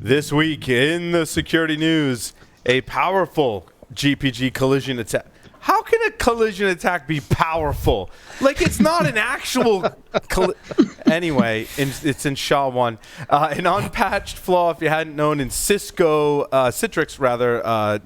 This week in the security news, a powerful GPG collision attack. How can a collision attack be powerful? Like, it's not an actual... Anyway, it's in SHA-1. An unpatched flaw, if you hadn't known, in Citrix,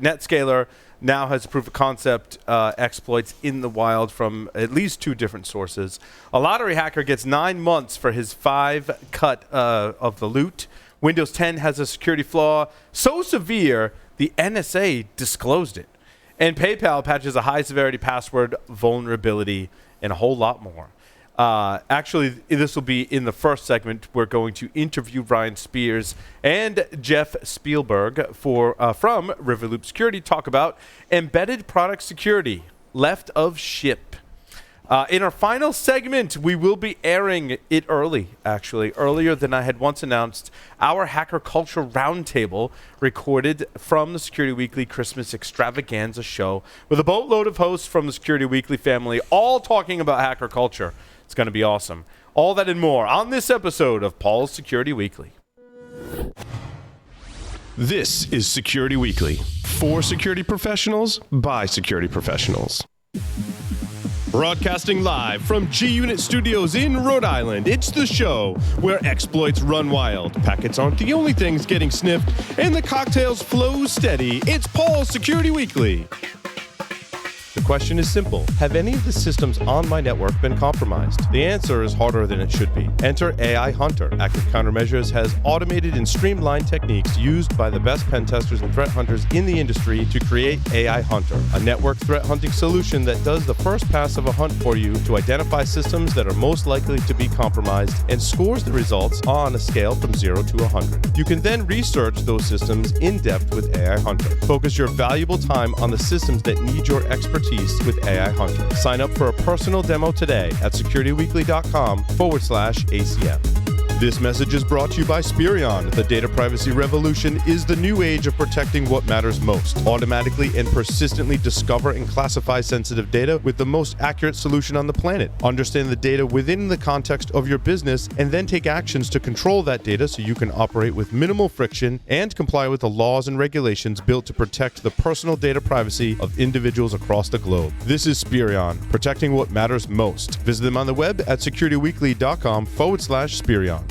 NetScaler now has proof of concept exploits in the wild from at least 2 different sources. A lottery hacker gets 9 months for his 5 cut of the loot. Windows 10 has a security flaw so severe, the NSA disclosed it. And PayPal patches a high-severity password vulnerability and a whole lot more. Actually, this will be in the first segment. We're going to interview Ryan Speers and Jeff Spielberg from Riverloop Security, talk about embedded product security, left of ship. In our final segment, we will be airing it earlier than I had once announced, our Hacker Culture Roundtable, recorded from the Security Weekly Christmas Extravaganza show, with a boatload of hosts from the Security Weekly family, all talking about hacker culture. It's going to be awesome. All that and more on this episode of Paul's Security Weekly. This is Security Weekly, for security professionals, by security professionals. Broadcasting live from G-Unit Studios in Rhode Island, it's the show where exploits run wild, packets aren't the only things getting sniffed, and the cocktails flow steady. It's Paul's Security Weekly. The question is simple. Have any of the systems on my network been compromised? The answer is harder than it should be. Enter AI Hunter. Active Countermeasures has automated and streamlined techniques used by the best pen testers and threat hunters in the industry to create AI Hunter, a network threat hunting solution that does the first pass of a hunt for you to identify systems that are most likely to be compromised and scores the results on a scale from 0 to 100. You can then research those systems in depth with AI Hunter. Focus your valuable time on the systems that need your expertise with AI Hunter. Sign up for a personal demo today at securityweekly.com/ACM. This message is brought to you by Speerion. The data privacy revolution is the new age of protecting what matters most. Automatically and persistently discover and classify sensitive data with the most accurate solution on the planet. Understand the data within the context of your business and then take actions to control that data so you can operate with minimal friction and comply with the laws and regulations built to protect the personal data privacy of individuals across the globe. This is Speerion, protecting what matters most. Visit them on the web at securityweekly.com/Speerion.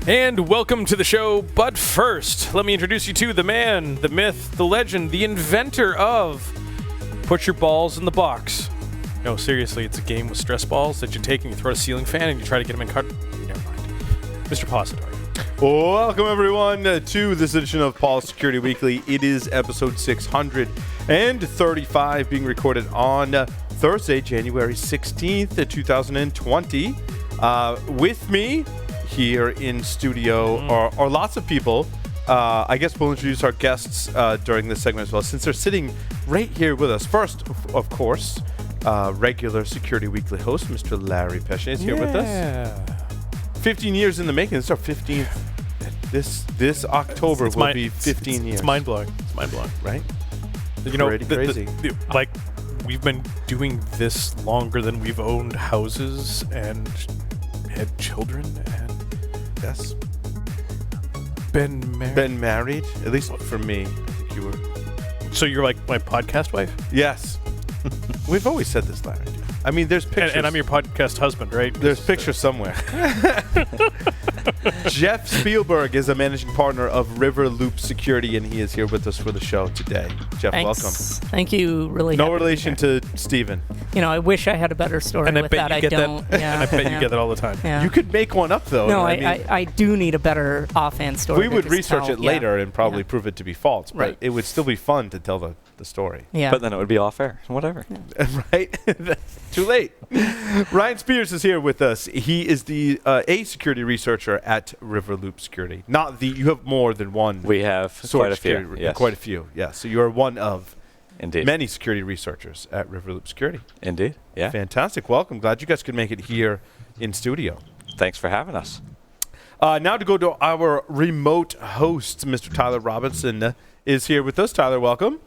And welcome to the show, but first, let me introduce you to the man, the myth, the legend, the inventor of Put Your Balls in the Box. No, seriously, it's a game with stress balls that you take and you throw a ceiling fan and you try to get them in cut. Never mind. Mr. Possadori. Welcome, everyone, to this edition of Paul's Security Weekly. It is episode 635, being recorded on Thursday, January 16th, 2020. With me here in studio are lots of people. I guess we'll introduce our guests during this segment as well, since they're sitting right here with us. First, of course, regular Security Weekly host, Mr. Larry Pesce is here with us. 15 years in the making. This is our 15th. This October will be 15 years. It's mind-blowing. Right? You know, pretty crazy. Like, we've been doing this longer than we've owned houses and had children and Yes. been married. Been married, at least for me. I think you were. So you're like my podcast wife? Yes. We've always said this, Larry. I mean, there's pictures. And I'm your podcast husband, right? There's pictures somewhere. Jeff Spielberg is a managing partner of Riverloop Security, and he is here with us for the show today. Jeff, Thanks. welcome. Thank you. Really. No relation to Steven. You know, I wish I had a better story And I with bet that. you get I don't. that. Yeah, And I bet yeah. you get that all the time. Yeah. You could make one up, though. No, I I do need a better offhand story. we to would just research tell. it later Yeah. and probably Yeah. prove it to be false, but Right. it would still be fun to tell the story. Yeah. But then it would be off air. Whatever. Right? Too late. Ryan Speers is here with us. He is the a security researcher at Riverloop Security. Not the. You have more than one. We have quite a few. Security, Yes. Quite a few. Yeah. So you are one of Indeed. many security researchers at Riverloop Security. Indeed. Yeah. Fantastic. Welcome. Glad you guys could make it here in studio. Thanks for having us. Now to go to our remote host, Mr. Tyler Robinson is here with us. Tyler, welcome.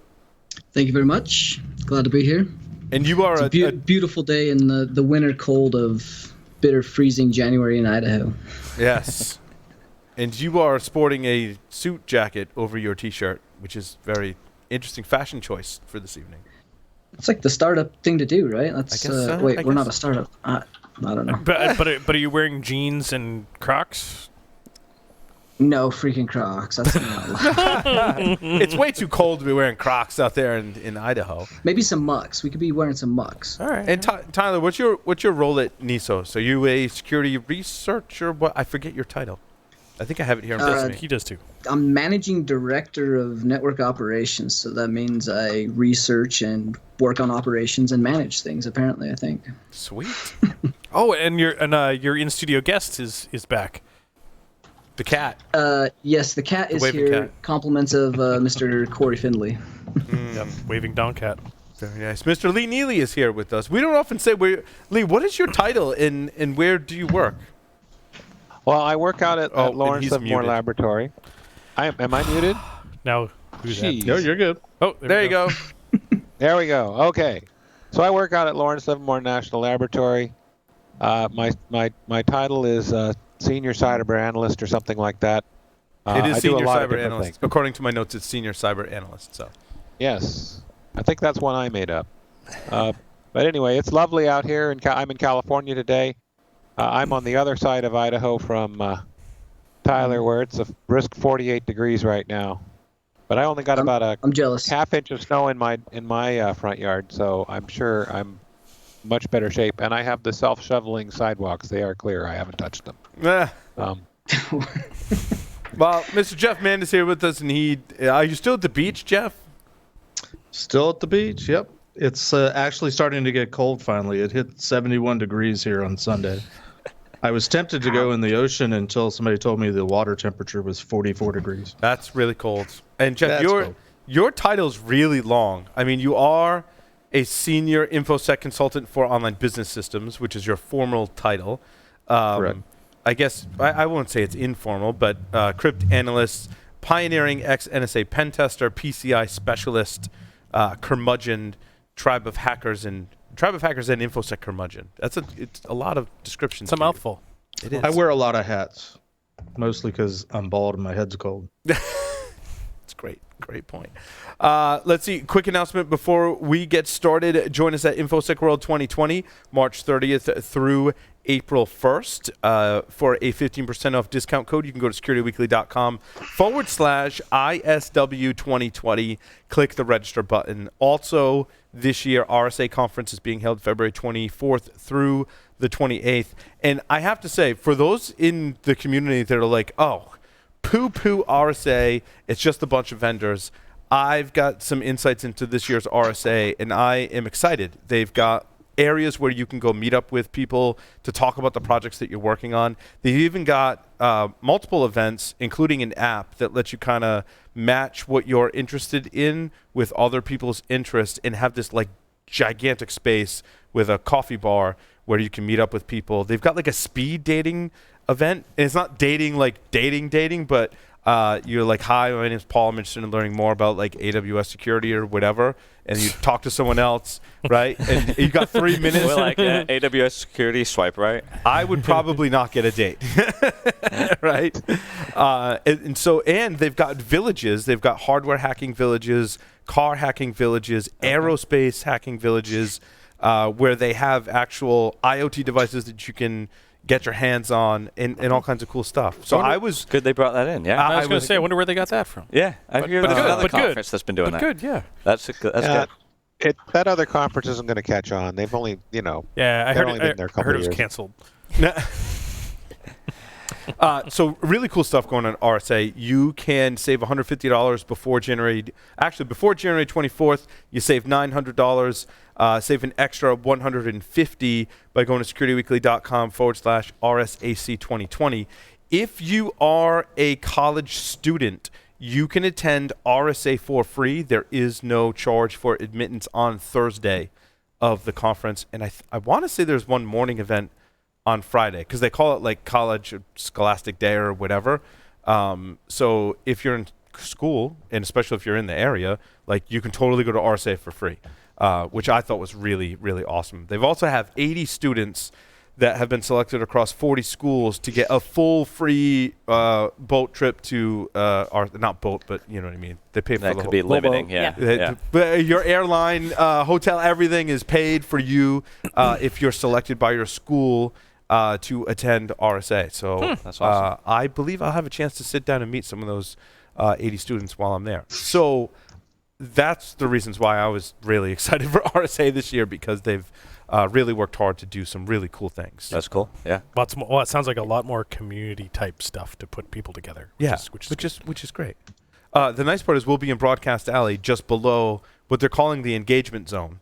Thank you very much. Glad to be here. And you are It's a beautiful day in the winter cold of bitter freezing January in Idaho. Yes. And you are sporting a suit jacket over your T-shirt, which is very interesting fashion choice for this evening. It's like the startup thing to do, right? That's I guess so. wait, I we're guess not a startup. I don't know. But are you wearing jeans and Crocs? No freaking Crocs. That's not. It's way too cold to be wearing Crocs out there in Idaho. Maybe some mucks. We could be wearing some mucks. All right. And Tyler, what's your role at NISOS? Are you a security researcher? What? I forget your title. I think I have it here in front of me. He does too. I'm managing director of network operations, so that means I research and work on operations and manage things. Apparently, I think. Sweet. Oh, and your in studio guest is back. The cat. Yes, the cat is waving here. cat. Compliments of Mr. Corey Findlay. Yep, waving down cat. Very nice. Mr. Lee Neely is here with us. We don't often say Lee, what is your title and where do you work? Well, I work out at and Lawrence he's Livermore muted. Laboratory. Am I muted? Now, who's that? Jeez. No, you're good. Oh, There you go. There we go. Okay. So I work out at Lawrence Livermore National Laboratory. My title is Senior Cyber Analyst or something like that. It is I do a senior lot of cyber different analyst. things. According to my notes, it's senior cyber analyst. So Yes. I think that's one I made up. But anyway, it's lovely out here. I'm in California today. I'm on the other side of Idaho from Tyler, where it's a brisk 48 degrees right now. But I only got about a I'm jealous. half inch of snow in my front yard, so I'm sure I'm much better shape. And I have the self-shoveling sidewalks; they are clear. I haven't touched them. well, Mr. Jeff Mann is here with us, and are you still at the beach, Jeff? Still at the beach, yep. It's actually starting to get cold finally. It hit 71 degrees here on Sunday. I was tempted to go in the ocean until somebody told me the water temperature was 44 degrees. That's really cold. And Jeff, That's cold. your title's really long. I mean, you are a senior InfoSec consultant for online business systems, which is your formal title. Correct. I guess I won't say it's informal, but crypt analyst, pioneering ex-NSA pen tester, PCI specialist, curmudgeon, tribe of hackers and InfoSec curmudgeon. It's a lot of descriptions. It's a mouthful. It is. I wear a lot of hats, mostly because I'm bald and my head's cold. It's great. Great point. Let's see. Quick announcement before we get started. Join us at InfoSec World 2020, March 30th through April 1st. For a 15% off discount code, you can go to securityweekly.com/ISW2020. Click the register button. Also, this year, RSA conference is being held February 24th through the 28th. And I have to say, for those in the community that are like, oh, poo-poo RSA, it's just a bunch of vendors, I've got some insights into this year's RSA, and I am excited. They've got areas where you can go meet up with people to talk about the projects that you're working on. They've even got multiple events, including an app that lets you kind of match what you're interested in with other people's interests and have this like gigantic space with a coffee bar where you can meet up with people. They've got like a speed dating event, and it's not dating like dating, but you're like, hi, my name is Paul. I'm interested in learning more about like AWS security or whatever, and you talk to someone else, right? And you got 3 minutes. Well, like AWS security, swipe right. I would probably not get a date, right? And they've got villages. They've got hardware hacking villages, car hacking villages, aerospace hacking villages, where they have actual IoT devices that you can get your hands on and all kinds of cool stuff. So I was Good they brought that in, yeah. I was going to say, I wonder where they got that from. Yeah, I hear but there's good, another but good. conference that's been doing that. Good, yeah. That's good. That other conference isn't going to catch on. They've only, Yeah, I they've heard only been there a I couple heard it of was years. canceled. So really cool stuff going on at RSA. You can save $150 before January 24th. You save $900. Save an extra $150 by going to securityweekly.com/RSAC2020. If you are a college student, you can attend RSA for free. There is no charge for admittance on Thursday of the conference. And I want to say there's one morning event on Friday because they call it like college scholastic day or whatever. So if you're in school, and especially if you're in the area, like you can totally go to RSA for free, which I thought was really, really awesome. They've also have 80 students that have been selected across 40 schools to get a full free boat trip to not boat, but you know what I mean. They pay for That the could whole be limiting, yeah. But your airline, hotel, everything is paid for you if you're selected by your school to attend RSA. So That's awesome. I believe I'll have a chance to sit down and meet some of those 80 students while I'm there. So that's the reasons why I was really excited for RSA this year, because they've really worked hard to do some really cool things. That's cool. Yeah. Well, it sounds like a lot more community type stuff to put people together. Which is great. The nice part is we'll be in Broadcast Alley, just below what they're calling the engagement zone.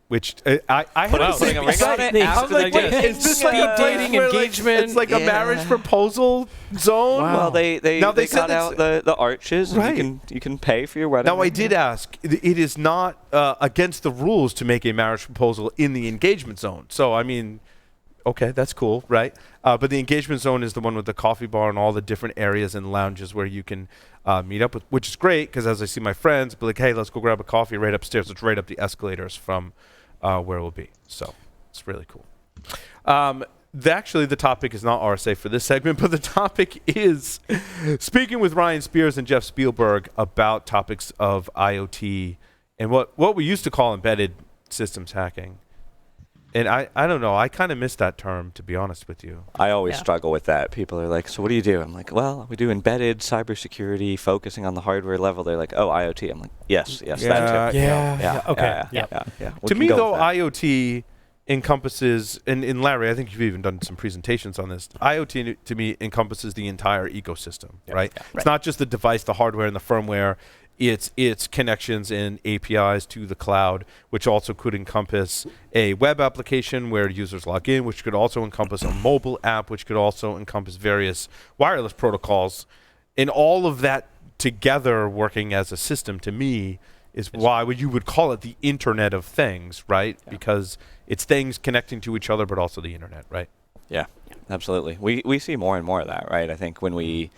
Which I had to say, Putting a ring on it? I was like, wait, is this like a dating place where, engagement? It's like a marriage proposal zone. Wow. Well, they said got out the arches, and Right. you can pay for your wedding. Now, I did ask. It is not against the rules to make a marriage proposal in the engagement zone. So, I mean, okay, that's cool, right? But the engagement zone is the one with the coffee bar and all the different areas and lounges where you can meet up with, which is great because as I see my friends, I'll be like, hey, let's go grab a coffee right upstairs. It's right up the escalators from where we'll be. So it's really cool. Actually, the topic is not RSA for this segment, but the topic is speaking with Ryan Speers and Jeff Spielberg about topics of IoT and what we used to call embedded systems hacking. And I don't know. I kind of miss that term, to be honest with you. I always struggle with that. People are like, so what do you do? I'm like, well, we do embedded cybersecurity, focusing on the hardware level. They're like, oh, IoT. I'm like, yes, that too. Yeah. To me, though, IoT encompasses, and Larry, I think you've even done some presentations on this. IoT, to me, encompasses the entire ecosystem, right? It's not just the device, the hardware, and the firmware. It's connections and APIs to the cloud, which also could encompass a web application where users log in, which could also encompass a mobile app, which could also encompass various wireless protocols. And all of that together working as a system, to me, is why you would call it the Internet of Things, right? Yeah. Because it's things connecting to each other, but also the Internet, right? Yeah, absolutely. We see more and more of that, right? I think when we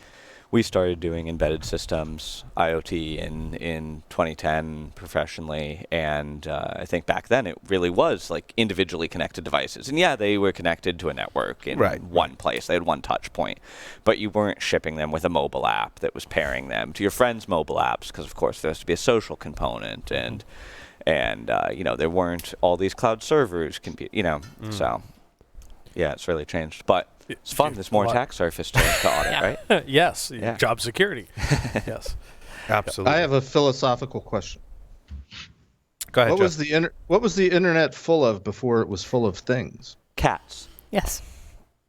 started doing embedded systems, IoT, in 2010 professionally, and I think back then it really was like individually connected devices. And yeah, they were connected to a network in one place. They had one touch point. But you weren't shipping them with a mobile app that was pairing them to your friends' mobile apps, because of course there has to be a social component, and there weren't all these cloud servers, so yeah, it's really changed. But it's fun. There's more attack surface to audit, right? Yes. Yeah. Job security. Yes. Absolutely. I have a philosophical question. Go ahead, What was the internet full of before it was full of things? Cats. Yes.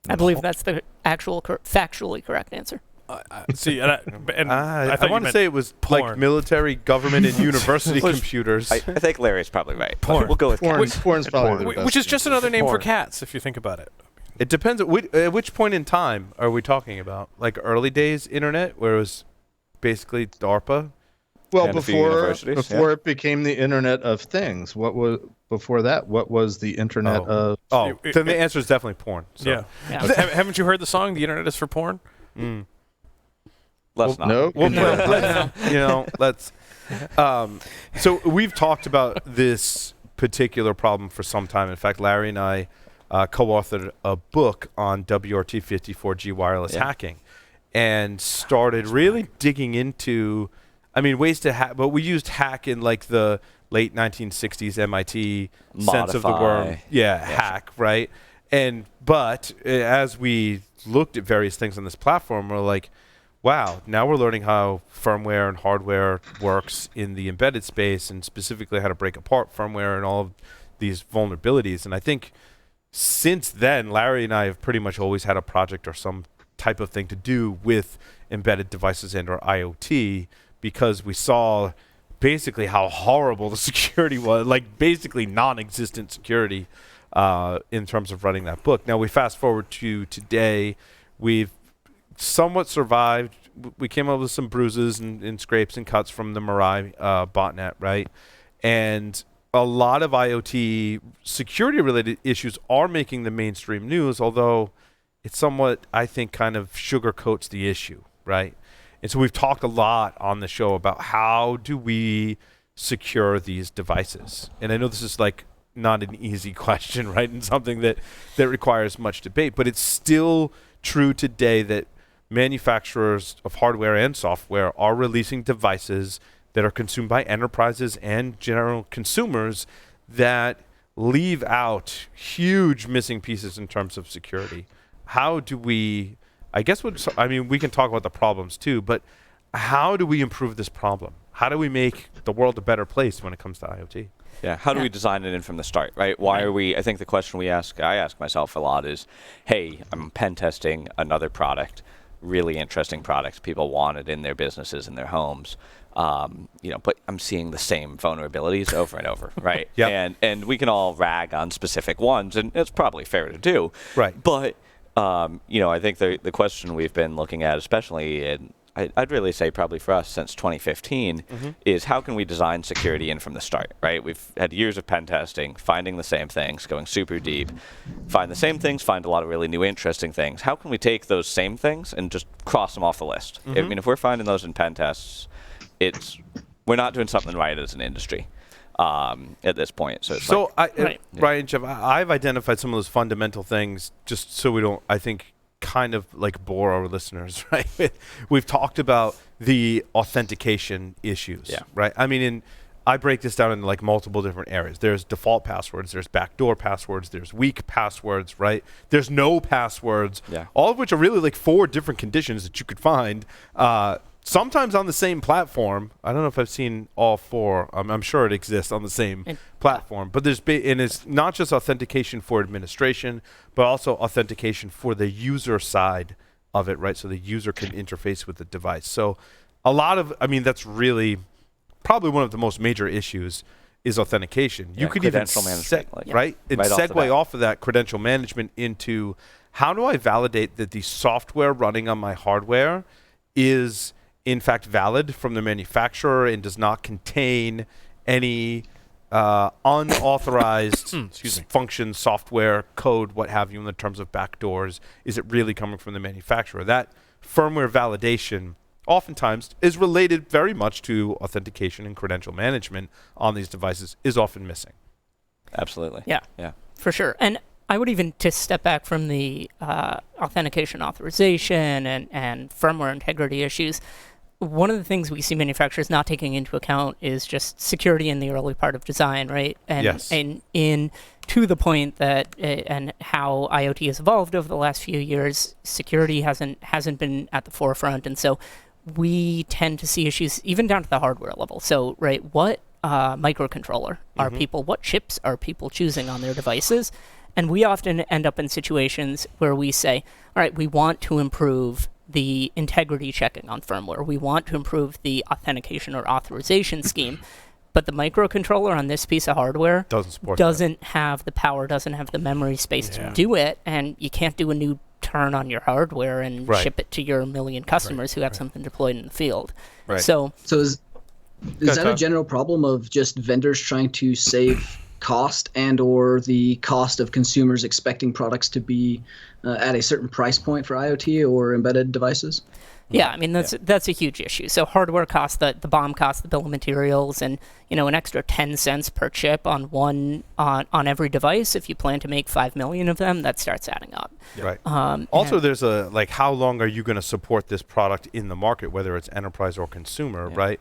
I believe that's the actual factually correct answer. See, I want to say it was porn. like military, government, and university computers. I think Larry's probably right. Porn. We'll go with cats. Porn's probably the best. Which is just another name for cats, if you think about it. It depends. At which point in time are we talking about? Like early days internet, where it was basically DARPA? Well, before it became the Internet of Things. What was before that? What was the Internet of? Oh, then the answer is definitely porn. So. Yeah. Haven't you heard the song "The Internet is for Porn"? Let's not. No. Let's. So we've talked about this particular problem for some time. In fact, Larry and I co-authored a book on WRT54G wireless hacking, and started really digging into, ways to hack. But we used hack in like the late 1960s MIT sense of the word. Hack, right? But as we looked at various things on this platform, we're like, wow, now we're learning how firmware and hardware works in the embedded space, and specifically how to break apart firmware and all of these vulnerabilities. And I think since then, Larry and I have pretty much always had a project or some type of thing to do with embedded devices and or IoT, because we saw basically how horrible the security was, like basically non-existent security in terms of running that book. Now we fast forward to today, we've somewhat survived. We came up with some bruises and scrapes and cuts from the Mirai botnet, right? And a lot of IoT security-related issues are making the mainstream news, although it somewhat, I think, kind of sugarcoats the issue, right? And so we've talked a lot on the show about how do we secure these devices. And I know this is like not an easy question, right? And something that requires much debate. But it's still true today that manufacturers of hardware and software are releasing devices that are consumed by enterprises and general consumers that leave out huge missing pieces in terms of security. How do we, we can talk about the problems too, but how do we improve this problem? How do we make the world a better place when it comes to IoT? Yeah, how do we design it in from the start, right? Why are we, I think the question I ask myself a lot is, hey, I'm pen testing another product, really interesting product. People want it in their businesses, in their homes. But I'm seeing the same vulnerabilities over and over, right? Yep. And we can all rag on specific ones, and it's probably fair to do. Right. But, I think the question we've been looking at, especially in, I'd really say probably for us since 2015, is how can we design security in from the start, right? We've had years of pen testing, finding the same things, going super deep, find the same things, find a lot of really new interesting things. How can we take those same things and just cross them off the list? I mean, if we're finding those in pen tests, we're not doing something right as an industry at this point. So Ryan, Jeff, I've identified some of those fundamental things just so we don't, I think, kind of like bore our listeners, right? We've talked about the authentication issues, right? I mean, I break this down into like multiple different areas. There's default passwords, there's backdoor passwords, there's weak passwords, right? There's no passwords, all of which are really like 4 different conditions that you could find sometimes on the same platform. I don't know if I've seen all 4. I'm sure it exists on the same platform. But and it's not just authentication for administration, but also authentication for the user side of it, right? So the user can interface with the device. So that's really probably one of the most major issues is authentication. You could even right? And segue off of that credential management into how do I validate that the software running on my hardware is in fact valid from the manufacturer and does not contain any unauthorized function, software, code, what have you, in the terms of backdoors. Is it really coming from the manufacturer? That firmware validation oftentimes is related very much to authentication and credential management on these devices is often missing. Absolutely. Yeah, for sure. And I would even just step back from the authentication authorization and firmware integrity issues. One of the things we see manufacturers not taking into account is just security in the early part of design, right? And in to the point that and how IoT has evolved over the last few years, security hasn't been at the forefront, and so we tend to see issues even down to the hardware level. So, right, what microcontroller are people? What chips are people choosing on their devices? And we often end up in situations where we say, all right, we want to improve the integrity checking on firmware. We want to improve the authentication or authorization scheme. But the microcontroller on this piece of hardware doesn't have the power, doesn't have the memory space to do it. And you can't do a new turn on your hardware and ship it to your 1 million customers who have something deployed in the field. Right. So is that a general problem of just vendors trying to save cost and or the cost of consumers expecting products to be at a certain price point for IoT or embedded devices? Yeah, I mean, that's a huge issue. So hardware costs, the BOM costs, the bill of materials, and an extra 10 cents per chip on every device. If you plan to make 5 million of them, that starts adding up. Right. Also, there's how long are you going to support this product in the market, whether it's enterprise or consumer, right?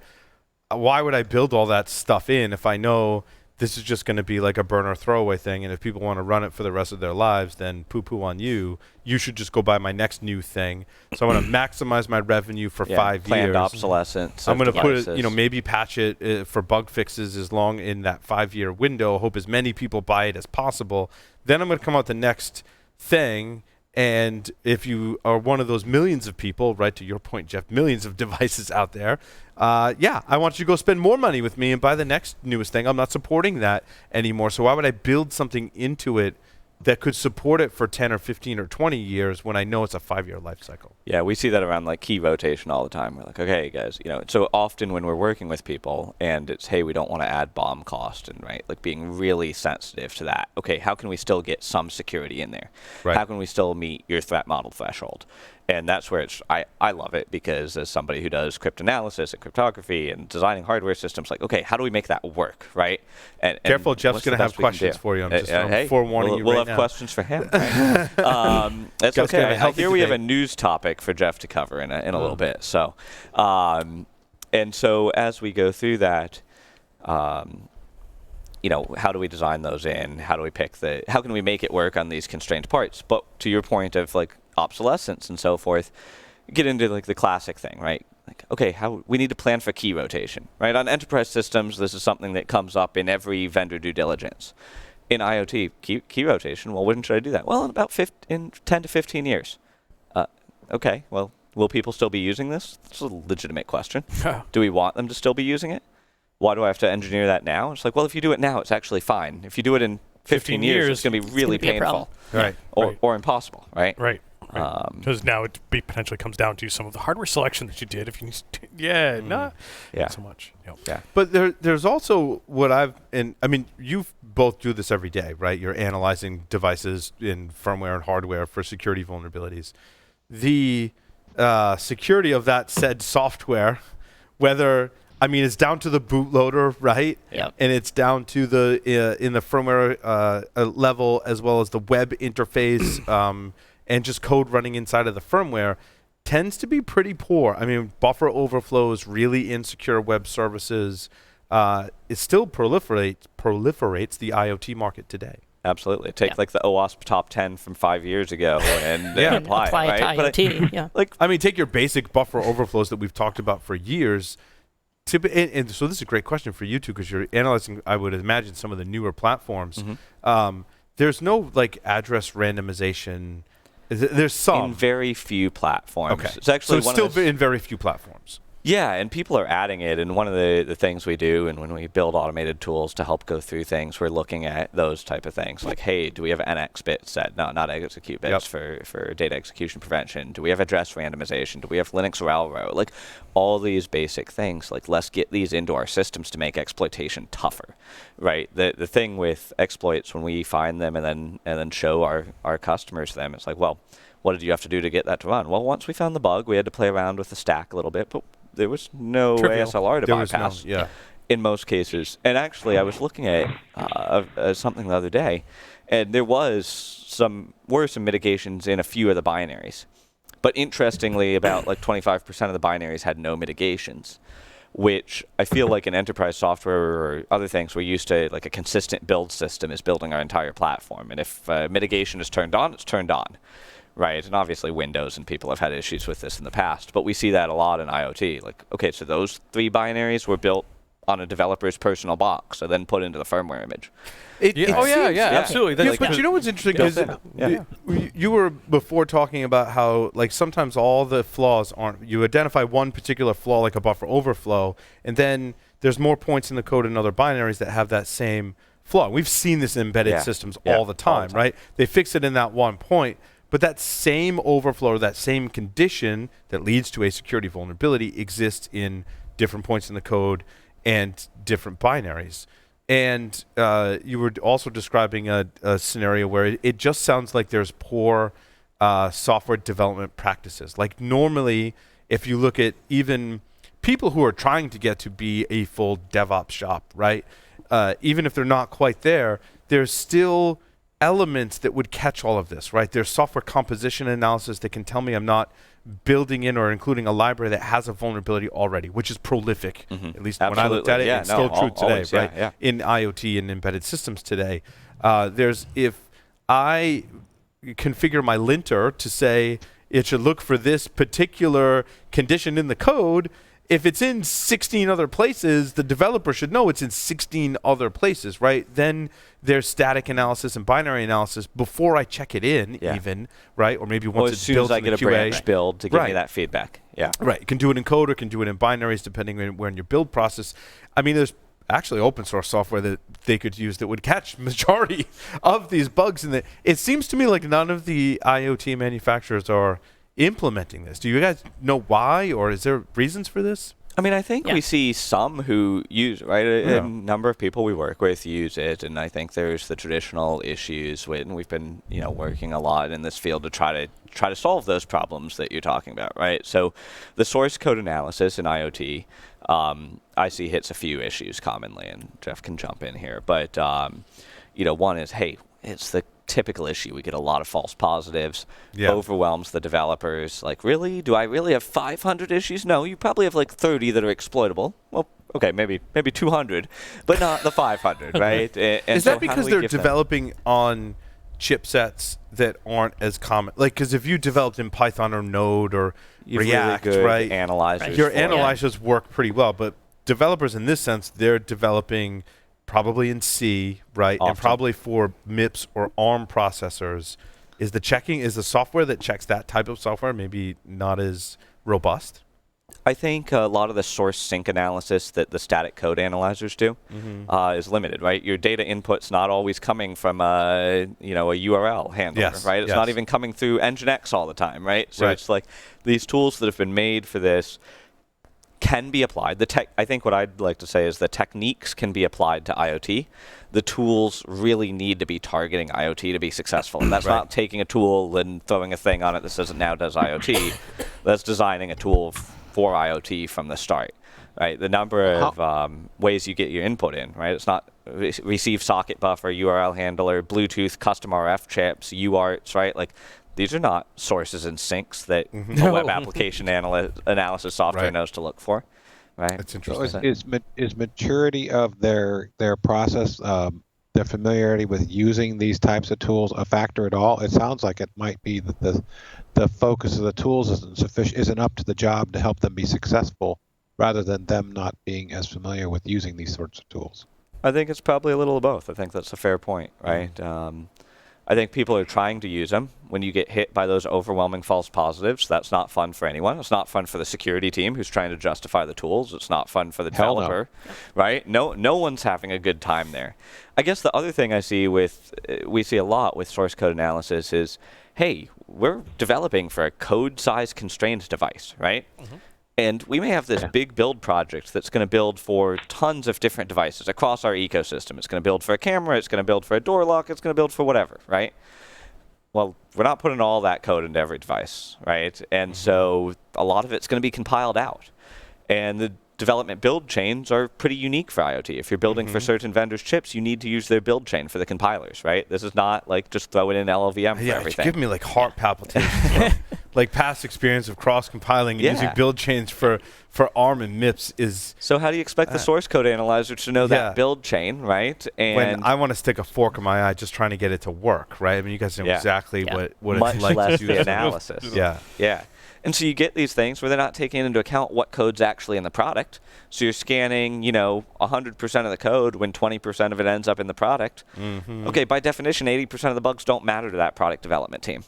Why would I build all that stuff in if I know this is just going to be like a burner throwaway thing, and if people want to run it for the rest of their lives, then poo-poo on you. You should just go buy my next new thing. So I want to maximize my revenue for 5 years. Planned obsolescence. I'm going to put it, maybe patch it for bug fixes as long in that 5-year window. Hope as many people buy it as possible. Then I'm going to come out the next thing. And if you are one of those millions of people, right, to your point, Jeff, millions of devices out there, I want you to go spend more money with me and buy the next newest thing. I'm not supporting that anymore. So why would I build something into it that could support it for 10 or 15 or 20 years when I know it's a 5-year life cycle? Yeah, we see that around like key rotation all the time. We're like, okay, guys, so often when we're working with people and it's, hey, we don't want to add BOM cost and being really sensitive to that. Okay, how can we still get some security in there? Right. How can we still meet your threat model threshold? And that's where I love it, because as somebody who does cryptanalysis and cryptography and designing hardware systems, like, okay, how do we make that work, right? And Careful, Jeff's what's going the to have best we can questions do? for you. I'm just Hey, forewarning you we'll right have now. questions for him. Right? That's Jeff's gonna have okay. a I healthy hear we have a debate. news topic for Jeff to cover in a little bit. So, and so as we go through that, you know, how do we design those in? How do we pick how can we make it work on these constrained parts? But to your point of like obsolescence and so forth, get into like the classic thing, right? Like, okay, we need to plan for key rotation, right? On enterprise systems, this is something that comes up in every vendor due diligence. In IoT, key rotation, well, when should I do that? Well, in 10 to 15 years. Okay, well, will people still be using this? That's a legitimate question. Do we want them to still be using it? Why do I have to engineer that now? It's like, well, if you do it now, it's actually fine. If you do it in 15 years, it's going to be really painful. Right. Or impossible, right? Right. Because now it potentially comes down to some of the hardware selection that you did. If you need to, not so much. Yep. Yeah. But there's also what you both do this every day, right? You're analyzing devices in firmware and hardware for security vulnerabilities. The security of that said software, it's down to the bootloader, right? Yep. And it's down to the in the firmware level, as well as the web interface and just code running inside of the firmware, tends to be pretty poor. I mean, buffer overflows, really insecure web services. It still proliferates the IoT market today. Absolutely. Take like the OWASP top 10 from 5 years ago and And apply it, right? to IoT. Take your basic buffer overflows that we've talked about for years. And so this is a great question for you two, because you're analyzing, I would imagine, some of the newer platforms. Mm-hmm. There's no like address randomization. There's some. In very few platforms. Okay. It's actually so it's still in very few platforms. Yeah, and people are adding it, and one of the things we do, and when we build automated tools to help go through things, we're looking at those type of things, like, hey, do we have NX bits set? No, not execute bits for data execution prevention. Do we have address randomization? Do we have Linux railroad? Like, all these basic things, like, let's get these into our systems to make exploitation tougher, right? The thing with exploits, when we find them and then show our customers them, it's like, well, what did you have to do to get that to run? Well, once we found the bug, we had to play around with the stack a little bit, but there was no ASLR to bypass in most cases. And actually, I was looking at something the other day, and there were some mitigations in a few of the binaries. But interestingly, about like 25% of the binaries had no mitigations, which I feel like in enterprise software or other things, we're used to like a consistent build system is building our entire platform. And if mitigation is turned on, it's turned on. Right, and obviously Windows and people have had issues with this in the past, but we see that a lot in IoT. Like, okay, so those 3 binaries were built on a developer's personal box, and then put into the firmware image. Absolutely. But you know what's interesting is you were before talking about how like sometimes all the flaws aren't. You identify one particular flaw, like a buffer overflow, and then there's more points in the code in other binaries that have that same flaw. We've seen this in embedded systems all the time, right? They fix it in that one point. But that same overflow, that same condition that leads to a security vulnerability exists in different points in the code and different binaries. And you were also describing a scenario where it just sounds like there's poor software development practices. Like normally, if you look at even people who are trying to get to be a full DevOps shop, right? Even if they're not quite there, there's still elements that would catch all of this, right? There's software composition analysis that can tell me I'm not building in or including a library that has a vulnerability already, which is prolific. At least when I looked at it, it's still true today, always, right? In IoT and embedded systems today, if I configure my linter to say it should look for this particular condition in the code, if it's in 16 other places, the developer should know it's in 16 other places, right? Then there's static analysis and binary analysis before I check it in, even, right? Or maybe once it's built as I get a branch build to give me that feedback. Yeah. Right. You can do it in code or can do it in binaries depending on where in your build process. I mean, there's actually open source software that they could use that would catch majority of these bugs. And it seems to me like none of the IoT manufacturers are implementing this. Do you guys know why, or is there reasons for this? I mean, I think we see some who use, right? A number of people we work with use it, and I think there's the traditional issues with, and we've been, working a lot in this field to try to solve those problems that you're talking about, right? So, the source code analysis in IoT, I see hits a few issues commonly, and Jeff can jump in here. But, one is, hey, it's the typical issue. We get a lot of false positives, overwhelms the developers. Like, really? Do I really have 500 issues? No, you probably have like 30 that are exploitable. Well, okay, maybe 200, but not the 500, right? And is that because they're developing on chipsets that aren't as common? Like, because if you developed in Python or Node or React, really good right? Analyzers. Your analyzers work pretty well, but developers in this sense, they're developing probably in C, right? Often. And probably for MIPS or ARM processors. Is the software that checks that type of software maybe not as robust? I think a lot of the source sync analysis that the static code analyzers do is limited, right? Your data input's not always coming from a URL handler, right? It's not even coming through Nginx all the time, right? So it's like these tools that have been made for this can be applied. I think what I'd like to say is the techniques can be applied to IoT. The tools really need to be targeting IoT to be successful. And that's not taking a tool and throwing a thing on it that says it now does IoT. That's designing a tool for IoT from the start, right? The number of ways you get your input in, right? It's not receive socket buffer, URL handler, Bluetooth, custom RF chips, UARTs, right? Like, these are not sources and syncs that a web application analysis software knows to look for, right? That's interesting. So is maturity of their process, their familiarity with using these types of tools a factor at all? It sounds like it might be that the focus of the tools isn't up to the job to help them be successful, rather than them not being as familiar with using these sorts of tools. I think it's probably a little of both. I think that's a fair point, right? I think people are trying to use them. When you get hit by those overwhelming false positives, that's not fun for anyone. It's not fun for the security team who's trying to justify the tools. It's not fun for the developer, right? No one's having a good time there. I guess the other thing we see a lot with source code analysis is, hey, we're developing for a code size constrained device, right? And we may have this big build project that's going to build for tons of different devices across our ecosystem. It's going to build for a camera. It's going to build for a door lock. It's going to build for whatever, right? Well, we're not putting all that code into every device, right? And so a lot of it's going to be compiled out. And the development build chains are pretty unique for IoT. If you're building for certain vendors' chips, you need to use their build chain for the compilers, right? This is not like just throw it in LLVM for everything. It's giving me like heart palpitations from like past experience of cross-compiling and using build chains for ARM and MIPS is... So how do you expect the source code analyzer to know that build chain, right? And when I want to stick a fork in my eye just trying to get it to work, right? I mean, you guys know exactly what much it's like less to the use analysis. Yeah. And so you get these things where they're not taking into account what code's actually in the product. So you're scanning, 100% of the code when 20% of it ends up in the product. Okay, by definition, 80% of the bugs don't matter to that product development team.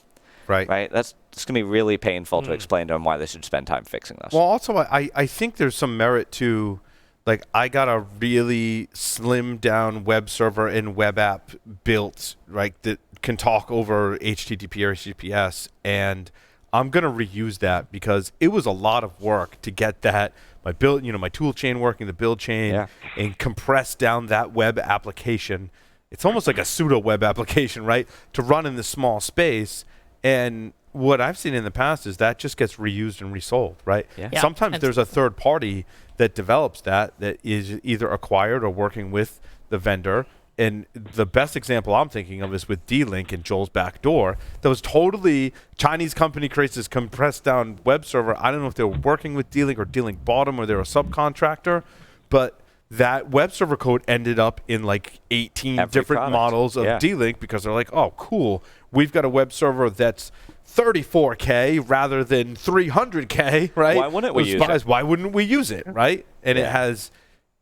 Right? It's going to be really painful to explain to them why they should spend time fixing this. Well, also, I think there's some merit to, like, I got a really slimmed down web server and web app built, right, that can talk over HTTP or HTTPS, and I'm going to reuse that because it was a lot of work to get that, my build, my tool chain working, the build chain, and compress down that web application. It's almost like a pseudo web application, right, to run in this small space. And what I've seen in the past is that just gets reused and resold, right? Sometimes there's a third party that develops that is either acquired or working with the vendor. And the best example I'm thinking of is with D-Link and Joel's Backdoor. That was totally Chinese company creates this compressed down web server. I don't know if they were working with D-Link or D-Link bought them or they're a subcontractor, but that web server code ended up in like 18 different models of D-Link because they're like, oh, cool. We've got a web server that's 34K rather than 300K, right? Why wouldn't we use it? Why wouldn't we use it, right? And it has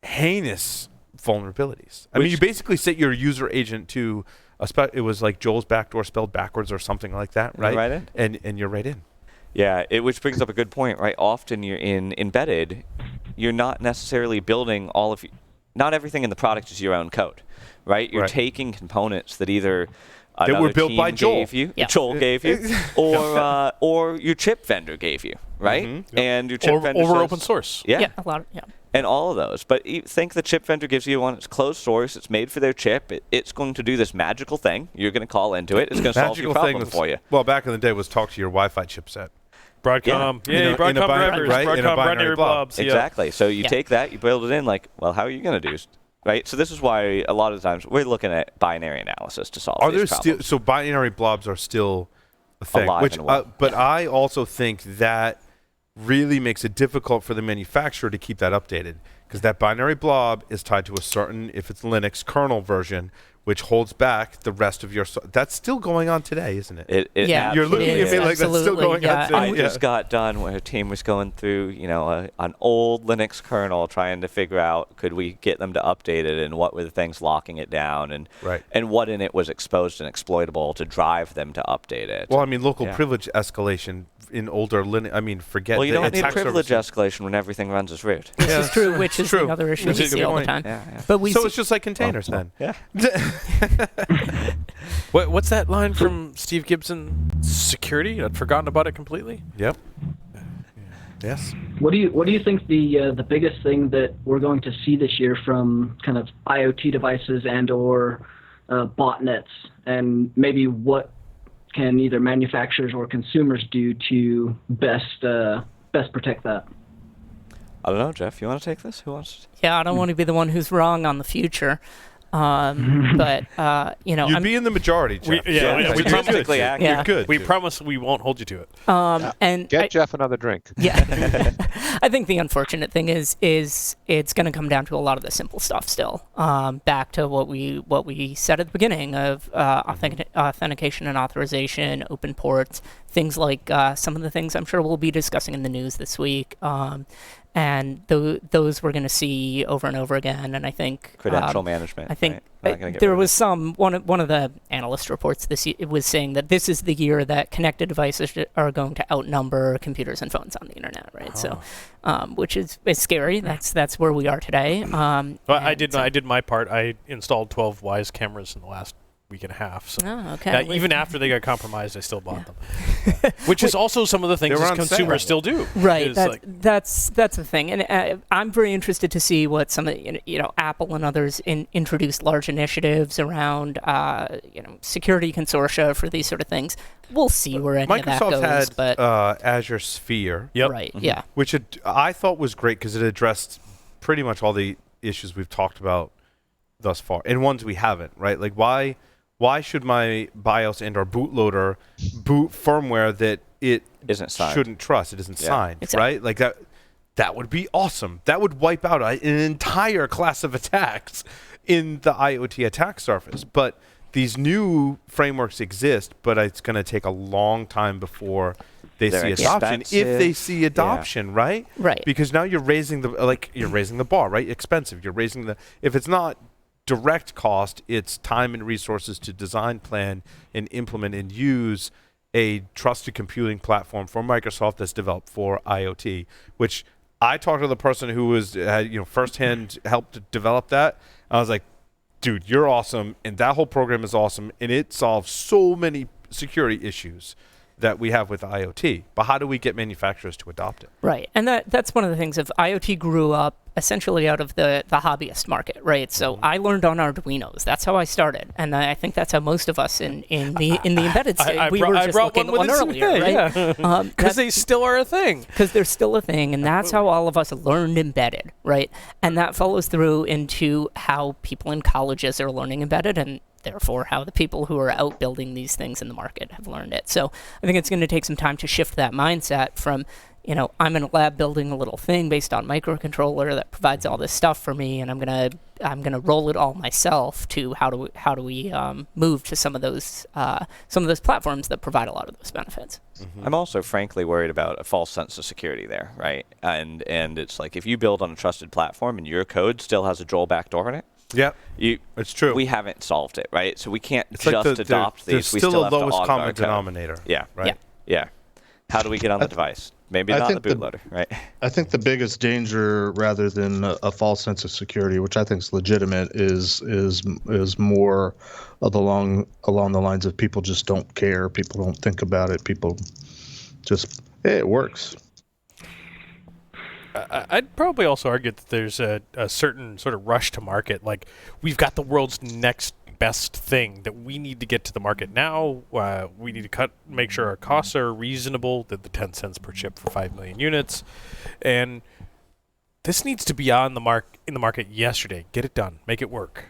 heinous vulnerabilities. I mean, you basically set your user agent to it was like Joel's Backdoor spelled backwards or something like that, right? Right in. And you're right in. Yeah, which brings up a good point, right? Often you're in embedded, you're not necessarily building not everything in the product is your own code, right? You're taking components that either another were built team by Joel. gave you, Yeah. Joel gave you, or your chip vendor gave you, right? Mm-hmm. And your chip Or vendor over says- open source. Yeah. a lot of, yeah. And all of those. But think the chip vendor gives you one that's closed source. It's made for their chip. It's going to do this magical thing. You're going to call into it. It's going to solve your problem for you. Well, back in the day, was talk to your Wi-Fi chipset. Broadcom. Yeah. In a Broadcom binary- drivers. right? In a Broadcom binary blob. blobs. Yeah. Exactly. So you Yeah. take that, you build it in, like, well, how are you going to do? Right? So this is why a lot of times we're looking at binary analysis to solve Are these there problems. still so binary blobs are still a thing? Alive Which, and well. but I also think that really makes it difficult for the manufacturer to keep that updated, because that binary blob is tied to a certain, if it's Linux, kernel version, which holds back the rest of your. That's still going on today, isn't it? It Yeah, You're absolutely looking at is. me like that's still Absolutely, going yeah. on today. I just got done where a team was going through, an old Linux kernel, trying to figure out could we get them to update it, and what were the things locking it down, and Right. and what in it was exposed and exploitable to drive them to update it. Well, I mean, local Yeah. privilege escalation in older Linux. I mean, forget. Well, you the don't need attack privilege surfaces. escalation when everything runs as root. This Yeah, is true, which is true. another issue Which we is a see good all the point. time. Yeah. But we So see, it's just like containers then. Yeah. What's that line from Steve Gibson? Security? I'd forgotten about it completely. Yep. Yes. What do you think the biggest thing that we're going to see this year from kind of IoT devices and or botnets, and maybe what can either manufacturers or consumers do to best protect that? I don't know, Jeff. You want to take this? Who wants to? yeah, I don't want to be the one who's wrong on the future. But You'd I'm, be in the majority, Jeff. yeah, yeah, you're we good. technically accurate. Yeah. You're good. We dude. promise we won't hold you to it. and Get I- Jeff another drink. Yeah, I think the unfortunate thing is it's going to come down to a lot of the simple stuff still. Back to what we said at the beginning of authentication and authorization, open ports, things like some of the things I'm sure we'll be discussing in the news this week. And those we're going to see over and over again. And I think Credential management. I think right? We're not gonna get there rid of was one of the analyst reports this year was saying that this is the year that connected devices are going to outnumber computers and phones on the internet, right? So, which is scary. That's where we are today. Well, I and did so- I did my part. I installed 12 Wise cameras in the last week and a half. So Oh, okay. even after they got compromised, I still bought them. Which is also some of the things They were that on consumers sale. still do. Right. is That's the thing, and I'm very interested to see what some of Apple and others introduced large initiatives around security consortia for these sort of things. We'll see where any of that Microsoft goes, had but Azure Sphere, Yep. right, yeah, which I thought was great because it addressed pretty much all the issues we've talked about thus far, and ones we haven't. Right? Like why should my BIOS and or bootloader boot firmware that it Isn't signed. shouldn't trust? It isn't Yeah. signed, Exactly. right? Like that would be awesome. That would wipe out an entire class of attacks in the IoT attack surface. But these new frameworks exist, but it's going to take a long time before they They're see adoption. If expensive. they see adoption, right? Right. Because now you're raising the bar, right? Expensive. You're raising if it's not direct cost, it's time and resources to design, plan, and implement and use a trusted computing platform for Microsoft that's developed for IoT, which I talked to the person who was firsthand helped to develop that. I was like, dude, you're awesome, and that whole program is awesome, and it solves so many security issues that we have with IoT. But how do we get manufacturers to adopt it? right. And that's one of the things of IoT grew up essentially out of the hobbyist market, right? So I learned on Arduinos. That's how I started, and I think that's how most of us in the embedded state I we brought- were I just brought looking one at one with us earlier, today, right? yeah. Because they still are a thing. Because they're still a thing, and that's how all of us learned embedded, right? And that follows through into how people in colleges are learning embedded, and therefore how the people who are out building these things in the market have learned it. So I think it's going to take some time to shift that mindset from, I'm in a lab building a little thing based on microcontroller that provides all this stuff for me, and I'm gonna roll it all myself, to how do we move to some of those platforms that provide a lot of those benefits. I'm also frankly worried about a false sense of security there, right? And it's like if you build on a trusted platform and your code still has a Joel backdoor in it, Yeah, it's true. we haven't solved it, right? So we can't It's just like adopt there's these. We still still a have to lowest audit common our code. denominator. Yeah, Right. yeah. How do we get on the device? maybe I not the think bootloader, right? I think the biggest danger, rather than a false sense of security, which I think is legitimate, is more of along the lines of people just don't care. People don't think about it. People just, hey, it works. I'd probably also argue that there's a certain sort of rush to market. Like, we've got the world's next best thing that we need to get to the market now. We need to make sure our costs are reasonable, that the 10 cents per chip for 5 million units. And this needs to be in the market yesterday. Get it done. Make it work.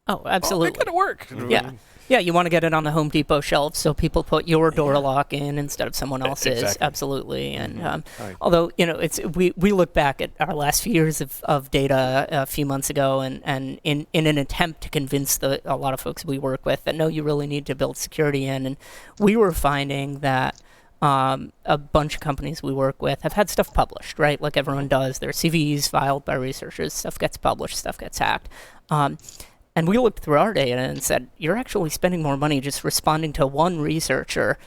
Oh, absolutely. Make it work. Yeah. Yeah, you want to get it on the Home Depot shelf so people put your door lock in instead of someone else's. Exactly. Absolutely. And although, we look back at our last few years of data a few months ago and in an attempt to convince a lot of folks we work with that, no, you really need to build security in. And we were finding that a bunch of companies we work with have had stuff published, right? Like everyone does. Their CVs filed by researchers. Stuff gets published. Stuff gets hacked. And we looked through our data and said, you're actually spending more money just responding to one researcher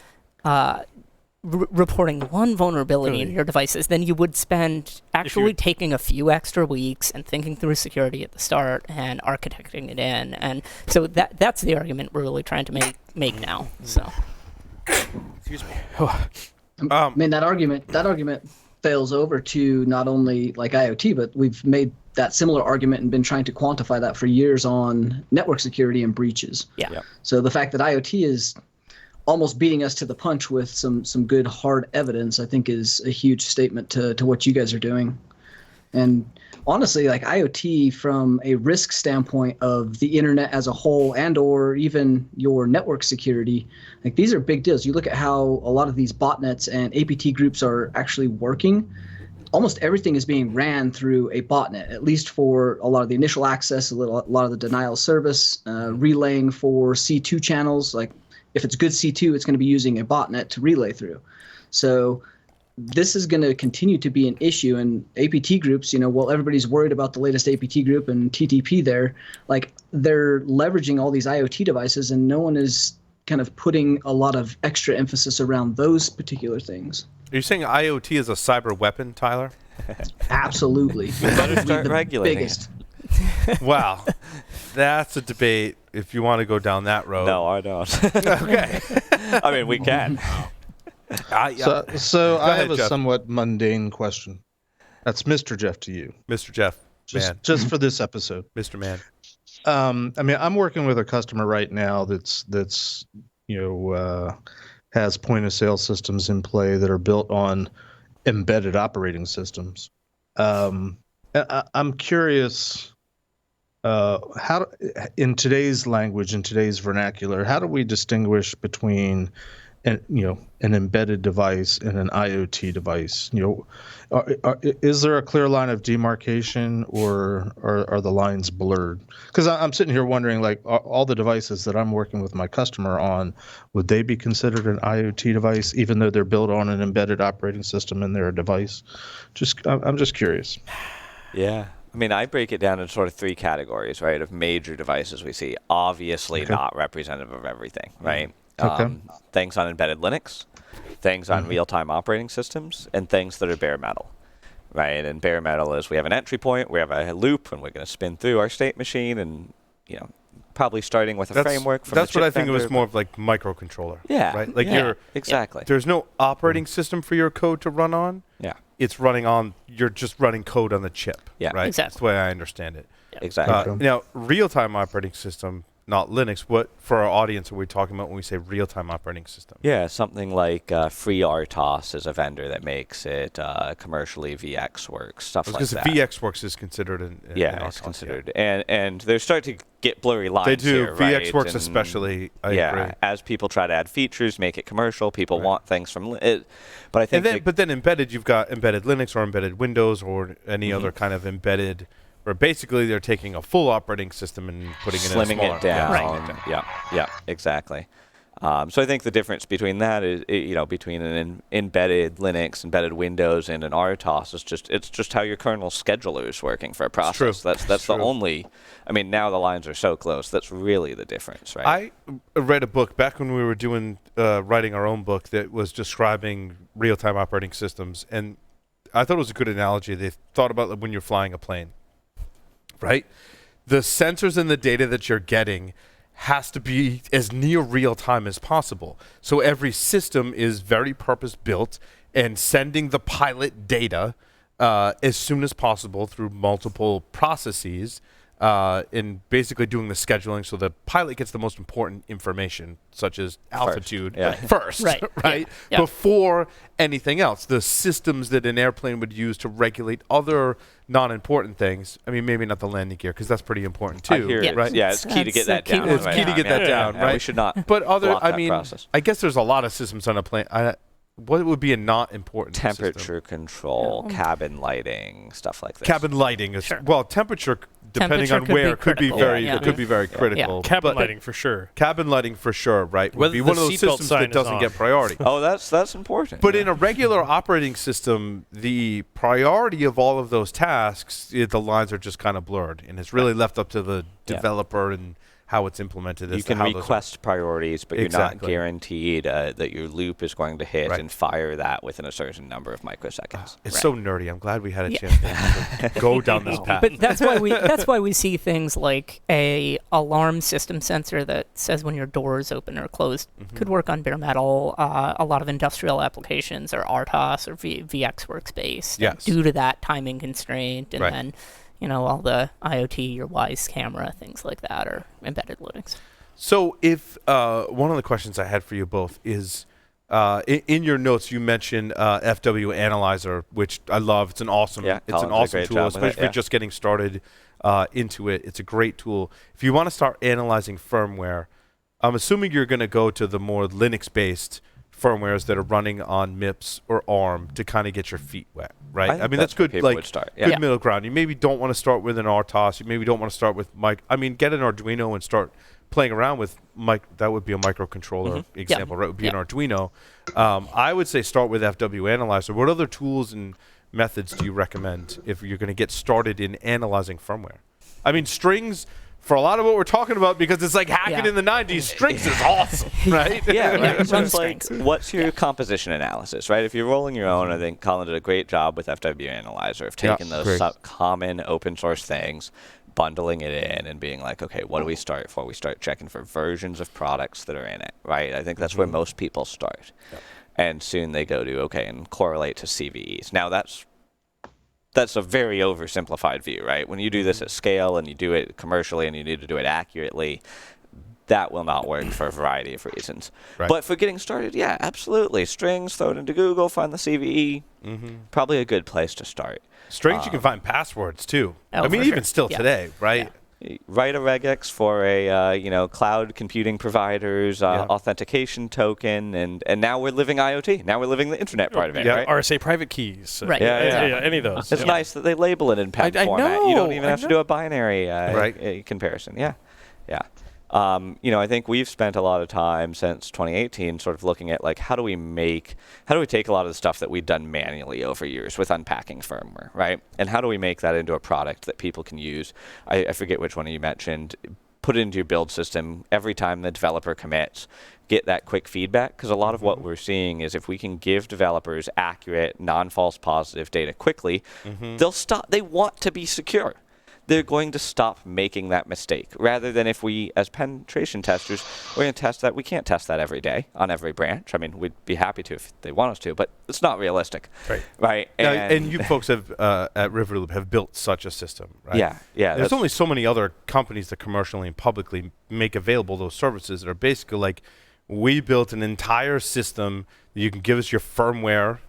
reporting one vulnerability in your devices than you would spend actually taking a few extra weeks and thinking through security at the start and architecting it in. And so that's the argument we're really trying to make now. So, Excuse me. I mean, that argument fails over to not only like IoT, but we've made that similar argument and been trying to quantify that for years on network security and breaches. Yeah. So the fact that IoT is almost beating us to the punch with some good hard evidence, I think, is a huge statement to what you guys are doing. And honestly, like IoT from a risk standpoint of the internet as a whole and or even your network security, like these are big deals. You look at how a lot of these botnets and APT groups are actually working. Almost everything is being ran through a botnet, at least for a lot of the initial access, a lot of the denial of service, relaying for C2 channels. Like if it's good C2, it's going to be using a botnet to relay through. So this is going to continue to be an issue. And APT groups, while everybody's worried about the latest APT group and TTP there, like they're leveraging all these IoT devices and no one is kind of putting a lot of extra emphasis around those particular things. Are you saying IoT is a cyber weapon, Tyler? Absolutely. Better start regulating biggest. Wow. That's a debate if you want to go down that road. No, I don't. Okay. I mean, we can. So I ahead, have a Jeff. somewhat mundane question. That's Mr. Jeff to you. Mr. Jeff, man. Just for this episode. Mr. Man. I mean, I'm working with a customer right now that's has point of sale systems in play that are built on embedded operating systems. I'm curious, how in today's language, in today's vernacular, how do we distinguish between an embedded device and an IoT device? Is there a clear line of demarcation, or are the lines blurred? Because I'm sitting here wondering, like, all the devices that I'm working with my customer on, would they be considered an IoT device, even though they're built on an embedded operating system and they're a device? I'm just curious. Yeah. I mean, I break it down in sort of three categories, right, of major devices we see. Obviously not representative of everything, right? Okay. Things on embedded Linux, things on real-time operating systems, and things that are bare metal, right? And bare metal is we have an entry point, we have a loop, and we're going to spin through our state machine, and probably starting with a framework from That's the what I chip think it was vendor, more of like microcontroller. Yeah. Right? Like yeah, exactly. there's no operating system for your code to run on. Yeah. It's you're just running code on the chip. Yeah. Right? Exactly. That's the way I understand it. Exactly. Now, real-time operating system, not Linux. What, for our audience, are we talking about when we say real-time operating system? Yeah, something like FreeRTOS is a vendor that makes it commercially. VxWorks, stuff like that. Because VxWorks is considered an it's considered. And they're starting to get blurry lines They do. here, right? VxWorks And especially, I agree. As people try to add features, make it commercial, people want things from it. But I think But then embedded, you've got embedded Linux or embedded Windows or any other kind of embedded, where basically they're taking a full operating system and putting it in a slimming smaller. it down. Yeah. Yeah, exactly. So I think the difference between that is, between an embedded Linux, embedded Windows, and an RTOS is just how your kernel scheduler is working for a process. True. That's the only. I mean, now the lines are so close. That's really the difference, right? I read a book back when we were doing writing our own book that was describing real-time operating systems, and I thought it was a good analogy. They thought about when you're flying a plane, right? The sensors and the data that you're getting has to be as near real time as possible. So every system is very purpose built and sending the pilot data as soon as possible through multiple processes and basically doing the scheduling so the pilot gets the most important information, such as altitude, first, right? Yeah. Before anything else. The systems that an airplane would use to regulate other non-important things. I mean, maybe not the landing gear, because that's pretty important too, I hear right? it. Yeah, it's key to get that down. It's key to get that down, right? We should not. But block that process. I guess there's a lot of systems on a plane. What would be a not important Temperature system? control, cabin lighting, stuff like this. Cabin lighting is Sure. well, temperature depending Temperature on could where be could be critical, very yeah. could be very critical. Cabin But lighting for sure. cabin lighting for sure, right? Would Whether be the one of those seatbelt systems sign that is doesn't on. get priority. Oh, that's important. But yeah. in a regular operating system, the priority of all of those tasks, the lines are just kind of blurred, and it's really left up to the developer and how it's implemented. As You to can how those are- request priorities, but you're not Exactly. guaranteed that your loop is going to hit Right. and fire that within a certain number of microseconds. It's so nerdy. I'm glad we had a chance to go down this path. But that's why we see things like a alarm system sensor that says when your door is open or closed. Could work on bare metal. A lot of industrial applications are RTOS or VX workspace. Yes. Due to that timing constraint, and Right. then all the IoT, your Wise camera, things like that are embedded Linux. So if one of the questions I had for you both is, in your notes you mentioned FW Analyzer, which I love. It's an awesome, Yeah, it's an Colin's did a awesome great tool, job with especially it, if you're just getting started into it. It's a great tool. If you want to start analyzing firmware, I'm assuming you're going to go to the more Linux-based firmwares that are running on MIPS or ARM to kind of get your feet wet, right? I think mean, that's where good, people like would start. good Yeah. middle ground. You maybe don't want to start with an RTOS. You maybe don't want to start with get an Arduino and start playing around with that would be a microcontroller example, right? Would be an Arduino. I would say start with FW Analyzer. What other tools and methods do you recommend if you're going to get started in analyzing firmware? I mean, strings. For a lot of what we're talking about, because it's like hacking in the 90s, strings is awesome, right? Yeah, right. So Run it's like, strings. what's your composition analysis, right? If you're rolling your own, I think Colin did a great job with FW Analyzer of taking those great. common open source things, bundling it in, and being like, okay, what do we start for? We start checking for versions of products that are in it, right? I think that's where most people start. And soon they go to, okay, and correlate to CVEs. Now that's a very oversimplified view, right? When you do this at scale and you do it commercially and you need to do it accurately, that will not work for a variety of reasons. Right. But for getting started, yeah, absolutely. Strings, throw it into Google, find the CVE. Probably a good place to start. Strings, you can find passwords too. Oh, I mean, for even sure. still Yeah. today, right? Write a regex for a cloud computing provider's authentication token, and now we're living IoT. Now we're living the internet part of it, Yeah. right? RSA private keys. Right. Yeah. Any of those. It's nice that they label it in PEG I format. You don't know, even I have to do a binary Right. comparison. Yeah. I think we've spent a lot of time since 2018 sort of looking at like how do we take a lot of the stuff that we've done manually over years with unpacking firmware, right? And how do we make that into a product that people can use? I forget which one of you mentioned. Put it into your build system every time the developer commits. Get that quick feedback, because a lot of what we're seeing is if we can give developers accurate, non-false positive data quickly, they'll stop. They want to be secure. They're going to stop making that mistake, rather than if we, as penetration testers, we're going to test that. We can't test that every day on every branch. I mean, we'd be happy to if they want us to, but it's not realistic. Right? And you folks have at Riverloop have built such a system, right? Yeah. There's only so many other companies that commercially and publicly make available those services that are basically like, we built an entire system that you can give us your firmware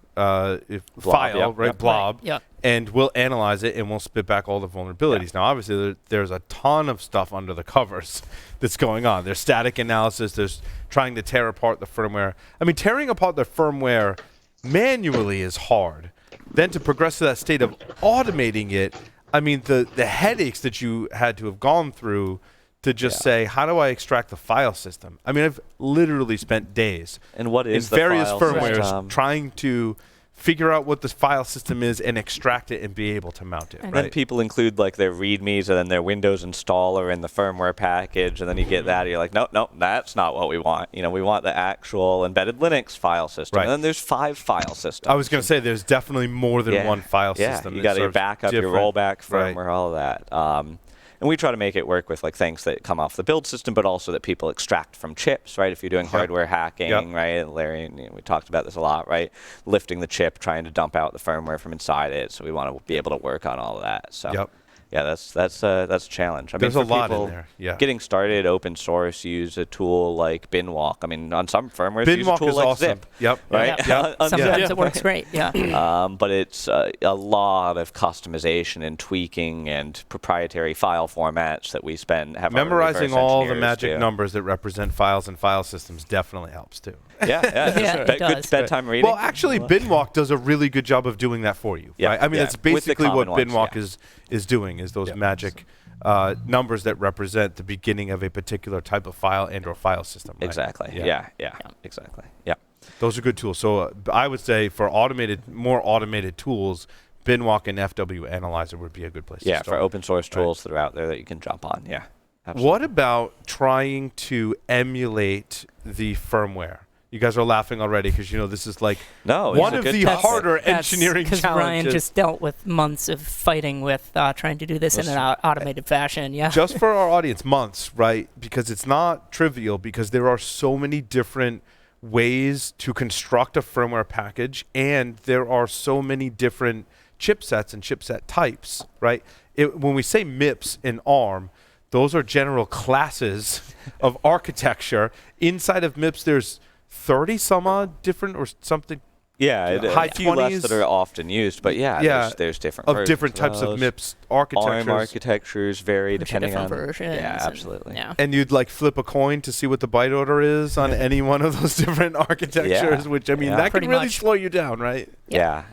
file, right? Blob. Yeah. And we'll analyze it and we'll spit back all the vulnerabilities. Now, obviously, there's a ton of stuff under the covers that's going on. There's static analysis. There's trying to tear apart the firmware. I mean, tearing apart the firmware manually is hard. Then to progress to that state of automating it, I mean, the headaches that you had to have gone through to just say, how do I extract the file system? I mean, I've literally spent days And what is in the various file firmwares system? trying to figure out what this file system is and extract it and be able to mount it. And Then Right? people include like their readmes and then their Windows installer in the firmware package, and then you get that, and you're like, no, that's not what we want. We want the actual embedded Linux file system. Right. And then there's 5 file systems. I was going to say there's definitely more than one file system. You It's got your sort of backup, your different. rollback Right. firmware, all of that. And we try to make it work with like things that come off the build system, but also that people extract from chips, right? If you're doing hardware hacking, right? Larry, we talked about this a lot, right? Lifting the chip, trying to dump out the firmware from inside it. So we want to be able to work on all of that. So yeah, that's a challenge. I There's mean, a for lot in people there, yeah. Getting started, open source, use a tool like Binwalk. I mean, on some firmwares, use a Binwalk tool is like awesome. Zip. Yep. Right? Yeah. Sometimes it works great. Yeah. But it's a lot of customization and tweaking and proprietary file formats that we have Memorizing our reverse all the engineers magic do. numbers that represent files and file systems definitely helps too. Yeah, Yeah, it good does. bedtime reading. Well, actually, Binwalk does a really good job of doing that for you. Yeah, Right? I mean, yeah. that's With the basically what common ones, Binwalk is doing, is those magic numbers that represent the beginning of a particular type of file and or file system. Right? Exactly. Yeah. Yeah, exactly. Yeah. Those are good tools. So I would say for more automated tools, Binwalk and FW Analyzer would be a good place to Yeah, start. for open source tools that are out there that you can jump on. Yeah. Absolutely. What about trying to emulate the firmware? You guys are laughing already because this is like No, one it's a of good the topic. harder engineering Because challenges. Ryan just dealt with months of fighting with trying to do this in an automated fashion. Yeah. Just for our audience, months, right? Because it's not trivial, because there are so many different ways to construct a firmware package, and there are so many different chipsets and chipset types, right? When we say MIPS and ARM, those are general classes of architecture. Inside of MIPS, there's 30 some odd different or something. Yeah, high a few less 20s. that are often used, but there's different of versions different types of those. MIPS architectures. ARM architectures vary Bunch of depending different on versions. Yeah, and- absolutely. Yeah. And you'd like flip a coin to see what the byte order is on any one of those different architectures, which I mean Yeah. that Pretty can really much. slow you down, right? Yeah.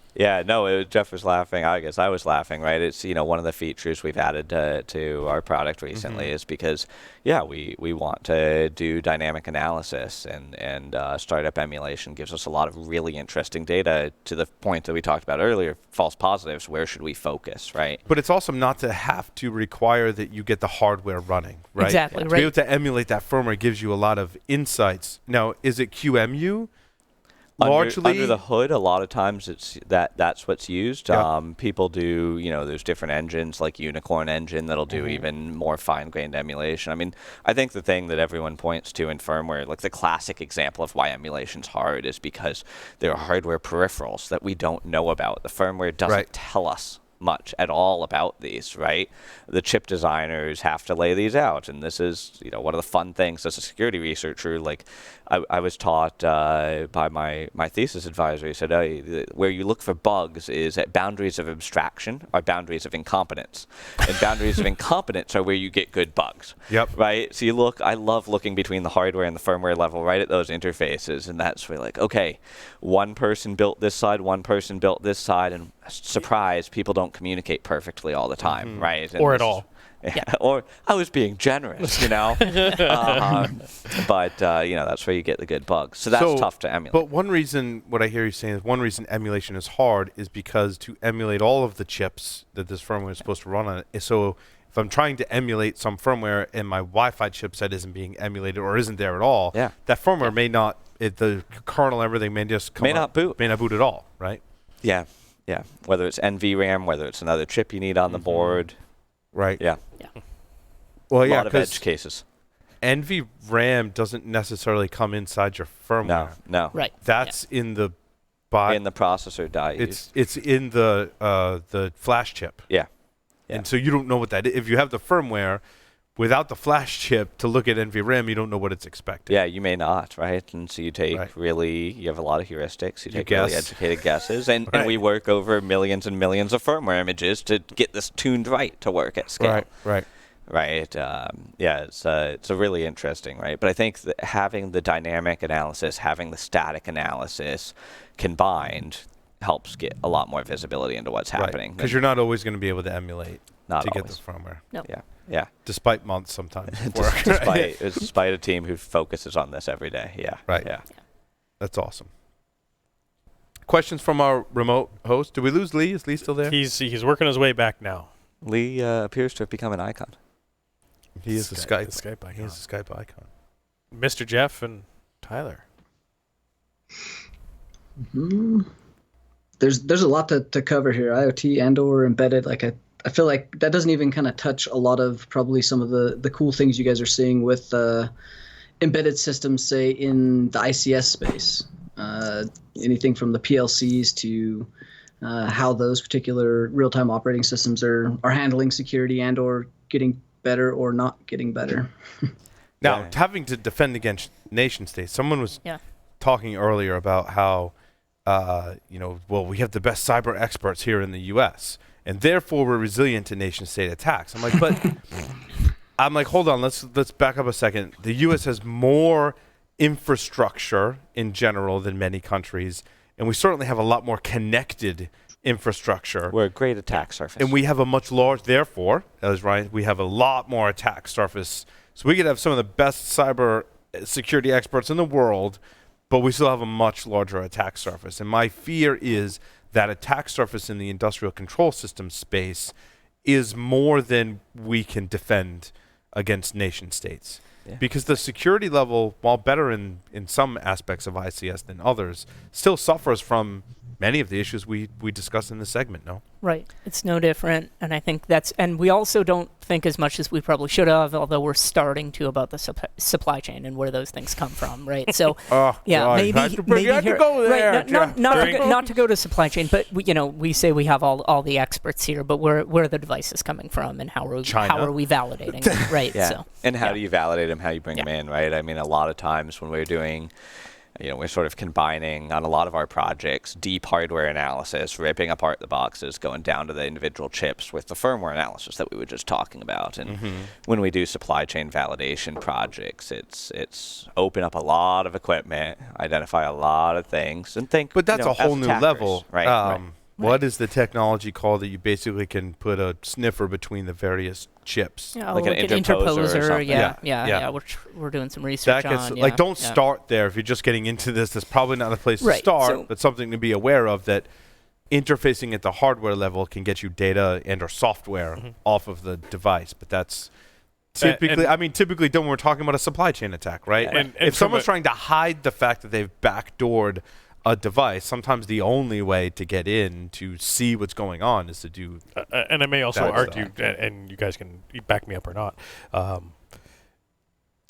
No, Jeff was laughing. I guess I was laughing, right? It's one of the features we've added to our product recently is because we want to do dynamic analysis, and startup emulation gives us a lot of really interesting data. To the point that we talked about earlier, false positives. Where should we focus, right? But it's awesome not to have to require that you get the hardware running, right? Exactly, To right. be able to emulate that firmware gives you a lot of insights. Now, is it QEMU? Largely under the hood, a lot of times that's what's used. Yeah. People do, there's different engines like Unicorn Engine that'll do even more fine-grained emulation. I mean, I think the thing that everyone points to in firmware, like the classic example of why emulation's hard, is because there are hardware peripherals that we don't know about. The firmware doesn't tell us much at all about these, right? The chip designers have to lay these out, and this is one of the fun things as a security researcher. Like I was taught by my thesis advisor. He said, where you look for bugs is at boundaries of abstraction or boundaries of incompetence, and boundaries of incompetence are where you get good bugs. Yep. Right. So I love looking between the hardware and the firmware level, right at those interfaces, and that's where okay, one person built this side, one person built this side, and surprise, people don't communicate perfectly all the time, right? And Or at this is- all. Or I was being generous, but that's where you get the good bugs. So that's tough to emulate. But what I hear you saying is one reason emulation is hard is because to emulate all of the chips that this firmware is supposed to run on it. So if I'm trying to emulate some firmware and my Wi-Fi chipset isn't being emulated or isn't there at all, that firmware may not, the kernel and everything may just come not boot. May not boot at all, right? Yeah. Whether it's NVRAM, whether it's another chip you need on the board. Right. Yeah. Well, A yeah, lot of edge cases. NVRAM doesn't necessarily come inside your firmware. No. Right. That's in the in the processor die. It's in the flash chip. Yeah. And so you don't know what that is. If you have the firmware without the flash chip to look at NVRAM, you don't know what it's expecting. Yeah, you may not, right? And so you take you have a lot of heuristics. You take really educated guesses. And we work over millions and millions of firmware images to get this tuned right to work at scale. Right. It's a really interesting, right? But I think that having the dynamic analysis, having the static analysis combined helps get a lot more visibility into what's happening. Because you're not always going to be able to emulate Not to always. get the firmware. No. Yeah. Despite months sometimes. of work. Despite a team who focuses on this every day. Yeah. Right. Yeah. That's awesome. Questions from our remote host. Did we lose Lee? Is Lee still there? He's working his way back now. Lee appears to have become an icon. He is the Skype. The Skype icon. He is the Skype icon. Mr. Jeff and Tyler. There's a lot to cover here. IoT and/or embedded. Like I feel like that doesn't even kind of touch a lot of probably some of the cool things you guys are seeing with embedded systems, say in the ICS space. Anything from the PLCs to how those particular real-time operating systems are handling security and/or getting better or not getting better. Now, having to defend against nation states, someone was talking earlier about how, we have the best cyber experts here in the U.S., and therefore we're resilient to nation-state attacks. I'm like, hold on, let's back up a second. The U.S. has more infrastructure in general than many countries, and we certainly have a lot more connected infrastructure. We're a great attack surface. And we have a much larger, therefore, as Ryan, we have a lot more attack surface. So we could have some of the best cyber security experts in the world, but we still have a much larger attack surface. And my fear is that attack surface in the industrial control system space is more than we can defend against nation states. Yeah. Because the security level, while better in some aspects of ICS than others, still suffers from many of the issues we discussed in this segment, no? Right. It's no different. And I think and we also don't think as much as we probably should have, although we're starting to about the supply chain and where those things come from, right? So, maybe to go there. Right, not to go to supply chain, but we say we have all the experts here, but where are the devices coming from and how are we validating them, right? Yeah. So, and how do you validate them, how you bring them in, right? I mean, a lot of times when we're doing we're sort of combining on a lot of our projects deep hardware analysis, ripping apart the boxes, going down to the individual chips with the firmware analysis that we were just talking about. And when we do supply chain validation projects, it's open up a lot of equipment, identify a lot of things, and think. But that's a whole new level, right? What is the technology called that you basically can put a sniffer between the various chips? Like an interposer or something. Yeah. We're doing some research on. Don't start there. If you're just getting into this, that's probably not a place to start, but something to be aware of, that interfacing at the hardware level can get you data and or software off of the device. But that's typically, typically when we're talking about a supply chain attack, right? Yeah. And if someone's trying to hide the fact that they've backdoored a device, sometimes the only way to get in to see what's going on is to do and I may also argue, and you guys can back me up or not,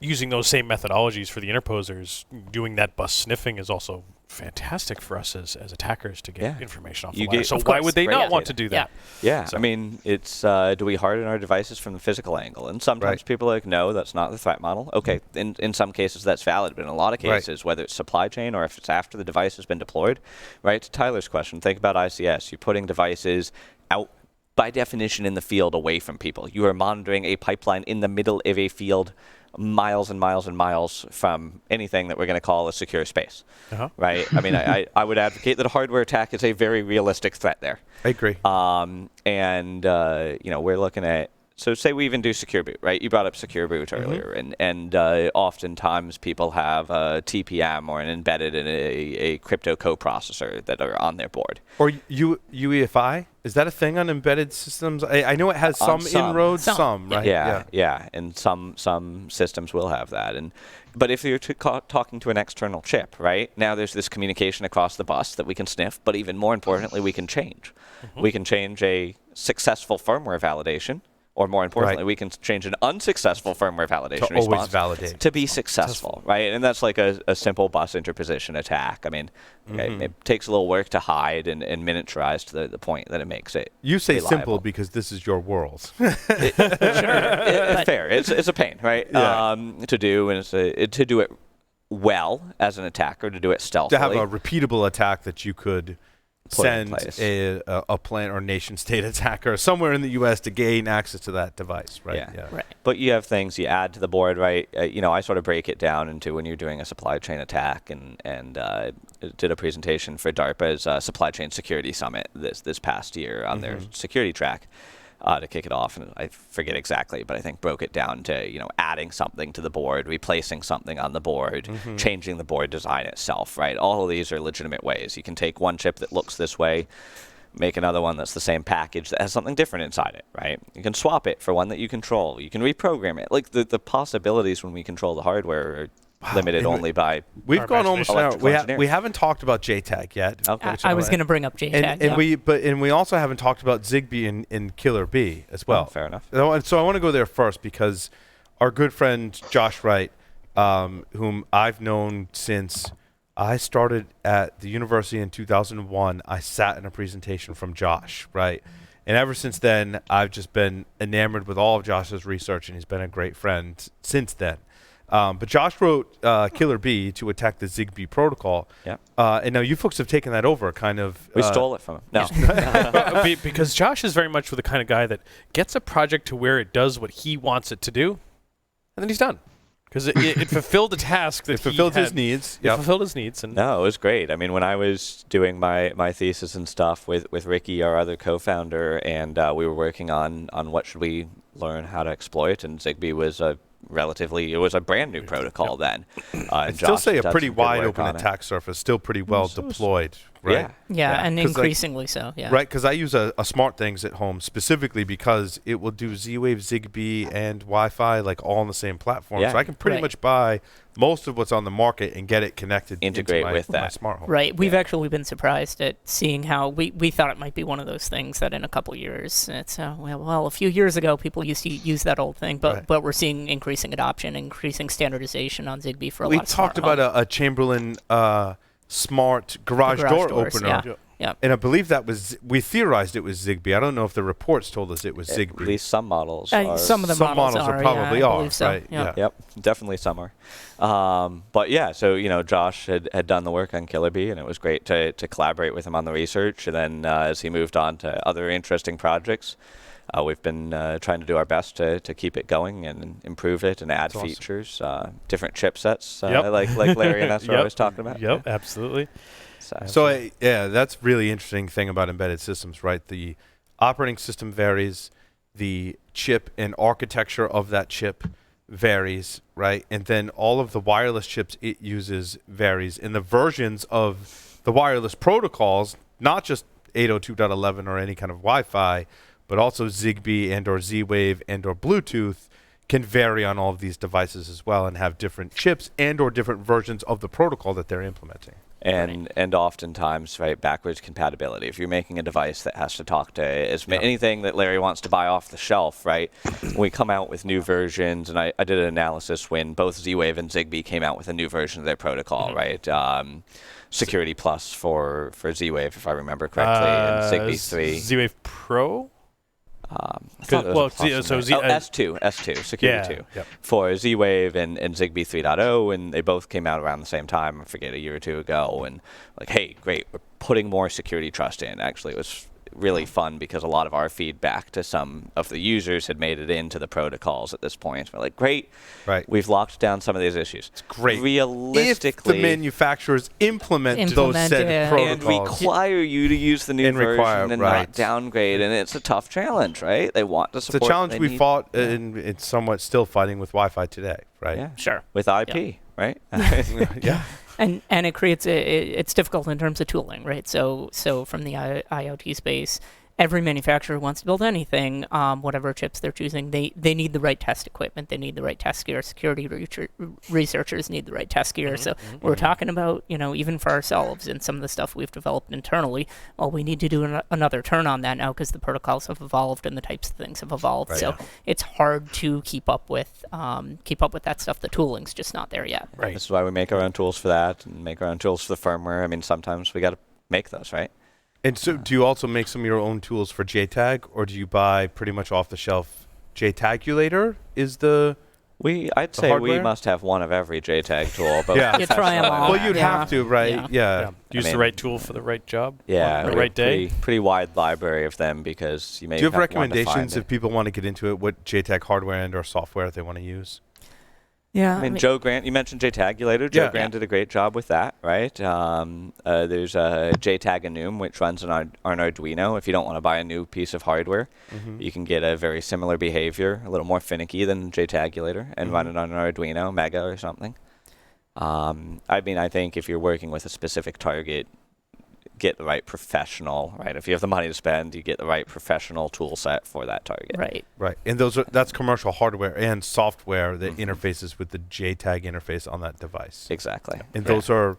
using those same methodologies for the interposers, doing that bus sniffing is also fantastic for us as attackers to get information off the wire. So why would they not want to do that? Yeah. So. I mean, it's do we harden our devices from the physical angle? And sometimes people are like, no, that's not the threat model. Okay, in some cases that's valid, but in a lot of cases, whether it's supply chain or if it's after the device has been deployed, right? To Tyler's question, think about ICS. You're putting devices out by definition in the field away from people. You are monitoring a pipeline in the middle of a field, miles and miles and miles from anything that we're going to call a secure space, right? I mean, I would advocate that a hardware attack is a very realistic threat there. I agree. We're looking at, so say we even do secure boot, right? You brought up secure boot earlier, and oftentimes people have a TPM or an embedded in a crypto coprocessor that are on their board. Or UEFI? Is that a thing on embedded systems? I know it has some inroads, right? Yeah, and some systems will have that. But if you're talking to an external chip, right, now there's this communication across the bus that we can sniff, but even more importantly, we can change. We can change a successful firmware validation, or more importantly, we can change an unsuccessful firmware validation to response always validate to be successful, right? And that's like a simple bus interposition attack. I mean, it takes a little work to hide and miniaturize to the point that it makes it. You say reliable. simple because this is your world. It's fair. It's a pain, right? To do, and to do it well as an attacker, to do it stealthily. To have a repeatable attack that you could send a plant or nation state attacker somewhere in the U.S. to gain access to that device, right? Yeah. Right. But you have things you add to the board, right? I sort of break it down into when you're doing a supply chain attack, and did a presentation for DARPA's Supply Chain Security Summit this past year on their security track. to kick it off, and I forget exactly, but I think broke it down to adding something to the board, replacing something on the board, changing the board design itself, right? All of these are legitimate ways. You can take one chip that looks this way, make another one that's the same package that has something different inside it, right? You can swap it for one that you control. You can reprogram it. Like the possibilities when we control the hardware are limited only by. We've gone almost an hour. Electrical We haven't talked about JTAG yet. Okay. I was going to bring up JTAG. And we also haven't talked about Zigbee and Killer B as well. Oh, fair enough. So I want to go there first because our good friend Josh Wright, whom I've known since I started at the university in 2001, I sat in a presentation from Josh, right? And ever since then, I've just been enamored with all of Josh's research, and he's been a great friend since then. But Josh wrote Killer B to attack the Zigbee protocol. Yeah. And now you folks have taken that over, kind of. We stole it from him. No. Because Josh is very much the kind of guy that gets a project to where it does what he wants it to do, and then he's done. Because it fulfilled a task that It fulfilled his needs. It fulfilled his needs. And No, it was great. I mean, when I was doing my thesis and stuff with Ricky, our other co-founder, and we were working on what should we learn how to exploit, and Zigbee was a brand new protocol then. I'd still say a pretty wide open attack surface, still pretty well deployed, right? Yeah, and 'Cause, increasingly so, yeah. Right, because I use a SmartThings at home specifically because it will do Z-Wave, Zigbee, and Wi-Fi like all on the same platform. Yeah. So I can pretty much buy most of what's on the market and get it connected Integrate into with my that. smart home. Right. We've actually been surprised at seeing how we thought it might be one of those things that in a couple years, it's, well, a few years ago, people used to use that old thing, but we're seeing increasing adoption, increasing standardization on Zigbee for a lot of We talked about a Chamberlain smart garage door doors, opener. Yeah. And I believe we theorized it was Zigbee. I don't know if the reports told us it was Zigbee. At least some models are. Some of the models are probably yeah, I are, believe so. right? Yeah. Yep, definitely some are. But yeah, so Josh had done the work on Killer Bee, and it was great to collaborate with him on the research. And then as he moved on to other interesting projects, we've been trying to do our best to keep it going and improve it and add features, different chipsets, like Larry and us are always talking about. Yep, absolutely. So that's really interesting thing about embedded systems, right? The operating system varies, the chip and architecture of that chip varies, right? And then all of the wireless chips it uses varies. And the versions of the wireless protocols, not just 802.11 or any kind of Wi-Fi, but also Zigbee and or Z-Wave and or Bluetooth can vary on all of these devices as well and have different chips and or different versions of the protocol that they're implementing. And oftentimes, right, backwards compatibility. If you're making a device that has to talk to anything that Larry wants to buy off the shelf, right, we come out with new versions, and I did an analysis when both Z-Wave and Zigbee came out with a new version of their protocol, right? Security Plus for Z-Wave, if I remember correctly, and Zigbee 3. Z-Wave Pro? I thought it was S2, Security 2, yep. for Z-Wave and Zigbee 3.0, and they both came out around the same time, I forget, a year or two ago, and like, hey, great, we're putting more security trust in. Actually, it was really fun because a lot of our feedback to some of the users had made it into the protocols at this point. We're like, great, right? We've locked down some of these issues. It's great. Realistically, if the manufacturers implement those said protocols and require you to use the new version and not downgrade, and it's a tough challenge, right? They want to support. It's a challenge we fought and it's somewhat still fighting with Wi-Fi today, right? Yeah, sure. With IP, right? Yeah. And it creates it's difficult in terms of tooling, right? So from the IoT space, every manufacturer wants to build anything, whatever chips they're choosing. They need the right test equipment. They need the right test gear. Security researchers need the right test gear. So we're talking about, even for ourselves and some of the stuff we've developed internally, well, we need to do another turn on that now because the protocols have evolved and the types of things have evolved. Right. So it's hard to keep up with that stuff. The tooling's just not there yet. Right. This is why we make our own tools for that and make our own tools for the firmware. I mean, sometimes we got to make those, right? And so do you also make some of your own tools for JTAG, or do you buy pretty much off-the-shelf JTAGulator? I'd say we must have one of every JTAG tool. Both yeah. You try them all. Well, you'd have to, right? Yeah. Use the right tool for the right job. Yeah. The right day. Pretty wide library of them because you may. Do you have recommendations if people want to get into it? What JTAG hardware and or software they want to use? Yeah. I mean, Joe Grant, you mentioned JTagulator. Joe Grant did a great job with that, right? There's a JTag Enum, which runs on an Arduino. If you don't want to buy a new piece of hardware, you can get a very similar behavior, a little more finicky than JTagulator, and run it on an Arduino Mega or something. I mean, I think if you're working with a specific target, get the right professional, right? If you have the money to spend, you get the right professional tool set for that target. Right. And that's commercial hardware and software that interfaces with the JTag interface on that device. Exactly. And those are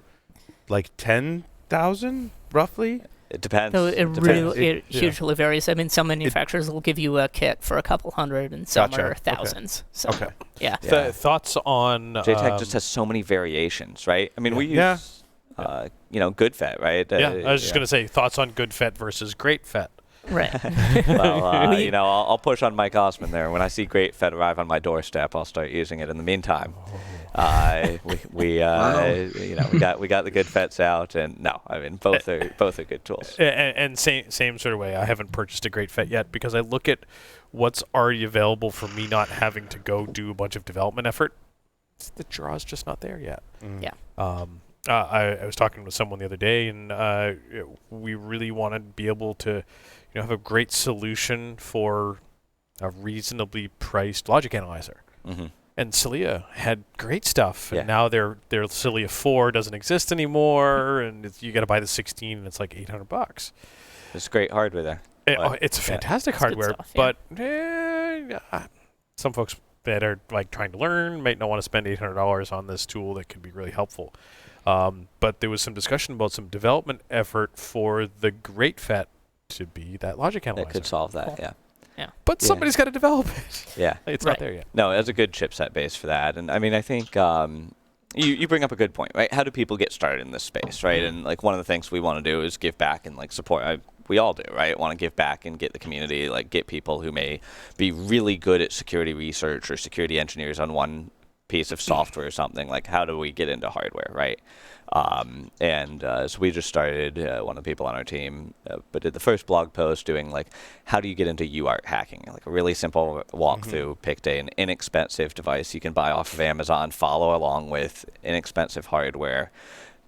like 10,000 roughly? It depends. So it hugely varies. I mean, some manufacturers will give you a kit for a couple hundred, and some are thousands. Okay. So, yeah. Thoughts on JTag just has so many variations, right? I mean, we use good FET, right? I was just going to say, thoughts on good FET versus great FET. Right. Well, I'll push on Mike Osman there. When I see great FET arrive on my doorstep, I'll start using it. In the meantime, we got the good FETs out, and both are good tools. And same sort of way. I haven't purchased a great FET yet because I look at what's already available for me not having to go do a bunch of development effort. The draw's just not there yet. Yeah. I was talking with someone the other day, and we really want to be able to, have a great solution for a reasonably priced logic analyzer. And Celia had great stuff, and now their Celia 4 doesn't exist anymore, and you got to buy the 16, and it's like $800. It's great hardware there. It's fantastic hardware, but some folks that are like trying to learn might not want to spend $800 on this tool that could be really helpful. But there was some discussion about some development effort for the great FET to be that logic analyzer. It could solve that, But somebody's got to develop it. Yeah. It's not there yet. No, it has a good chipset base for that. And I mean, I think you bring up a good point, right? How do people get started in this space, right? And like one of the things we want to do is give back and like support. We all do, right? Want to give back and get the community, like get people who may be really good at security research or security engineers on one piece of software or something. Like, how do we get into hardware, right? So we just started, one of the people on our team, but did the first blog post doing like, how do you get into UART hacking? Like a really simple walkthrough, picked an inexpensive device you can buy off of Amazon, follow along with inexpensive hardware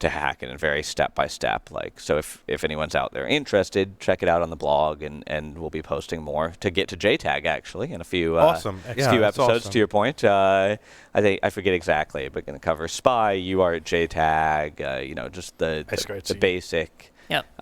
to hack it in very step-by-step. Like, so if anyone's out there interested, check it out on the blog, and we'll be posting more to get to JTag actually in a few few episodes. awesome. To your point, I think I forget exactly, but going to cover SPY, UART, JTag, just the basic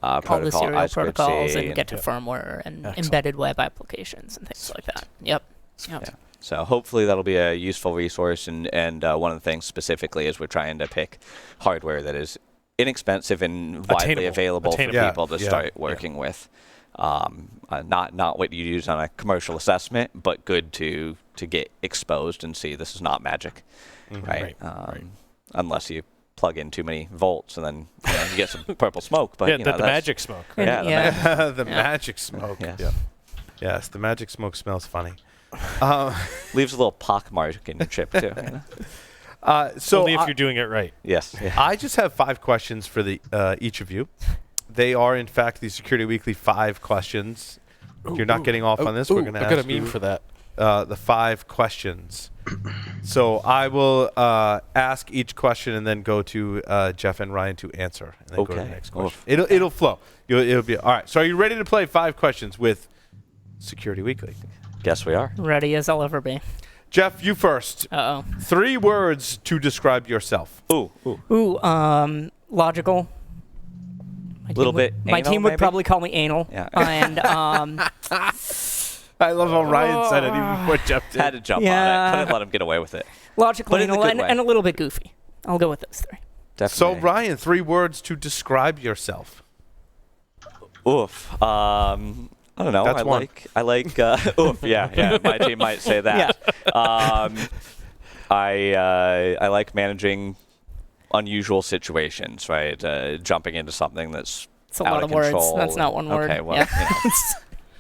all protocol, the serial protocols, and and get to firmware and embedded web applications and things like that. Yep. Yeah. So hopefully that'll be a useful resource, and one of the things specifically is we're trying to pick hardware that is inexpensive and widely available for people to start working with. Not what you use on a commercial assessment, but good to get exposed and see this is not magic, right? Unless you plug in too many volts and then you get some purple smoke. But the magic smoke. The magic smoke. Yes, the magic smoke smells funny. Leaves a little pock mark in your chip too. So only if you're doing it right. Yes. Yeah. I just have 5 questions for each of you. They are, in fact, the Security Weekly 5 questions. You're not getting off on this. We're going to ask I got a meme for that. The 5 questions. So I will ask each question and then go to Jeff and Ryan to answer, and then go to the next question. It'll flow. It'll be all right. So are you ready to play 5 questions with Security Weekly? Guess we are. Ready as I'll ever be. Jeff, you first. 3 words to describe yourself. Logical. My team would probably call me anal. Yeah. And I love how Ryan said it even before Jeff did. Had to jump on it. Couldn't let him get away with it. Logical, anal, and a little bit goofy. I'll go with those 3. Definitely. So Ryan, 3 words to describe yourself. I don't know. That's one. I like. Yeah. My team might say that. I like managing unusual situations. Right, jumping into something that's a lot of control. words. That's not one word. Okay, well,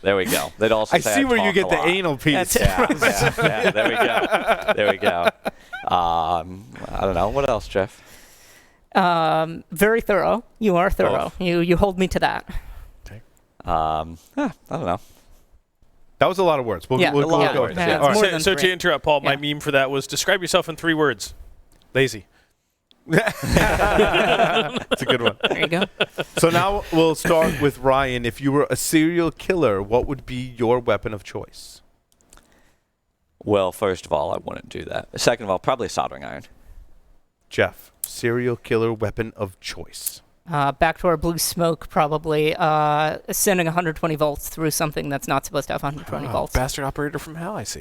there we go. They'd also. I see where you get the anal piece. Yeah, there we go. I don't know. What else, Jeff? Very thorough. You are thorough. You hold me to that. I don't know. That was a lot of words. We'll Yeah, go a lot with of it. words. Yeah, All it's right. more So, than so to 3. interrupt, Paul, my Yeah. meme for that was describe yourself in 3 words. Lazy. That's a good one. There you go. So now we'll start with Ryan. If you were a serial killer, what would be your weapon of choice? Well, first of all, I wouldn't do that. Second of all, probably a soldering iron. Jeff, serial killer weapon of choice. Backdoor blue smoke, probably. Sending 120 volts through something that's not supposed to have 120 volts. Bastard operator from hell, I see.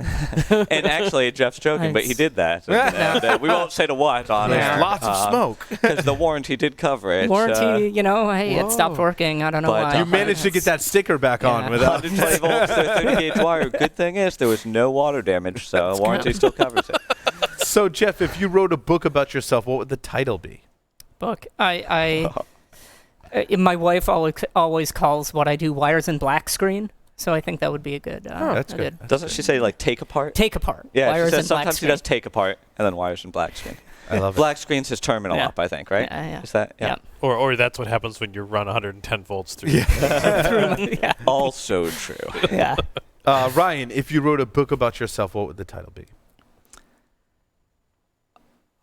And actually, Jeff's joking, but he Nice. did that. And, we won't say to what on Yeah. air. Lots of smoke. Because the warranty did cover it. Warranty, hey, it stopped working. I don't know But, why. You managed to get that sticker back on Yeah. without. 120 volts, 30 gauge wire. Good thing is there was no water damage, so warranty still covers it. So, Jeff, if you wrote a book about yourself, what would the title be? Book. My wife always calls what I do wires and black screen, so I think that would be a good. That's good. Doesn't she say like take apart? Take apart. Yeah, wires she says and black sometimes she screen. does take apart and then wires and black screen. I love it. Black screen's his terminal Yeah. up, I think, right? Yeah. Is that? Yeah. Or that's what happens when you run 110 volts through. Yeah. Also true. Yeah. Ryan, if you wrote a book about yourself, what would the title be?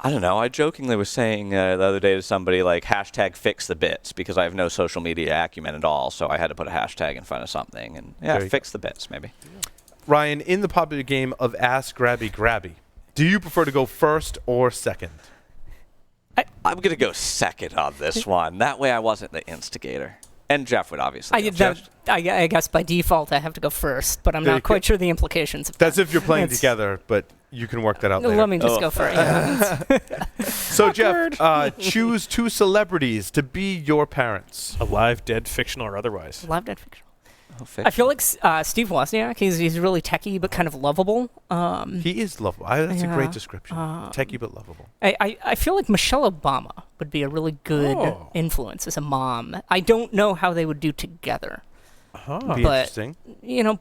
I don't know. I jokingly was saying the other day to somebody like hashtag fix the bits because I have no social media acumen at all, so I had to put a hashtag in front of something and There you fix the bits maybe. Ryan, in the popular game of Ask Grabby Grabby, do you prefer to go first or second? I'm gonna go second on this one. That way I wasn't the instigator. And Jeff would obviously. go first. I guess by default I have to go first, but I'm There you not quite sure the implications of That's that. if you're playing It's- together, but you can work that out later. Let me just go for it. Yeah. So, Jeff, choose 2 celebrities to be your parents. Alive, dead, fictional, or otherwise. Live dead fictional. Oh, I feel like Steve Wozniak. He's really techie but kind of lovable. He is lovable. That's a Yeah. great description. Techie but lovable. I feel like Michelle Obama would be a really good influence as a mom. I don't know how they would do together. Be But- interesting.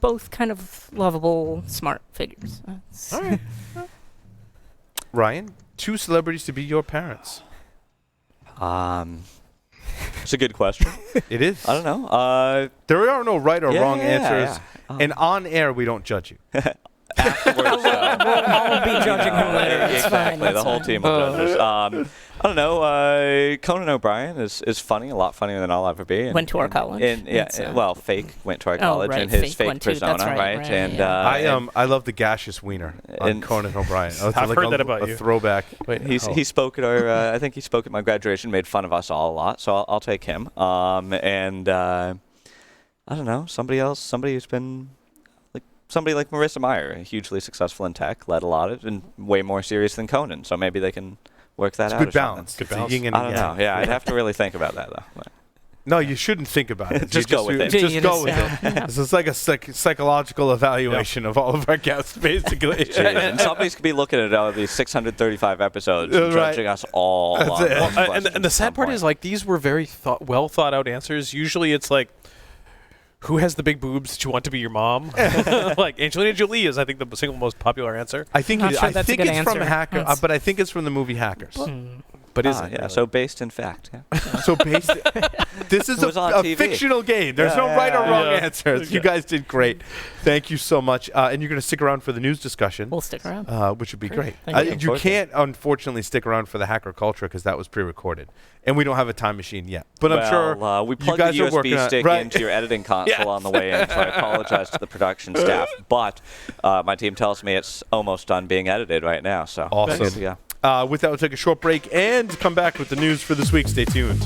Both kind of lovable, smart figures. All right. Ryan, 2 celebrities to be your parents. It's a good question. It is. I don't know. There are no right or Yeah, wrong yeah, answers. yeah. And on air, we don't judge you. Afterwards, I'll be judging him later. It's fine. exactly. The That's whole fine. team of judges. I don't know. Conan O'Brien is funny, a lot funnier than I'll ever be. Went to our college. It's, fake went to our Oh, college right, in his fake fake went to- persona, that's right, right, And yeah. I love the gaseous wiener on and- Conan O'Brien. Oh, it's I've like heard a, that about a you. throwback. he spoke at our. I think he spoke at my graduation, made fun of us all a lot. So I'll take him. And I don't know, somebody else, somebody who's been. Somebody like Marissa Meyer, hugely successful in tech, led a lot of, and way more serious than Conan. So maybe they can work that It's out. good or something. balance. Good It's a balance. yin and I don't know. yang. Yeah, I'd have to really think about that though. But No, you shouldn't think about it. Just You go with it. Just You go just- with it. This is like a psychological evaluation of all of our guests, basically. and somebody's could be looking at all these 635 episodes and Right. judging us all. That's on it. one question And the at sad some part point. is, like, these were very well thought out answers. Usually it's like, who has the big boobs that you want to be your mom? Like, Angelina Jolie is, I think, the single most popular answer. I think Not sure I that's a think good it's from answer. Hacker, That's- but I think it's from the movie Hackers. But is Ah, it? yeah, really? so based in fact. Yeah. So based, this is It was on a TV. fictional game. There's Yeah, no right or yeah, wrong yeah. answers. You guys did great. Thank you so much. And you're going to stick around for the news discussion, We'll stick around. which would be great. Thank You you. can't, unfortunately, stick around for the hacker culture because that was pre-recorded, and we don't have a time machine yet. But I'm sure we you plugged guys the are working USB on it. stick Right. into your editing console Yes. on the way in, so I apologize to the production staff. But my team tells me it's almost done being edited right now. So Awesome. Yeah. With that, we'll take a short break and come back with the news for this week. Stay tuned.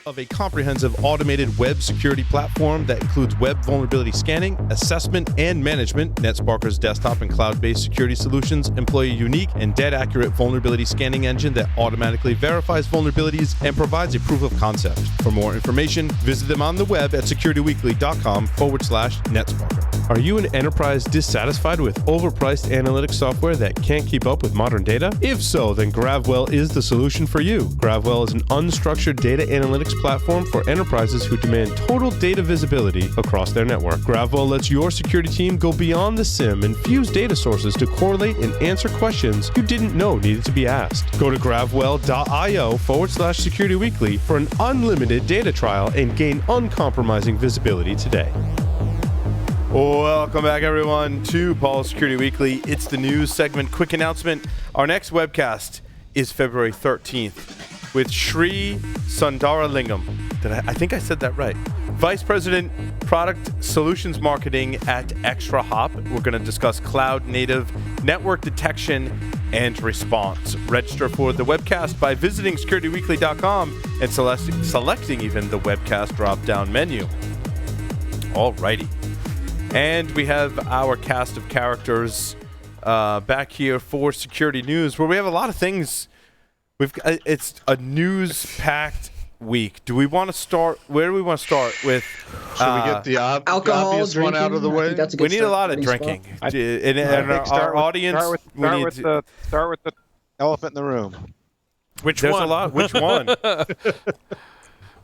Of a comprehensive automated web security platform that includes web vulnerability scanning, assessment, and management, NetSparker's desktop and cloud-based security solutions employ a unique and dead-accurate vulnerability scanning engine that automatically verifies vulnerabilities and provides a proof of concept. For more information, visit them on the web at securityweekly.com/NetSparker. Are you an enterprise dissatisfied with overpriced analytics software that can't keep up with modern data? If so, then GravWell is the solution for you. GravWell is an unstructured data analytics platform for enterprises who demand total data visibility across their network. GravWell lets your security team go beyond the SIM and fuse data sources to correlate and answer questions you didn't know needed to be asked. Go to gravwell.io/securityweekly for an unlimited data trial and gain uncompromising visibility today. Welcome back, everyone, to Paul's Security Weekly. It's the news segment. Quick announcement. Our next webcast is February 13th with Sri Sundaralingam. I think I said that right. Vice President, Product Solutions Marketing at Extra Hop. We're going to discuss cloud-native network detection and response. Register for the webcast by visiting securityweekly.com and selecting even the webcast drop-down menu. Alrighty. And we have our cast of characters back here for Security News, where we have a lot of things. It's a news-packed week. Do we want to start? Where do we want to start with? Should we get the alcohol, obvious drinking, one out of the way? We need a lot of drinking. And our audience, start with the elephant in the room. Which there's one? a lot. Which one?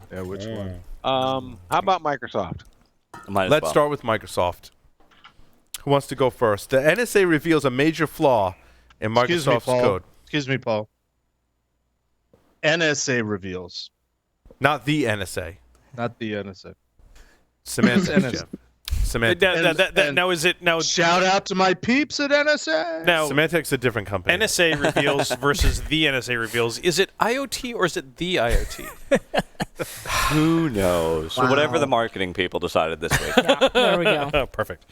Yeah, which one? How about Microsoft? Let's start with Microsoft. Who wants to go first? The NSA reveals a major flaw in Microsoft's code. Excuse me, Paul. NSA reveals. Not the NSA. Not the NSA. Semantics, Jeff. Semantics. Now is it now? Shout out to my peeps at NSA. Now Semantics is a different company. NSA reveals versus the NSA reveals. Is it IoT or is it the IoT? Who knows? Wow. Whatever the marketing people decided this week. Yeah, there we go. Oh, perfect.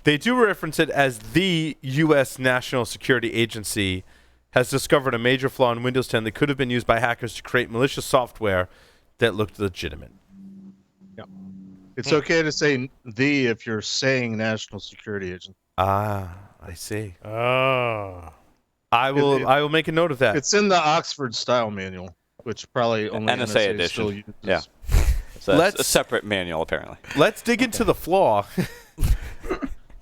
They do reference it as the U.S. National Security Agency has discovered a major flaw in Windows 10 that could have been used by hackers to create malicious software that looked legitimate. It's okay to say the if you're saying National Security Agency. Ah, I see. Oh. I will make a note of that. It's in the Oxford Style Manual, which probably only NSA edition. still uses. Yeah. So that's a separate manual, apparently. Let's dig into the flaw.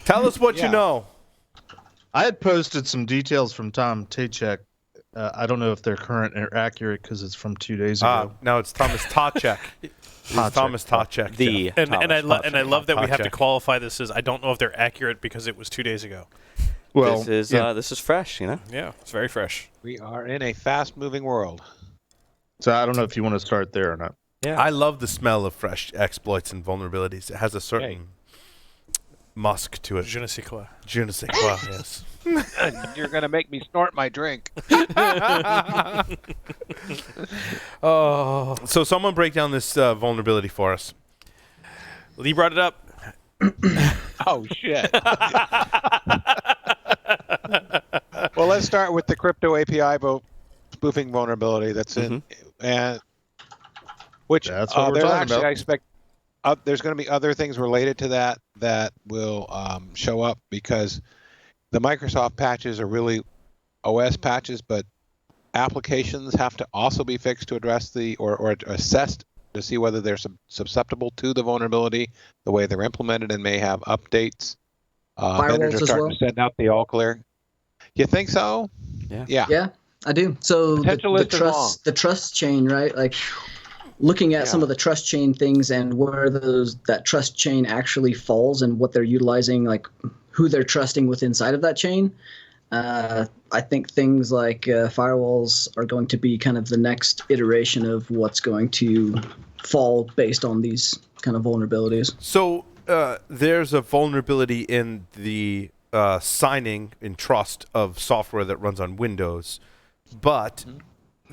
Tell us what you know. I had posted some details from Tom Tachek. I don't know if they're current or accurate because it's from 2 days ago. No, it's Thomas Tachek. It's Thomas Tachek. The And I love that we have to Tachek. qualify this as I don't know if they're accurate because it was 2 days ago. Well, this is fresh, you know. Yeah, it's very fresh. We are in a fast-moving world. so I don't know if you want to start there or not. Yeah. I love the smell of fresh exploits and vulnerabilities. It has a certain musk to it. Je ne sais quoi. Je ne sais quoi, yes. You're going to make me snort my drink. Oh. So someone break down this vulnerability for us. Lee brought it up. Oh, shit. Well, let's start with the crypto API spoofing vulnerability that's in, and which That's what we're there's talking actually, about. I expect there's going to be other things related to that will show up because the Microsoft patches are really OS patches, but applications have to also be fixed to address or assessed to see whether they're susceptible to the vulnerability, the way they're implemented, and may have updates. Vendors are Firewalls as starting well? to send out the all clear. You think so? Yeah. Yeah, I do. So Potential the list is long. the trust chain, right? Like looking at some of the trust chain things and where that trust chain actually falls and what they're utilizing, like who they're trusting with inside of that chain. I think things like firewalls are going to be kind of the next iteration of what's going to fall based on these kind of vulnerabilities. So there's a vulnerability in the signing in trust of software that runs on Windows, but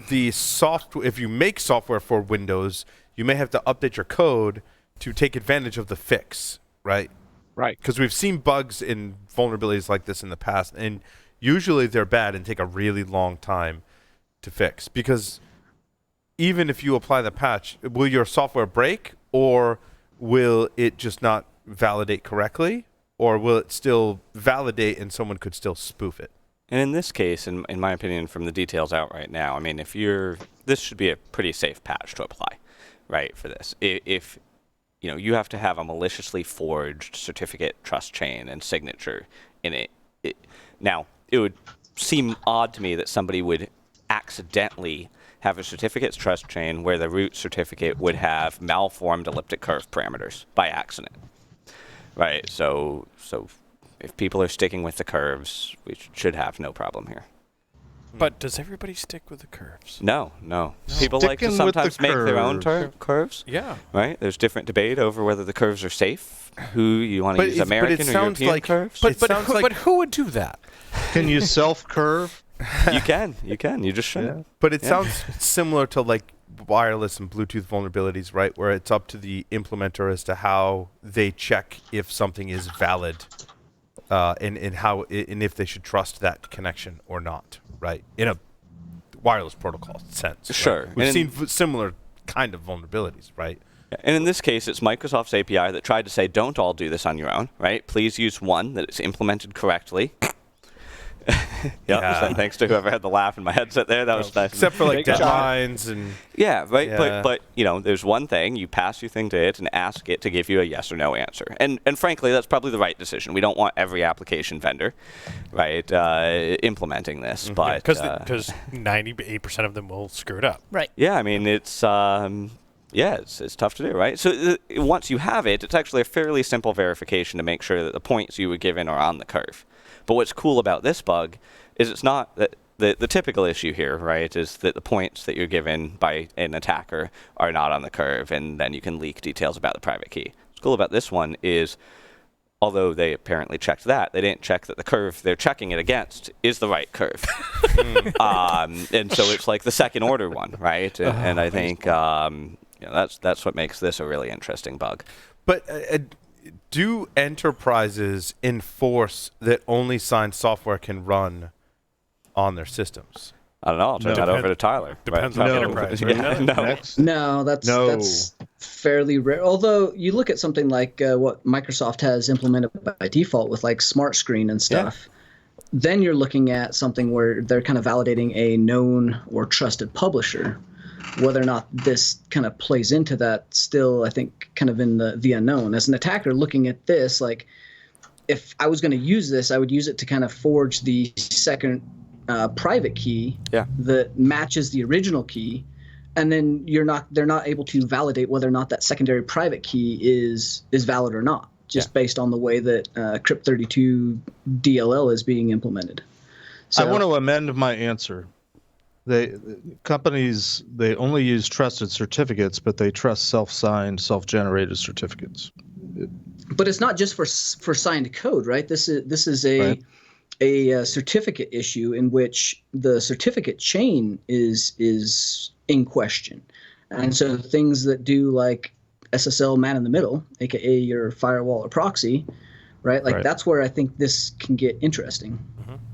the software, if you make software for Windows, you may have to update your code to take advantage of the fix, right? Right. Because we've seen bugs in vulnerabilities like this in the past, and usually they're bad and take a really long time to fix. Because even if you apply the patch, will your software break, or will it just not validate correctly, or will it still validate and someone could still spoof it? And in this case, in my opinion, from the details out right now, I mean, this should be a pretty safe patch to apply, right, for this. If you have to have a maliciously forged certificate, trust chain, and signature in it. Now, it would seem odd to me that somebody would accidentally have a certificate's trust chain where the root certificate would have malformed elliptic curve parameters by accident, right? So if people are sticking with the curves, we should have no problem here. But does everybody stick with the curves? No. People like to sometimes make their own curves. Yeah. Right? There's different debate over whether the curves are safe, who you want to use American or European curves. But who would do that? Can you self-curve? You can. You just shouldn't. Yeah. But it sounds similar to like wireless and Bluetooth vulnerabilities, right? Where it's up to the implementer as to how they check if something is valid, and if they should trust that connection or not, right? In a wireless protocol sense. Sure. Right? We've seen similar kind of vulnerabilities, right? And in this case, it's Microsoft's API that tried to say, don't all do this on your own, right? Please use one that is implemented correctly. Yeah. Thanks to whoever had the laugh in my headset there. That was nice. Except for like deadlines and... Yeah, right. Yeah. But there's one thing. You pass your thing to it and ask it to give you a yes or no answer. And frankly, that's probably the right decision. We don't want every application vendor, right, implementing this. Mm-hmm. But Because 98% of them will screw it up. Right. yeah, I mean, it's tough to do, right? So once you have it, it's actually a fairly simple verification to make sure that the points you were given are on the curve. But what's cool about this bug is it's not that the typical issue here, right, is that the points that you're given by an attacker are not on the curve, and then you can leak details about the private key. What's cool about this one is, although they apparently checked that, they didn't check that the curve they're checking it against is the right curve. And so it's like the second order one, right? And I think that's what makes this a really interesting bug. But do enterprises enforce that only signed software can run on their systems? I don't know. I'll turn that over to Tyler. Depends Right? on the enterprise. Yeah, no. No, that's fairly rare. Although you look at something like what Microsoft has implemented by default with like Smart Screen and stuff, then you're looking at something where they're kind of validating a known or trusted publisher. Whether or not this kind of plays into that, still, I think, kind of in the unknown. As an attacker looking at this, like, if I was going to use this, I would use it to kind of forge the second private key that matches the original key, and then they're not able to validate whether or not that secondary private key is valid or not, just based on the way that Crypt32 DLL is being implemented. So, I want to amend my answer. Companies only use trusted certificates, but they trust self-signed, self-generated certificates. But it's not just for signed code, right? This is a certificate issue in which the certificate chain is in question, and so things that do like SSL man in the middle, aka your firewall or proxy, right? Like that's where I think this can get interesting.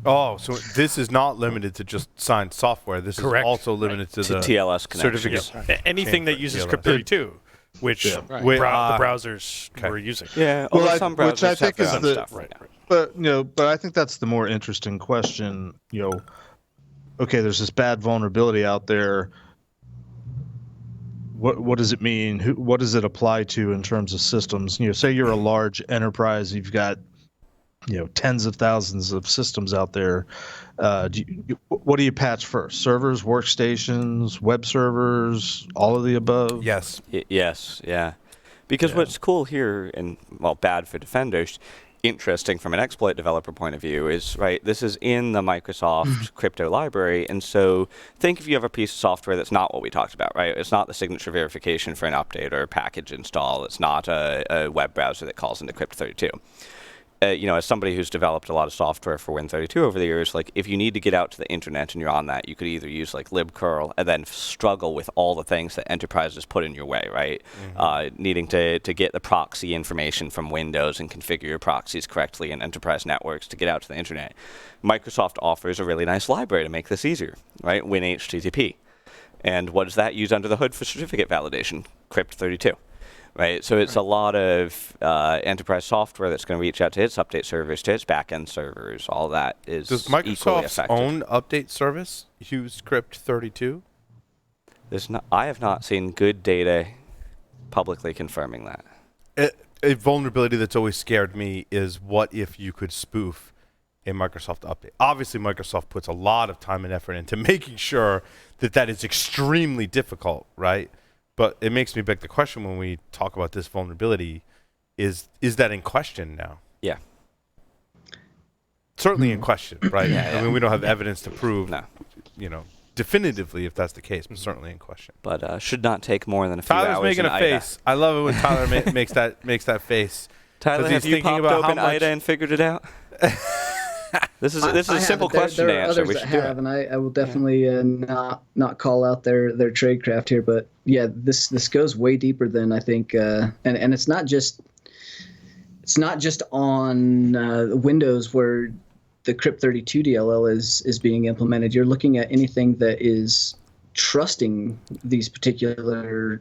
Oh, so this is not limited to just signed software. This Correct. is also limited to the TLS connections. certificate. Anything that uses Crypt32, which the browsers were using. Yeah, Well, some browsers which I think have is their own stuff right now. But I think that's the more interesting question. Okay, there's this bad vulnerability out there. What does it mean? What does it apply to in terms of systems? Say you're a large enterprise, you've got tens of thousands of systems out there. What do you patch first? Servers, workstations, web servers, all of the above? Yes. Yes, yeah. Because what's cool here, and bad for defenders, interesting from an exploit developer point of view, is this is in the Microsoft crypto library, and so think if you have a piece of software that's not what we talked about, right? It's not the signature verification for an update or a package install. It's not a web browser that calls into Crypt32. As somebody who's developed a lot of software for Win32 over the years, like if you need to get out to the internet and you're on that, you could either use like libcurl and then struggle with all the things that enterprises put in your way, right? Needing to get the proxy information from Windows and configure your proxies correctly in enterprise networks to get out to the internet. Microsoft offers a really nice library to make this easier, right? WinHTTP. And what does that use under the hood for certificate validation? Crypt32. Right, so it's a lot of enterprise software that's going to reach out to its update servers, to its backend servers. All that is Does equally Microsoft's affected. own update service use Crypt32? I have not seen good data publicly confirming that. A vulnerability that's always scared me is what if you could spoof a Microsoft update. Obviously, Microsoft puts a lot of time and effort into making sure that is extremely difficult, right? But it makes me beg the question when we talk about this vulnerability, is that in question now? Yeah. Certainly in question, right? Yeah, I mean, we don't have evidence to prove, No. definitively if that's the case, but certainly in question. But should not take more than a few Tyler's hours making in a IDA. face. I love it when Tyler makes that face. Tyler, 'Cause have he's you thinking popped about how open much- IDA and figured it out? This is a simple haven't. question there to are answer. others We that should do have, it. and I will definitely not call out their tradecraft here, but yeah, this goes way deeper than I think, and it's not just on Windows where the Crypt32 DLL is being implemented. You're looking at anything that is trusting these particular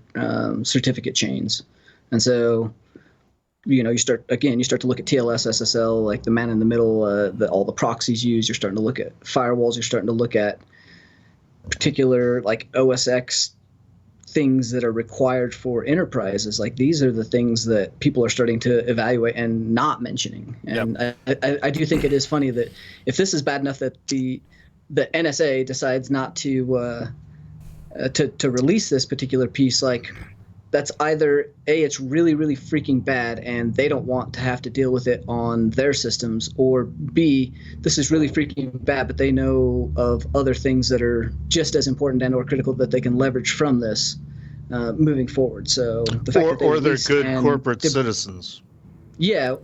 certificate chains, and so. You start to look at TLS, SSL, like the man in the middle, all the proxies used. You're starting to look at firewalls. You're starting to look at particular like OSX things that are required for enterprises. Like these are the things that people are starting to evaluate and not mentioning. And I do think it is funny that if this is bad enough that the NSA decides not to release this particular piece, like. That's either A, it's really, really freaking bad and they don't want to have to deal with it on their systems, or B, this is really freaking bad, but they know of other things that are just as important and or critical that they can leverage from this moving forward. So the fact that they or they're released good and corporate citizens. Yeah.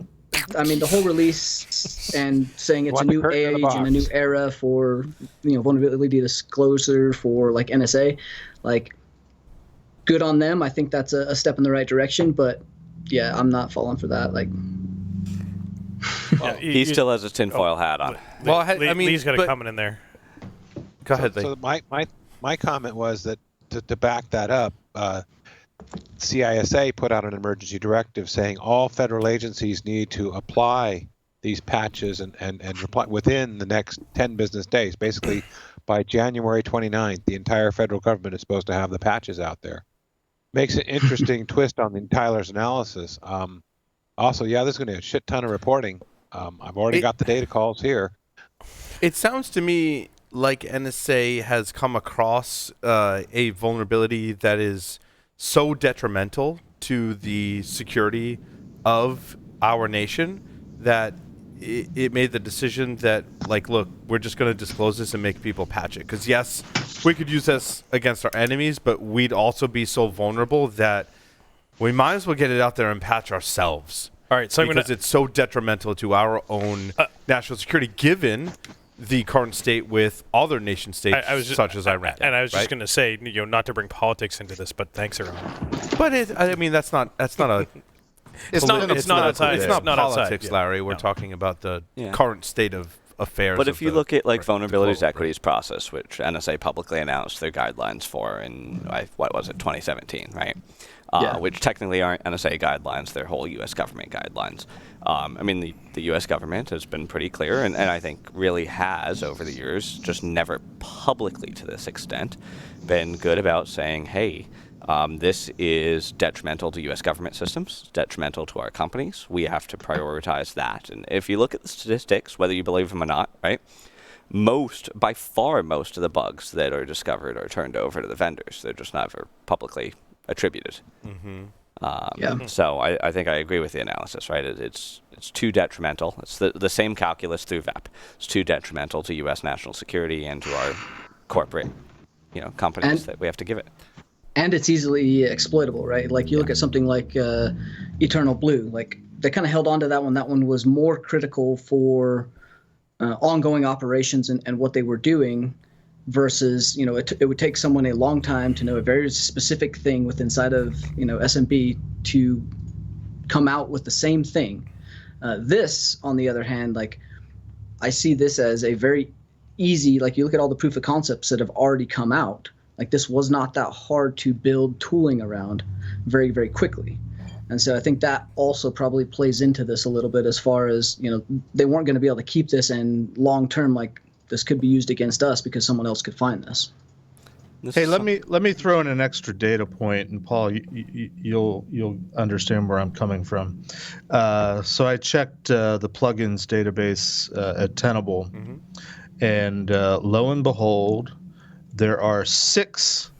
I mean, the whole release and saying it's Want a the new curtain in the age and a new box. era for, vulnerability disclosure for like NSA, like, good on them. I think that's a step in the right direction, but yeah, I'm not falling for that. Like, He still has his tinfoil hat on. Well, Lee's got it coming in there. Go ahead, Lee. So my comment was that to back that up, CISA put out an emergency directive saying all federal agencies need to apply these patches and reply within the next 10 business days. Basically, by January 29th, the entire federal government is supposed to have the patches out there. Makes an interesting twist on Tyler's analysis. Also, there's going to be a shit ton of reporting. I've already got the data calls here. It sounds to me like NSA has come across a vulnerability that is so detrimental to the security of our nation that it made the decision that, like, look, we're just going to disclose this and make people patch it. Because, yes, we could use this against our enemies, but we'd also be so vulnerable that we might as well get it out there and patch ourselves. All right, so because it's so detrimental to our own national security, given the current state with other nation states such as Iran. And I was just going to say, not to bring politics into this, but thanks, Iran. But that's not a. It's not outside. It's not politics, outside. Larry. We're talking about the current state of affairs. But if you look at like the vulnerabilities global equities process, which NSA publicly announced their guidelines for in 2017, right? Which technically aren't NSA guidelines; they're whole U.S. government guidelines. The U.S. government has been pretty clear, and I think really has over the years, just never publicly to this extent, been good about saying, hey. This is detrimental to U.S. government systems, detrimental to our companies. We have to prioritize that. And if you look at the statistics, whether you believe them or not, right, by far most of the bugs that are discovered are turned over to the vendors. They're just never publicly attributed. Mm-hmm. So I think I agree with the analysis, right? It's too detrimental. It's the same calculus through VEP. It's too detrimental to U.S. national security and to our corporate, companies that we have to give it. And it's easily exploitable, right? Like you look at something like Eternal Blue, like they kind of held on to that one. That one was more critical for ongoing operations and what they were doing versus, it would take someone a long time to know a very specific thing within inside of, SMB to come out with the same thing. This, on the other hand, like I see this as a very easy, like you look at all the proof of concepts that have already come out Like, this was not that hard to build tooling around very, very quickly. And so I think that also probably plays into this a little bit, as far as, they weren't going to be able to keep this, and long term, like, this could be used against us because someone else could find this. Hey, let me throw in an extra data point, and Paul, you'll understand where I'm coming from. So I checked the plugins database at Tenable, and lo and behold, there are 6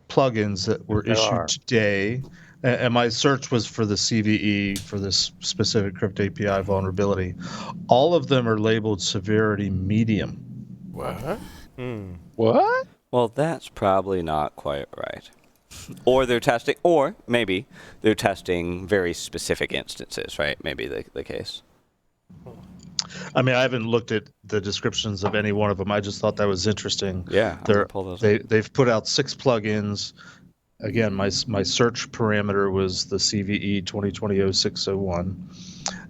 plugins that were issued today. And my search was for the CVE for this specific Crypt API vulnerability. All of them are labeled severity medium. What? What? Well, that's probably not quite right. Or they're testing, or maybe they're testing very specific instances, right? Maybe the case. I mean, I haven't looked at the descriptions of any one of them. I just thought that was interesting. Yeah, they've put out 6 plugins. Again, my search parameter was the CVE 2020-0601,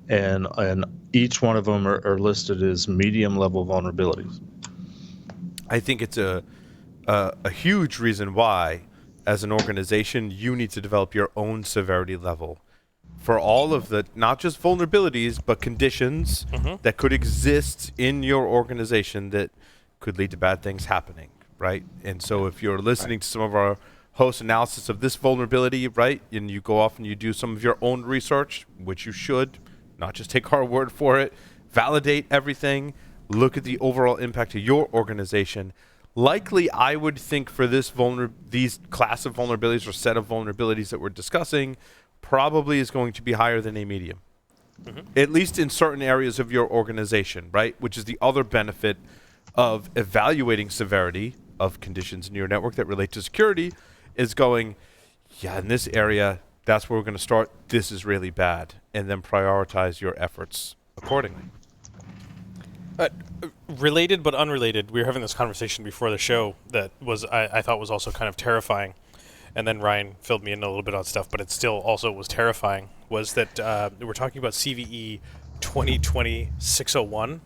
and each one of them are listed as medium level vulnerabilities. I think it's a huge reason why, as an organization, you need to develop your own severity level for all of the, not just vulnerabilities, but conditions that could exist in your organization that could lead to bad things happening, right? And so if you're listening to some of our host analysis of this vulnerability, right, and you go off and you do some of your own research, which you should, not just take our word for it, validate everything, look at the overall impact of your organization. Likely, I would think for this these class of vulnerabilities or set of vulnerabilities that we're discussing, probably is going to be higher than a medium. At least in certain areas of your organization, right? Which is the other benefit of evaluating severity of conditions in your network that relate to security, is going, yeah, in this area, that's where we're going to start. This is really bad. And then prioritize your efforts accordingly. Related but unrelated, we were having this conversation before the show that was I thought was also kind of terrifying. And then Ryan filled me in a little bit on stuff, but it still also was terrifying, was that we're talking about CVE 2020-601.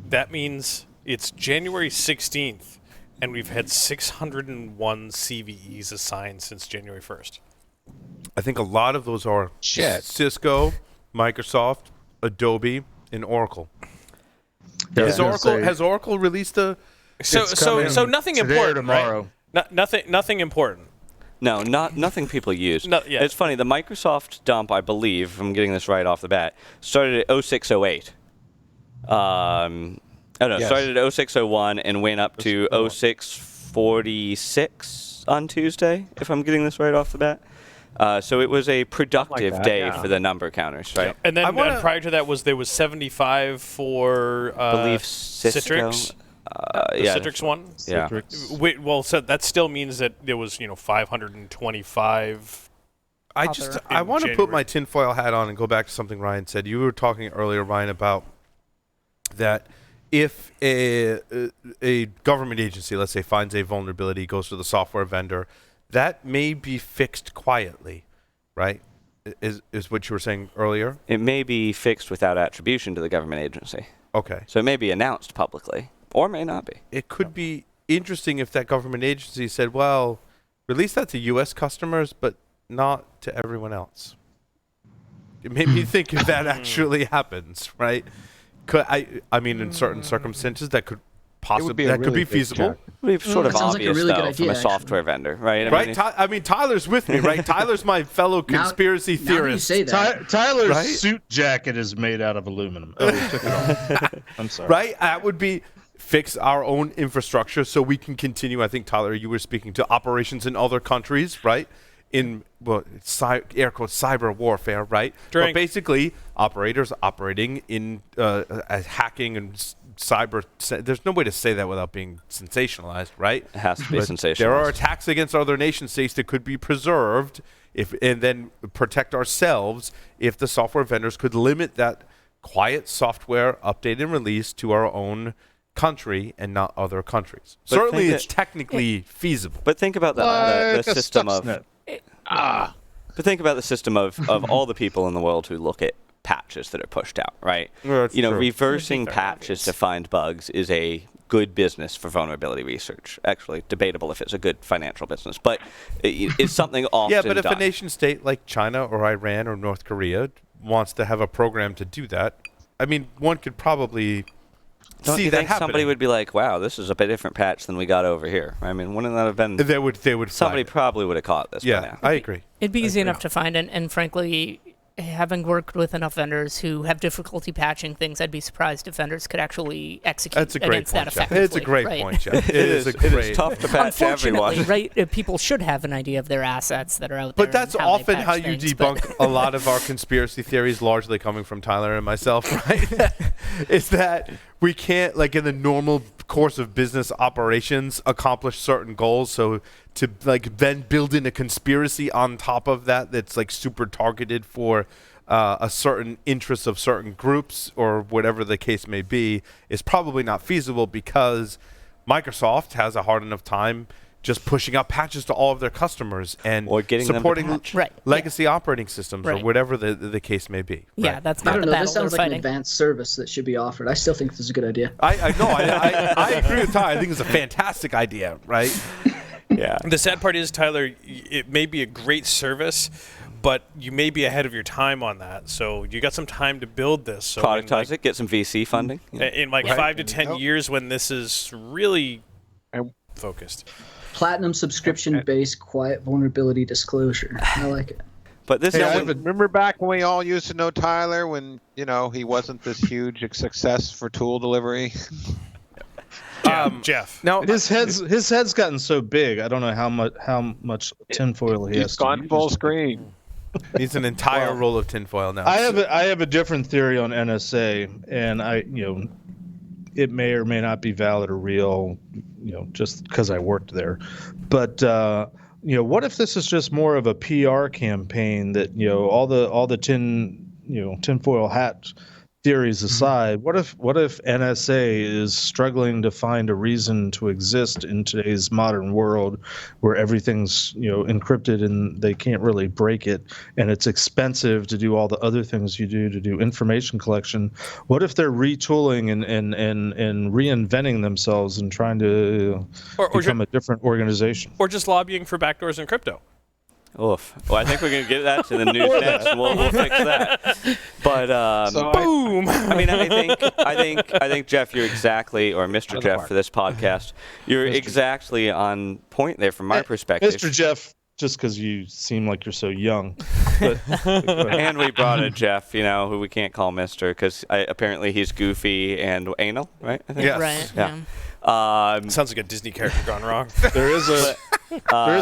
That means it's January 16th. And we've had 601 CVEs assigned since January 1st. I think a lot of those are Cisco, Microsoft, Adobe, and Oracle. Has Oracle released a? So nothing important, tomorrow. Right? Nothing important. No, nothing people use. Yeah. It's funny. The Microsoft dump, I believe, if I'm getting this right off the bat, started at 0608. Started at 0601 and went up to 0646 on Tuesday, if I'm getting this right off the bat. So it was a productive day for the number counters, right? Yep. And then prior to that there was 75 for I believe Cisco. Citrix. The Citrix one? Yeah. Wait, well, so that still means that there was 525. I want to put my tinfoil hat on and go back to something Ryan said. You were talking earlier, Ryan, about that if a government agency, let's say, finds a vulnerability, goes to the software vendor, that may be fixed quietly, right? Is what you were saying earlier? It may be fixed without attribution to the government agency. Okay. So it may be announced publicly, or may not be. It could be interesting if that government agency said, well, release that to U.S. customers, but not to everyone else. It made me think if that actually happens, right? I mean, in certain circumstances, that could possibly be feasible. It would be sort of obvious, really though, from a software vendor, right? I mean, Tyler's with me, right? Tyler's my fellow conspiracy theorist. Now you say that. Tyler's suit jacket is made out of aluminum. Oh, he took it off. I'm sorry. Right? That would be fix our own infrastructure so we can continue. I think, Tyler, you were speaking to operations in other countries, right? In, air quotes, cyber warfare, right? But basically, operators operating in hacking and cyber. There's no way to say that without being sensationalized, right? It has to be sensationalized. There are attacks against other nation states that could be preserved and then protect ourselves if the software vendors could limit that quiet software update and release to our own country and not other countries. But certainly, it's technically feasible. But think about the system of. But think about the system of all the people in the world who look at patches that are pushed out, right? Well, reversing patches to find bugs is a good business for vulnerability research. Actually, debatable if it's a good financial business, but it's something often Yeah, but if done. a nation state like China or Iran or North Korea wants to have a program to do that, I mean, one could probably Don't see you that think somebody happening. would be like, "Wow, this is a bit different patch than we got over here"? I mean, wouldn't that have been? They would Somebody flag it. probably would have caught this. by Yeah, now. I agree. It'd be easy enough to find, and frankly, having worked with enough vendors who have difficulty patching things, I'd be surprised if vendors could actually execute That's a great against that point, Jeff. effectively. It's a great right? point, Jeff. It is. It is tough to patch Unfortunately, everyone. right? People should have an idea of their assets that are out there. But that's and how they often patch how you things, but- debunk a lot of our conspiracy theories, largely coming from Tyler and myself, right? Is that we can't, like in the normal course of business operations, accomplish certain goals. So to like then build in a conspiracy on top of that that's like super targeted for a certain interest of certain groups or whatever the case may be is probably not feasible because Microsoft has a hard enough time just pushing out patches to all of their customers and Or getting them to supporting patch. Right, legacy operating systems or Right. whatever the case may be. Yeah, Right. that's I not don't the know. battle This sounds we're like an fighting. advanced service that should be offered. I still think this is a good idea. I agree with Ty. I think it's a fantastic idea, right? Yeah. The sad part is, Tyler, it may be a great service, but you may be ahead of your time on that. So you got some time to build this. So Productize it, get some VC funding. Yeah. in like 5 to 10 years when this is really focused. Platinum subscription-based quiet vulnerability disclosure. I like it. But this Hey, is I when- have a- Remember back when we all used to know Tyler when, he wasn't this huge success for tool delivery? Jeff. Now, his head's gotten so big. I don't know how much tinfoil he has He's to gone use. full screen. needs an entire roll of tinfoil now. I have a different theory on NSA, and it may or may not be valid or real, just because I worked there. But what if this is just more of a PR campaign that all the tinfoil hat theories aside, what if NSA is struggling to find a reason to exist in today's modern world where everything's encrypted and they can't really break it, and it's expensive to do all the other things you do to do information collection? What if they're retooling and reinventing themselves and trying to Or become a different organization? Or just lobbying for backdoors in crypto. Oof. Well, I think we're going to get that to the news next, and we'll fix that. But Boom. I mean, I think Jeff, you're exactly, or Mr. Jeff for this podcast, you're exactly on point there from my perspective. Mr. Jeff, just because you seem like you're so young. But, And we brought a Jeff, who we can't call Mr. because apparently he's goofy and anal, right? I think. Yes. Right. Yeah. Sounds like a Disney character gone wrong. there is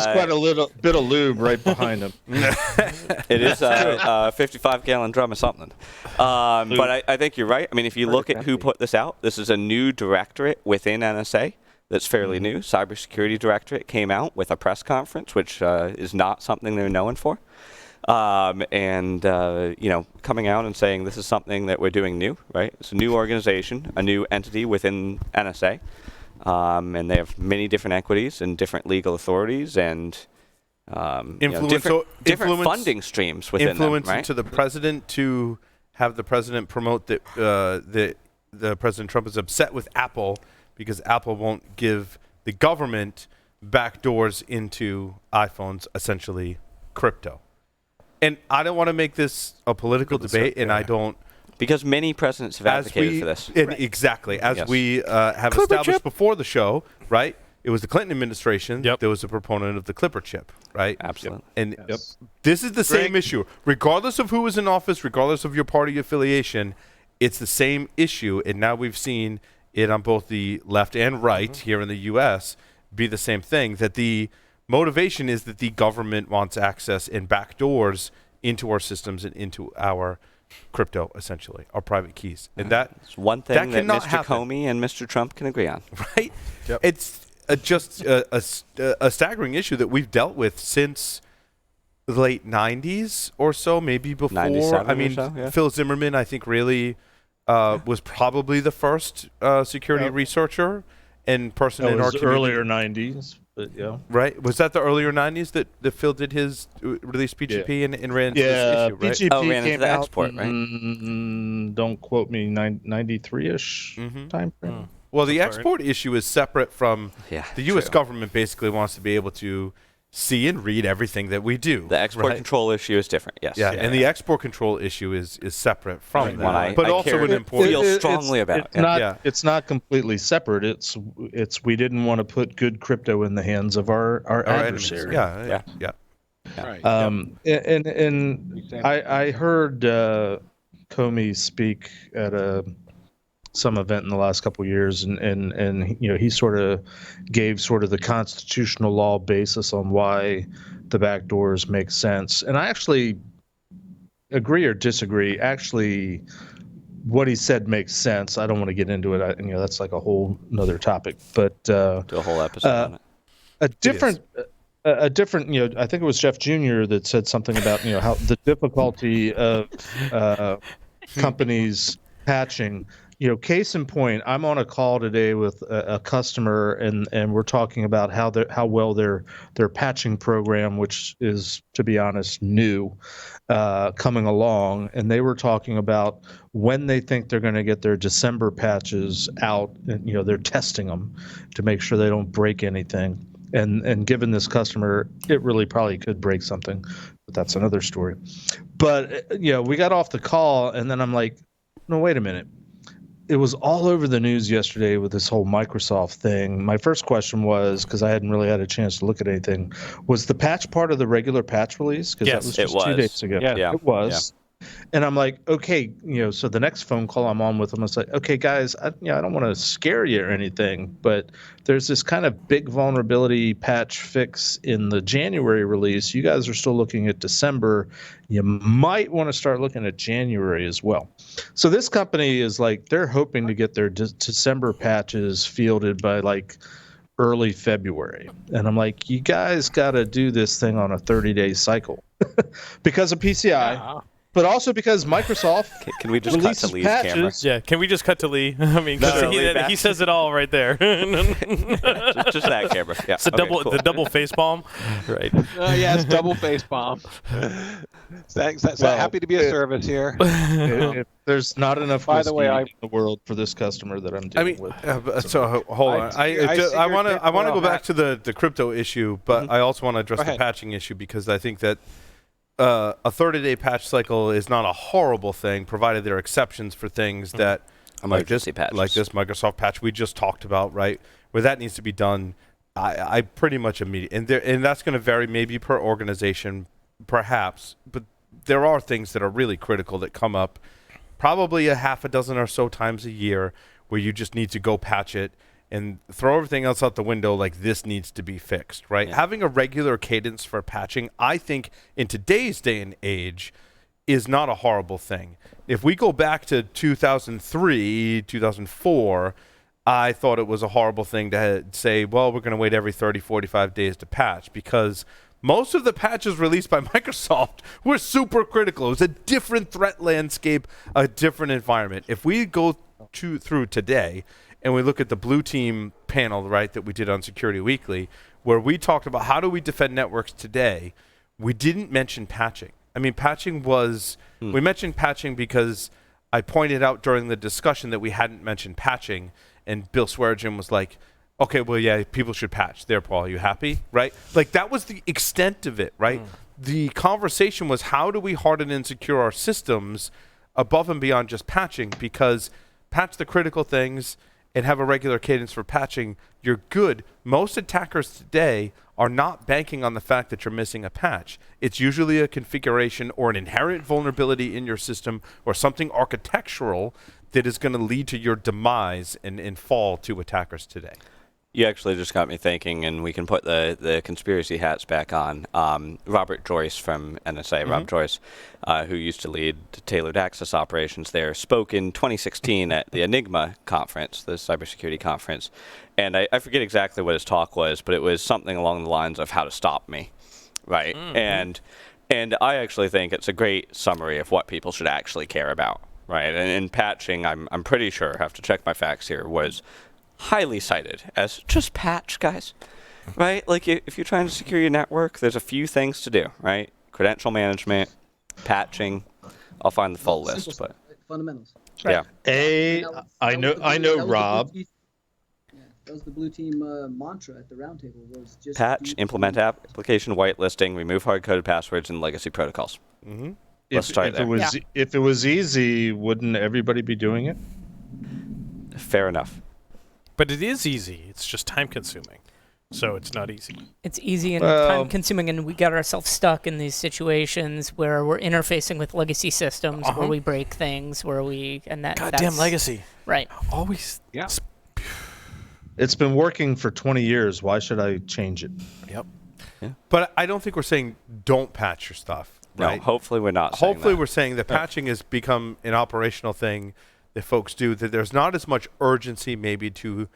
quite a little bit of lube right behind him. It is a 55-gallon drum or something. But I think you're right. I mean, if you look at who put this out, this is a new directorate within NSA that's fairly new. Cybersecurity Directorate came out with a press conference, which is not something they're known for. Coming out and saying this is something that we're doing new, right? It's a new organization, a new entity within NSA. And they have many different equities and different legal authorities and different funding streams within influence them, right? to the president to have the president promote that the President Trump is upset with Apple because Apple won't give the government backdoors into iPhones, essentially crypto. And I don't want to make this a political debate, and I don't. Because many presidents have advocated for this. Exactly. As Yes. we have Clipper established chip. before the show, right? It was the Clinton administration Yep. that was a proponent of the Clipper chip, right? Absolutely. And this is the same issue. Regardless of who is in office, regardless of your party affiliation, it's the same issue. And now we've seen it on both the left and right here in the U.S. be the same thing, that the motivation is that the government wants access and backdoors into our systems and into our crypto, essentially, our private keys. And It's one thing that cannot Mr. happen. Comey and Mr. Trump can agree on. Right? It's just a staggering issue that we've dealt with since the late 90s or so, maybe before. 97 I or mean, so, yeah. Phil Zimmerman, I think, really was probably the first security researcher and person That in our was community. earlier 90s, but yeah. Right? Was that the earlier 90s that Phil did his released PGP and ran into this issue, right? PGP Oh, ran into came the out export, right? Don't quote me, 93-ish time frame. Well, the export issue is separate from the U.S. government. Basically, wants to be able to see and read everything that we do. The export control issue is different. Yes. Yeah, and the export control issue is separate from that, but also an important. Feel strongly about. It's not completely separate. It's we didn't want to put good crypto in the hands of our adversaries. Yeah. Right. And I heard Comey speak at some event in the last couple of years, and he sort of gave sort of the constitutional law basis on why the backdoors make sense. And I actually agree or disagree. Actually, what he said makes sense. I don't want to get into it. That's like a whole another topic. But do a whole episode on it. A different. I think it was Jeff Jr. that said something about, how the difficulty of companies patching. Case in point, I'm on a call today with a customer, and we're talking about how well their patching program, which is, to be honest, new, coming along, and they were talking about when they think they're going to get their December patches out, and they're testing them to make sure they don't break anything. And given this customer, it really probably could break something, but that's another story. But we got off the call, and then I'm like, no, wait a minute. It was all over the news yesterday with this whole Microsoft thing. My first question was, because I hadn't really had a chance to look at anything, was the patch part of the regular patch release? Because that was just 2 days ago. Yeah, it was. Yeah. And I'm like, okay, so the next phone call I'm on with them, I was like, okay, guys, I don't want to scare you or anything, but there's this kind of big vulnerability patch fix in the January release. You guys are still looking at December. You might want to start looking at January as well. So this company is like, they're hoping to get their December patches fielded by like early February. And I'm like, you guys got to do this thing on a 30-day cycle because of PCI. Yeah. But also because Microsoft can we just cut to Lee's patches. camera? Yeah, can we just cut to Lee? I mean, he says it all right there. just that camera. Yeah. It's the double face palm. Right. Yes, double face palm. Thanks. Happy to be of service here. If there's not enough By the way, in the world for this customer that I'm dealing with. So hold on. I want to go back to the crypto issue, but I also want to address the patching issue, because I think that a 30-day patch cycle is not a horrible thing, provided there are exceptions for things that like this Microsoft patch we just talked about, right? Where that needs to be done, I pretty much immediately, and that's going to vary maybe per organization, perhaps, but there are things that are really critical that come up probably a half a dozen or so times a year where you just need to go patch it and throw everything else out the window, like this needs to be fixed, right? Yeah. Having a regular cadence for patching, I think in today's day and age, is not a horrible thing. If we go back to 2003, 2004, I thought it was a horrible thing to say, well, we're going to wait every 30, 45 days to patch, because most of the patches released by Microsoft were super critical. It was a different threat landscape, a different environment. If we go through today, and we look at the Blue Team panel, right, that we did on Security Weekly, where we talked about how do we defend networks today, we didn't mention patching. I mean, patching was, we mentioned patching because I pointed out during the discussion that we hadn't mentioned patching, and Bill Swearingen was like, okay, well, yeah, people should patch. There, Paul, are you happy, right? Like, that was the extent of it, right? The conversation was, how do we harden and secure our systems above and beyond just patching? Because patch the critical things and have a regular cadence for patching, you're good. Most attackers today are not banking on the fact that you're missing a patch. It's usually a configuration or an inherent vulnerability in your system or something architectural that is going to lead to your demise and fall to attackers today. You actually just got me thinking, and we can put the conspiracy hats back on. Robert Joyce from NSA, Rob Joyce, who used to lead tailored access operations there, spoke in 2016 at the Enigma conference, the cybersecurity conference. And I forget exactly what his talk was, but it was something along the lines of how to stop me, right? And I actually think it's a great summary of what people should actually care about, right? And patching, I'm pretty sure, have to check my facts here, was highly cited as just patch, guys, right? Like if you're trying to secure your network, there's a few things to do, right? Credential management, patching. I'll find the full list, but fundamentals. Yeah. I know, Rob. That was the blue team mantra at the roundtable. Was just Patch, implement application whitelisting, remove hard-coded passwords, and legacy protocols. Mm-hmm. Let's start there. If it was easy, wouldn't everybody be doing it? Fair enough. But it is easy. It's just time-consuming. So it's not easy. It's easy and time-consuming, and we get ourselves stuck in these situations where we're interfacing with legacy systems, where we break things, Goddamn legacy. Right. Always. Yeah. It's been working for 20 years. Why should I change it? Yep. But I don't think we're saying don't patch your stuff. Right? No, hopefully we're not saying Hopefully that. we're saying that patching has become an operational thing that folks do, that there's not as much urgency maybe to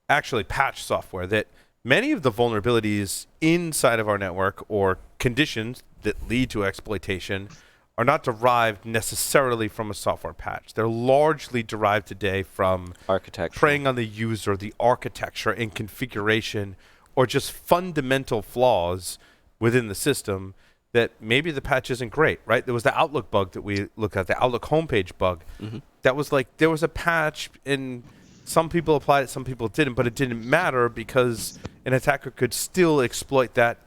actually patch software, that many of the vulnerabilities inside of our network or conditions that lead to exploitation are not derived necessarily from a software patch. They're largely derived today from architecture, preying on the user, the architecture and configuration, or just fundamental flaws within the system that maybe the patch isn't great, right? There was the Outlook bug that we looked at, the Outlook homepage bug. Mm-hmm. That was like, there was a patch and some people applied it, some people didn't, but it didn't matter because an attacker could still exploit that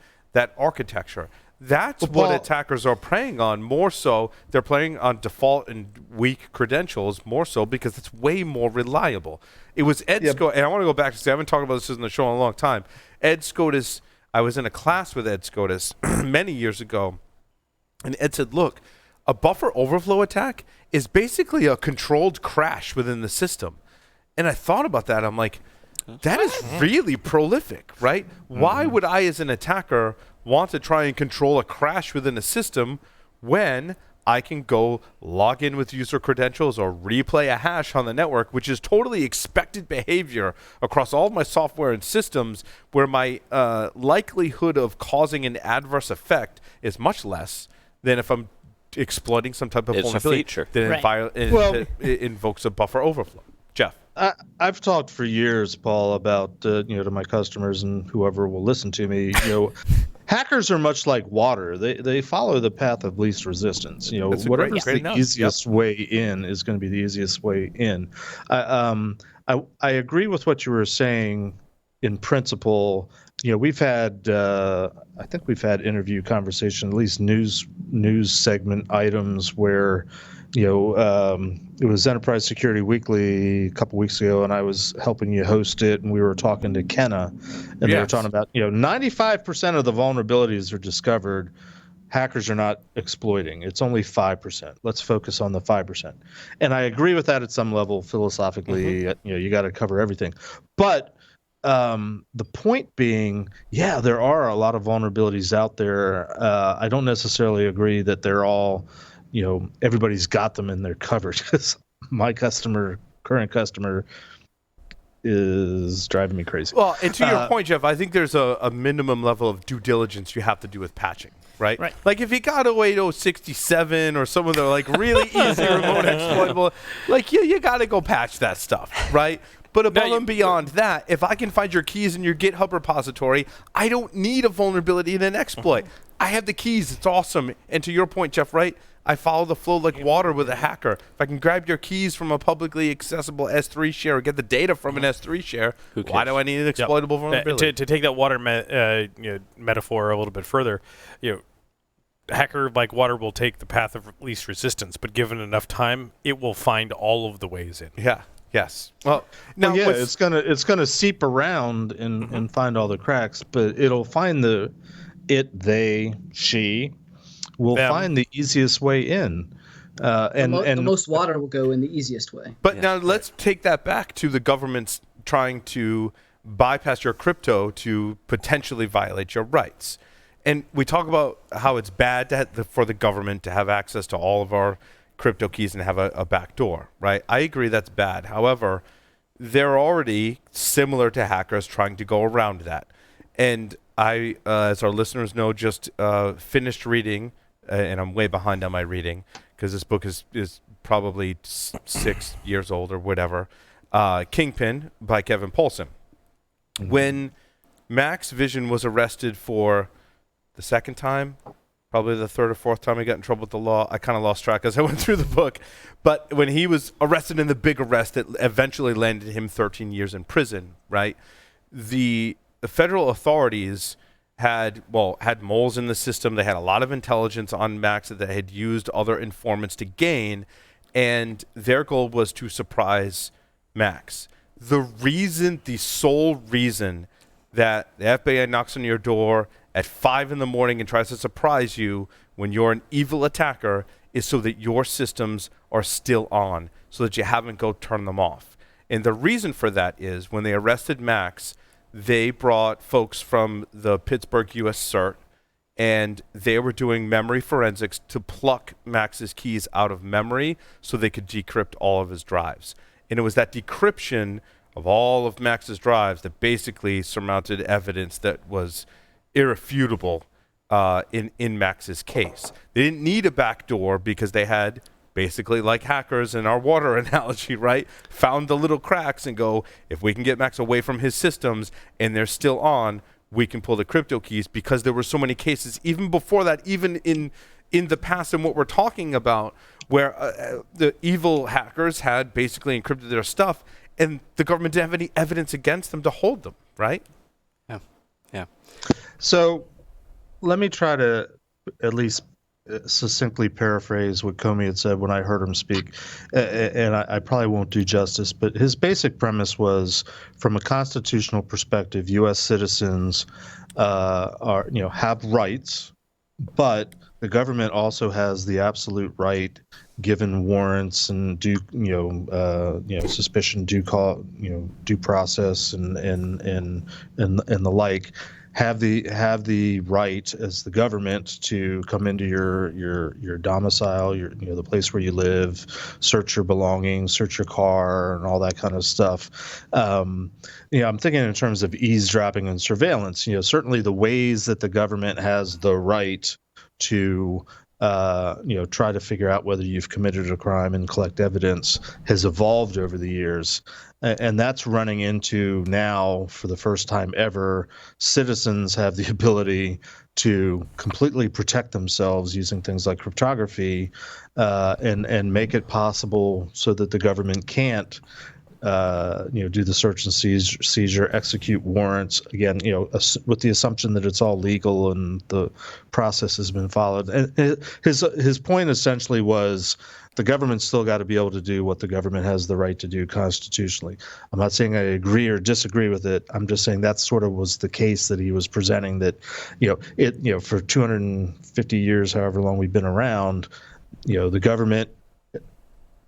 architecture. That's what attackers are preying on more so. They're playing on default and weak credentials more so because it's way more reliable. It was Ed Scotus, and I want to go back to, I haven't talked about this in the show in a long time. Ed Scotus, I was in a class with Ed Scotus many years ago, and Ed said, look, a buffer overflow attack is basically a controlled crash within the system. And I thought about that. I'm like, that is really prolific, right? Why would I, as an attacker, want to try and control a crash within a system when I can go log in with user credentials or replay a hash on the network, which is totally expected behavior across all of my software and systems, where my likelihood of causing an adverse effect is much less than if I'm exploiting some type of vulnerability that invokes a buffer overflow. Jeff. I've talked for years, Paul, about to my customers and whoever will listen to me. Hackers are much like water. They follow the path of least resistance. Whatever's the easiest way in is going to be the easiest way in. I agree with what you were saying in principle. We've had I think we've had interview conversation, at least news segment items where it was Enterprise Security Weekly a couple weeks ago, and I was helping you host it, and we were talking to Kenna, and they were talking about 95% of the vulnerabilities are discovered, hackers are not exploiting. It's only 5%. Let's focus on the 5%. And I agree with that at some level philosophically. You got to cover everything, but the point being, there are a lot of vulnerabilities out there. I don't necessarily agree that they're all, everybody's got them and they're covered, because my current customer is driving me crazy. Well, and to your point, Jeff, I think there's a minimum level of due diligence you have to do with patching, right? Like if you got 08067 or some of the like really easy remote exploitable, like you got to go patch that stuff, right? But above and beyond that, if I can find your keys in your GitHub repository, I don't need a vulnerability in an exploit. I have the keys. It's awesome. And to your point, Jeff, right? I follow the flow like water with a hacker. If I can grab your keys from a publicly accessible S3 share or get the data from an S3 share, why do I need an exploitable vulnerability? To take that water metaphor a little bit further, hacker like water will take the path of least resistance, but given enough time, it will find all of the ways in. Yeah. Yes. Well, now it's gonna seep around and find all the cracks, but it'll find she will find the easiest way in. The most water will go in the easiest way. But now let's take that back to the government's trying to bypass your crypto to potentially violate your rights. And we talk about how it's bad for the government to have access to all of our crypto keys and have a back door, right? I agree that's bad. However, they're already similar to hackers trying to go around that. And I, as our listeners know, just finished reading, and I'm way behind on my reading because this book is probably 6 years old or whatever, Kingpin by Kevin Poulsen. When Max Vision was arrested for the second time, probably the third or fourth time he got in trouble with the law. I kind of lost track as I went through the book. But when he was arrested in the big arrest that eventually landed him 13 years in prison, right? The federal authorities had moles in the system. They had a lot of intelligence on Max that they had used other informants to gain, and their goal was to surprise Max. The sole reason that the FBI knocks on your door at 5 a.m. and tries to surprise you when you're an evil attacker is so that your systems are still on, so that you haven't go turn them off. And the reason for that is when they arrested Max, they brought folks from the Pittsburgh U.S. CERT, and they were doing memory forensics to pluck Max's keys out of memory so they could decrypt all of his drives. And it was that decryption of all of Max's drives that basically surmounted evidence that was irrefutable in Max's case. They didn't need a backdoor because they had, basically like hackers in our water analogy, right? Found the little cracks and go, if we can get Max away from his systems and they're still on, we can pull the crypto keys, because there were so many cases even before that, even in the past and what we're talking about, where the evil hackers had basically encrypted their stuff and the government didn't have any evidence against them to hold them, right? Yeah. So let me try to at least succinctly paraphrase what Comey had said when I heard him speak, and I probably won't do justice, but his basic premise was, from a constitutional perspective, U.S. citizens have rights, but the government also has the absolute right, given warrants and suspicion, due process, and the like, have the right as the government to come into your domicile, the place where you live, search your belongings, search your car, and all that kind of stuff. I'm thinking in terms of eavesdropping and surveillance. Certainly the ways that the government has the right to try to figure out whether you've committed a crime and collect evidence has evolved over the years. And that's running into now, for the first time ever, citizens have the ability to completely protect themselves using things like cryptography, and make it possible so that the government can't do the search and seizure, execute warrants, again, with the assumption that it's all legal and the process has been followed. And his point essentially was, the government's still got to be able to do what the government has the right to do constitutionally. I'm not saying I agree or disagree with it. I'm just saying that sort of was the case that he was presenting, that, for 250 years, however long we've been around, the government,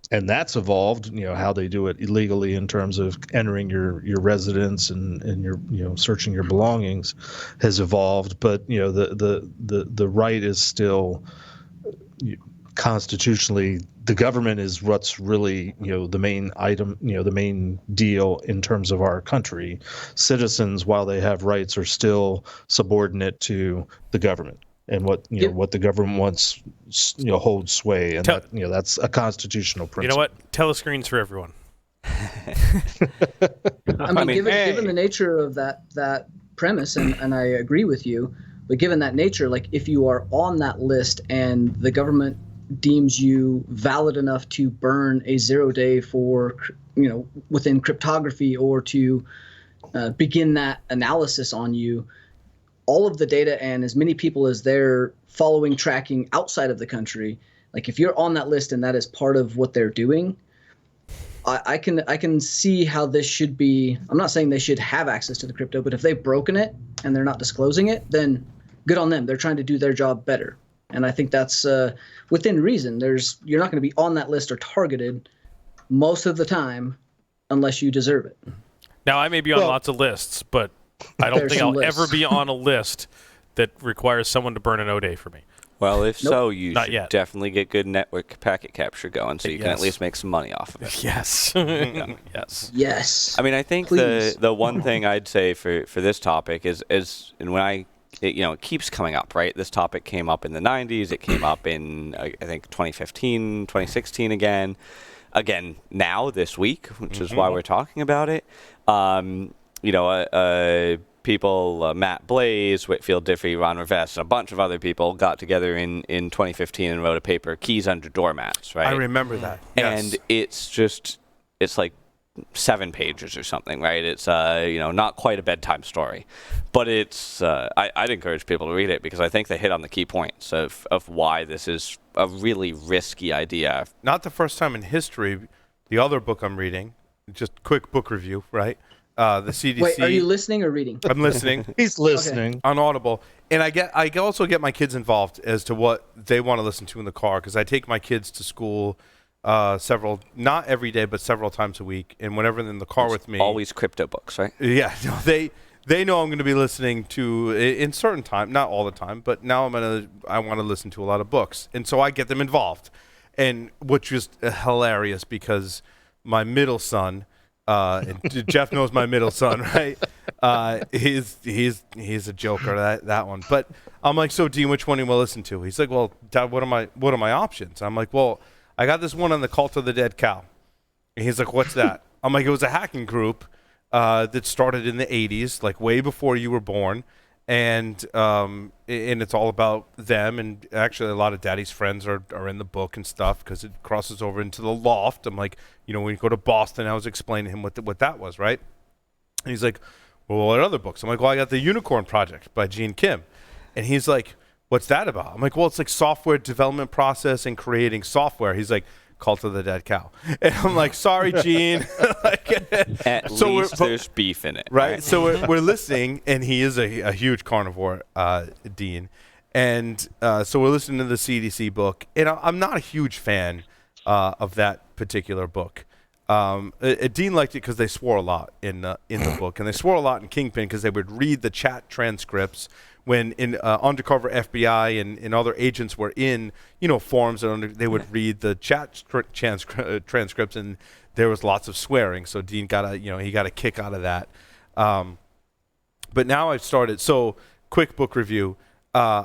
and that's evolved, how they do it illegally in terms of entering your residence and your, searching your belongings has evolved. But, the right is still constitutionally, the government is what's really, the main item, the main deal in terms of our country. Citizens, while they have rights, are still subordinate to the government. And what what the government wants, holds sway, and that's a constitutional principle. You know what? Telescreens for everyone. Given the nature of that premise, and I agree with you, but given that nature, like, if you are on that list and the government deems you valid enough to burn a 0-day for, within cryptography, or to begin that analysis on you, all of the data and as many people as they're following, tracking outside of the country, like, if you're on that list and that is part of what they're doing, I can see how this should be. I'm not saying they should have access to the crypto, but if they've broken it and they're not disclosing it, then good on them. They're trying to do their job better. And I think that's within reason. You're not going to be on that list or targeted most of the time unless you deserve it. Now, I may be on lots of lists, but I don't think I'll ever be on a list that requires someone to burn an O-Day for me. Well, if so, you Not should yet. definitely get good network packet capture going, so you can at least make some money off of it. Yes. Yes. Yes. I mean, I think the one thing I'd say for this topic is and when it keeps coming up, right? This topic came up in the 90s. It came up in, I think, 2015, 2016 again now this week, which is why we're talking about it. A people, Matt Blaze, Whitfield Diffie, Ron Rivest, and a bunch of other people got together in 2015 and wrote a paper, Keys Under Doormats, right? I remember that. Yes. And it's like 7 pages or something, right? It's not quite a bedtime story, but it's I'd encourage people to read it because I think they hit on the key points of why this is a really risky idea. Not the first time in history. The other book I'm reading, just quick book review, right? The CDC. Wait, are you listening or reading? I'm listening. He's listening. On Audible, and I also get my kids involved as to what they want to listen to in the car because I take my kids to school not every day, but several times a week, and whenever they're in the car with me, always crypto books, right? Yeah, no, they know I'm going to be listening to in certain time, not all the time, but now I want to listen to a lot of books, and so I get them involved, and which is hilarious because my middle son. And Jeff knows my middle son, right? He's a joker, that one. But I'm like, so Dean, which one do you want to listen to? He's like, well, Dad, what are my options? I'm like, well, I got this one on the Cult of the Dead Cow. And he's like, what's that? I'm like, it was a hacking group that started in the 80s, like way before you were born. And it's all about them. And actually, a lot of Daddy's friends are in the book and stuff because it crosses over into the Loft. I'm like, when you go to Boston, I was explaining to him what that was, right? And he's like, well, what other books? I'm like, well, I got the Unicorn Project by Gene Kim. And he's like, what's that about? I'm like, well, it's like software development process and creating software. He's like, Cult of the Dead Cow. And I'm like, sorry, Gene. At least there's beef in it. Right? So we're listening, and he is a huge carnivore, Dean. And so we're listening to the CDC book. And I'm not a huge fan of that particular book. Dean liked it because they swore a lot in the book. And they swore a lot in Kingpin because they would read the chat transcripts when in undercover FBI and other agents were in, forums, and they would read the chat transcripts, and there was lots of swearing. So Dean got a kick out of that. But now I've started. So quick book review.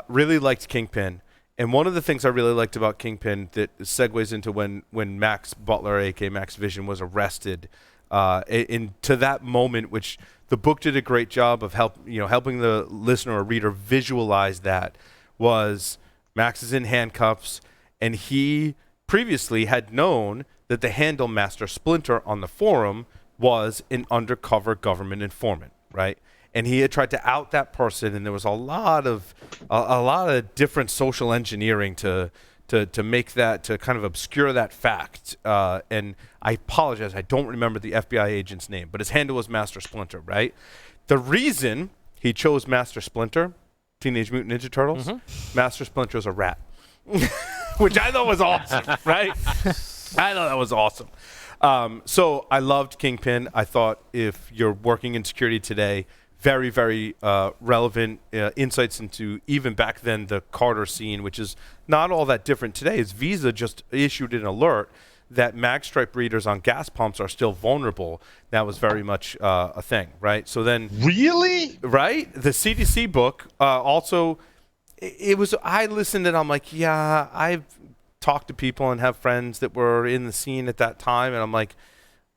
Really liked Kingpin. And one of the things I really liked about Kingpin that segues into when Max Butler, a.k.a. Max Vision, was arrested, to that moment, which the book did a great job of helping the listener or reader visualize that, was Max is in handcuffs, and he previously had known that the handle master Splinter on the forum was an undercover government informant, right? And he had tried to out that person, and there was a lot of different social engineering to make that, to kind of obscure that fact. And I apologize, I don't remember the FBI agent's name, but his handle was Master Splinter, right? The reason he chose Master Splinter, Teenage Mutant Ninja Turtles, Master Splinter was a rat, which I thought was awesome, right? I thought that was awesome. So I loved Kingpin. I thought if you're working in security today, very, very relevant insights into even back then the Carter scene, which is not all that different today. Is Visa just issued an alert that magstripe readers on gas pumps are still vulnerable. That was very much a thing, right? So then, really, right? The CDC book also, it was. I listened and I'm like, yeah, I've talked to people and have friends that were in the scene at that time, and I'm like,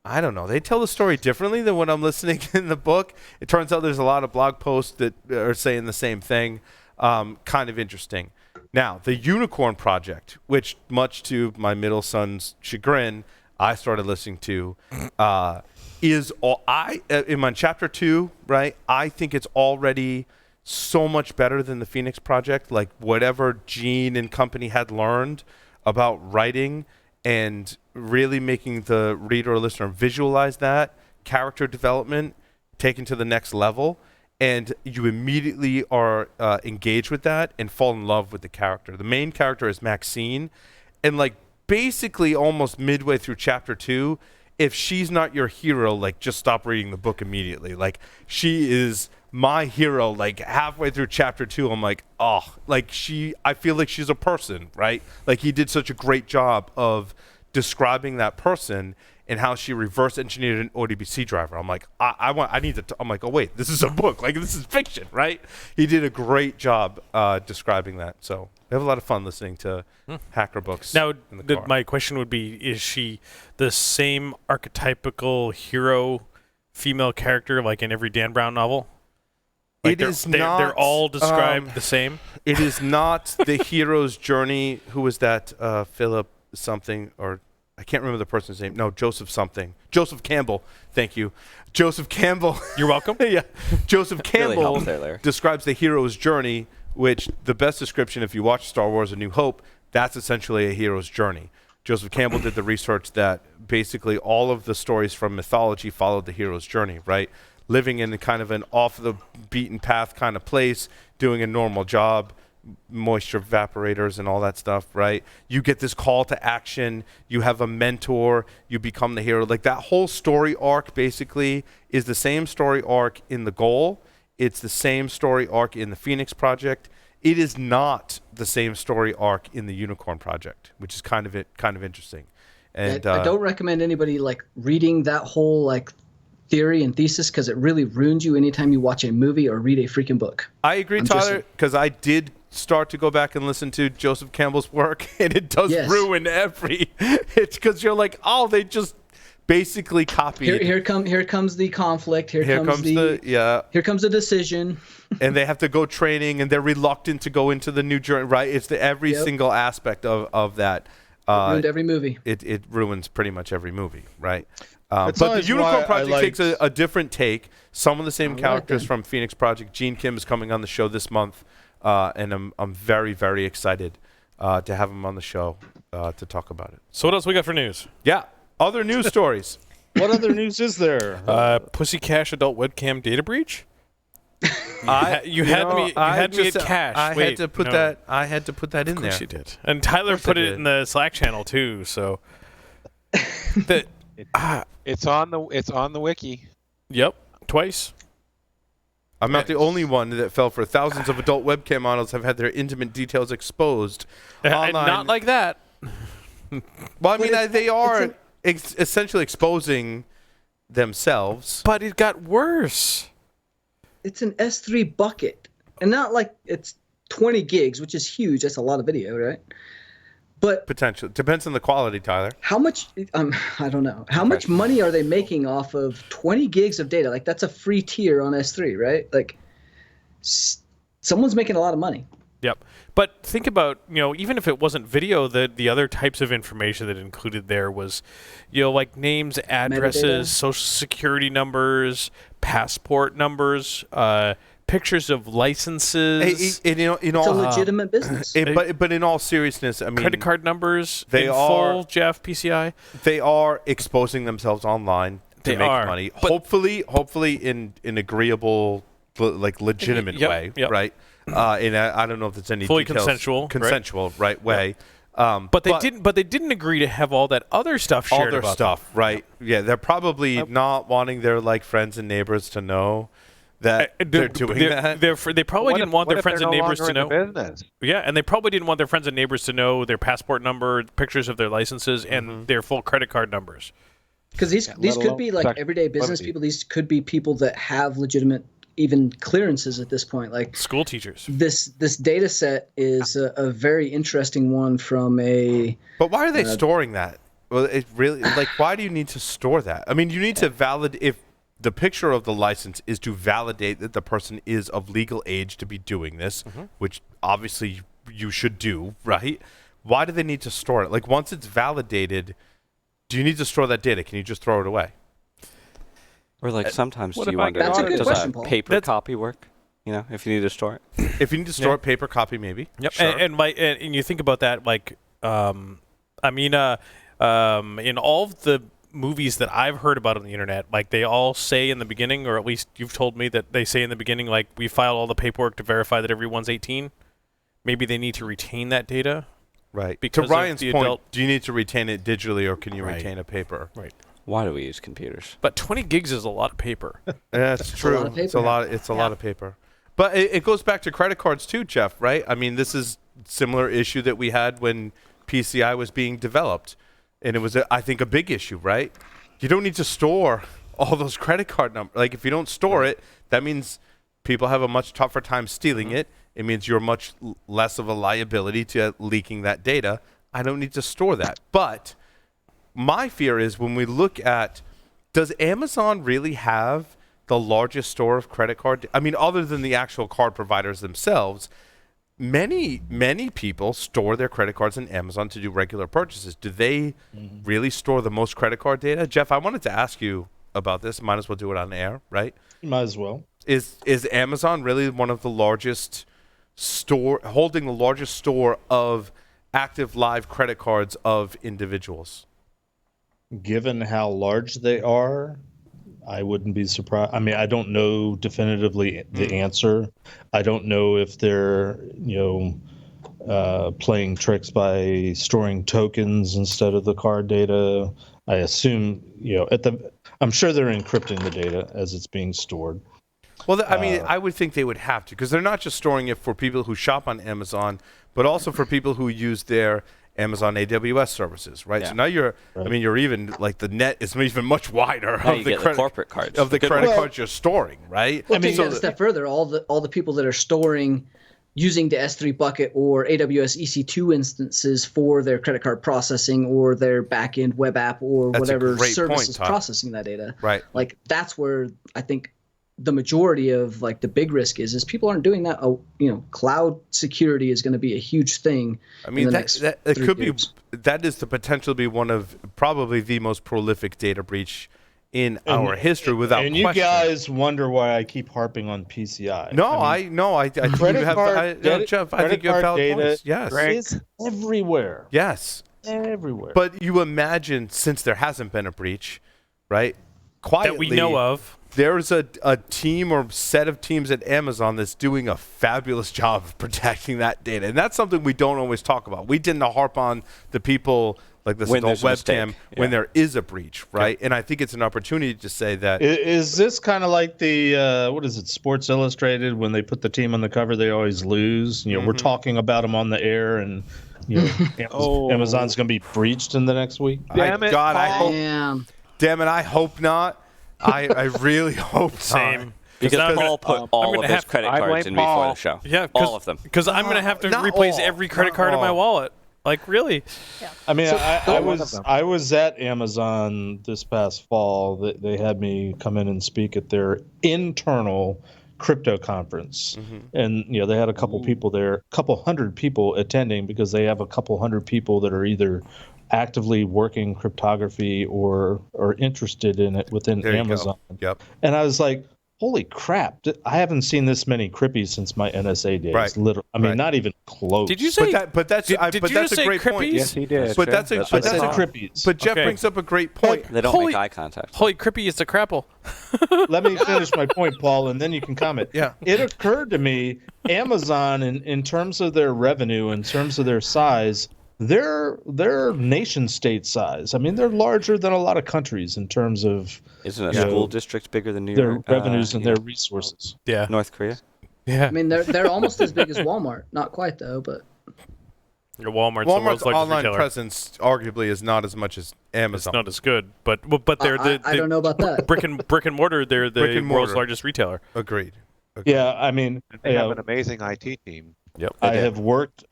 I don't know. They tell the story differently than when I'm listening in the book. It turns out there's a lot of blog posts that are saying the same thing. Kind of interesting. Now, the Unicorn Project, which much to my middle son's chagrin, I started listening to, is all in my chapter 2, right? I think it's already so much better than the Phoenix Project. Like whatever Gene and company had learned about writing and really making the reader or listener visualize that, character development taken to the next level, and you immediately are engaged with that and fall in love with the character. The main character is Maxine, and like basically almost midway through chapter 2, if she's not your hero, like just stop reading the book immediately. Like she is my hero. Like halfway through chapter 2, I'm like, oh, like I feel like she's a person, right? Like he did such a great job of describing that person and how she reverse engineered an ODBC driver. I'm like, I need to. I'm like, oh wait, this is a book. Like this is fiction, right? He did a great job describing that. So we have a lot of fun listening to hacker books. Now, in the car. my question would be: is she the same archetypical hero, female character like in every Dan Brown novel? It is not. They're all described the same. It is not the hero's journey. Who was that? Philip something, or I can't remember the person's name. No, Joseph something. Joseph Campbell. Thank you. Joseph Campbell. You're welcome. Yeah. Joseph Really Campbell helps there, Larry. describes the hero's journey, which the best description, if you watch Star Wars A New Hope, that's essentially a hero's journey. Joseph Campbell did the research that basically all of the stories from mythology followed the hero's journey, right? Living in kind of an off-the-beaten-path kind of place, doing a normal job, moisture evaporators and all that stuff, right? You get this call to action. You have a mentor. You become the hero. Like, that whole story arc basically is the same story arc in The Goal. It's the same story arc in the Phoenix Project. It is not the same story arc in the Unicorn Project, which is kind of interesting. And I don't recommend anybody like reading that whole like theory and thesis, because it really ruins you anytime you watch a movie or read a freaking book. I agree, Tyler, because I did start to go back and listen to Joseph Campbell's work, and it does ruin every. It's because you're like, oh, they just basically copied. Here comes the conflict. Here comes the decision. And they have to go training, and they're reluctant to go into the new journey. Right? It's every single aspect of that. It ruined every movie. It ruins pretty much every movie, right? But the always Unicorn why Project I takes a different take. Some of the same All right, characters then. from Phoenix Project. Gene Kim is coming on the show this month, and I'm very, very excited to have him on the show to talk about it. So what else we got for news? Yeah, other news stories. What other news is there? Pussy Cash adult webcam data breach. You I had me at Cash. I Wait, had to put no. that. I had to put that in Of there. course you did. And Tyler put it in the Slack channel too. So that It's on the wiki. yep, twice. I'm not the only one that fell for thousands of adult webcam models have had their intimate details exposed online. Not like that. Well, I mean, they are essentially exposing themselves. But it got worse. It's an S3 bucket, and not like it's 20 gigs, which is huge. That's a lot of video, right? But Potential depends on the quality, Tyler. how much? I don't know. How much money are they making off of 20 gigs of data? Like, that's a free tier on S3, right? Like, someone's making a lot of money. Yep. But think about, even if it wasn't video, the other types of information that included there was, like names, addresses, Metadata. social security numbers, passport numbers, pictures of licenses, In It's a legitimate business. but in all seriousness, I mean, credit card numbers, they in are- full, Jeff, PCI. they are exposing themselves online to They make are, money. but- Hopefully in an agreeable, like legitimate Yep, way, yep. right? And I don't know if there's any Fully details. consensual, right way. But they didn't agree to have all that other stuff shared all their about stuff, right? Yeah, they're probably not wanting their like friends and neighbors to know that they're doing that. They probably didn't want their friends and neighbors to know. Business? Yeah, and they probably didn't want their friends and neighbors to know their passport number, pictures of their licenses, and their full credit card numbers. Because these could be like everyday business people. These could be people that have legitimate even clearances at this point. Like, School teachers. this data set is a very interesting one from a. But why are they storing that? Well, it really like why do you need to store that? I mean, you need to validate if the picture of the license is to validate that the person is of legal age to be doing this, which obviously you should do, right? Why do they need to store it? Like, once it's validated, do you need to store that data? Can you just throw it away? Or like sometimes what do you if I wonder, That's a good does question, a Paul. paper copy work? If you need to store it. If you need to store it, paper copy maybe. Yep. Sure. And you think about that, like, in all of the movies that I've heard about on the internet, like they all say in the beginning, or at least you've told me that they say in the beginning, like, we filed all the paperwork to verify that everyone's 18. Maybe they need to retain that data. Right. Because To of Ryan's the point, adult- do you need to retain it digitally or can you Right. retain a paper? Right. Why do we use computers? But 20 gigs is a lot of paper. That's true. lot of It's a paper. lot. It's a lot of paper. But it goes back to credit cards too, Jeff. Right? I mean, this is similar issue that we had when PCI was being developed, and it was, I think, a big issue. Right? You don't need to store all those credit card numbers. Like, if you don't store it, that means people have a much tougher time stealing it. It means you're much less of a liability to leaking that data. I don't need to store that. But my fear is when we look at, does Amazon really have the largest store of credit card? I mean, other than the actual card providers themselves, many people store their credit cards in Amazon to do regular purchases. Do they really store the most credit card data? Jeff, I wanted to ask you about this. Might as well do it on air, right? You might as well. Is Amazon really one of the largest holding the largest store of active live credit cards of individuals? Given how large they are, I wouldn't be surprised. I mean, I don't know definitively the answer. I don't know if they're, playing tricks by storing tokens instead of the card data. I assume, I'm sure they're encrypting the data as it's being stored. Well, I mean, I would think they would have to, because they're not just storing it for people who shop on Amazon, but also for people who use their Amazon AWS services, right? Yeah. So now you're even like the net is even much wider Now of you the get credit corporate cards. of the credit cards you're storing, right? Well, take that a step further. All the people that are storing using the S3 bucket or AWS EC2 instances for their credit card processing or their backend web app or whatever service is processing that data. Right. Like that's where I think the majority of like the big risk is people aren't doing that. Cloud security is going to be a huge thing. I mean, that is the potential to be one of probably the most prolific data breach in our history, without question. And you guys wonder why I keep harping on PCI. I think you have Jeff, I think you have valid points. Yes. It's everywhere. Yes. Everywhere. But you imagine, since there hasn't been a breach, right? Quietly, that we know of. There's a team or set of teams at Amazon that's doing a fabulous job of protecting that data. And that's something we don't always talk about. We tend to harp on the people like this adult webcam when there is a breach, right? And I think it's an opportunity to say that. Is this kind of like the, Sports Illustrated, when they put the team on the cover, they always lose? We're talking about them on the air, and Amazon's going to be breached in the next week? Damn it, I hope not. I really hope same. Because Paul put all of his credit cards in before the show. Yeah, all of them. Because I'm going to have to replace every credit card in my wallet. Like, really? Yeah. I mean, I was at Amazon this past fall. They had me come in and speak at their internal crypto conference, and they had a couple people there, a couple hundred people attending, because they have a couple hundred people that are either actively working cryptography or interested in it within Amazon. Yep. And I was like, holy crap, I haven't seen this many crippies since my NSA days. Right. Literally. I mean, not even close. Did you say? But that's a great point. Yes, he did. But that's a crippies. But Jeff brings up a great point. They don't make eye contact. Holy crippy, it's a crapple. Let me finish my point, Paul, and then you can comment. Yeah. It occurred to me, Amazon, in terms of their revenue, in terms of their size, they're nation state size. I mean, they're larger than a lot of countries in terms of Isn't a school district bigger than New their York? revenues and their resources. Yeah. North Korea? Yeah. I mean, they're almost as big as Walmart. Not quite though, but Walmart's the world's largest online retailer. presence arguably is not as much as Amazon. It's not as good, but they're I don't know about that. brick and mortar. They're the world's largest retailer. Agreed. Yeah, I mean, they have an amazing IT team. Yep. I have worked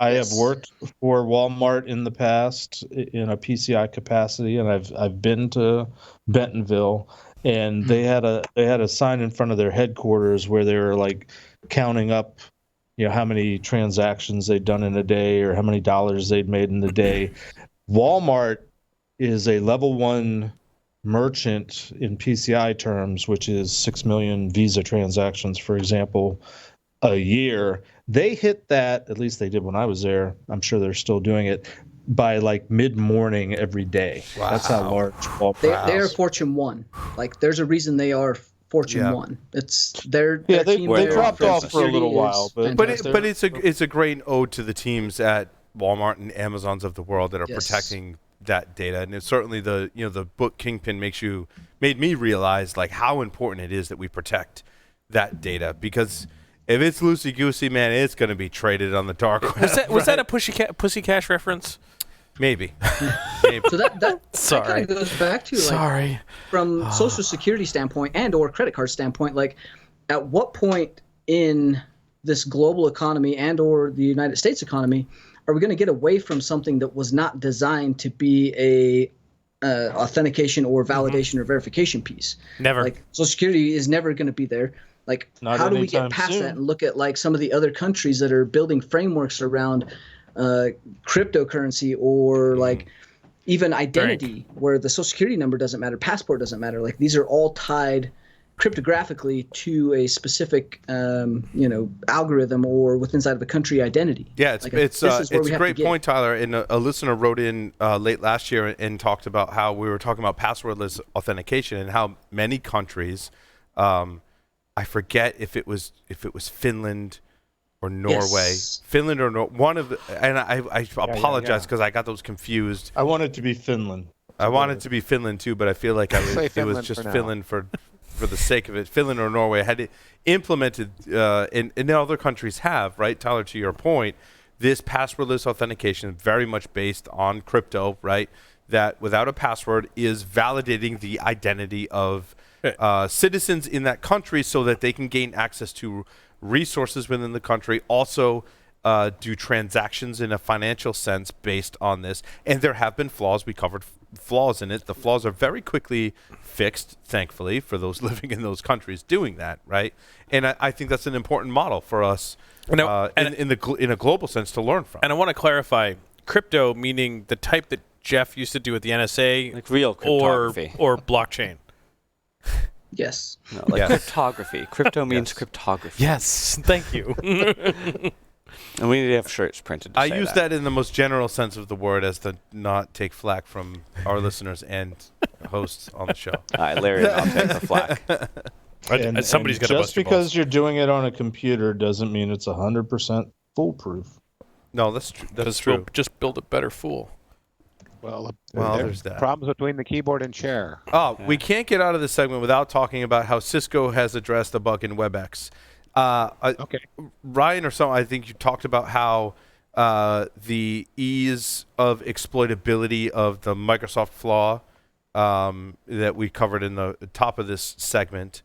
for Walmart in the past in a PCI capacity, and I've been to Bentonville, and they had a sign in front of their headquarters where they were like counting up, how many transactions they'd done in a day or how many dollars they'd made in the day. Walmart is a level 1 merchant in PCI terms, which is 6 million Visa transactions, for example, a year. They hit that, at least they did when I was there. I'm sure they're still doing it by like mid-morning every day. Wow. That's how large Walmart they are Fortune 1. Like, there's a reason they are Fortune 1. It's their they team dropped off for a little while, but it's a great ode to the teams at Walmart and Amazons of the world that are protecting that data. And it's certainly the book Kingpin made me realize like how important it is that we protect that data, because if it's loosey-goosey, man, it's going to be traded on the dark web. Was that a Pussy Cash reference? Maybe. So that kind of goes back to like, from social security standpoint and or credit card standpoint, like at what point in this global economy and or the United States economy are we going to get away from something that was not designed to be authentication or validation or verification piece. Never. Like Social Security is never going to be there. Like, Not how do we get anytime past soon. that and look at like some of the other countries that are building frameworks around cryptocurrency or like even identity, where the Social Security number doesn't matter, passport doesn't matter. Like, these are all tied cryptographically to a specific algorithm or within inside of a country identity. Yeah, it's Like, it's this is where it's we a have great to get. point, Tyler. And a listener wrote in late last year and talked about how we were talking about passwordless authentication and how many countries, I forget if it was Finland or Norway, Yes. Finland or one of the, and I apologize because I got those confused. I want it to be Finland. I want it to be Finland too, but I feel like Say it was Finland just for now. Finland for the sake of it. Finland or Norway had it implemented, and other countries have, right, Tyler, to your point, this passwordless authentication very much based on crypto, right, that without a password is validating the identity of citizens in that country so that they can gain access to resources within the country, also do transactions in a financial sense based on this. And there have been flaws. We covered flaws in it. The flaws are very quickly fixed, thankfully, for those living in those countries doing that, right? And I think that's an important model for us in a global sense to learn from. And I want to clarify, crypto meaning the type that Jeff used to do at the NSA, Like real cryptography. or blockchain. Yes. No, like Yes. cryptography. Crypto means cryptography. Yes, thank you. And we need to have shirts printed to I say use that in the most general sense of the word as to not take flack from our listeners and hosts on the show. All right, Larry, I'll take the flack. Somebody's got to bust just your because balls. you're doing it on a computer doesn't mean it's 100% foolproof. No, that's true. That's Because true. we'll just build a better fool. Well, There's that. Problems between the keyboard and chair. Oh, we can't get out of this segment without talking about how Cisco has addressed a bug in WebEx. Okay. Ryan or someone, I think you talked about how the ease of exploitability of the Microsoft flaw that we covered in the top of this segment.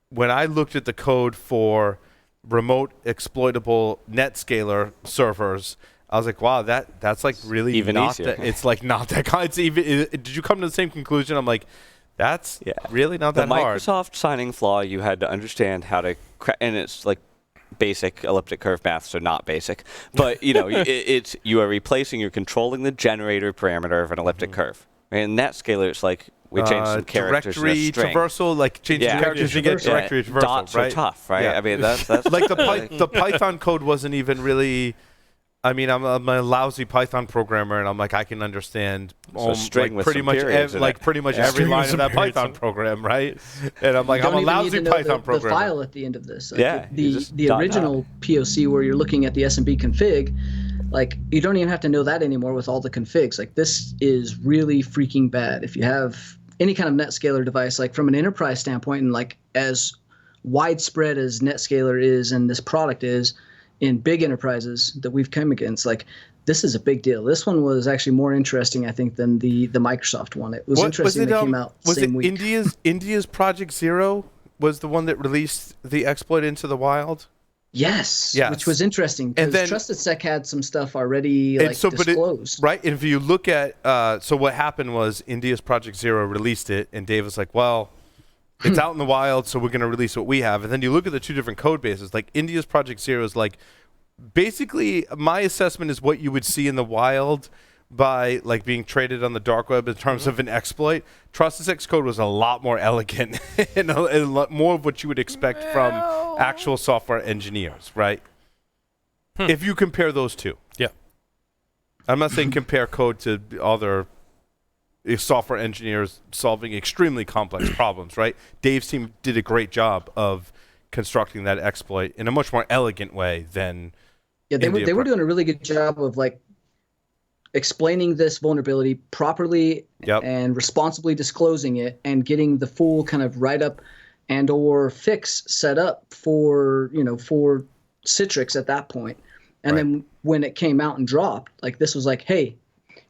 When I looked at the code for remote exploitable NetScaler servers, I was like, wow, that's like really Even not easier. that. It's like not that. It's even. Did you come to the same conclusion? I'm like, that's really not The that hard. Microsoft signing flaw, you had to understand how to, and it's like basic elliptic curve math, so not basic. But you are replacing, you're controlling the generator parameter of an elliptic curve. In NetScaler, it's like we changed some characters in a Directory string. traversal, like changing characters to get traversal. directory traversal, Dots right? are tough, right? Yeah. I mean, that's Like the Python code wasn't even really. I mean, I'm a lousy Python programmer, and I'm like, I can understand string with pretty some much periods in it. pretty much Yeah. every String with line of some that periods Python in it. program, right? And I'm like, You I'm a don't even need lousy to know Python the programmer. file at the end of this. Like, Yeah, you the just the dot original POC where you're looking at the SMB config, like, you don't even have to know that anymore with all the configs. Like, this is really freaking bad. If you have any kind of NetScaler device, like from an enterprise standpoint, and like as widespread as NetScaler is and this product is in big enterprises that we've come against, like, this is a big deal. This one was actually more interesting, I think, than the Microsoft one. It was interesting that came out was same it week. India's Project Zero was the one that released the exploit into the wild? Yes, Yes. which was interesting And because then- Trusted Sec had some stuff already And like so, but disclosed. right? And if you look at, so what happened was India's Project Zero released it, and Dave was like, well, it's out in the wild, so we're going to release what we have. And then you look at the two different code bases. Like India's Project Zero is like, basically, my assessment is what you would see in the wild by like being traded on the dark web in terms of an exploit. Trusted Sec's code was a lot more elegant and a lot more of what you would expect from actual software engineers, right? If you compare those two. Yeah. I'm not saying compare code to other software engineers solving extremely complex problems, right? Dave's team did a great job of constructing that exploit in a much more elegant way than Yeah, they were doing a really good job of like explaining this vulnerability properly and responsibly disclosing it and getting the full kind of write-up and or fix set up for Citrix at that point. And then when it came out and dropped, like this was like, hey,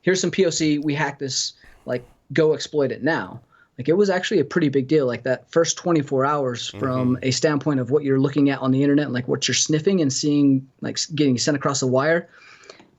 here's some POC, we hacked this, like go exploit it now. Like it was actually a pretty big deal. Like that first 24 hours from a standpoint of what you're looking at on the internet, and like what you're sniffing and seeing, like getting sent across the wire.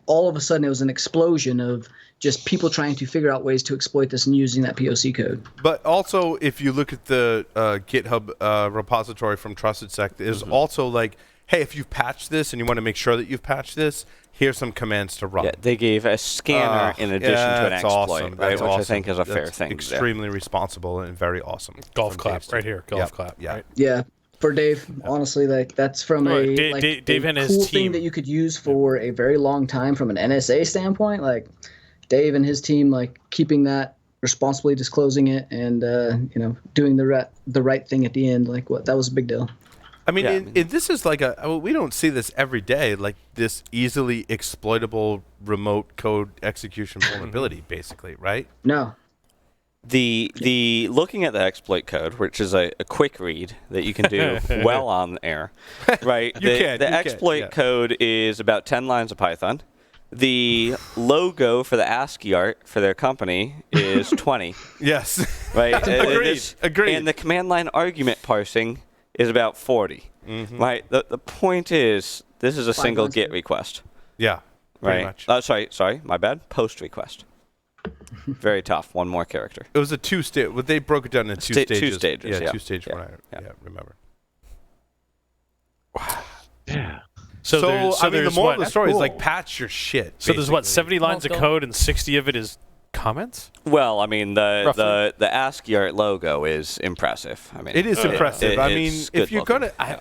all of a sudden it was an explosion of just people trying to figure out ways to exploit this and using that POC code. But also, if you look at the GitHub repository from TrustedSec, there's also like, hey, if you've patched this and you want to make sure that you've patched this, here's some commands to run. Yeah, they gave a scanner in addition to an exploit, awesome. right? Which awesome. I think is a fair thing. Extremely responsible and very awesome. Golf from clap Dave's right team. here. Golf clap. Yeah. Right? Yeah, for Dave, honestly, like that's from a Dave and his cool team. thing that you could use for a very long time from an NSA standpoint. Like Dave and his team, like keeping that, responsibly disclosing it, and doing the right thing at the end. Like that was a big deal. I mean, this is like we don't see this every day, like this easily exploitable remote code execution vulnerability, basically, right? No. The looking at the exploit code, which is a quick read that you can do well on air, right? The exploit code is about 10 lines of Python. The logo for the ASCII art for their company is 20. Yes. Right? Agreed. And the command line argument parsing is about 40. Right? The point is, this is a single GET request. Yeah. Right? Sorry, my bad. Post request. Very tough. One more character. It was a two-stage. Well, they broke it down in two stages. 2 stages. Yeah, 2-stage. Yeah. Remember. Yeah. So I mean, the moral of the story is cool. like patch your shit. So there's what, 70 lines of Well, code and 60 of it is comments? Well, I mean, Roughly. the ASCII art logo is impressive. I mean, It is impressive. I mean, it's if you're good gonna,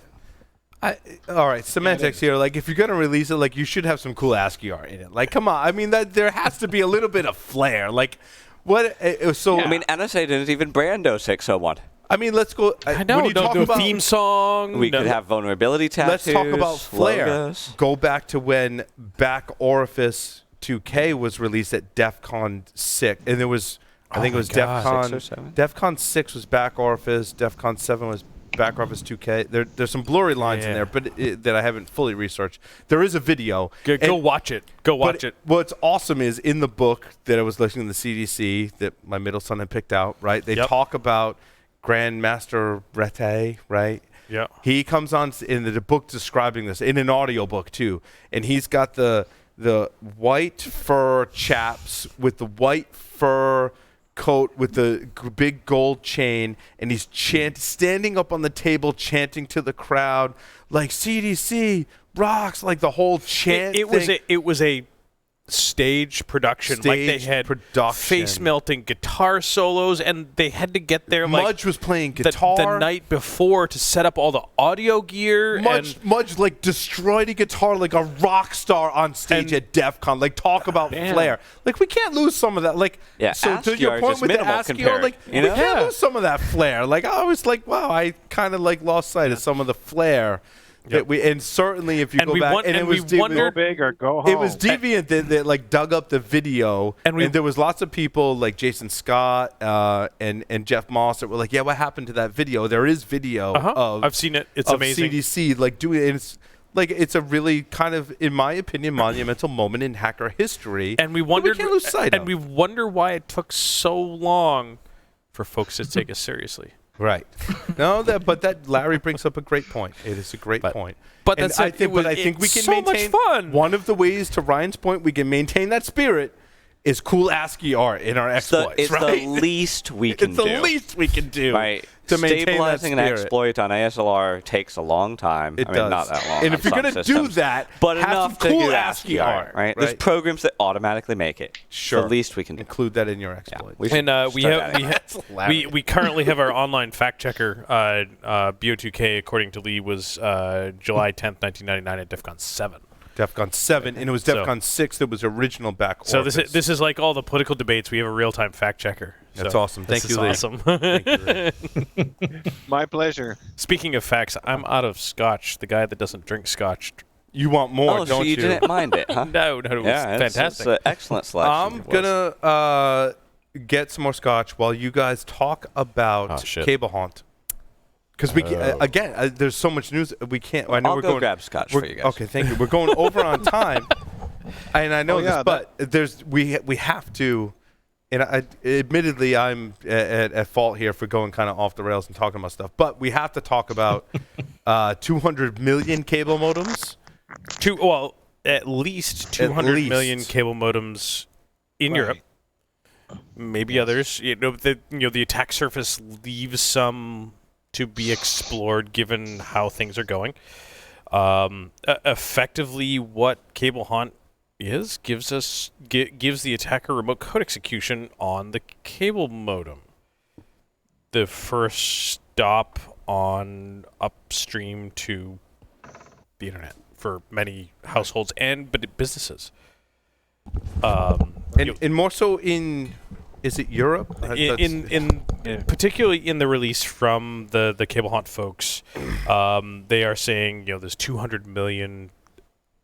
all right, semantics here. Like, if you're gonna release it, like, you should have some cool ASCII art in it. Like, come on. I mean, that there has to be a little bit of flair. Like, what? So I mean, NSA didn't even brand 0601. I mean, let's go. I know. When you talk No about, theme song. We could have vulnerability tattoos. let's talk about flair. Logos. Go back to when Back Orifice 2K was released at DEF CON 6, and there was, I think it was DEF CON 6 or 7? DEF CON 6 was Back Orifice, DEF CON 7 was Back Orifice 2K. There's some blurry lines in there, but that I haven't fully researched. There is a video. Go watch it. Go watch it. What's awesome is in the book that I was listening to the CDC that my middle son had picked out, right? They talk about Grandmaster Rete, right? Yeah. He comes on in the book describing this in an audio book too, and he's got the white fur chaps with the white fur coat with the big gold chain, and he's standing up on the table chanting to the crowd like CDC rocks, like the whole chant. It was a stage production. Like they had face melting guitar solos, and they had to get there. Mudge was playing guitar the night before to set up all the audio gear. Mudge like destroyed a guitar like a rock star on stage at DEF CON. Like, talk about flair. Like, we can't lose some of that. Like, so to your point with the ASCII, like, we can't lose some of that flair. Like, I was like, wow, I kind of like lost sight of some of the flair. That we, and certainly if you go back, and it was go big or go home. It was deviant that like dug up the video, and there was lots of people like Jason Scott and Jeff Moss that were like, yeah, what happened to that video? There is video of I've seen it. It's amazing. CDC like doing it. And it's like, it's a really kind of, in my opinion, monumental moment in hacker history. And we wondered, we can't lose sight of. we wonder why it took so long for folks to take us seriously. Right. But that Larry brings up a great point. It is a great point. But and that's I think we can so maintain much fun. One of the ways, to Ryan's point, we can maintain that spirit is cool ASCII art in our exploits. It's the least we can do. It's the least we can do. Right. To maintain Stabilizing that an exploit on ASLR takes a long time. It I mean, does. not that long. And if you're going to do that, but have enough some cool to do ASCII art, right? There's programs that automatically make it. Sure. It's the least we can do. Include that in your exploit. Yeah, we currently have our online fact checker. BO2K, according to Lee, was July 10th, 1999 at DEF CON 7. DEF CON 7, and it was DEF CON 6 that was original Back Orifice. So this is like all the political debates. We have a real-time fact checker. That's awesome. Thank you, Lee. Awesome. Thank you, Lee. My pleasure. Speaking of facts, I'm out of scotch. The guy that doesn't drink scotch. You want more, don't so you didn't mind it, huh? No, it was fantastic. It's an excellent selection. I'm going to get some more scotch while you guys talk about Cable Haunt. Because we again, there's so much news we can't. I know I'll we're go going. Grab scotch for you guys. Okay, thank you. We're going over on time, and I know this, but we have to. And admittedly, I'm at fault here for going kind of off the rails and talking about stuff. But we have to talk about 200 million cable modems. at least 200 million cable modems in Europe. Maybe others. The attack surface leaves some to be explored given how things are going. Effectively, what Cable Hunt gives the attacker remote code execution on the cable modem. The first stop on upstream to the internet for many households and businesses. And more so in, is it Europe? In particularly in the release from the Cable Hunt folks, they are saying there's 200 million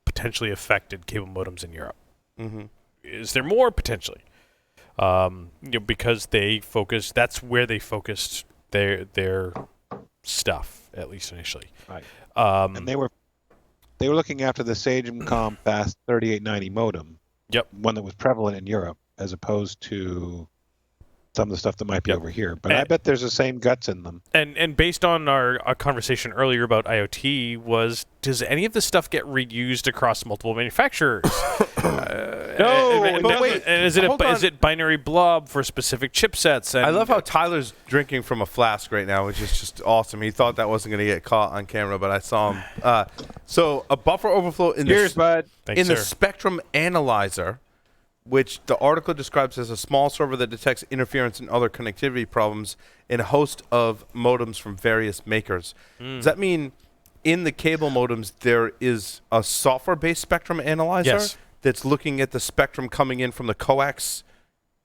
potentially affected cable modems in Europe. Mm-hmm. Is there more potentially? Because that's where they focused their stuff, at least initially. Right. And they were looking after the Sagem-Com Fast 3890 modem. Yep. One that was prevalent in Europe, as opposed to some of the stuff that might be over here. But I bet there's the same guts in them. And based on our conversation earlier about IoT, does any of this stuff get reused across multiple manufacturers? No, but wait. And is it binary blob for specific chipsets? And I love how Tyler's drinking from a flask right now, which is just awesome. He thought that wasn't going to get caught on camera, but I saw him. So a buffer overflow in the Spectrum Analyzer, which the article describes as a small server that detects interference and other connectivity problems in a host of modems from various makers. Does that mean in the cable modems there is a software-based spectrum analyzer? Yes. That's looking at the spectrum coming in from the coax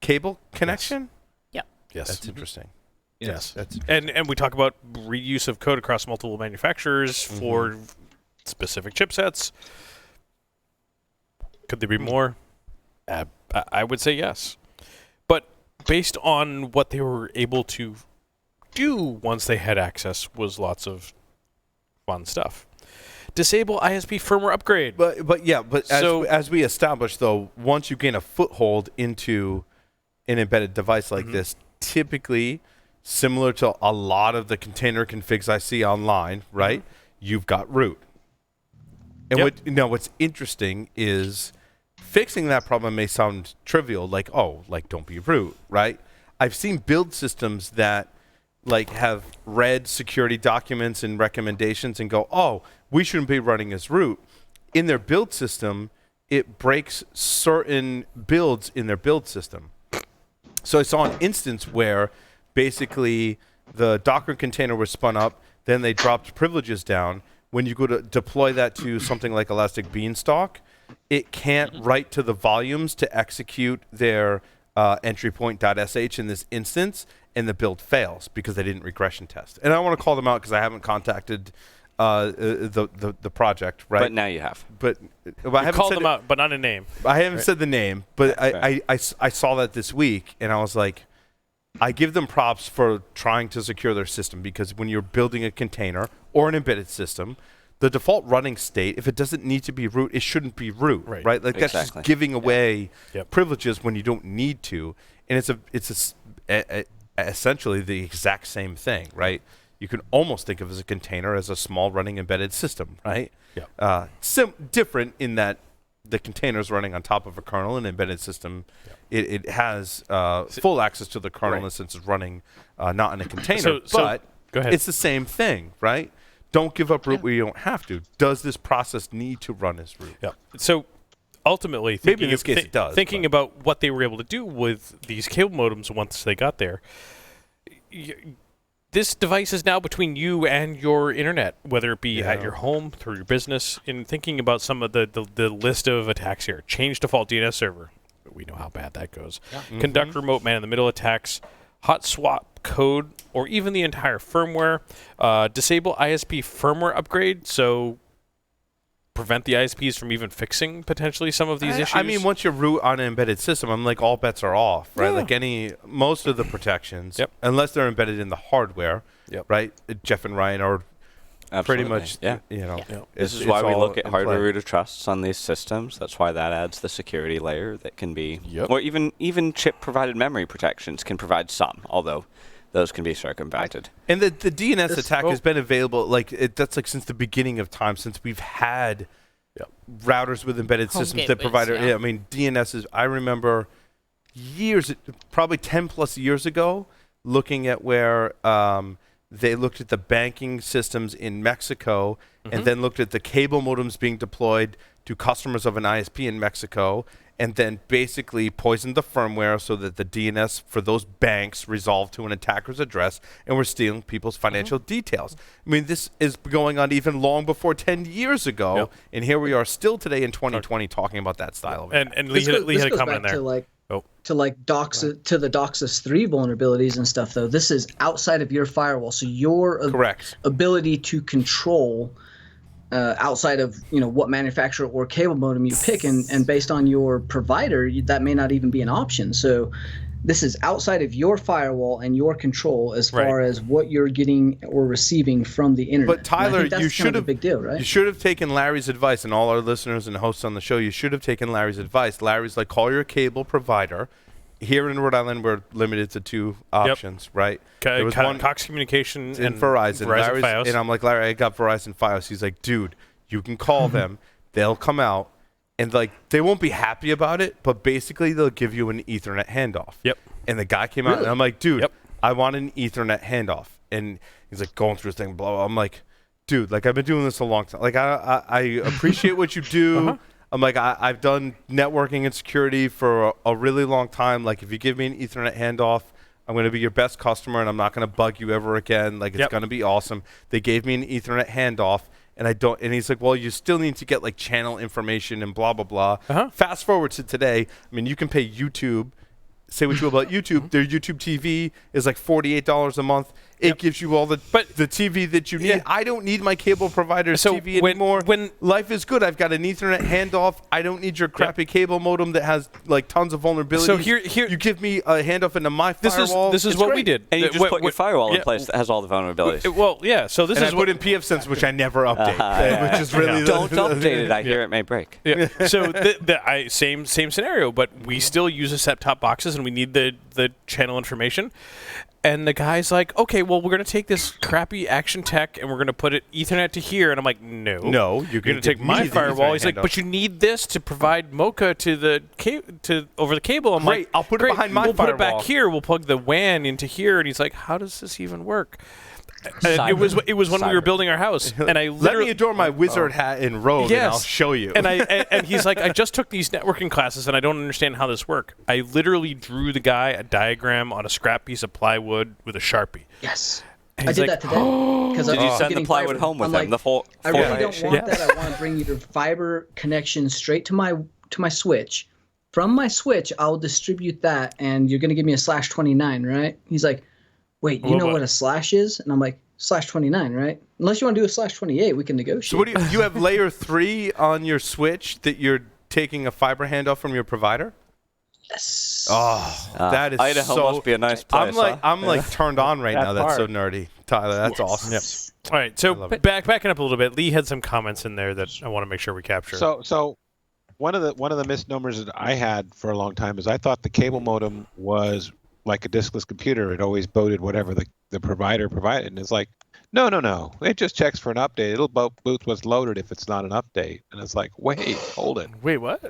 cable connection? Yes. That's interesting. Yes. And we talk about reuse of code across multiple manufacturers for specific chipsets. Could there be more? I would say yes. But based on what they were able to do once they had access was lots of fun stuff. Disable ISP firmware upgrade. But as we established, though, once you gain a foothold into an embedded device like this, typically similar to a lot of the container configs I see online, right? You've got root. And what's interesting is fixing that problem may sound trivial, like don't be root, right? I've seen build systems that have read security documents and recommendations and go, we shouldn't be running as root. In their build system, it breaks certain builds in their build system. So I saw an instance where basically the Docker container was spun up, then they dropped privileges down. When you go to deploy that to something like Elastic Beanstalk, it can't write to the volumes to execute their entry point.sh in this instance, and the build fails because they didn't regression test. And I want to call them out because I haven't contacted the project, right? But now you have. But I haven't called them out, but not a name. I haven't said the name, but I saw that this week, and I was like, I give them props for trying to secure their system, because when you're building a container or an embedded system, the default running state, if it doesn't need to be root, it shouldn't be root, right? Like that's just giving away privileges when you don't need to, and it's essentially the exact same thing, right? You can almost think of it as a container as a small running embedded system, right? Yeah. Different in that the container is running on top of a kernel. An embedded system, it has full access to the kernel in the sense it's running not in a container, but go ahead. It's the same thing, right? Don't give up root where you don't have to. Does this process need to run as root? Yeah. So ultimately, maybe in this case it does. Thinking about what they were able to do with these cable modems once they got there, this device is now between you and your internet, whether it be at your home, through your business. In thinking about some of the list of attacks here, change default DNS server. We know how bad that goes. Yeah. Conduct remote man-in-the-middle attacks, hot swap code, or even the entire firmware. Disable ISP firmware upgrade, so prevent the ISPs from even fixing potentially some of these issues. I mean, once you're root on an embedded system, I'm like, all bets are off, right? Like most of the protections, unless they're embedded in the hardware, right? Jeff and Ryan are pretty much, This is why we look at hardware root of trusts on these systems. That's why that adds the security layer that can be, or even chip-provided memory protections can provide some, although those can be circumvented. And the DNS attack has been available, that's since the beginning of time, since we've had routers with embedded Home systems that gateways, provided. yeah. I mean, DNS is. I remember years, probably 10 plus years ago, looking at where they looked at the banking systems in Mexico and then looked at the cable modems being deployed to customers of an ISP in Mexico, and then basically poisoned the firmware so that the DNS for those banks resolved to an attacker's address and were stealing people's financial details. I mean, this is going on even long before 10 years ago, and here we are still today in 2020 talking about that style of attack. And Lee had a comment in there. To the DOCSIS 3 vulnerabilities and stuff, though, this is outside of your firewall. So your ability to control outside of what manufacturer or cable modem you pick, and based on your provider, that may not even be an option. So this is outside of your firewall and your control as far as what you're getting or receiving from the internet. But Tyler, you should have a big deal, right? You should have taken Larry's advice, and all our listeners and hosts on the show, you should have taken Larry's advice. Larry's like, call your cable provider. Here in Rhode Island, we're limited to 2 options, right? There was one Cox Communication and Verizon. Fios. And I'm like, Larry, I got Verizon Fios. He's like, dude, you can call them. They'll come out, and like they won't be happy about it, but basically they'll give you an Ethernet handoff. Yep. And the guy came out, and I'm like, dude, I want an Ethernet handoff. And he's like going through his thing, blah, blah. I'm like, dude, like I've been doing this a long time. Like I appreciate what you do. I'm like, I've done networking and security for a really long time. Like, if you give me an Ethernet handoff, I'm going to be your best customer, and I'm not going to bug you ever again. Like, it's going to be awesome. They gave me an Ethernet handoff, and I don't. And he's like, well, you still need to get like channel information and blah blah blah. Fast forward to today. I mean, you can pay YouTube. Say what you will about YouTube. Their YouTube TV is like $48 a month. It gives you all the TV that you need. I don't need my cable provider's TV anymore. When life is good, I've got an Ethernet handoff. I don't need your crappy cable modem that has like tons of vulnerabilities. So here you give me a handoff into my firewall. This is what we did. And you just put your firewall in place that has all the vulnerabilities. So this and is I put in pfSense, which I never update, which is really don't update it. I hear it may break. So same scenario, but we still use a set-top boxes, and we need the channel information. And the guy's like, okay, well, we're going to take this crappy Action Tech and we're going to put it Ethernet to here. And I'm like, no, you're going to take my firewall. He's like, but you need this to provide Mocha to the over the cable. I'm like, I'll put it behind my firewall. We'll put it back firewall. here. We'll plug the WAN into here. And he's like, how does this even work? And it was when we were building our house, and I let me adore my wizard hat in Rogue, and I'll show you. And he's like, I just took these networking classes, and I don't understand how this works. I literally drew the guy a diagram on a scrap piece of plywood with a Sharpie. Yes. I did that today. Did you send the plywood home with him? I really don't want that. I want to bring your fiber connection straight to my switch. From my switch, I'll distribute that, and you're going to give me a /29, right? He's like, wait, you know what a slash is? And I'm like, /29, right? Unless you want to do a /28, we can negotiate. So what do you have layer 3 on your switch that you're taking a fiber handoff from your provider? Yes. Oh, that is Idaho must be a nice place. I'm like turned on right now. That's so nerdy. Tyler, that's awesome. Yep. All right, so backing up a little bit, Lee had some comments in there that I want to make sure we capture. So one of the misnomers that I had for a long time is I thought the cable modem was like a diskless computer. It always boated whatever the provider provided. And it's like, no. It just checks for an update. It'll boot what's loaded if it's not an update. And it's like, wait, hold it. Wait, what?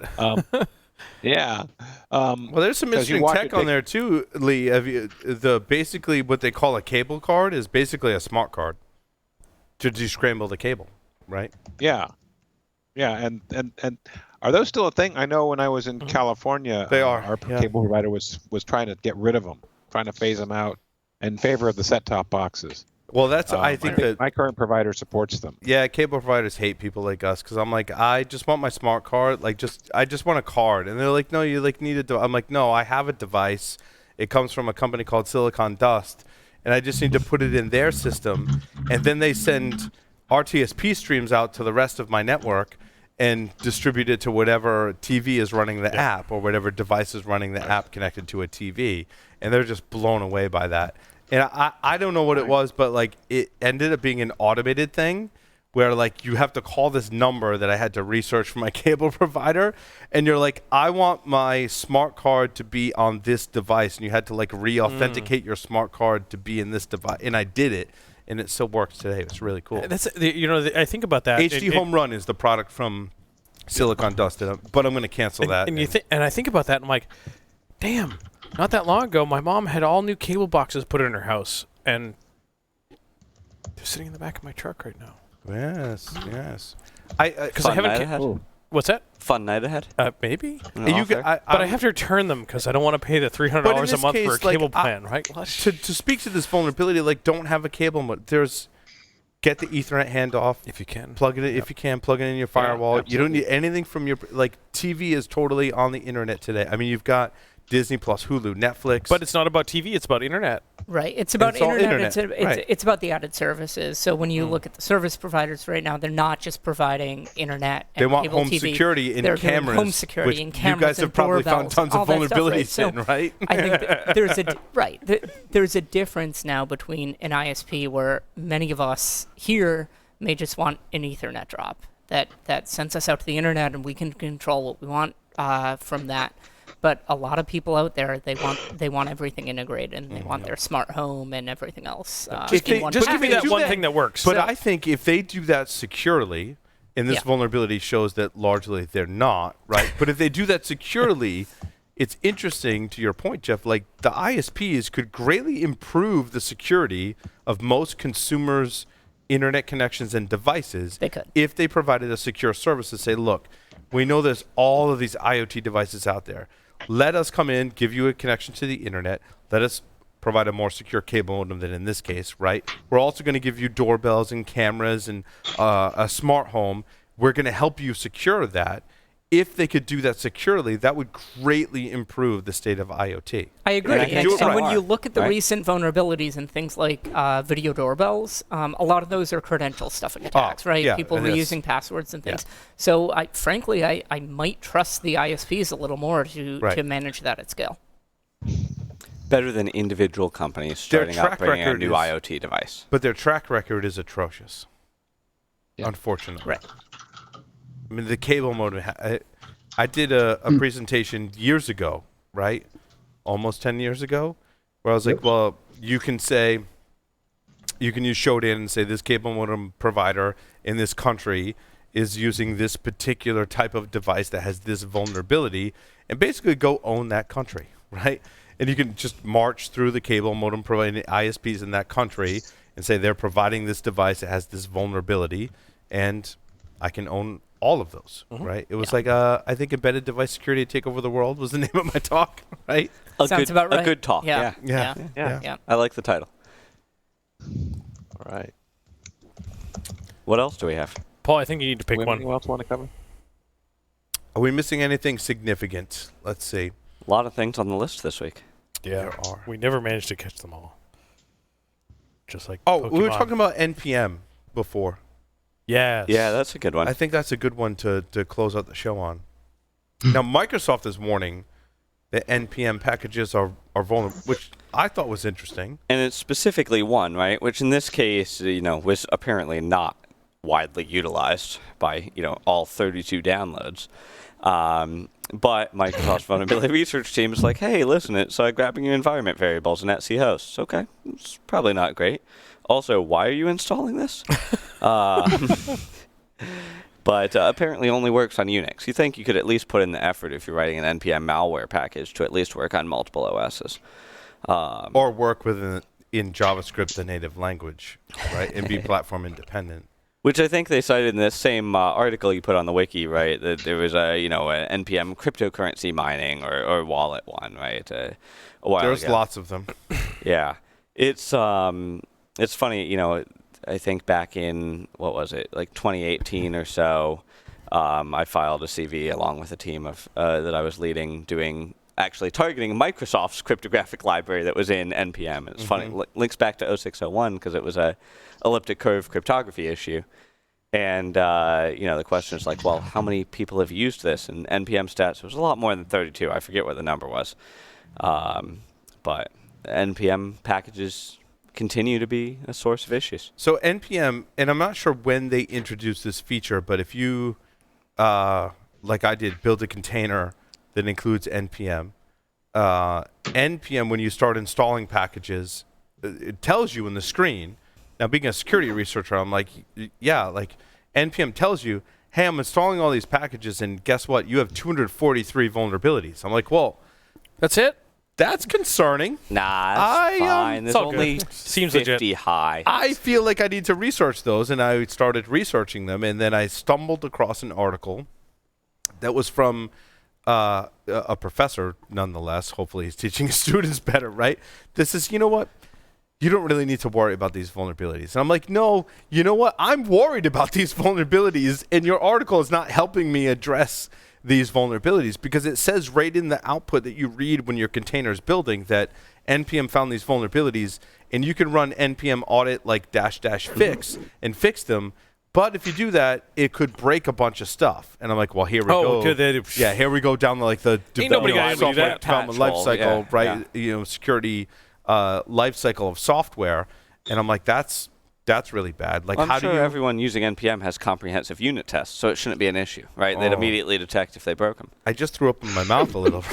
Yeah. Well, there's some interesting tech on there too, Lee. Basically what they call a cable card is basically a smart card to descramble the cable, right? Yeah. And are those still a thing? I know when I was in California, they are. Our cable provider was trying to get rid of them, trying to phase them out in favor of the set-top boxes. Well, that's I think that my current provider supports them. Yeah, cable providers hate people like us because I'm like, I just want my smart card. I just want a card, and they're like, no, you need a. I'm like, no, I have a device. It comes from a company called Silicon Dust, and I just need to put it in their system, and then they send RTSP streams out to the rest of my network and distribute it to whatever TV is running the app or whatever device is running the app connected to a TV, and they're just blown away by that. And I don't know what it was, but like it ended up being an automated thing where like you have to call this number that I had to research for my cable provider, and you're like, I want my smart card to be on this device, and you had to like re-authenticate your smart card to be in this device, and I did it, and it still works today. It's really cool. That's I think about that. HD Home Run is the product from silicon dusted. But I'm going to cancel that. And I think about that, and I'm like, damn, not that long ago, my mom had all new cable boxes put in her house, and they're sitting in the back of my truck right now. Yes. Because I haven't. What's that? Fun night ahead. Maybe. But I have to return them because I don't want to pay the $300 a month for a cable plan, right? To speak to this vulnerability, like, don't have a cable. Get the Ethernet handoff if you can. Plug it in if you can. Plug it in your firewall. You don't need anything from your TV is totally on the internet today. I mean, you've got Disney Plus, Hulu, Netflix. But it's not about TV. It's about internet. Right. It's about internet. Right. It's about the added services. So when you look at the service providers right now, they're not just providing internet and they want cable home TV. security in they're cameras. Home security in cameras. You guys have probably found tons of vulnerabilities in, right? I think there's a difference now between an ISP where many of us here may just want an Ethernet drop that sends us out to the internet and we can control what we want from that. But a lot of people out there, they want everything integrated, and they want their smart home and everything else. Just give me that one thing that works. But I think if they do that securely, and this vulnerability shows that largely they're not, right? But if they do that securely, it's interesting to your point, Jeff, like the ISPs could greatly improve the security of most consumers' internet connections and devices. They could. If they provided a secure service to say, look, we know there's all of these IoT devices out there. Let us come in, give you a connection to the internet. Let us provide a more secure cable modem than in this case, right? We're also going to give you doorbells and cameras and a smart home. We're going to help you secure that. If they could do that securely, that would greatly improve the state of IoT. I agree. And when you look at the recent vulnerabilities in things like video doorbells, a lot of those are credential stuffing attacks, right? Yeah, People reusing passwords and things. So, frankly, I might trust the ISPs a little more to manage that at scale. Better than individual companies starting up bringing a new IoT device. But their track record is atrocious, unfortunately. Right. I mean, the cable modem. I did a presentation years ago, right? Almost 10 years ago, where I was like, well, you can use Shodan and say this cable modem provider in this country is using this particular type of device that has this vulnerability, and basically go own that country, right? And you can just march through the cable modem providing ISPs in that country and say they're providing this device that has this vulnerability, and I can own all of those, right? It was like, I think Embedded Device Security to Take Over the World was the name of my talk, right? Sounds about right. A good talk, Yeah. I like the title. All right. What else do we have? Paul, I think you need to pick one. Anything else want to cover? Are we missing anything significant? Let's see. A lot of things on the list this week. Yeah, there are. We never managed to catch them all. Just like Pokemon. Pokemon. We were talking about NPM before. Yes. Yeah, that's a good one. I think that's a good one to close out the show on. Now, Microsoft is warning that NPM packages are vulnerable, which I thought was interesting. And it's specifically one, right? Which in this case, was apparently not widely utilized by, all 32 downloads. But Microsoft's vulnerability research team is like, hey, listen, it's grabbing your environment variables in etc hosts. Okay, it's probably not great. Also, why are you installing this? But apparently only works on Unix. You think you could at least put in the effort if you're writing an NPM malware package to at least work on multiple OSs. Or work in JavaScript, the native language, right, and be platform independent. Which I think they cited in this same article you put on the wiki, right? That there was an NPM cryptocurrency mining or wallet one, right? A while There's ago. lots of them. Yeah, it's funny, I think back in, what was it, like 2018 or so, I filed a CV along with a team of that I was leading, actually targeting Microsoft's cryptographic library that was in NPM. It's funny, links back to 0601 because it was a elliptic curve cryptography issue. And, the question is like, well, how many people have used this? And NPM stats was a lot more than 32. I forget what the number was. But NPM packages continue to be a source of issues. So NPM, and I'm not sure when they introduced this feature, but if you, like I did, build a container that includes NPM, NPM, when you start installing packages, it tells you in the screen. Now, being a security researcher, I'm like, yeah, like NPM tells you, hey, I'm installing all these packages, and guess what? You have 243 vulnerabilities. I'm like, well, That's it? that's concerning. Nah, that's fine. There's all good. only Seems 50 legit. high. I feel like I need to research those, and I started researching them, and then I stumbled across an article that was from a professor, nonetheless. Hopefully he's teaching his students better, right? This is, you know what? You don't really need to worry about these vulnerabilities. And I'm like, no, you know what? I'm worried about these vulnerabilities, and your article is not helping me address these vulnerabilities, because it says right in the output that you read when your container is building that NPM found these vulnerabilities, and you can run NPM audit like -- fix and fix them. But if you do that, it could break a bunch of stuff. And I'm like, well, here we go. Yeah, here we go down the, like the nobody got software to do that. development Patch life hole, cycle, yeah, right? yeah. You know, security life cycle of software. And I'm like, that's really bad. Like, I'm how sure do you? everyone using NPM has comprehensive unit tests, so it shouldn't be an issue, right? They'd Oh. immediately detect if they broke them. I just threw up in my mouth a little.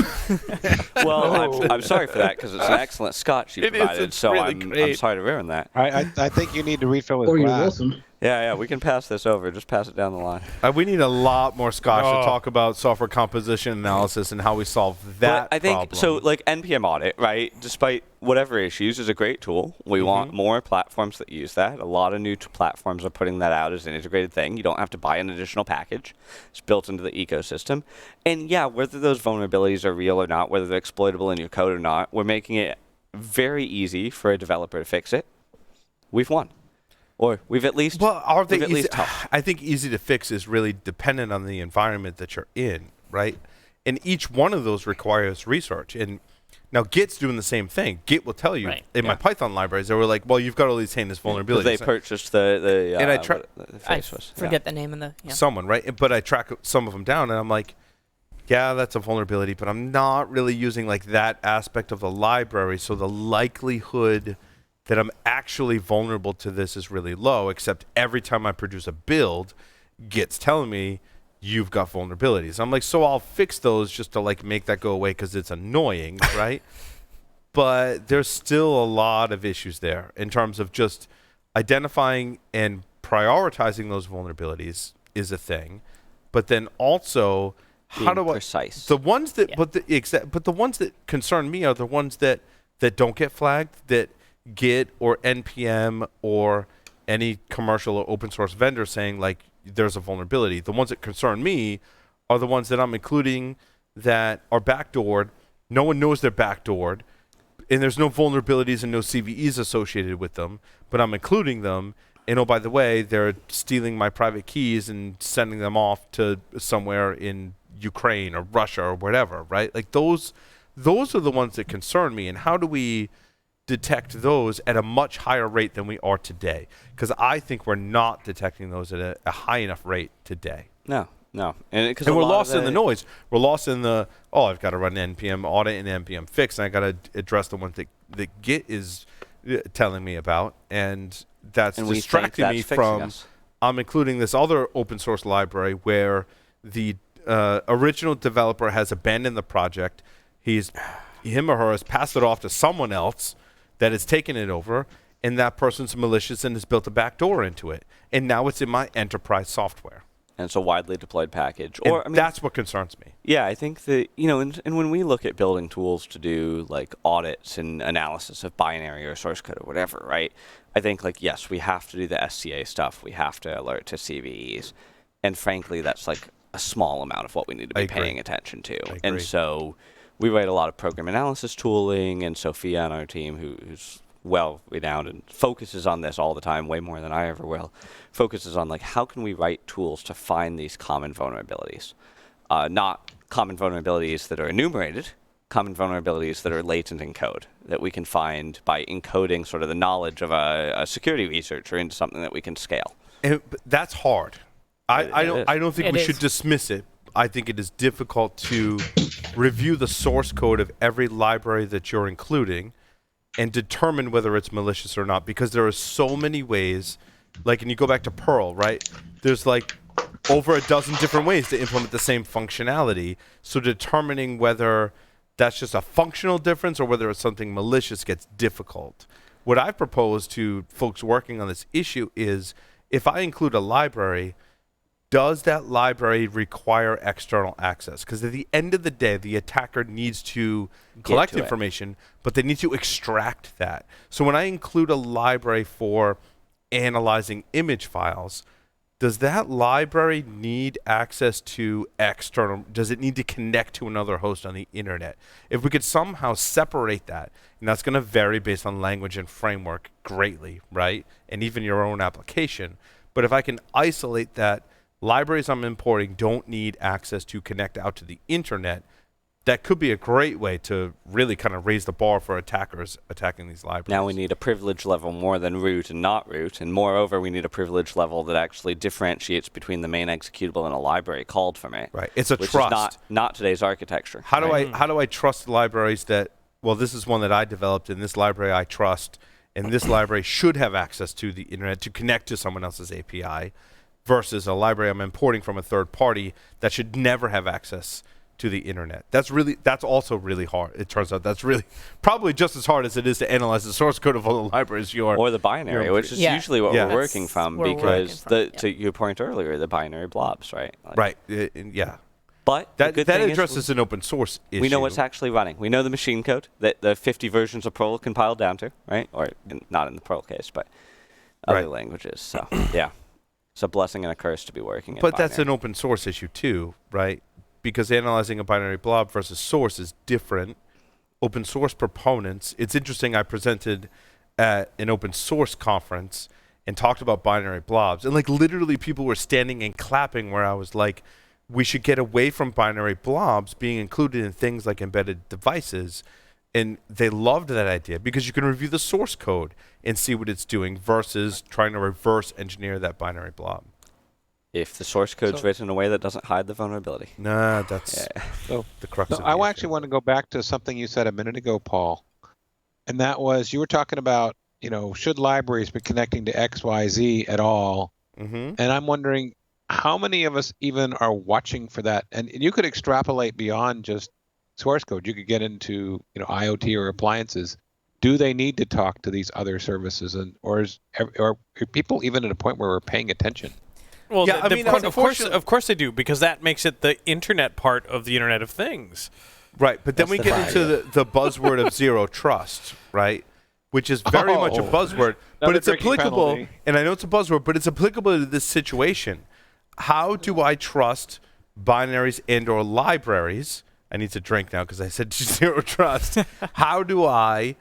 Well, I'm sorry for that, because it's an excellent scotch you It is, provided, it's so really I'm great. sorry to ruin that. I think you need to refill his Or you're glass. welcome. Yeah, we can pass this over. Just pass it down the line. We need a lot more scotch Oh. to talk about software composition analysis and how we solve that But I think problem. so. Like NPM audit, right? Despite whatever issues, is a great tool. We want more platforms that use that. A lot of new platforms are putting that out as an integrated thing. You don't have to buy an additional package. It's built into the ecosystem. And yeah, whether those vulnerabilities are real or not, whether they're exploitable in your code or not, we're making it very easy for a developer to fix it. We've won. Or we've at least Well, are they we've at easy? least helped. I think easy to fix is really dependent on the environment that you're in, right? And each one of those requires research. And now Git's doing the same thing. Git will tell you Right. in my Python libraries, they were like, well, you've got all these heinous vulnerabilities. They purchased the And I what the I face was. Yeah. forget the name of the. Yeah. Someone, right? But I track some of them down, and I'm like, yeah, that's a vulnerability, but I'm not really using like that aspect of the library, so the likelihood that I'm actually vulnerable to this is really low, except every time I produce a build, Git's telling me you've got vulnerabilities. I'm like, so I'll fix those just to like make that go away because it's annoying, right? But there's still a lot of issues there in terms of just identifying and prioritizing those vulnerabilities is a thing, but then also how do Being I precise. the ones that Yeah. but the ones that concern me are the ones that don't get flagged, that Git or NPM or any commercial or open source vendor saying like there's a vulnerability. The ones that concern me are the ones that I'm including that are backdoored. No one knows they're backdoored, and there's no vulnerabilities and no CVEs associated with them, but I'm including them. And oh, by the way, they're stealing my private keys and sending them off to somewhere in Ukraine or Russia or whatever, right? Like those are the ones that concern me. And how do we detect those at a much higher rate than we are today? Because I think we're not detecting those at a high enough rate today. No. And we're lost in the noise. We're lost in the, I've got to run NPM audit and NPM fix, and I got to address the ones that Git is telling me about. And that's And we think distracting that's me fixing from, us. I'm including this other open source library where the original developer has abandoned the project. Him or her has passed it off to someone else that has taken it over, and that person's malicious and has built a backdoor into it. And now it's in my enterprise software. And it's a widely deployed package. And Or I mean, that's what concerns me. yeah, I think that, and when we look at building tools to do like audits and analysis of binary or source code or whatever, right? I think like, yes, we have to do the SCA stuff. We have to alert to CVEs. And frankly, that's like a small amount of what we need to I be agree. paying attention to. I And agree. so we write a lot of program analysis tooling, and Sophia on our team, who's well renowned and focuses on this all the time, way more than I ever will, focuses on like how can we write tools to find these common vulnerabilities, not common vulnerabilities that are enumerated, common vulnerabilities that are latent in code that we can find by encoding sort of the knowledge of a security researcher into something that we can scale. But that's hard. I is. don't think It we is. should dismiss it. I think it is difficult to review the source code of every library that you're including and determine whether it's malicious or not, because there are so many ways. Like, and you go back to Perl, right? There's like over a dozen different ways to implement the same functionality. So determining whether that's just a functional difference or whether it's something malicious gets difficult. What I've proposed to folks working on this issue is if I include a library, does that library require external access? Because at the end of the day, the attacker needs to collect information, but they need to extract that. So when I include a library for analyzing image files, does that library need access to external? Does it need to connect to another host on the internet? If we could somehow separate that, and that's going to vary based on language and framework greatly, right? And even your own application. But if I can isolate that, libraries I'm importing don't need access to connect out to the internet, that could be a great way to really kind of raise the bar for attackers attacking these libraries. Now we need a privilege level more than root and not root, and moreover, we need a privilege level that actually differentiates between the main executable and a library called from it. Right. It's a which trust. Is not today's architecture. How do I trust libraries that, well, this is one that I developed, and this library I trust, and this library should have access to the internet to connect to someone else's API, versus a library I'm importing from a third party that should never have access to the internet. That's also really hard. It turns out that's really probably just as hard as it is to analyze the source code of all the libraries or the binary, which is usually what we're working from, because to your point earlier, the binary blobs, right? Right. Yeah. But that addresses an open source issue. We know what's actually running. We know the machine code that the 50 versions of Perl compiled down to, right? Or not in the Perl case, but other languages. So yeah, it's a blessing and a curse to be working in. But that's an open source issue too, right? Because analyzing a binary blob versus source is different. Open source proponents, it's interesting, I presented at an open source conference and talked about binary blobs. And like literally people were standing and clapping where I was like, we should get away from binary blobs being included in things like embedded devices. And they loved that idea because you can review the source code and see what it's doing versus trying to reverse engineer that binary blob. If the source code's written in a way that doesn't hide the vulnerability. Nah, that's the crux of it. I actually want to go back to something you said a minute ago, Paul. And that was, you were talking about, should libraries be connecting to XYZ at all? Mm-hmm. And I'm wondering, how many of us even are watching for that? And you could extrapolate beyond just source code. You could get into, IoT or appliances. Do they need to talk to these other services? Or are people even at a point where we're paying attention? Well, yeah, of course they do, because that makes it the internet part of the Internet of Things. Right, but then we get into the buzzword of zero trust, right? Which is very much a buzzword, but it's applicable, penalty. And I know it's a buzzword, but it's applicable to this situation. How do I trust binaries and or libraries? I need to drink now because I said zero trust. How do I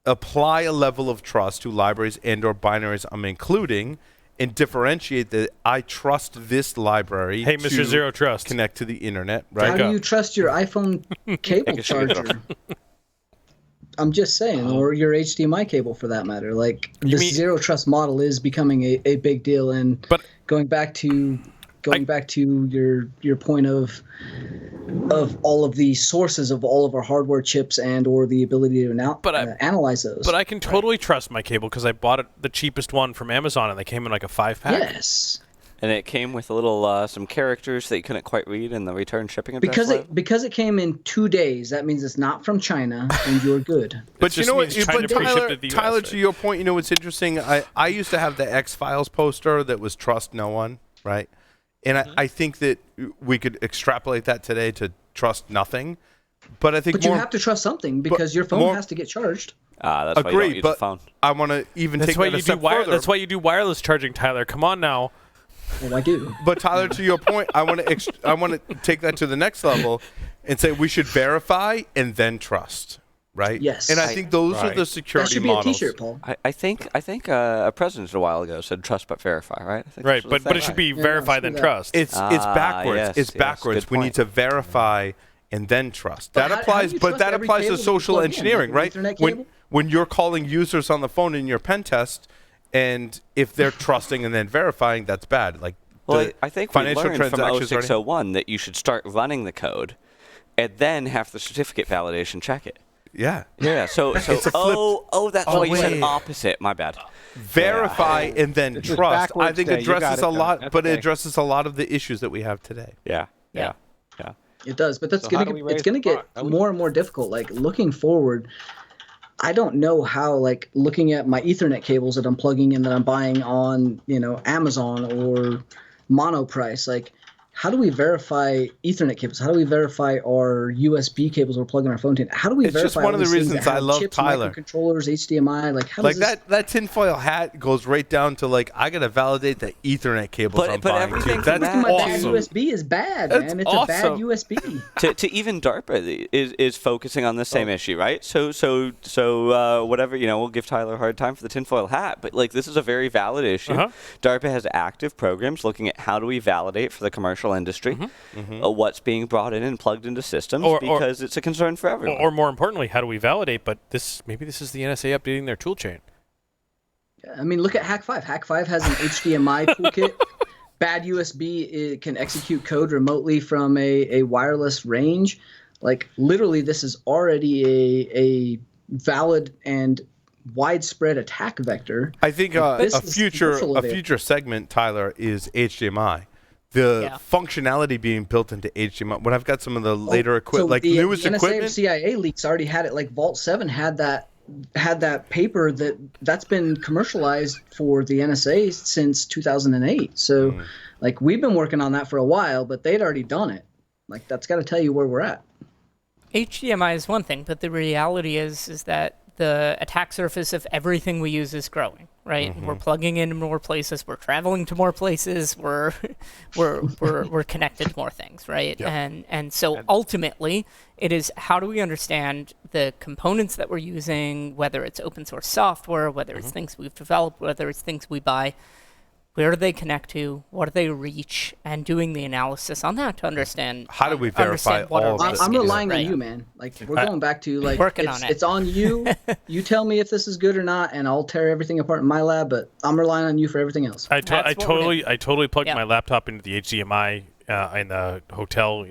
apply a level of trust to libraries and or binaries I'm including and differentiate that I trust this library Hey, Mr. Zero Trust. Connect to the internet, right? How do you trust your iPhone cable charger? I'm just saying, or your HDMI cable for that matter. Like, this zero trust model is becoming a big deal. And going back to your point of all of the sources of all of our hardware chips and or the ability to analyze those. But I can totally trust my cable because I bought the cheapest one from Amazon, and they came in like a 5-pack. Yes. And it came with a little some characters that you couldn't quite read in the return shipping address. Because it came in 2 days, that means it's not from China, and you're good. But you know what? Tyler, to your point, what's interesting? I used to have the X-Files poster that was trust no one, right? And I think that we could extrapolate that today to trust nothing. But I think you have to trust something because your phone has to get charged. That's why you don't use the phone. I want to even take that a step further. That's why you do wireless charging, Tyler. Come on now. Well, I do. But Tyler, to your point, I want to take that to the next level and say we should verify and then trust. Right. Yes. And I think those are the security models. That should be a T-shirt, Paul. I think a president a while ago said trust but verify, right? Right, but it should be verify then trust. It's backwards. Yes, it's backwards. We need to verify and then trust. That applies to social engineering, right? When you're calling users on the phone in your pen test, and if they're trusting and then verifying, that's bad. Like, I think we learned from 0601 that you should start running the code, and then have the certificate validation check it. Yeah. Yeah. So that's why you said opposite. My bad. Verify and then trust. I think addresses a lot, but it addresses a lot of the issues that we have today. Yeah. It does, but it's going to get more and more difficult. Like, looking forward, I don't know how, like, looking at my Ethernet cables that I'm plugging in that I'm buying on, Amazon or mono price. Like, how do we verify Ethernet cables? How do we verify our USB cables we're plugging our phone to? How do we It's verify just one all of the these things reasons that I have love chips, Tyler. microcontrollers, HDMI? Like, how Like does this... that tinfoil hat goes right down to like I gotta validate the Ethernet cables I'm but buying everything too. from That's that my bad awesome. USB is bad, That's man. It's awesome. a bad USB. to even DARPA is focusing on the same issue, right? So whatever, we'll give Tyler a hard time for the tinfoil hat, but like this is a very valid issue. DARPA has active programs looking at how do we validate for the commercial industry what's being brought in and plugged into systems because it's a concern for everyone. Or more importantly, how do we validate? But maybe this is the NSA updating their tool chain. I mean, look at Hack5. Hack5 has an HDMI toolkit. Bad USB, it can execute code remotely from a wireless range. Like, literally, this is already a valid and widespread attack vector. I think a future segment, Tyler, is HDMI. The functionality being built into HDMI. When I've got some of the later equipment, newest the NSA equipment, CIA leaks already had it. Like Vault 7 had that paper that's been commercialized for the NSA since 2008. So, like, we've been working on that for a while, but they'd already done it. Like, that's got to tell you where we're at. HDMI is one thing, but the reality is that the attack surface of everything we use is growing, right? We're plugging into more places, we're traveling to more places, we're connected to more things, right? Yep. And so ultimately, it is how do we understand the components that we're using, whether it's open source software, whether it's things we've developed, whether it's things we buy, where do they connect to, what do they reach, and doing the analysis on that to understand how do we verify all of this. I'm relying on you, man. Like, we're going back to, like, working on it. It's on you. You tell me if this is good or not, and I'll tear everything apart in my lab, but I'm relying on you for everything else. I totally plugged my laptop into the HDMI in the hotel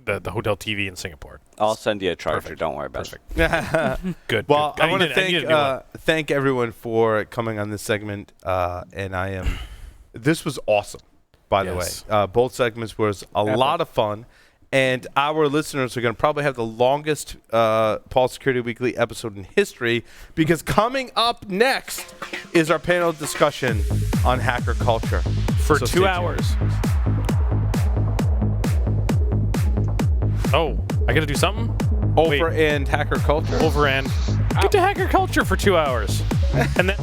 the hotel TV in Singapore. I'll send you a charger. Don't worry about it. Good. Well, good. I want to thank everyone for coming on this segment, and this was awesome, by the way. Both segments was a lot of fun, and our listeners are going to probably have the longest Paul Security Weekly episode in history, because coming up next is our panel discussion on hacker culture. For 2 hours. Oh, I got to do something? And hacker culture? Over and get to hacker culture for 2 hours. And then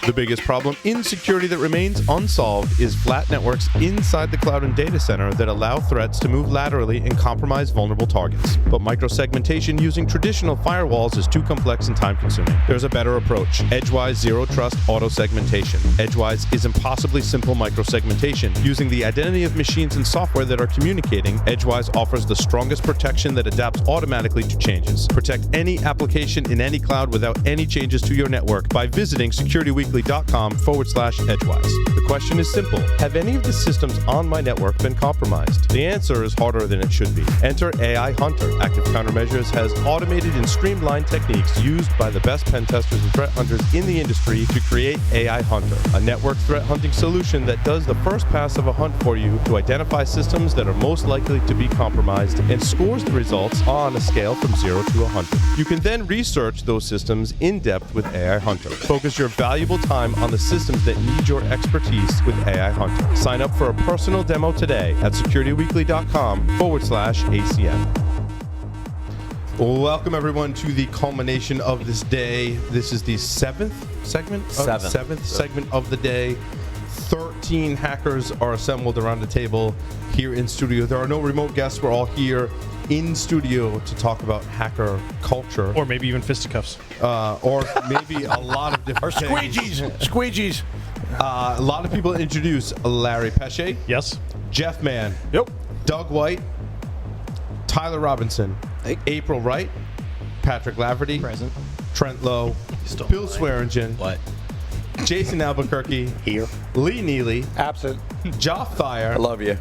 The biggest problem in security that remains unsolved is flat networks inside the cloud and data center that allow threats to move laterally and compromise vulnerable targets. But microsegmentation using traditional firewalls is too complex and time-consuming. There's a better approach: Edgewise Zero Trust Auto Segmentation. Edgewise is impossibly simple microsegmentation. Using the identity of machines and software that are communicating, Edgewise offers the strongest protection that adapts automatically to changes. Protect any application in any cloud without any changes to your network by visiting securityweekly.com/Edgewise. The question is simple: have any of the systems on my network been compromised? The answer is harder than it should be. Enter AI Hunter. Active Countermeasures has automated and streamlined techniques used by the best pen testers and threat hunters in the industry to create AI Hunter, a network threat hunting solution that does the first pass of a hunt for you to identify systems that are most likely to be compromised and scores the results on a scale from 0 to 100. You can then research those systems in depth with AI Hunter. Focus your valuable time on the systems that need your expertise with AI Hunter. Sign up for a personal demo today at securityweekly.com/ACM. Welcome everyone to the culmination of this day. This is the seventh segment of the day. 13 hackers are assembled around the table here in studio. There are no remote guests. We're all here in studio to talk about hacker culture. Or maybe even fisticuffs. Or maybe a lot of different Squeegees. A lot of people introduce Larry Pesce. Yes. Jeff Mann. Yep. Doug White. Tyler Robinson. April Wright. Patrick Laverty. Present. Trent Lowe. Bill Swearingen. What? Jason Albuquerque. Here. Lee Neely. Absent. Joff Thayer. I love you.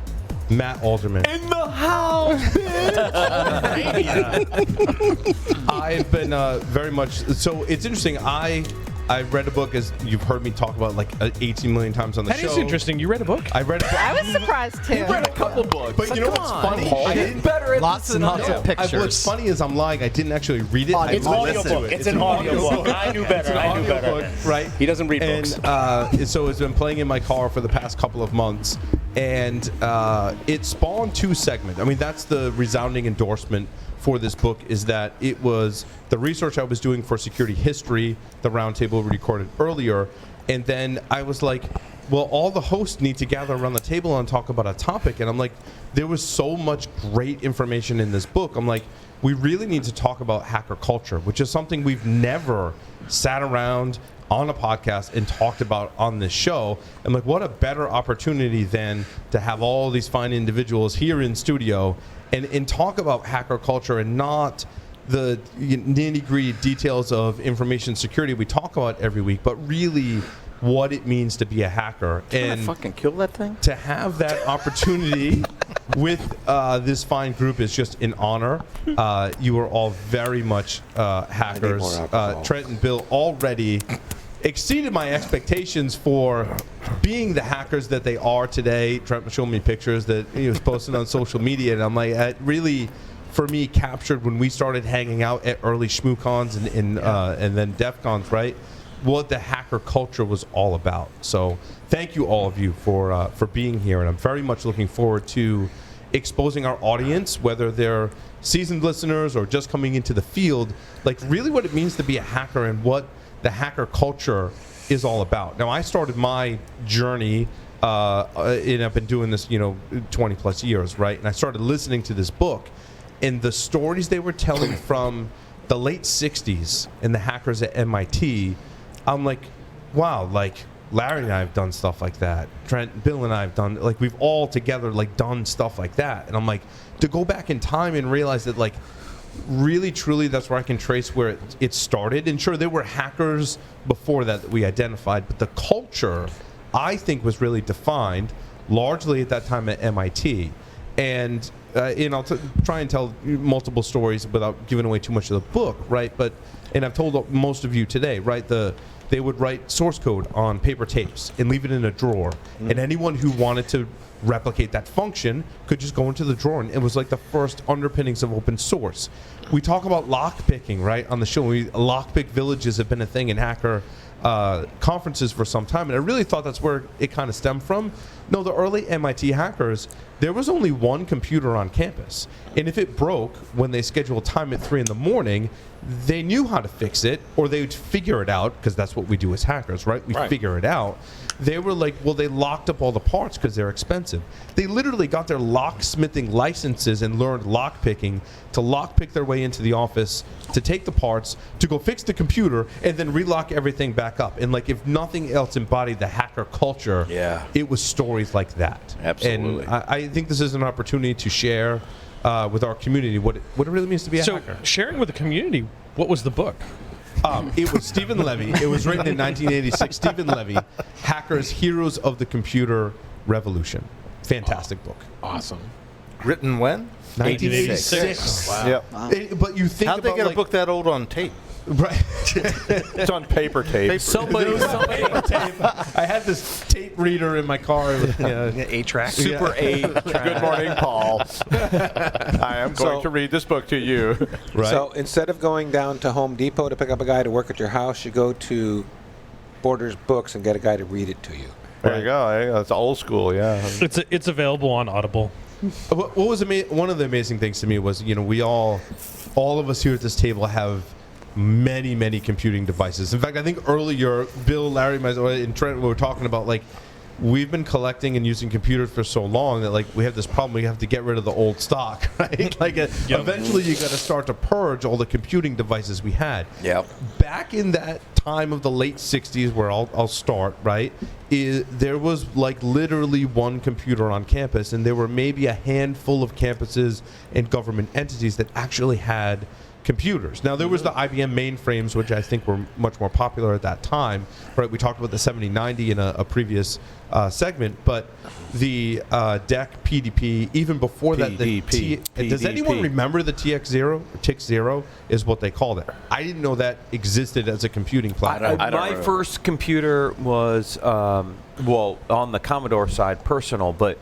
Matt Alderman. In the house, I've been very much so. It's interesting. I read a book, as you've heard me talk about like 18 million times on the show. That is interesting. You read a book? I read a book. I was surprised too. You read a couple books. But you know what's funny? I didn't. Lots and lots of pictures. What's funny is I'm lying. I didn't actually read it. It's I an listened to audiobook. it. It's an audiobook. I knew better. I knew better. Right. He doesn't read books. And so it's been playing in my car for the past couple of months, and it spawned two segments. I mean, that's the resounding endorsement for this book, is that it was the research I was doing for security history, the roundtable we recorded earlier, and then I was like, well, all the hosts need to gather around the table and talk about a topic, and I'm like, there was so much great information in this book. I'm like, we really need to talk about hacker culture, which is something we've never sat around on a podcast and talked about on this show. I'm like, what a better opportunity than to have all these fine individuals here in studio and talk about hacker culture, and not the nitty-gritty details of information security we talk about every week, but really what it means to be a hacker. Can and I fucking kill that thing? To have that opportunity with this fine group is just an honor. You are all very much hackers. Trent and Bill already exceeded my expectations for being the hackers that they are today. Trent was showing me pictures that he was posting on social media, and I'm like, it really, for me, captured when we started hanging out at early ShmooCons and then DEF Cons, right? What the hacker culture was all about. So thank you, all of you, for being here, and I'm very much looking forward to exposing our audience, whether they're seasoned listeners or just coming into the field, like really what it means to be a hacker and what the hacker culture is all about. Now, I started my journey, and I've been doing this, 20 plus years, right? And I started listening to this book, and the stories they were telling from the late 60s and the hackers at MIT, I'm like, wow, like Larry and I have done stuff like that. Trent, Bill and I have done, like, we've all together like done stuff like that. And I'm like, to go back in time and realize that, like, really, truly, that's where I can trace where it started. And sure, there were hackers before that we identified, but the culture, I think, was really defined largely at that time at MIT. And I'll try and tell multiple stories without giving away too much of the book, right? And I've told most of you today, right? They would write source code on paper tapes and leave it in a drawer. And anyone who wanted to replicate that function could just go into the drawer, and it was like the first underpinnings of open source. We talk about lockpicking, right, on the show. Lockpick villages have been a thing in hacker conferences for some time, and I really thought that's where it kind of stemmed from. No, the early MIT hackers there was only one computer on campus. And if it broke when they scheduled time at 3 in the morning, they knew how to fix it, or they would figure it out, because that's what we do as hackers, right? We figure it out. They were like, well, they locked up all the parts because they're expensive. They literally got their locksmithing licenses and learned lockpicking to lockpick their way into the office, to take the parts, to go fix the computer, and then relock everything back up. And like, if nothing else embodied the hacker culture, it was stories like that. Absolutely. And I think this is an opportunity to share with our community what it really means to be a hacker. So, sharing with the community, what was the book? It was Stephen Levy. It was written in 1986. Stephen Levy, Hackers, Heroes of the Computer Revolution. Fantastic book. Awesome. Written when? 1986. Wow. Yep. But you think How'd they about, get like, a book that old on tape? Right. It's on paper tape. Somebody I had this tape reader in my car. 8-track. Super 8. Good morning, Paul. I am going to read this book to you. Right. So instead of going down to Home Depot to pick up a guy to work at your house, you go to Borders Books and get a guy to read it to you. There you go. That's old school, yeah. It's available on Audible. What was one of the amazing things to me was, we all of us here at this table have many computing devices. In fact, I think earlier, Bill, Larry, and Trent, we were talking about, like, we've been collecting and using computers for so long that, like, we have this problem. We have to get rid of the old stock, right? Like, eventually you got to start to purge all the computing devices we had. Yep. Back in that time of the late 60s, where I'll start, right, there was, like, literally one computer on campus, and there were maybe a handful of campuses and government entities that actually had computers. Now, there was the IBM mainframes, which I think were much more popular at that time. Right? We talked about the 7090 in a previous segment, but the DEC, PDP, even before that, does anyone remember the TX0? Or TIC0 is what they called it. I didn't know that existed as a computing platform. My first computer was, on the Commodore side, personal, but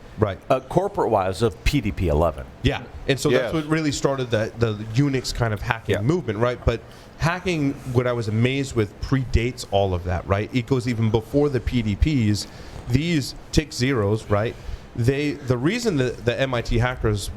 corporate-wise, of PDP-11. Yeah, and so that's what really started the Unix kind of hacking movement, right? But hacking, what I was amazed with, predates all of that, right? It goes even before the PDPs. These TIC0s, right? The reason that the MIT hackers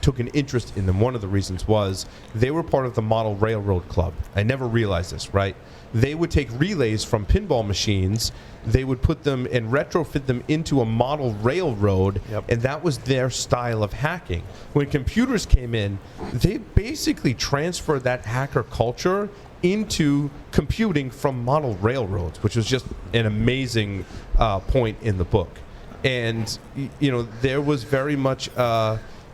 took an interest in them, one of the reasons was they were part of the Model Railroad Club. I never realized this, right? They would take relays from pinball machines, they would put them and retrofit them into a model railroad, and that was their style of hacking. When computers came in, they basically transferred that hacker culture into computing from model railroads, which was just an amazing point in the book. And there was very much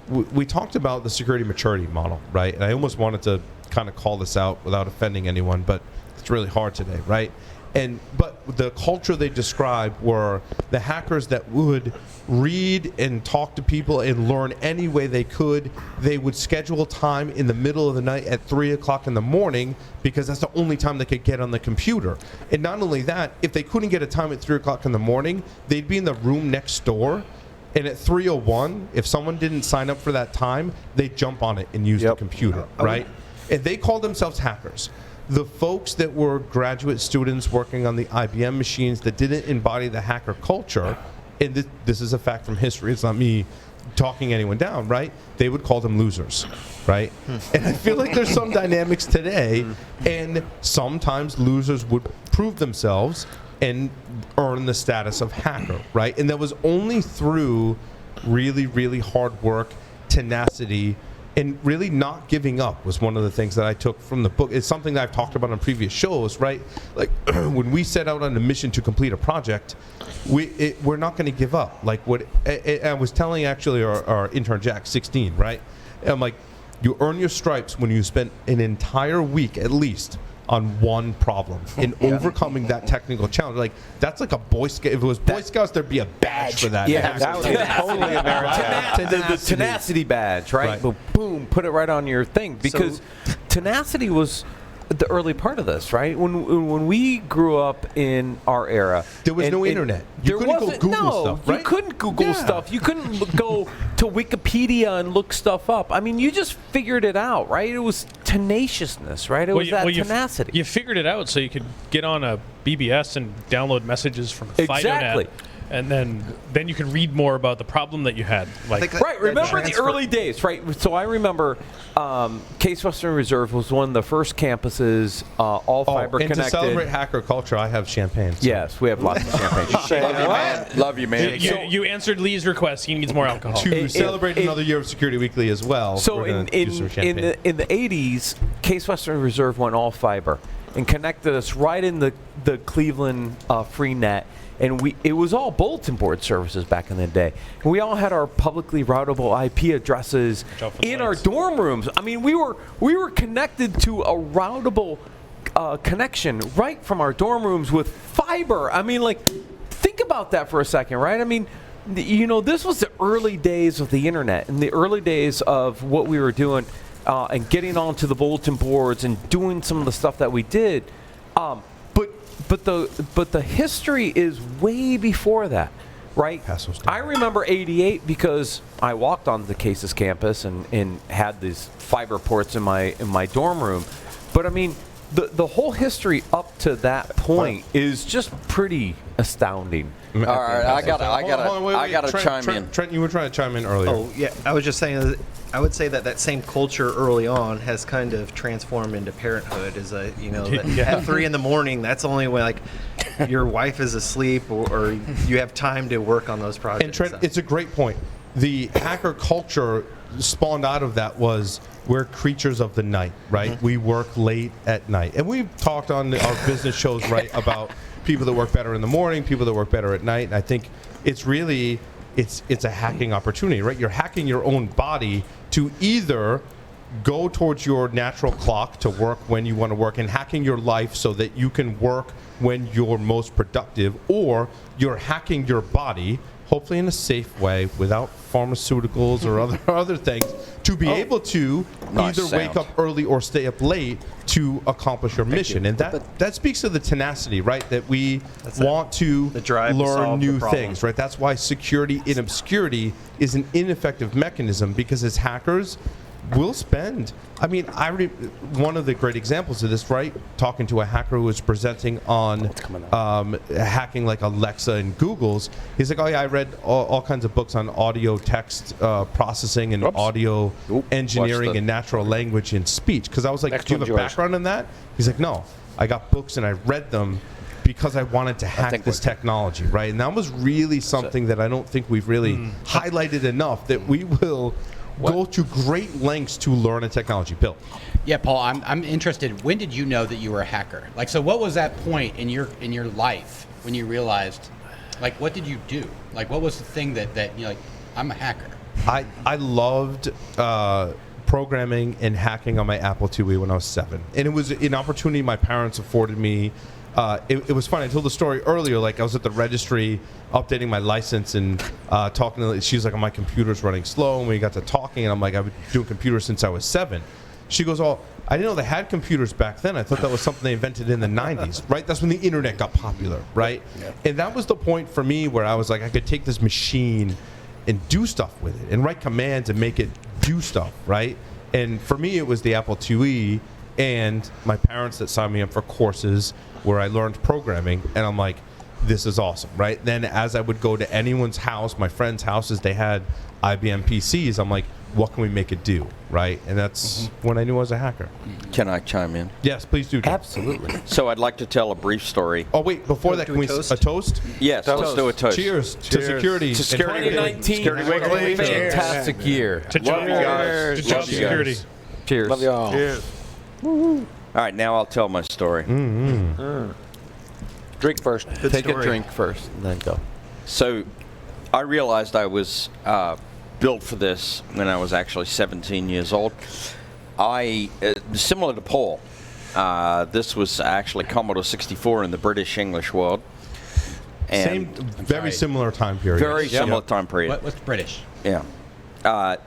we talked about the security maturity model, right? And I almost wanted to kind of call this out without offending anyone, but it's really hard today, right? But the culture they described were the hackers that would read and talk to people and learn any way they could. They would schedule time in the middle of the night at 3 o'clock in the morning because that's the only time they could get on the computer. And not only that, if they couldn't get a time at 3 o'clock in the morning, they'd be in the room next door. And at 3:01, if someone didn't sign up for that time, they'd jump on it and use the computer, right? And they called themselves hackers. The folks that were graduate students working on the IBM machines that didn't embody the hacker culture, and this is a fact from history, it's not me talking anyone down, right? They would call them losers, right? And I feel like there's some dynamics today, and sometimes losers would prove themselves and earn the status of hacker, right? And that was only through really, really hard work, tenacity, and really not giving up was one of the things that I took from the book. It's something that I've talked about on previous shows, right? Like when we set out on a mission to complete a project, we're not going to give up. Like what I was telling actually our intern Jack, 16, right? And I'm like, you earn your stripes when you spend an entire week at least on one problem in overcoming that technical challenge. Like that's like a Boy Scout. If it was Boy Scouts, there'd be a badge for that. Yeah, that would be totally American. The tenacity badge, right? Boom, put it right on your thing. Because tenacity was the early part of this, right? When we grew up in our era, there was no internet. You couldn't go Google stuff, right? You couldn't Google stuff. You couldn't go to Wikipedia and look stuff up. I mean, you just figured it out, right? It was tenaciousness, right? It was tenacity. You figured it out so you could get on a BBS and download messages from exactly. FidoNet. and then you can read more about the problem that you had. Like, right. Remember the early days, right? So I remember Case Western Reserve was one of the first campuses, all fiber and connected. to celebrate hacker culture, I have champagne. So. Yes, we have lots of champagne. Love you, man. You answered Lee's request. He needs more alcohol. To celebrate another year of Security Weekly as well. So we're gonna do some champagne. in the 80s, Case Western Reserve went all fiber and connected us right in the Cleveland free net. And it was all bulletin board services back in the day. And we all had our publicly routable IP addresses in our dorm rooms. I mean, we were connected to a routable connection right from our dorm rooms with fiber. I mean, like, think about that for a second, right? I mean, this was the early days of the internet and the early days of what we were doing and getting onto the bulletin boards and doing some of the stuff that we did. But the history is way before that, right? I remember '88 because I walked onto the Cases campus and had these fiber ports in my dorm room. But I mean, the whole history up to that point is just pretty astounding. All right, I gotta chime in. Trent, you were trying to chime in earlier. Oh yeah, I was just saying that I would say that same culture early on has kind of transformed into parenthood. At 3 a.m, that's only when like your wife is asleep or you have time to work on those projects. And Trent, it's a great point. The hacker culture spawned out of that was we're creatures of the night, right? Mm-hmm. We work late at night, and we've talked on our business shows, right, about people that work better in the morning, people that work better at night. And I think it's really it's a hacking opportunity, right? You're hacking your own body to either go towards your natural clock to work when you want to work and hacking your life so that you can work when you're most productive, or you're hacking your body, hopefully in a safe way without pharmaceuticals or other things, to be able to either wake up early or stay up late to accomplish your mission. And that speaks to the tenacity, right? That we want to learn new things, right? That's why security in obscurity is an ineffective mechanism, because as hackers, we'll spend, one of the great examples of this, right? Talking to a hacker who was presenting on hacking like Alexa and Google's. He's like, oh yeah, I read all kinds of books on audio text processing and audio engineering and natural language and speech. Because I was like, do you have a background in that? He's like, no, I got books and I read them because I wanted to hack this technology, right? And that was really something that I don't think we've really highlighted enough, that we will go to great lengths to learn a technology. Bill. Yeah, Paul, I'm interested. When did you know that you were a hacker? Like, so what was that point in your life when you realized, like, what did you do? Like, what was the thing that you're like, I'm a hacker? I loved programming and hacking on my Apple IIe when I was 7. And it was an opportunity my parents afforded me. It was funny. I told the story earlier. Like, I was at the registry updating my license and talking to. She was like, "Oh, my computer's running slow." And we got to talking, and I'm like, "I've been doing computers since I was 7." She goes, "Oh, I didn't know they had computers back then. I thought that was something they invented in the 90s, right? That's when the internet got popular, right?" Yeah. And that was the point for me where I was like, I could take this machine and do stuff with it and write commands and make it do stuff, right? And for me, it was the Apple IIe and my parents that signed me up for courses where I learned programming, and I'm like, this is awesome, right? Then as I would go to anyone's house, my friends' houses, they had IBM PCs, I'm like, what can we make it do, right? And that's when I knew I was a hacker. Can I chime in? Yes, please do. Absolutely. So I'd like to tell a brief story. Oh, wait, before that, can we a toast? Yes, let's do a toast. Cheers to security. To Security 2019, fantastic year. To job security. Cheers. Love y'all. Cheers. All right, now I'll tell my story. Drink first. Take a drink first and then go. So I realized I was built for this when I was actually 17 years old. Similar to Paul, this was actually Commodore 64 in the British English world. And very similar time period. Very similar time period. What's British? Yeah. I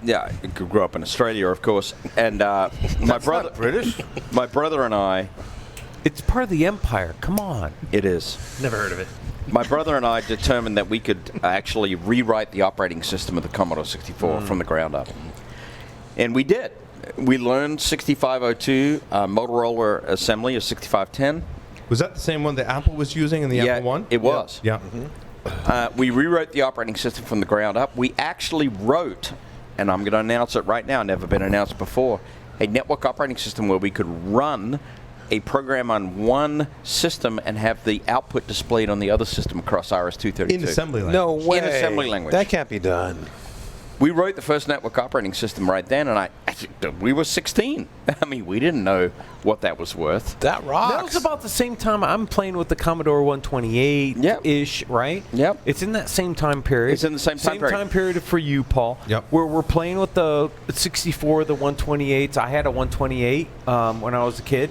grew up in Australia, of course, and my brother. British? My brother and I. It's part of the empire. Come on. It is. Never heard of it. My brother and I determined that we could actually rewrite the operating system of the Commodore 64 from the ground up, and we did. We learned 6502 Motorola assembly of 6510. Was that the same one that Apple was using in the Apple I? It was. Yeah. We rewrote the operating system from the ground up. We actually wrote, and I'm going to announce it right now, never been announced before, a network operating system where we could run a program on one system and have the output displayed on the other system across RS-232. In assembly language. No way. In assembly language. That can't be done. We wrote the first network operating system right then, and we were 16. I mean, we didn't know what that was worth. That rocks. That was about the same time I'm playing with the Commodore 128-ish, right? Yep. It's in that same time period. It's in the same time period. Same time period for you, Paul. Yep. Where we're playing with the 64, the 128s. I had a 128 when I was a kid,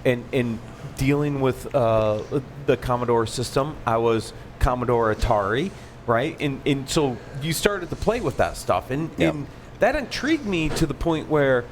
and dealing with the Commodore system, I was Commodore Atari. Right, and so you started to play with that stuff, and that intrigued me to the point where,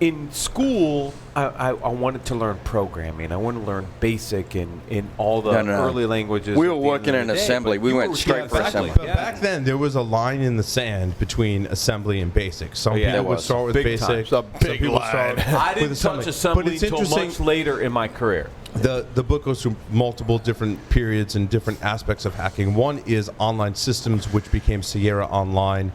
in school, I wanted to learn programming. I wanted to learn BASIC and all the early languages. We were working in assembly. We went straight for assembly. But back then, there was a line in the sand between assembly and BASIC. Some people would start with BASIC. Some people start I didn't touch assembly until much later in my career. The book goes through multiple different periods and different aspects of hacking. One is online systems, which became Sierra Online.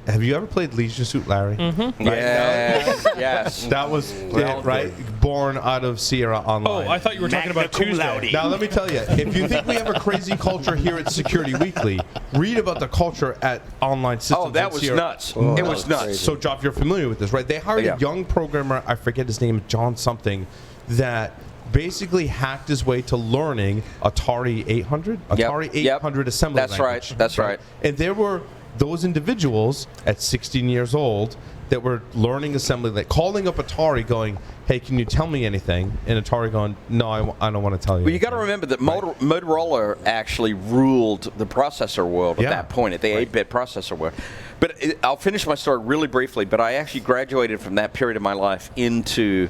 Have you ever played Leisure Suit Larry? Mm-hmm. Right? Yes, yes. That was it, right? Born out of Sierra Online. Oh, I thought you were talking about Tuesday. Now, let me tell you, if you think we have a crazy culture here at Security Weekly, read about the culture at Online Systems. Oh, that was Sierra. nuts. It was nuts. So, Joff, you're familiar with this, right? They hired a young programmer, I forget his name, John something, that basically hacked his way to learning Atari 800? Atari 800 assembly language. That's right. And there were those individuals at 16 years old that were learning assembly, like calling up Atari going, hey, can you tell me anything? And Atari going, no, I don't want to tell you. Well, you got to remember that Motorola actually ruled the processor world at that point, at the 8-bit processor world. But I'll finish my story really briefly, but I actually graduated from that period of my life into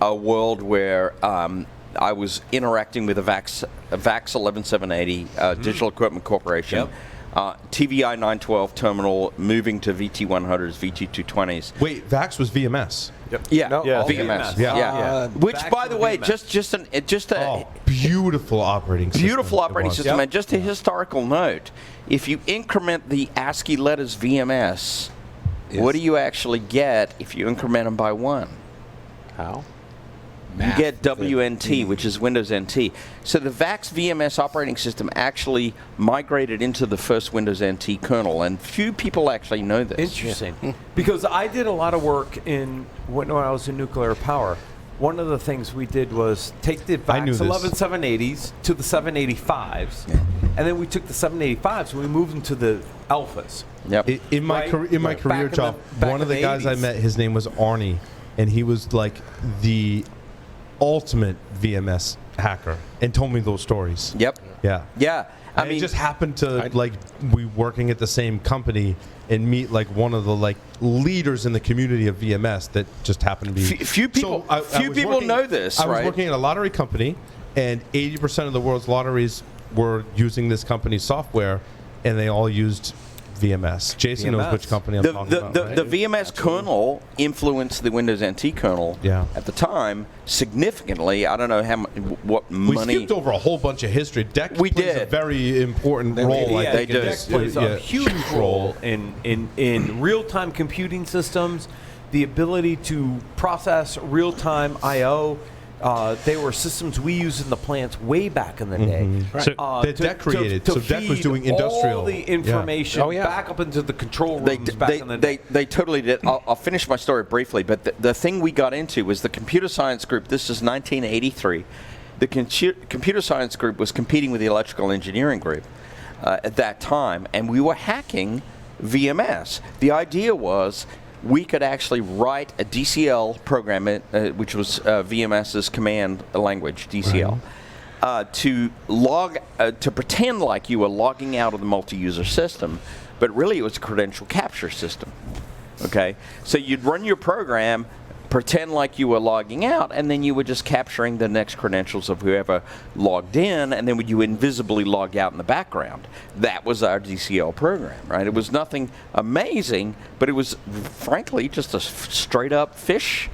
a world where I was interacting with a VAX 11780, Digital Equipment Corporation. TVI 912 terminal, moving to VT100s, VT220s. Wait, VAX was VMS. Yeah, VMS. Yeah. Which, by the way, just a beautiful operating system. Beautiful operating system. And just a historical note: if you increment the ASCII letters VMS, what do you actually get if you increment them by 1? How? You get WNT, which is Windows NT. So the VAX VMS operating system actually migrated into the first Windows NT kernel, and few people actually know this. Interesting. Because I did a lot of work when I was in nuclear power. One of the things we did was take the VAX 11780s to the 785s, and then we took the 785s and we moved them to the alphas. Yep. In my career job, one of the guys I met, his name was Arnie, and he was like the ultimate VMS hacker and told me those stories. Yep. Yeah. I mean, it just happened to we working at the same company and meet like one of the leaders in the community of VMS that just happened to be. Few people know this. I was working at a lottery company, and 80% of the world's lotteries were using this company's software, and they all used VMS. Jason knows which company I'm talking about. The VMS kernel influenced the Windows NT kernel at the time significantly. I don't know what money. We skipped over a whole bunch of history. DEC plays a very important role. DEC plays a huge role in real-time computing systems, the ability to process real-time I/O. They were systems we used in the plants way back in the day. That DEC created. So DEC was doing industrial. All the information back up into the control rooms back in the day. They totally did. I'll finish my story briefly, but the thing we got into was the computer science group. This is 1983. The computer science group was competing with the electrical engineering group at that time, and we were hacking VMS. The idea was we could actually write a DCL program, which was VMS's command language, DCL, to pretend like you were logging out of the multi-user system, but really it was a credential capture system. Okay, so you'd run your program, pretend like you were logging out, and then you were just capturing the next credentials of whoever logged in, and then you invisibly log out in the background. That was our DCL program, right? It was nothing amazing, but it was, frankly, just a straight-up fish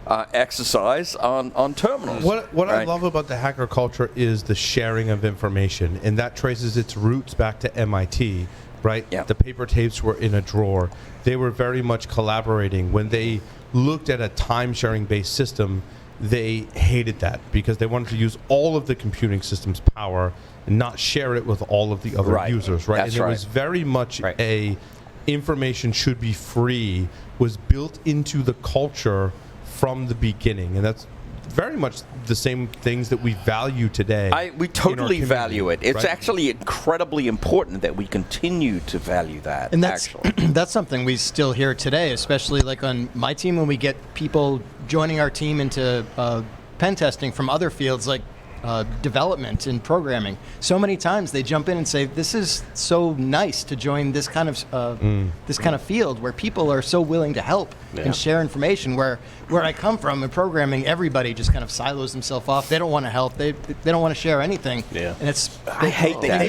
exercise on terminals. What right? I love about the hacker culture is the sharing of information, and that traces its roots back to MIT, right? Yeah. The paper tapes were in a drawer. They were very much collaborating. When they looked at a time-sharing based system, they hated that because they wanted to use all of the computing system's power and not share it with all of the other users, right? That's and it right. was very much a information should be free was built into the culture from the beginning, and that's very much the same things that we value today. We totally value it. It's right? actually incredibly important that we continue to value that. And that's actually. that's something we still hear today, especially like on my team when we get people joining our team into pen testing from other fields like development and programming. So many times they jump in and say, "This is so nice to join this kind of field where people are so willing to help and share information." Where I come from in programming, everybody just kind of silos themselves off. They don't want to help. They don't want to share anything. Yeah. And it's I hate that. They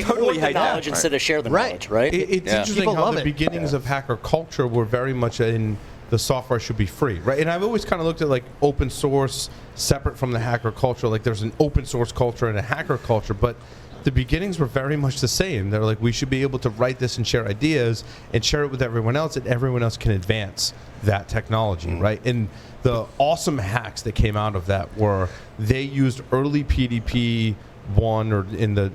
totally hate that. knowledge instead of share the knowledge, right? It's interesting People how love the it. beginnings of hacker culture were very much in the software should be free, right? And I've always kind of looked at like open source separate from the hacker culture. Like there's an open source culture and a hacker culture, but the beginnings were very much the same. They're like, we should be able to write this and share ideas and share it with everyone else, and everyone else can advance that technology, right? And the awesome hacks that came out of that were they used early PDP 1 or in the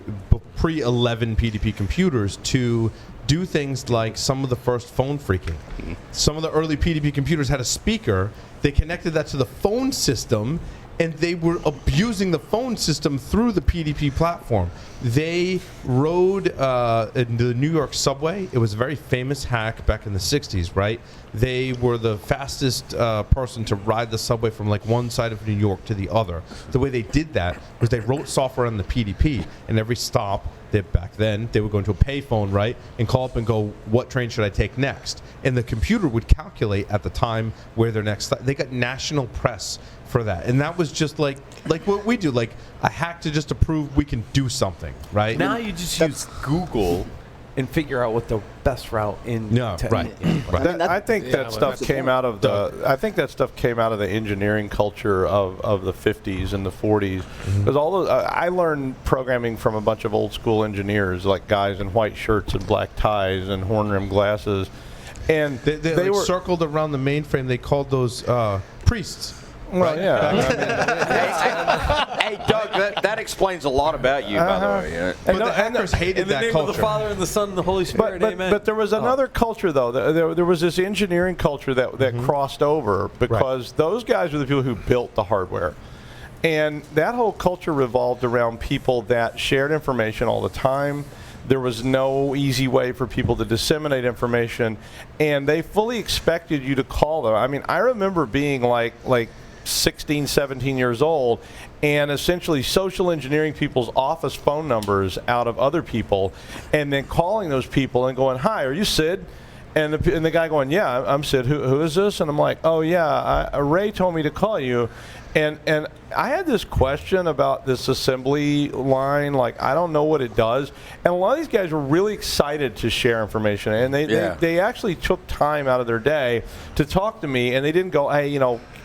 pre-11 PDP computers to do things like some of the first phone phreaking. Some of the early PDP computers had a speaker. They connected that to the phone system, and they were abusing the phone system through the PDP platform. They rode in the New York subway. It was a very famous hack back in the 60s, right? They were the fastest person to ride the subway from like one side of New York to the other. The way they did that was they wrote software on the PDP, and every stop, back then, they would go into a payphone, right, and call up and go, what train should I take next? And the computer would calculate at the time where their next they got national press for that. And that was just like what we do, like a hack to just to prove we can do something, right? Now you just use Google and figure out what the best route in. Right. I think that stuff came out of the engineering culture of the 50s and the 40s. Because I learned programming from a bunch of old school engineers, like guys in white shirts and black ties and horn rimmed glasses, and they like were circled around the mainframe. They called those priests. Well, right? Yeah. Hey, Doug, that explains a lot about you, by the way. Yeah. But the hackers hated in the that name culture. of the Father and the Son and the Holy Spirit. Amen. But there was another culture, though. There was this engineering culture that crossed over because those guys were the people who built the hardware. And that whole culture revolved around people that shared information all the time. There was no easy way for people to disseminate information, and they fully expected you to call them. I mean, I remember being like 16, 17 years old, and essentially social engineering people's office phone numbers out of other people, and then calling those people and going, "Hi, are you Sid?" And the guy going, "Yeah, I'm Sid. Who is this?" And I'm like, "Oh yeah, Ray told me to call you." And I had this question about this assembly line, like I don't know what it does. And a lot of these guys were really excited to share information, and they actually took time out of their day to talk to me, and they didn't go, "Hey,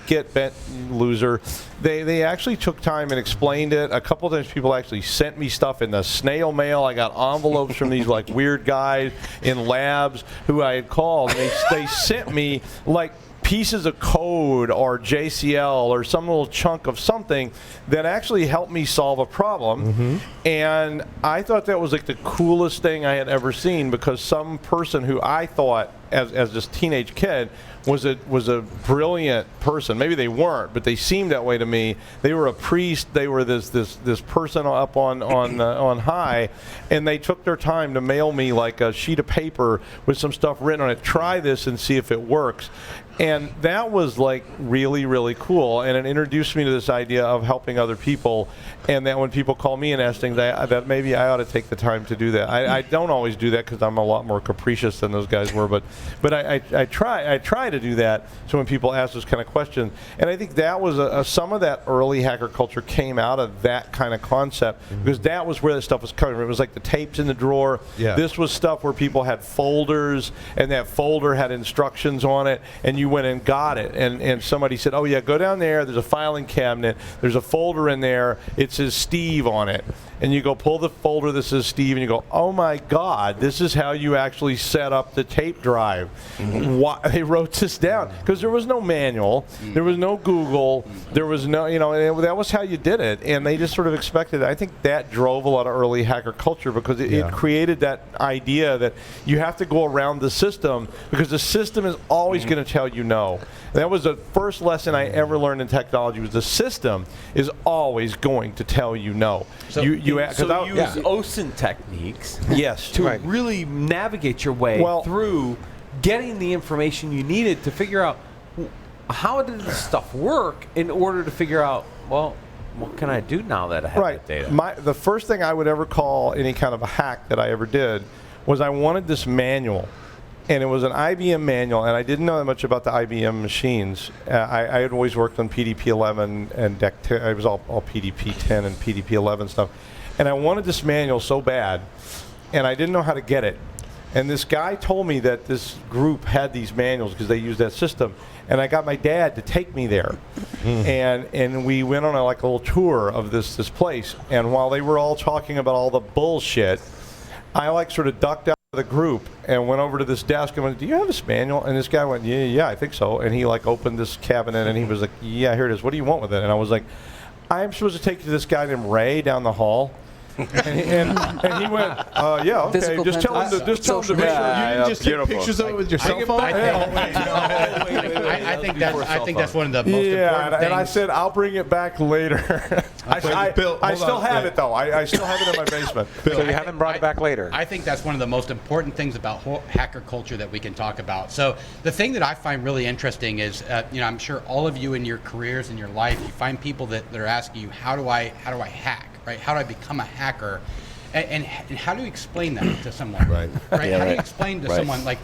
get bent, loser." They actually took time and explained it. A couple of times people actually sent me stuff in the snail mail. I got envelopes from these like weird guys in labs who I had called, and they sent me like pieces of code or JCL or some little chunk of something that actually helped me solve a problem. And I thought that was like the coolest thing I had ever seen, because some person who I thought as this teenage kid was a brilliant person. Maybe they weren't, but they seemed that way to me. They were a priest. They were this person up on high, and they took their time to mail me like a sheet of paper with some stuff written on it. Try this and see if it works. And that was like really, really cool, and it introduced me to this idea of helping other people. And that when people call me and ask things, that maybe I ought to take the time to do that. I don't always do that because I'm a lot more capricious than those guys were, but I try to do that. So when people ask those kind of questions, and I think that was some of that early hacker culture came out of that kind of concept, because that was where the stuff was coming from. It was like the tapes in the drawer. Yeah. This was stuff where people had folders, and that folder had instructions on it, and you went and got it, and somebody said, oh yeah, go down there, there's a filing cabinet, there's a folder in there, it says Steve on it. And you go pull the folder that says Steve, and you go, oh my God, this is how you actually set up the tape drive. Why, they wrote this down because there was no manual, there was no Google, there was no, and that was how you did it. And they just sort of expected it. I think that drove a lot of early hacker culture because it created that idea that you have to go around the system because the system is always going to tell you no. And that was the first lesson I ever learned in technology was the system is always going to tell you no. So you use OSINT techniques to really navigate your way through getting the information you needed to figure out how did this stuff work in order to figure out, well, what can I do now that I have that data? The first thing I would ever call any kind of a hack that I ever did was I wanted this manual. And it was an IBM manual, and I didn't know that much about the IBM machines. I had always worked on PDP-11 and DEC 10. I was all PDP-10 and PDP-11 stuff. And I wanted this manual so bad, and I didn't know how to get it. And this guy told me that this group had these manuals because they used that system. And I got my dad to take me there. And we went on a little tour of this place. And while they were all talking about all the bullshit, I sort of ducked out of the group and went over to this desk and went, do you have this manual? And this guy went, yeah, I think so. And he opened this cabinet and he was like, yeah, here it is. What do you want with it? And I was like, I'm supposed to take you to this guy named Ray down the hall. and he went, yeah, okay. Physical just tell him to make sure. You didn't just take pictures of it with your cell phone? I think that's one of the most important things. And I said, I'll bring it back later. I still have it, though. I still have it in my basement. So you haven't brought it back later? I think that's one of the most important things about hacker culture that we can talk about. So the thing that I find really interesting is, I'm sure all of you in your careers, in your life, you find people that are asking you, how do I hack? Right? How do I become a hacker? And how do you explain that to someone? Right. How do you explain to someone like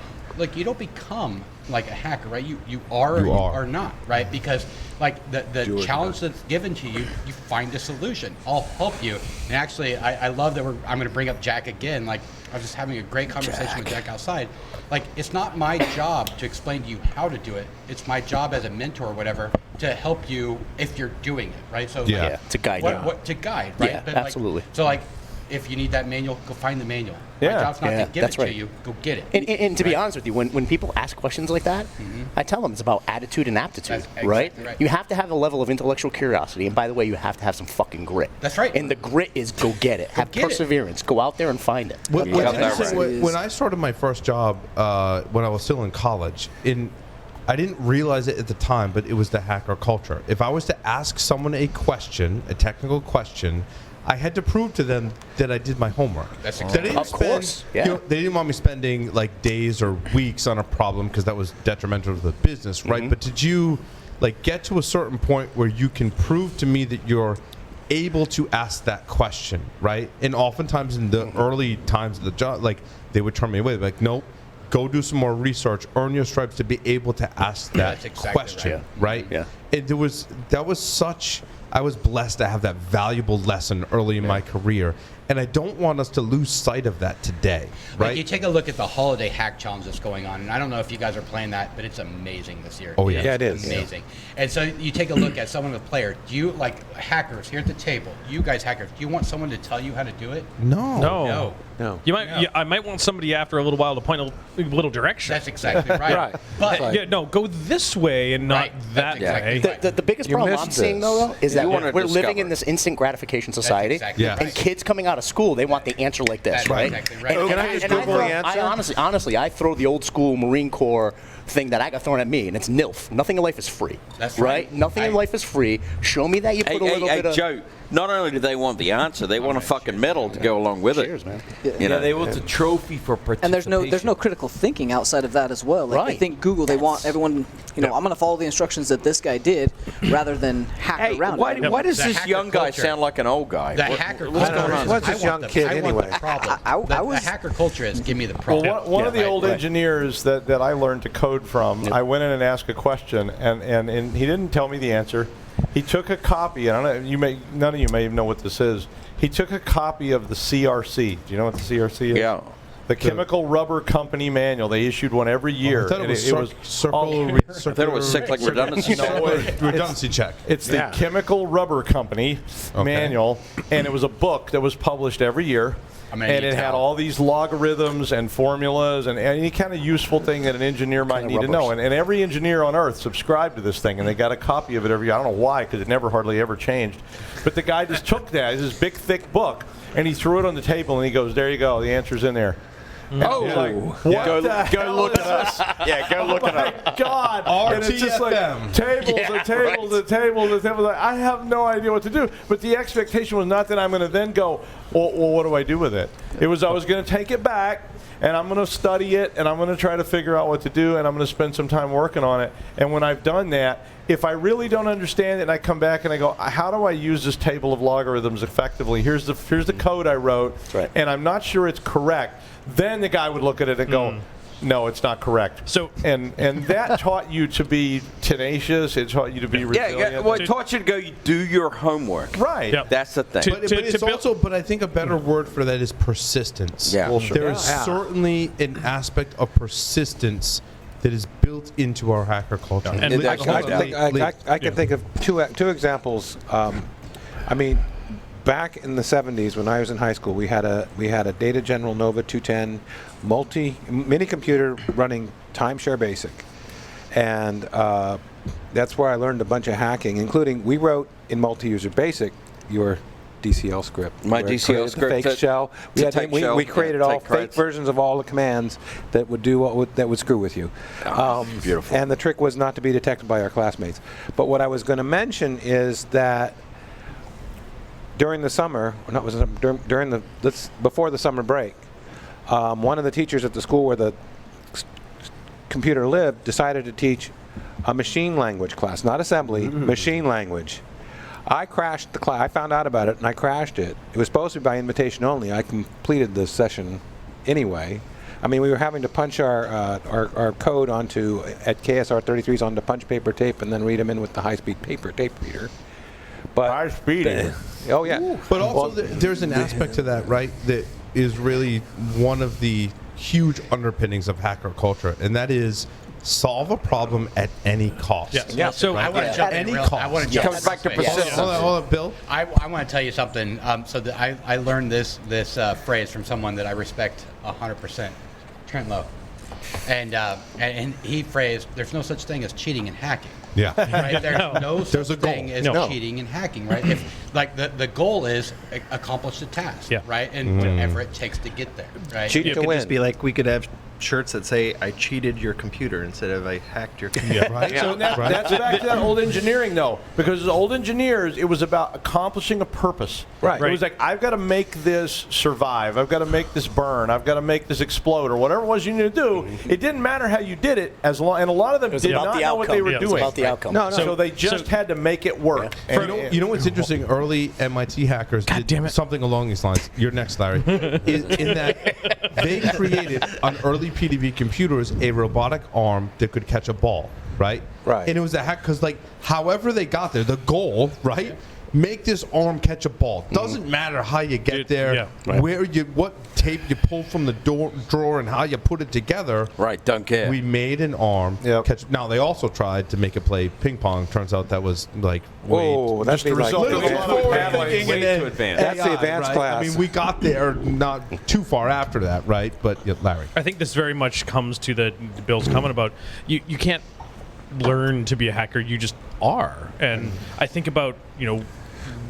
you don't become like a hacker, right? You are or you are not, right? Because the challenge that's given to you, you find a solution. I'll help you. And actually, I love that I'm going to bring up Jack again. I was just having a great conversation with Jack outside. It's not my job to explain to you how to do it. It's my job as a mentor or whatever to help you if you're doing it, right? So to guide you. To guide, right? Yeah, absolutely. So if you need that manual, go find the manual. My job's not to give it to you. Go get it. And to be honest with you, when people ask questions like that, I tell them it's about attitude and aptitude, right? You have to have a level of intellectual curiosity, and by the way, you have to have some fucking grit. That's right. And the grit is go get it. Have perseverance. Go out there and find it. When I started my first job when I was still in college, I didn't realize it at the time, but it was the hacker culture. If I was to ask someone a question, a technical question, I had to prove to them that I did my homework. That's exactly. Of course. Yeah. They didn't want me spending days or weeks on a problem because that was detrimental to the business, right? But did you get to a certain point where you can prove to me that you're able to ask that question, right? And oftentimes in the early times of the job, they would turn me away. Nope. Go do some more research, earn your stripes to be able to ask that question, right? Yeah. And I was blessed to have that valuable lesson early in my career. And I don't want us to lose sight of that today, right? You take a look at the holiday hack challenge that's going on, and I don't know if you guys are playing that, but it's amazing this year. Oh, yeah. Yeah, it is. Amazing. And so you take a look at someone, a player. Do you, hackers here at the table, you guys hackers, do you want someone to tell you how to do it? No. I might want somebody after a little while to point a little direction. That's exactly right. But go this way and not that way. The biggest problem I'm seeing though is that we're living in this instant gratification society, and kids coming out of school, they want the answer like this, That's right? Exactly right. Can I just Google the answer? Honestly, I throw the old school Marine Corps thing that I got thrown at me, and it's NILF. Nothing in life is free. That's right. Nothing in life is free. Show me that you put a little bit of... Joe, not only do they want the answer, they want a fucking medal to go along with Cheers, it. Man. They want a trophy for participation. And there's no critical thinking outside of that as well. They think Google, they want everyone, I'm going to follow the instructions that this guy did rather than hack around it. Why does this young guy sound like an old guy? The hacker What's going on? What's this young kid anyway? The hacker culture is give me the problem. Well, one of the old engineers that I learned to code from, I went in and asked a question, and he didn't tell me the answer. He took a copy, and I don't know, none of you may know what this is. He took a copy of the CRC. Do you know what the CRC is? Yeah. The Chemical Rubber Company manual. They issued one every year. I thought it was circle. I thought it was like redundancy. Redundancy check. It's the Chemical Rubber Company manual, and it was a book that was published every year. And it had all these logarithms and formulas and any kind of useful thing that an engineer might need to know. And every engineer on Earth subscribed to this thing, and they got a copy of it every year. I don't know why, because it never hardly ever changed. But the guy just took that, this big, thick book, and he threw it on the table, and he goes, there you go, the answer's in there. Oh, like, go look at us. Yeah, go look it up. My God. And it's just like tables and tables. I have no idea what to do. But the expectation was not that I'm going to then go, well, what do I do with it? It was I was going to take it back, and I'm going to study it, and I'm going to try to figure out what to do, and I'm going to spend some time working on it. And when I've done that, if I really don't understand it, and I come back and I go, how do I use this table of logarithms effectively? Here's the code I wrote, and I'm not sure it's correct. Then the guy would look at it and go, no, it's not correct. So and that taught you to be tenacious. It taught you to be resilient. Yeah, well, it taught you to go do your homework. Right. Yep. That's the thing. But it's also, but I think a better word for that is persistence. Yeah. Well, There is certainly an aspect of persistence that is built into our hacker culture. And I can think of two examples. I mean, back in the 70s when I was in high school, we had a Data General Nova 210 mini computer running Timeshare Basic, and that's where I learned a bunch of hacking, including we wrote in Multi-User Basic your DCL script. My DCL script. Fake shell. We created all fake versions of all the commands that would do that would screw with you. Beautiful. And the trick was not to be detected by our classmates. But what I was going to mention is that during the summer, before the summer break, one of the teachers at the school where the computer lived decided to teach a machine language class, not assembly, machine language. I crashed the class. I found out about it and I crashed it. It was supposed to be by invitation only. I completed the session anyway. I mean, we were having to punch our code onto at KSR 33s onto punch paper tape and then read them in with the high-speed paper tape reader. But high-speed. Oh yeah. But also, there's an aspect to that, right? That is really one of the huge underpinnings of hacker culture, and that is solve a problem at any cost. Yeah. So I want to jump in. I want to jump. Comes back to persistence. Hold on, Bill. I want to tell you something. I learned this phrase from someone that I respect 100%, Trent Lowe, and he phrased, "There's no such thing as cheating and hacking." Yeah. Right? There's no such thing as cheating and hacking, right? If the goal is accomplish the task, right? And whatever it takes to get there, right? Cheat to win. Just be like, we could have shirts that say, I cheated your computer instead of I hacked your computer. Yeah, right. So that's back to that old engineering, though, because as old engineers, it was about accomplishing a purpose. Right. It was like, I've got to make this survive. I've got to make this burn. I've got to make this explode, or whatever it was you need to do. It didn't matter how you did it, and a lot of them did not know what they were doing. It was about the outcome. So they just had to make it work. Yeah. You know what's interesting? Early MIT hackers did something along these lines. You're next, Larry. In that they created on early PDB computers a robotic arm that could catch a ball, right? Right. And it was a hack because, like, however they got there, the goal, right? Make this arm catch a ball. Doesn't matter how you get there, what tape you pull from the drawer, and how you put it together. Right, don't care. We made an arm catch. Now they also tried to make it play ping pong. Turns out that was like that's the result of way too advanced. That's the advanced class. I mean, we got there not too far after that, right? But Larry, I think this very much comes to the Bill's comment about you can't learn to be a hacker. You just are. And I think about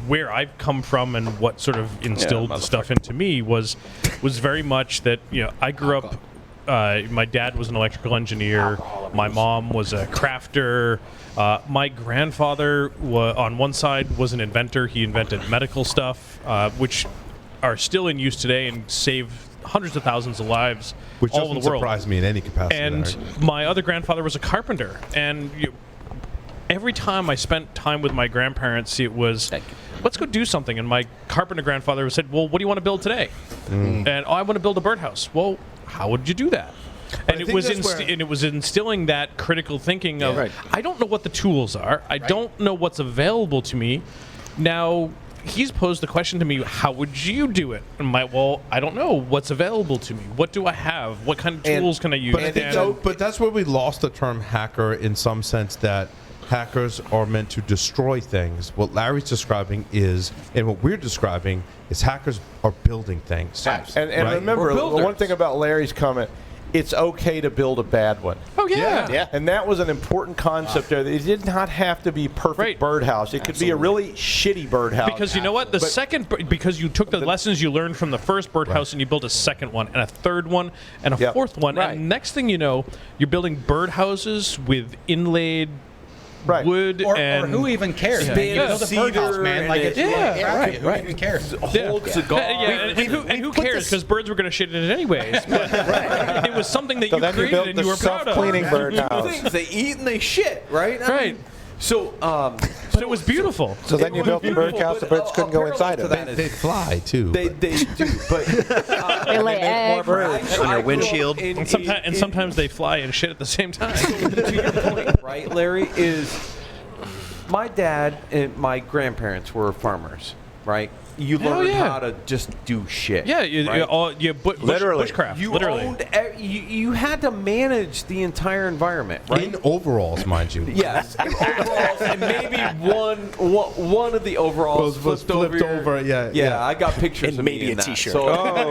where I've come from and what sort of instilled the stuff into me was very much that I grew up. My dad was an electrical engineer. My mom was a crafter. My grandfather on one side was an inventor. He invented medical stuff, which are still in use today and save hundreds of thousands of lives all over the world. Which doesn't surprise me in any capacity. And my other grandfather was a carpenter. And every time I spent time with my grandparents, it was, let's go do something. And my carpenter grandfather said, well, what do you want to build today? And I want to build a birdhouse. Well, how would you do that? And it was instilling that critical thinking of, I don't know what the tools are. I don't know what's available to me. Now, he's posed the question to me, how would you do it? And I don't know what's available to me. What do I have? What kind of tools can I use? But I think but that's where we lost the term hacker in some sense, that hackers are meant to destroy things. What Larry's describing is, and what we're describing is, hackers are building things. And remember, one thing about Larry's comment, it's okay to build a bad one. Oh, yeah. And that was an important concept there. It did not have to be perfect birdhouse. It could be a really shitty birdhouse. Because you know what? Because you took the lessons you learned from the first birdhouse and you built a second one and a third one and a fourth one. And next thing you know, you're building birdhouses with inlaid wood or and who even cares? Man? You build a birdhouse, man. Like it's who even cares? Hold cigar. And who cares? Because birds were going to shit in it anyways. But it was something that you created and you were proud of. Self-cleaning birdhouse. Things they eat and they shit, right? Right. So, but it was beautiful. So then you built the birdhouse. The birds couldn't go inside it. They fly too. They do, but they lay eggs on your windshield. And sometimes they fly and shit at the same time. To your point, right, Larry, is my dad and my grandparents were farmers, right? You learned how to just do shit. Yeah, literally. bushcraft. You literally. owned. You had to manage the entire environment, right? In overalls, mind you. Yes, in overalls, and maybe one of the overalls was flipped over. Yeah, I got pictures of maybe me in a that. T-shirt. So I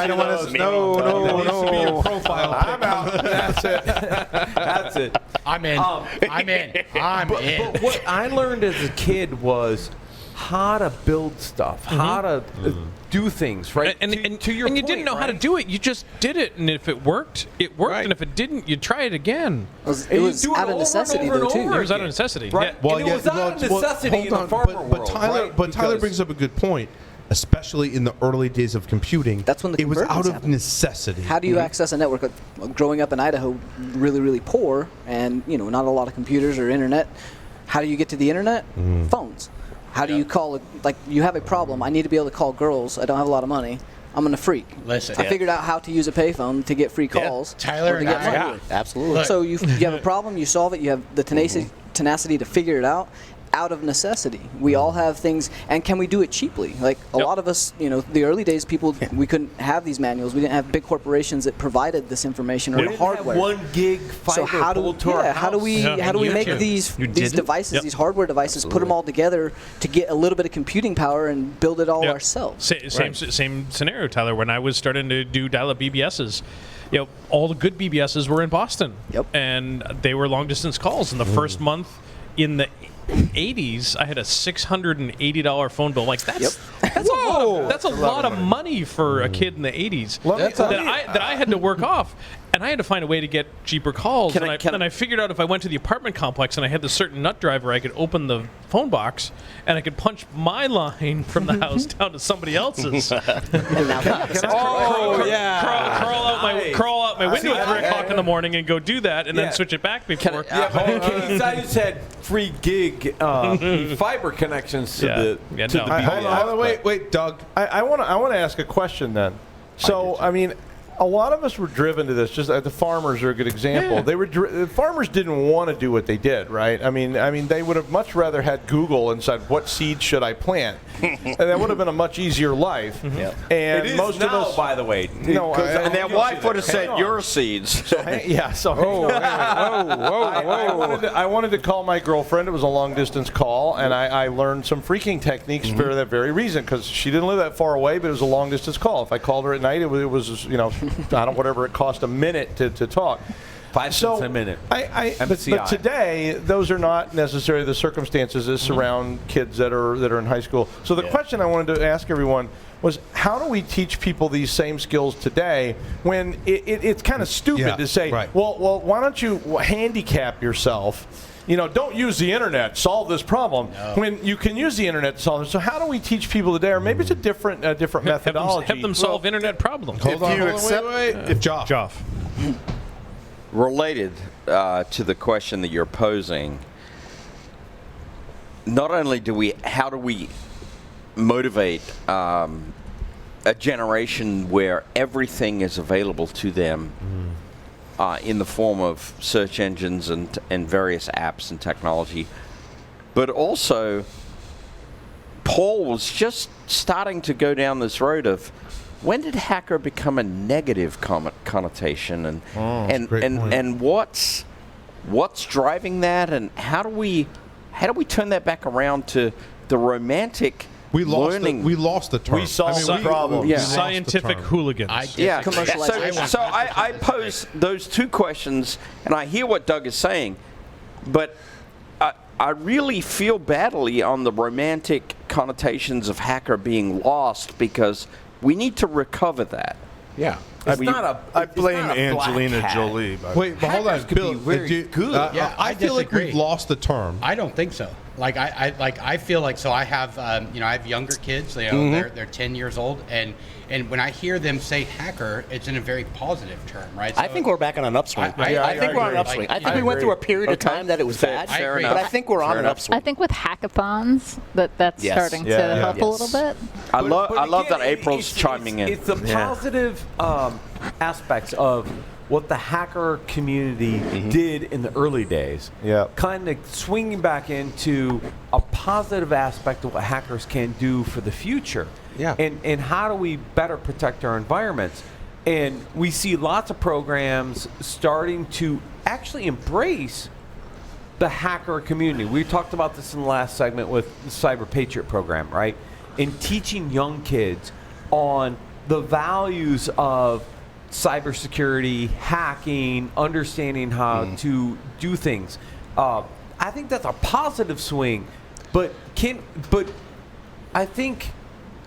don't want to. No. Used to be a profile. I'm out. That's it. That's it. I'm in. I'm in. But what I learned as a kid was how to build stuff, how to do things, right? And you didn't know how to do it. You just did it, and if it worked, it worked. Right. And if it didn't, you try it again. It was out of necessity, though, too. It was out of necessity, right? Yeah. It was out of necessity in the farmer world, right? But Tyler brings up a good point. Especially in the early days of computing, that's when the it was out of happened. necessity. How do you access a network? Growing up in Idaho, really, really poor, and not a lot of computers or internet. How do you get to the internet? Phones. How do you call it? Like, you have a problem. I need to be able to call girls. I don't have a lot of money. I'm going to freak. Listen. I figured out how to use a payphone to get free calls. Tyler and I. Absolutely. Look. So you have a problem. You solve it. You have the tenacity to figure it out of necessity. We all have things, and can we do it cheaply? Like a lot of us, the early days, we couldn't have these manuals. We didn't have big corporations that provided this information or hardware. Have 1 gig fiber. So how do we make these devices, these hardware devices, put them all together to get a little bit of computing power and build it all ourselves? Same scenario, Tyler. When I was starting to do dial-up BBSs, all the good BBSs were in Boston. Yep. And they were long-distance calls. In the first month, in the 80s, I had a $680 phone bill. Like that's a lot of money for a kid in the 80s that I had to work off, and I had to find a way to get cheaper calls. And I figured out if I went to the apartment complex and I had the certain nut driver, I could open the phone box and I could punch my line from the house down to somebody else's. Crawl out my window at 3 o'clock in the morning and go do that, and then switch it back before. I just had free gig fiber connections to the BBS. Wait, Doug. I want to ask a question then. So, I mean, a lot of us were driven to this. Just the farmers are a good example. Yeah. They were the farmers didn't want to do what they did, right? I mean, they would have much rather had Google and said, "What seed should I plant?" And that would have been a much easier life. Yep. And it is most now, of us, by the way. No, and their wife would have said, "Your seeds." I wanted to call my girlfriend. It was a long distance call, and I learned some freaking techniques for that very reason, because she didn't live that far away, but it was a long distance call. If I called her at night, it was whatever it cost a minute to talk. 5 cents a minute. But today, those are not necessarily the circumstances that surround kids that are in high school. So the question I wanted to ask everyone was, how do we teach people these same skills today when it's kind of stupid to say, well, why don't you handicap yourself? Don't use the internet, solve this problem. When you can use the internet to solve it. So how do we teach people today? Or maybe it's a different methodology. Have them solve internet problems. Joff. Related to the question that you're posing, not only how do we motivate a generation where everything is available to them in the form of search engines and various apps and technology, but also Paul was just starting to go down this road of when did hacker become a negative connotation, and what's driving that, and how do we turn that back around to the romantic learning? We lost the term. We solved the problem. Scientific hooligans. So I pose those two questions, and I hear what Doug is saying, but I really feel badly on the romantic connotations of hacker being lost, because we need to recover that. Yeah. I blame Angelina Jolie. Wait, but hold on, Bill. I feel like disagree. we've lost the term. I don't think so. I feel like, so I have I have younger kids. They're 10 years old, and when I hear them say hacker, it's in a very positive term, right? So I think we're back on an upswing. I think we're on an upswing. I think we went through a period of time that it was bad, but I think we're on an upswing. I think with hackathons, that's starting to help a little bit. I love that April's chiming in. It's the positive aspects of what the hacker community did in the early days. Kind of swinging back into a positive aspect of what hackers can do for the future. And how do we better protect our environments? And we see lots of programs starting to actually embrace the hacker community. We talked about this in the last segment with the Cyber Patriot program, right? In teaching young kids on the values of cybersecurity, hacking, understanding how to do things. I think that's a positive swing, but I think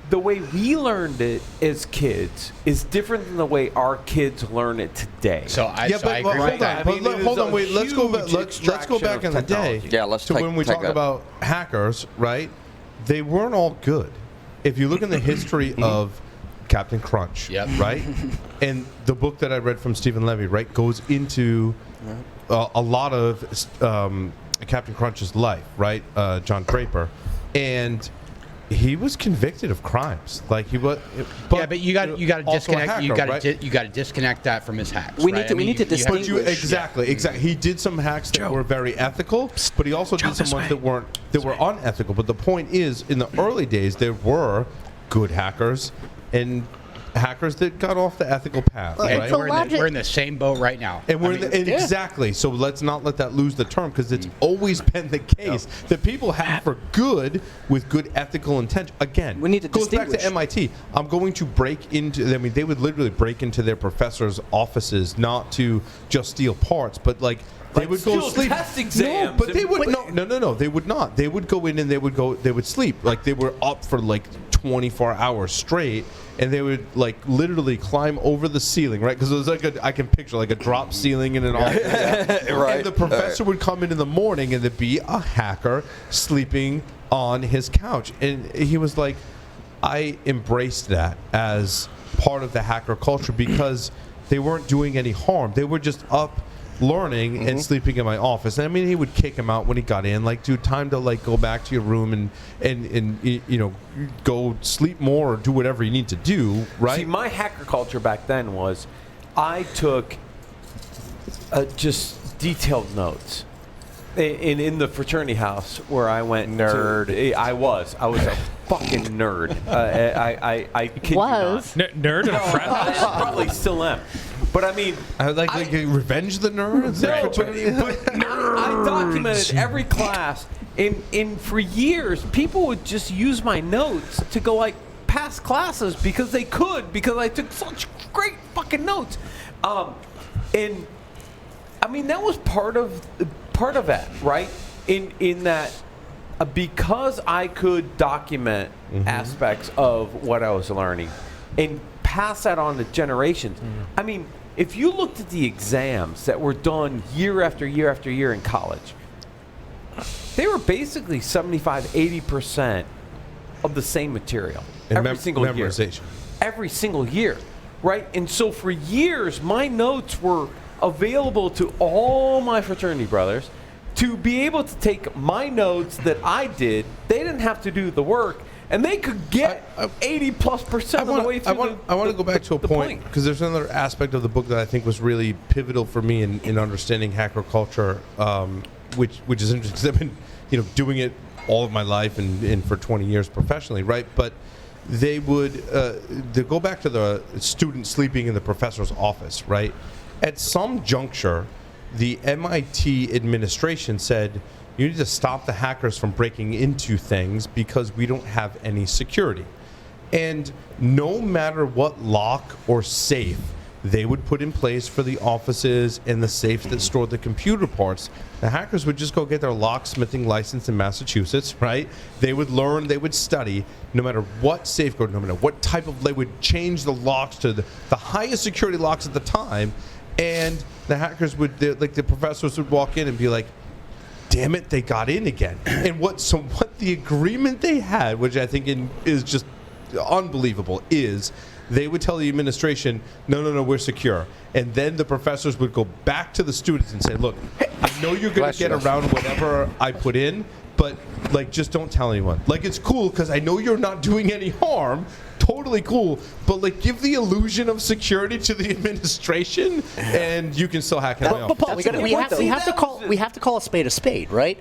the way we learned it as kids is different than the way our kids learn it today. So I agree with that. Hold on, wait. Let's go back in the day. Yeah, let's to when we talk about hackers, right? They weren't all good. If you look in the history of Captain Crunch, right? And the book that I read from Stephen Levy, right, goes into a lot of Captain Crunch's life, right? John Draper, and he was convicted of crimes, like he was. But you got to disconnect. You got to disconnect that from his hacks. We need to distinguish. Exactly. He did some hacks that were very ethical, but he also did some ones that were unethical. But the point is, in the early days, there were good hackers and hackers that got off the ethical path. Right? We're in the same boat right now. And exactly. So let's not let that lose the term, because it's always been the case that people hack for good with good ethical intention. Again, we need to goes back distinguish. to MIT. I'm going to break into. I mean, they would literally break into their professors' offices, not to just steal parts, but like. They would go sleep. Test exams. No, but they would no. They would not. They would go in and they would sleep. Like they were up for like 24 hours straight, and they would like literally climb over the ceiling, right? Because it was like I can picture like a drop ceiling in an office. Right. And the professor would come in the morning, and there'd be a hacker sleeping on his couch, and he was like, I embraced that as part of the hacker culture because they weren't doing any harm. They were just up learning and sleeping in my office. And I mean, he would kick him out when he got in, like, dude, time to like go back to your room and you know, go sleep more or do whatever you need to do, right? See, my hacker culture back then was I took just detailed notes. In the fraternity house where I went, I was a fucking nerd. I kid you not. Nerd in a frat house? I probably still am. But I mean, I like revenge the nerds. But I documented every class, and for years, people would just use my notes to go like past classes because they could, because I took such great fucking notes, and I mean that was part of that, right? In that, because I could document aspects of what I was learning and pass that on to generations. I mean, if you looked at the exams that were done year after year after year in college, they were basically 75-80% of the same material every single year. Every single year, right? And so for years, my notes were available to all my fraternity brothers to be able to take my notes that I did. They didn't have to do the work, and they could get 80+% of the way through. I want to go back to a point, because there's another aspect of the book that I think was really pivotal for me in understanding hacker culture, which is interesting because I've been doing it all of my life and for 20 years professionally, right? But they would they go back to the student sleeping in the professor's office, right? At some juncture, the MIT administration said, you need to stop the hackers from breaking into things because we don't have any security. And no matter what lock or safe they would put in place for the offices and the safes that stored the computer parts, the hackers would just go get their locksmithing license in Massachusetts, right? They would learn, they would study, no matter what safeguard, no matter what type of, they would change the locks to the highest security locks at the time, and the hackers would, the professors would walk in and be like, damn it, they got in again. And what the agreement they had, which I think is just unbelievable, is they would tell the administration, no, we're secure. And then the professors would go back to the students and say, look, I know you're going to get around whatever I put in, but just don't tell anyone. It's cool because I know you're not doing any harm. Totally cool, but give the illusion of security to the administration, and you can still hack it. But Paul, we have to call a spade, right?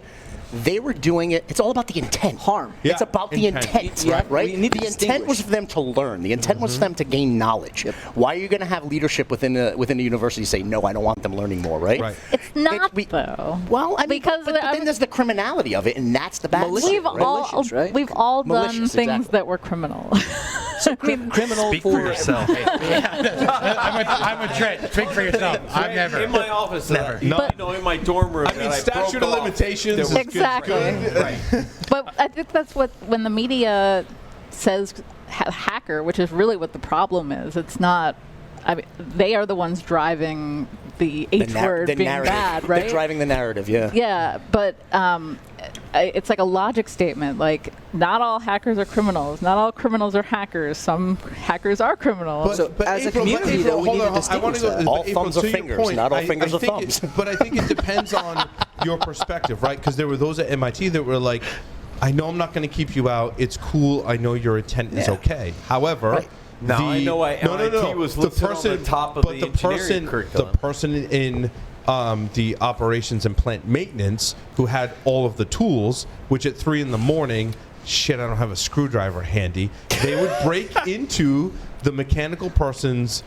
They were doing it. It's all about the intent. Harm. Yeah. It's about the intent, right? The intent was for them to learn. The intent was for them to gain knowledge. Yep. Why are you going to have leadership within the university say, no, I don't want them learning more, right? It's not, though. Well, I mean, because but then there's the criminality of it, and that's the bad side. We've all done things that were criminal. So criminal. Speak for yourself. I'm a Trent. Speak for yourself. I've never. In my office, never. In my dorm room. I mean, statute of limitations. Exactly. Right. But I think that's when the media says hacker, which is really what the problem is. It's not. I mean, they are the ones driving the H word being narrative. bad, right? They're driving the narrative, yeah. Yeah, but it's like a logic statement. Not all hackers are criminals. Not all criminals are hackers. Some hackers are criminals. But as a community, though, we need to distinguish that. All thumbs are fingers, not all fingers are thumbs. But I think it depends on your perspective, right? Because there were those at MIT that were like, I know I'm not going to keep you out. It's cool. I know your intent is okay. However... Right. Now I know MIT was listed on the top of the engineering curriculum. The person in the operations and plant maintenance who had all of the tools, which at 3 a.m, shit, I don't have a screwdriver handy. They would break into the mechanical person's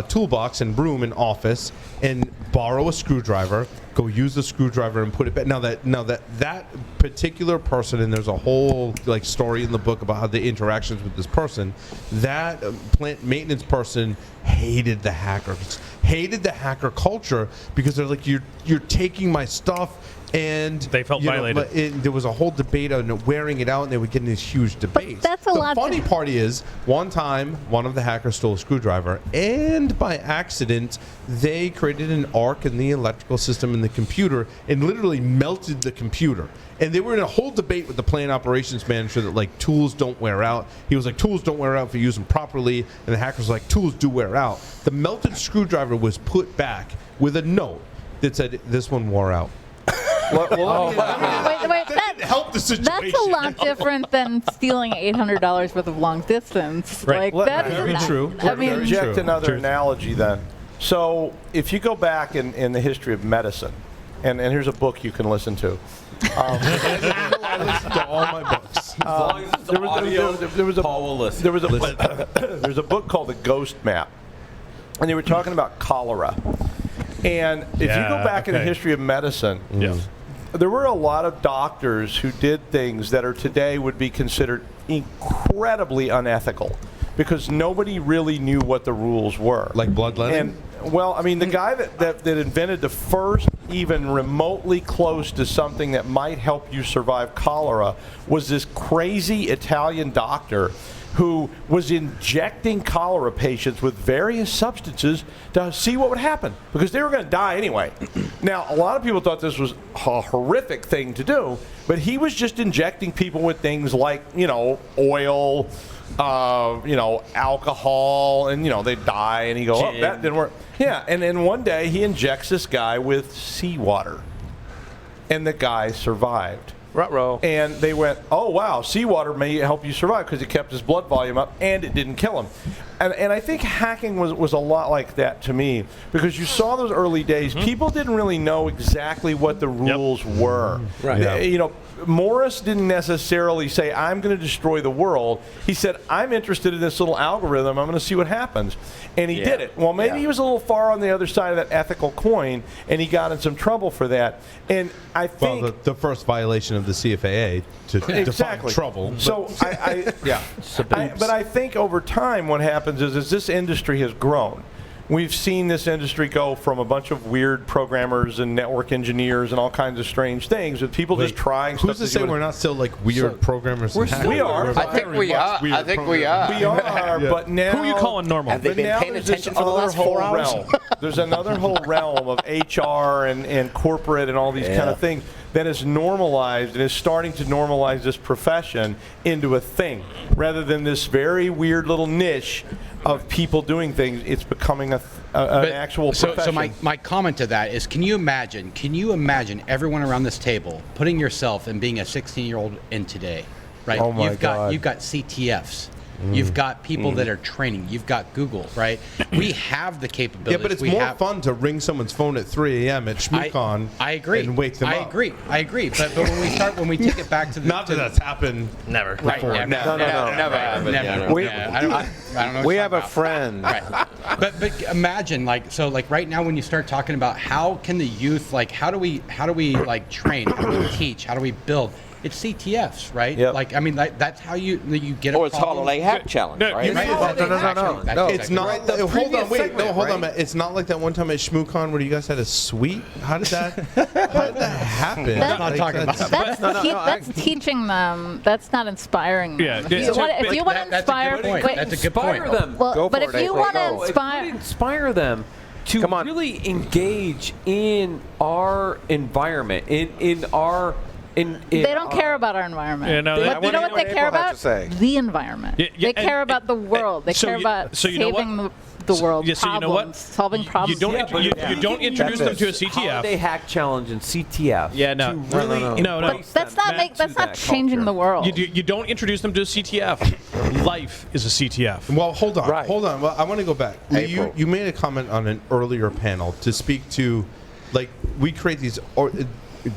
toolbox and room and office and borrow a screwdriver, go use the screwdriver and put it back. Now that particular person, and there's a whole story in the book about how the interactions with this person, that plant maintenance person hated the hackers, hated the hacker culture because they're like, you're taking my stuff. And they felt violated. There was a whole debate on wearing it out, and they would get in these huge debates. That's the funny part is, one time, one of the hackers stole a screwdriver, and by accident, they created an arc in the electrical system in the computer and literally melted the computer. And they were in a whole debate with the plant operations manager that tools don't wear out. He was like, tools don't wear out if you use them properly. And the hacker was like, tools do wear out. The melted screwdriver was put back with a note that said, this one wore out. Wait, that help the situation. That's a lot different than stealing $800 worth of long distance. Right. Very true. Let me inject another analogy then. So if you go back in the history of medicine, and here's a book you can listen to. I listen to all my books. There's a book called The Ghost Map, and they were talking about cholera. And if you go back in the history of medicine, there were a lot of doctors who did things that are today would be considered incredibly unethical because nobody really knew what the rules were. Like bloodletting? And, well, I mean, the guy that invented the first even remotely close to something that might help you survive cholera was this crazy Italian doctor who was injecting cholera patients with various substances to see what would happen, because they were going to die anyway. Now, a lot of people thought this was a horrific thing to do, but he was just injecting people with things like, oil, alcohol, and, they'd die, and he'd go, oh, that didn't work. Yeah, and then one day he injects this guy with seawater, and the guy survived. Ruh-roh. And they went, oh, wow, seawater may help you survive because it kept his blood volume up and it didn't kill him. And I think hacking was a lot like that to me, because you saw those early days, people didn't really know exactly what the rules were. Right. Yeah. You know, Morris didn't necessarily say, I'm going to destroy the world. He said, I'm interested in this little algorithm. I'm going to see what happens. And he did it. Well, maybe he was a little far on the other side of that ethical coin, and he got in some trouble for that. And I think... Well, the first violation of the CFAA to define trouble. So but I think over time what happens is as this industry has grown, we've seen this industry go from a bunch of weird programmers and network engineers and all kinds of strange things with people just trying stuff. Who's to say we're not still like weird programmers? And hackers? We are. I think we are. We are. But now, who are you calling normal? Have they been paying attention for the last 4 hours? There's another whole realm of HR and corporate and all these kind of things that is normalized and is starting to normalize this profession into a thing, rather than this very weird little niche of people doing things. It's becoming an actual profession. So my comment to that is, can you imagine everyone around this table putting yourself and being a 16-year-old in today, right? Oh my God. You've got CTFs. You've got people that are training. You've got Google, right? We have the capabilities. Yeah, but it's more fun to ring someone's phone at 3 a.m. at ShmooCon. I agree. And wake them up. I agree. But when we take it back to the not that that's happened never. Right. Before. Never happened. We, I don't know. we have a friend. Right. But imagine like right now when you start talking about how can the youth how do we like train, how do we teach, how do we build? It's CTFs, right? Yep. Like, I mean, that's how you get a Or it's Holiday Hack Challenge, right? No. It's not. Hold on, wait. No, hold on. It's not like that one time at ShmooCon where you guys had a suite. How did that happen? I'm not talking about that. That's teaching them. That's not inspiring them. Yeah. If you want to inspire, That's a good point. them. Well, but if you want to Inspire them to really engage in our environment, in our... they don't care about our environment. Yeah, no, But you know what they care about? The environment. They care about the world. They care about saving the world. Yeah, so you know what? Solving problems. You don't introduce them to a CTF. Holiday Hack Challenge and CTF. Yeah, no. No. That's not changing the world. You don't introduce them to a CTF. Life is a CTF. Well, hold on. Hold on. Well, I want to go back. You made a comment on an earlier panel to speak to, like, we create these...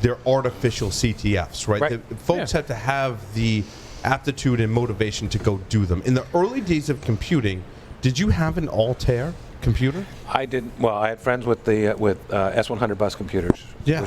they're artificial CTFs, right? Folks have to have the aptitude and motivation to go do them. In the early days of computing, did you have an Altair computer? I didn't. Well, I had friends with the S100 bus computers. Yeah.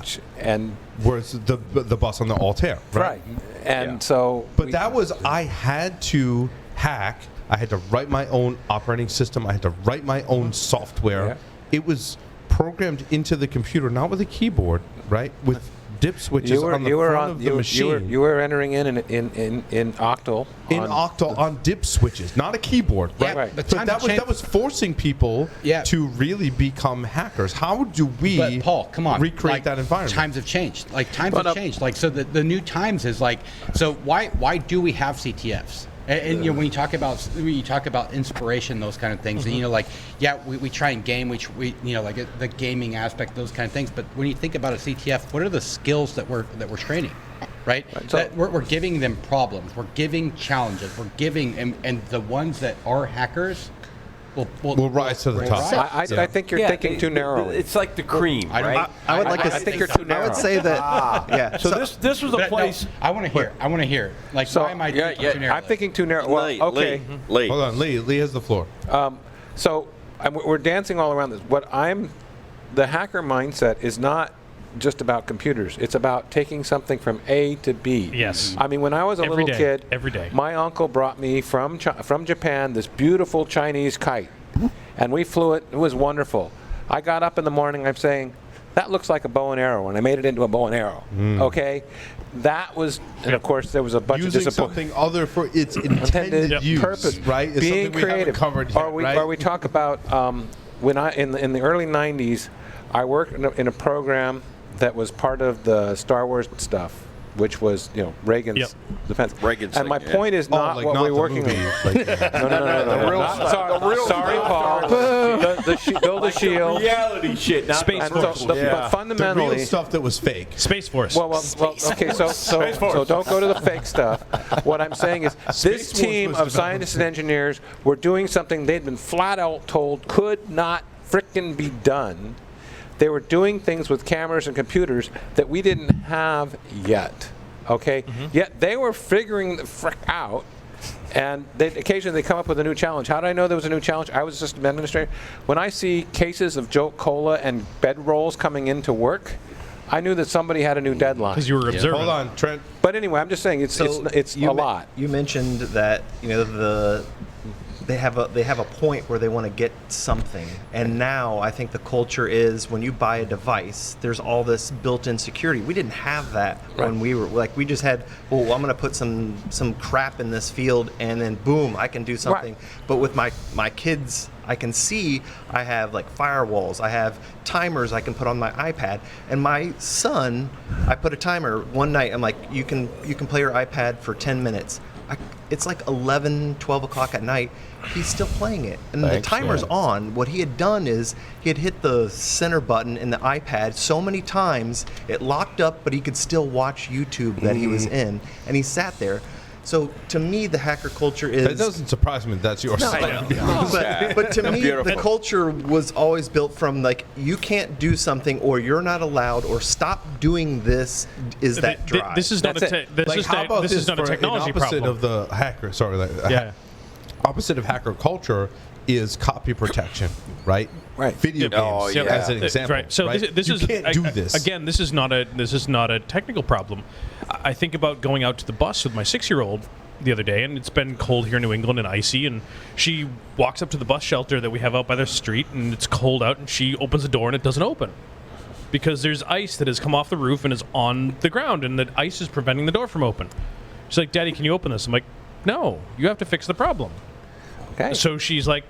Whereas the bus on the Altair, right? And so. But I had to hack. I had to write my own operating system. I had to write my own software. Yeah. It was programmed into the computer, not with a keyboard, right? With dip switches on the front of the machine. You were entering in Octal. On dip switches, not a keyboard, right? Right. But that was forcing people to really become hackers. How do we, but Paul, come on, recreate that environment? Times have changed. Like times have changed. Like so, the new times is like so. Why do we have CTFs? And when you talk about inspiration, those kind of things, and we try and game, we like the gaming aspect, those kind of things. But when you think about a CTF, what are the skills that we're training, right? So that we're giving them problems, we're giving challenges, we're giving, and the ones that are hackers will rise to the top. I think you're thinking too narrowly. It's like the cream, right? I think you're too narrow. I would say that. So this was a place. No, I want to hear. Like, why am I thinking too narrow? I'm thinking too narrow. Well, okay. Lee. Hold on, Lee has the floor. So we're dancing all around this. The hacker mindset is not just about computers. It's about taking something from A to B. Yes. I mean, when I was a little kid, every day, my uncle brought me from Japan this beautiful Chinese kite, and we flew it. It was wonderful. I got up in the morning. I'm saying, that looks like a bow and arrow, and I made it into a bow and arrow. Okay, that was, and of course there was a bunch using of something other for its intended use, purpose, right? It's being creative. Covered yet, or we talk about when in the early '90s, I worked in a program that was part of the Star Wars stuff, which was Reagan's defense. Reagan's and my thing, point is not like what not we're the working movie, on. like, No. the real Not- stuff. sorry, The real sorry, stuff. Paul. Build the shield. Reality shit, not Space And Force. but fundamentally, the real stuff that was fake. Space Force. Well, okay, so don't go to the fake stuff. What I'm saying is this team of scientists and engineers were doing something they'd been flat out told could not frickin' be done. They were doing things with cameras and computers that we didn't have yet, okay? Yet they were figuring the frick out, and occasionally they come up with a new challenge. How did I know there was a new challenge? I was a system administrator. When I see cases of Jolt Cola and bedrolls coming into work, I knew that somebody had a new deadline. Because you were observing. Hold on, Trent. But anyway, I'm just saying it's a lot. You mentioned that they have a point where they want to get something, and now I think the culture is when you buy a device, there's all this built-in security. We didn't have that when we were we just had, I'm going to put some crap in this field, and then boom, I can do something. But with my kids, I can see I have like firewalls, I have timers I can put on my iPad, and my son, I put a timer one night. I'm like, you can play your iPad for 10 minutes. It's like 11, 12 o'clock at night. He's still playing it. And the timer's on. What he had done is he had hit the center button in the iPad so many times, it locked up, but he could still watch YouTube that he was in. And he sat there. So to me, the hacker culture is... That doesn't surprise me. That's your side. But to me, the culture was always built from you can't do something, or you're not allowed, or stop doing this. Is that drive? This is not a technology opposite problem. of the hacker. Sorry. Opposite of hacker culture is copy protection, right? Right. Video games as an example. Right. So this you is can't do this. Again, this is not a technical problem. I think about going out to the bus with my 6-year-old the other day, and it's been cold here in New England and icy, and she walks up to the bus shelter that we have out by the street, and it's cold out, and she opens the door and it doesn't open because there's ice that has come off the roof and is on the ground, and that ice is preventing the door from open. She's like, "Daddy, can you open this?" I'm like, "No, you have to fix the problem." Okay. So she's like,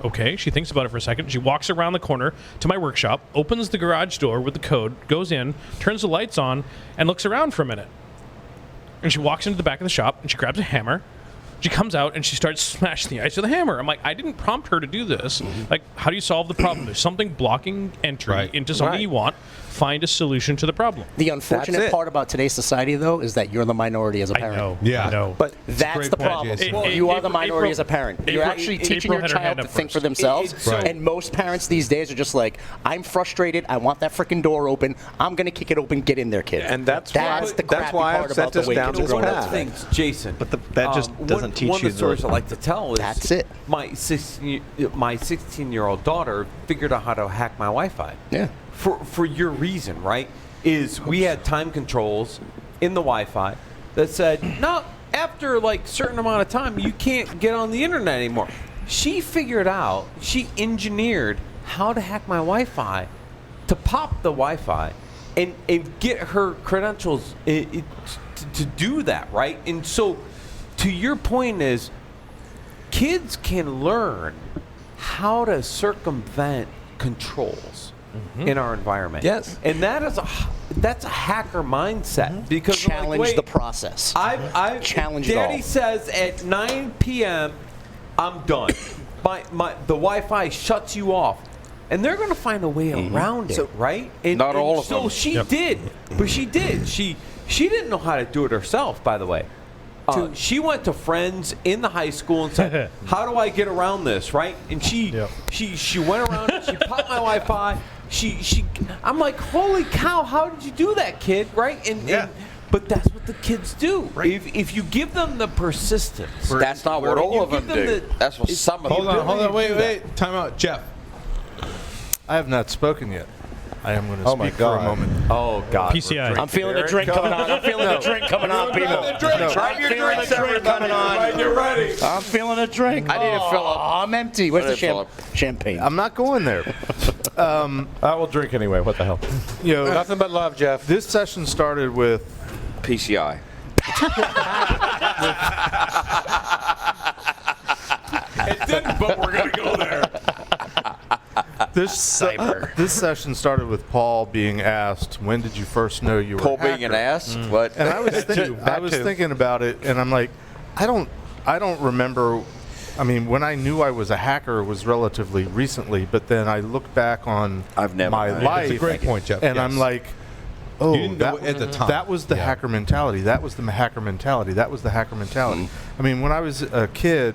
okay. She thinks about it for a second. She walks around the corner to my workshop, opens the garage door with the code, goes in, turns the lights on, and looks around for a minute. And she walks into the back of the shop, and she grabs a hammer. She comes out, and she starts smashing the ice with a hammer. I'm like, I didn't prompt her to do this. Like, how do you solve the problem? There's something blocking entry into something you want. Find a solution to the problem. The unfortunate part about today's society, though, is that you're the minority as a parent. I know. But that's the problem. You are the minority as a parent. You're actually teaching your child to think for themselves. And most parents these days are just like, I'm frustrated. I want that freaking door open. I'm going to kick it open. Get in there, kid. And that's the crappy why part I've about sent the way down kids this grow One of up. the things, Jason. But that just doesn't teach one you of the stories I like to tell is that's it. My 16-year-old daughter figured out how to hack my Wi-Fi. Yeah. For your reason, right? Is we had time controls in the Wi-Fi that said, no, after like certain amount of time, you can't get on the internet anymore. She figured out, she engineered how to hack my Wi-Fi to pop the Wi-Fi and get her credentials to do that, right? And so, to your point is, kids can learn how to circumvent controls in our environment. Yes. And that's a hacker mindset because Challenge the process. Challenge it all. Daddy says at 9 p.m. I'm done. The Wi-Fi shuts you off. And they're going to find a way around it, right? And, not all of them. So she did. But she did. She didn't know how to do it herself, by the way. She went to friends in the high school and said, how do I get around this, right? And she went around and she popped my Wi-Fi. I'm like, holy cow, how did you do that, kid, right? But that's what the kids do. Right. If you give them the persistence. That's not what all of them do. That's what some of them do. Hold on, wait. Time out. Jeff. I have not spoken yet. I am going to speak for a moment. Oh, God. PCI. I'm feeling the drink coming on. I'm feeling the drink coming on, people. I'm feeling the drink coming on. You're ready. I'm feeling a drink. I need to fill up. I'm empty. Where's the champagne? I'm not going there. I will drink anyway. What the hell? Nothing but love, Jeff. This session started with PCI. It didn't, but we're going to go there. This Cyber. This session started with Paul being asked, "When did you first know you were Paul a hacker?" being an ass? What? And I was thinking about it, and I'm like, I don't remember. I mean, when I knew I was a hacker was relatively recently, but then I look back on my life. It's a great point, Jeff. And yes. I'm like, oh, You didn't know at the time. that was the hacker mentality. That was the hacker mentality. That was the hacker mentality. I mean, when I was a kid,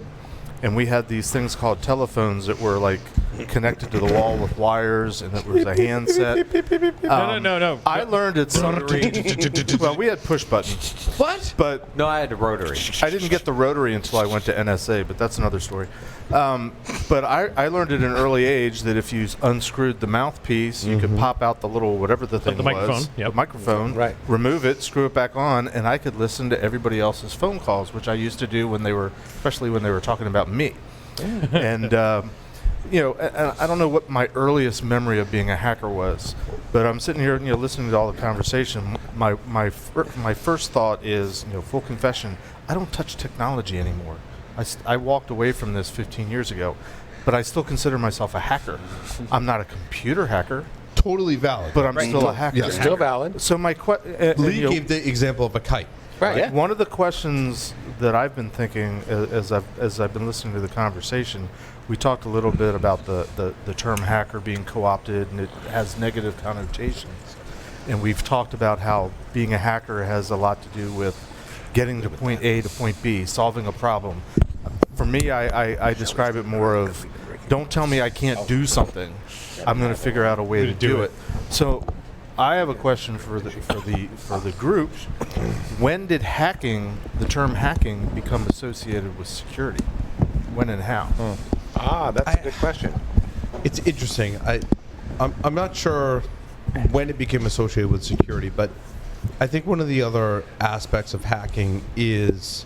and we had these things called telephones that were like connected to the wall with wires, and it was a handset. No. I learned at some well, we had push buttons. What? But no, I had a rotary. I didn't get the rotary until I went to NSA, but that's another story. But I learned at an early age that if you unscrewed the mouthpiece, you could pop out the little whatever the thing the microphone. was, Yep. the microphone, Right. remove it, screw it back on, and I could listen to everybody else's phone calls, which I used to do when they were, especially when they were talking about me. And you know, and I don't know what my earliest memory of being a hacker was, but I'm sitting here, you know, listening to all the conversation. My first thought is, you know, full confession, I don't touch technology anymore. I walked away from this 15 years ago, but I still consider myself a hacker. I'm not a computer hacker. Totally valid. But I'm still a hacker. Yeah. Still valid. So my Lee gave the example of a kite. Right. Yeah. One of the questions that I've been thinking as I've been listening to the conversation, we talked a little bit about the term hacker being co-opted, and it has negative connotations. And we've talked about how being a hacker has a lot to do with getting to point A to point B, solving a problem. For me, I describe it more of, don't tell me I can't do something. I'm going to figure out a way to do it. So I have a question for the group. When did the term hacking become associated with security? When and how? That's a good question. It's interesting. I'm not sure when it became associated with security, but I think one of the other aspects of hacking is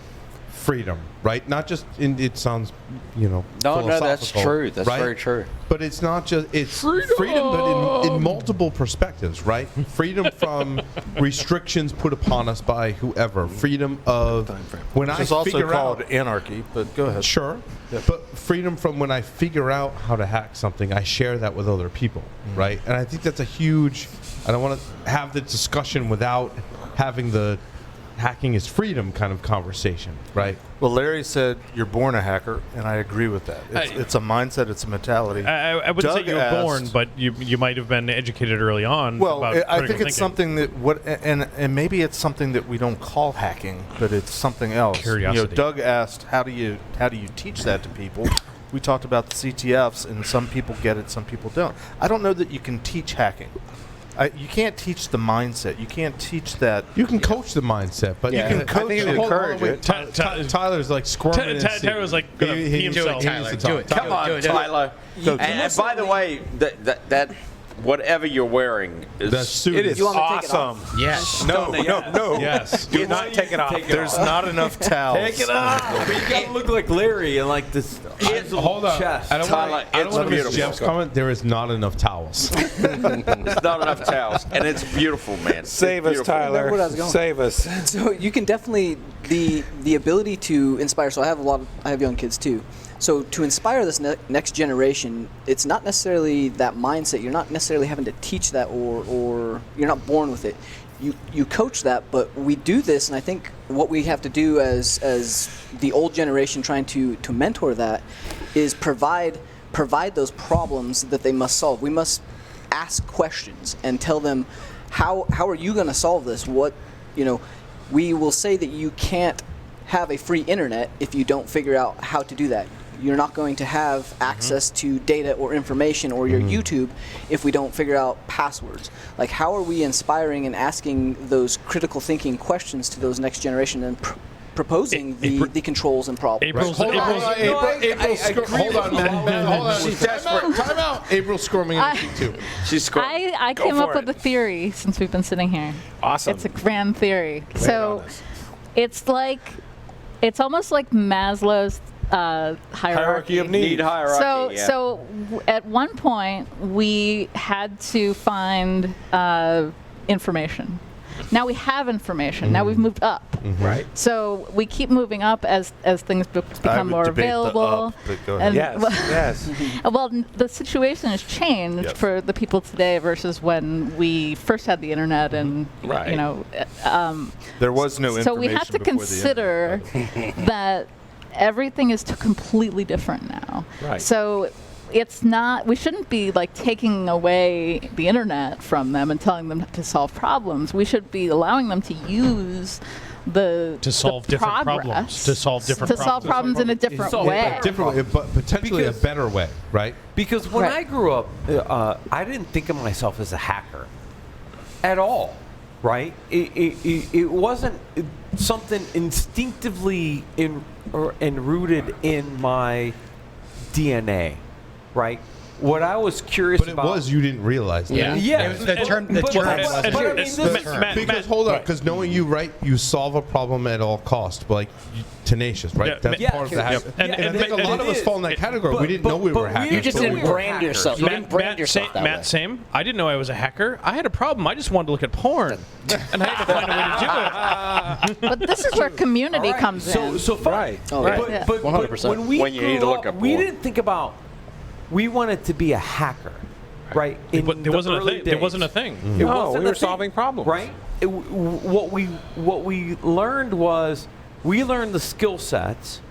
freedom, right? Not just it sounds, you know, no, that's true. That's right? very true. But it's not just freedom, but in multiple perspectives, right? Freedom from restrictions put upon us by whoever. Freedom of when I It's also figure called out anarchy, but go ahead. Sure. But freedom from when I figure out how to hack something, I share that with other people, right? And I think that's a huge. I don't want to have the discussion without having the hacking is freedom kind of conversation, right? Well, Larry said you're born a hacker, and I agree with that. It's a mindset, it's a mentality. I wouldn't say you were born, but you might have been educated early on. Well, about I think it's thinking. something that and maybe it's something that we don't call hacking, but it's something else. Curiosity. You know, Doug asked, how do you teach that to people? We talked about the CTFs, and some people get it, some people don't. I don't know that you can teach hacking. You can't teach the mindset. You can't teach that. You can coach the mindset, but you can coach it. Encourage it. Tyler's like squirming. Tyler was like, going to pee himself. Do it. Come on, Tyler. And by the way, that whatever you're wearing that suit is awesome. Yes. No. Yes. Do not take it off. There's not enough towels. Take it off. You gotta look like Larry and like this. Hold on. Chest. I don't want to miss Jeff's comment. There is not enough towels. There's not enough towels, and it's beautiful, man. Save us, Tyler. Where I was going. Save us. So you can definitely the ability to inspire. So I have young kids too. So to inspire this next generation, it's not necessarily that mindset. You're not necessarily having to teach that, or you're not born with it. You coach that, but we do this, and I think what we have to do as the old generation trying to mentor that is provide those problems that they must solve. We must ask questions and tell them how are you going to solve this? What, you know, we will say that you can't have a free internet if you don't figure out how to do that. You're not going to have access to data or information or your YouTube if we don't figure out passwords. Like, how are we inspiring and asking those critical thinking questions to those next generation and proposing the controls and problems? Hold on, man. She's desperate. Time out. April's squirming in the seat too. She's squirming. I came up with a theory since we've been sitting here. Awesome. It's a grand theory. So it's almost like Maslow's hierarchy of need. Hierarchy. So at one point we had to find information, Now we have information. Now we've moved up. Right. So we keep moving up as things become more available. Yes. Well, the situation has changed for the people today versus when we first had the internet, and you know, there was no information. So we have to consider that everything is completely different now. Right. So it's not, we shouldn't be like taking away the internet from them and telling them to solve problems. We should be allowing them to use to solve different problems. To solve problems in a different way. Different way, but potentially a better way, right? Because when I grew up, I didn't think of myself as a hacker at all, right? It wasn't something instinctively rooted in my DNA, right? What I was curious about... But it was, you didn't realize that. Yeah. It was the term. Because hold on, because knowing you, right, you solve a problem at all costs, but like tenacious, right? That's part of the hack. And I think a lot of us fall in that category. We didn't know we were hackers. You just didn't brand yourself. You didn't brand yourself that way. Matt, same. I didn't know I was a hacker. I had a problem. I just wanted to look at porn, and I had to find a way to do it. But this is where community comes in. So fine. Right. But 100%. when we When you need to look at we porn. didn't think about... We wanted to be a hacker, right? But there wasn't a thing. There wasn't a thing. No, we were solving problems. Right? What we learned was we learned the skill sets,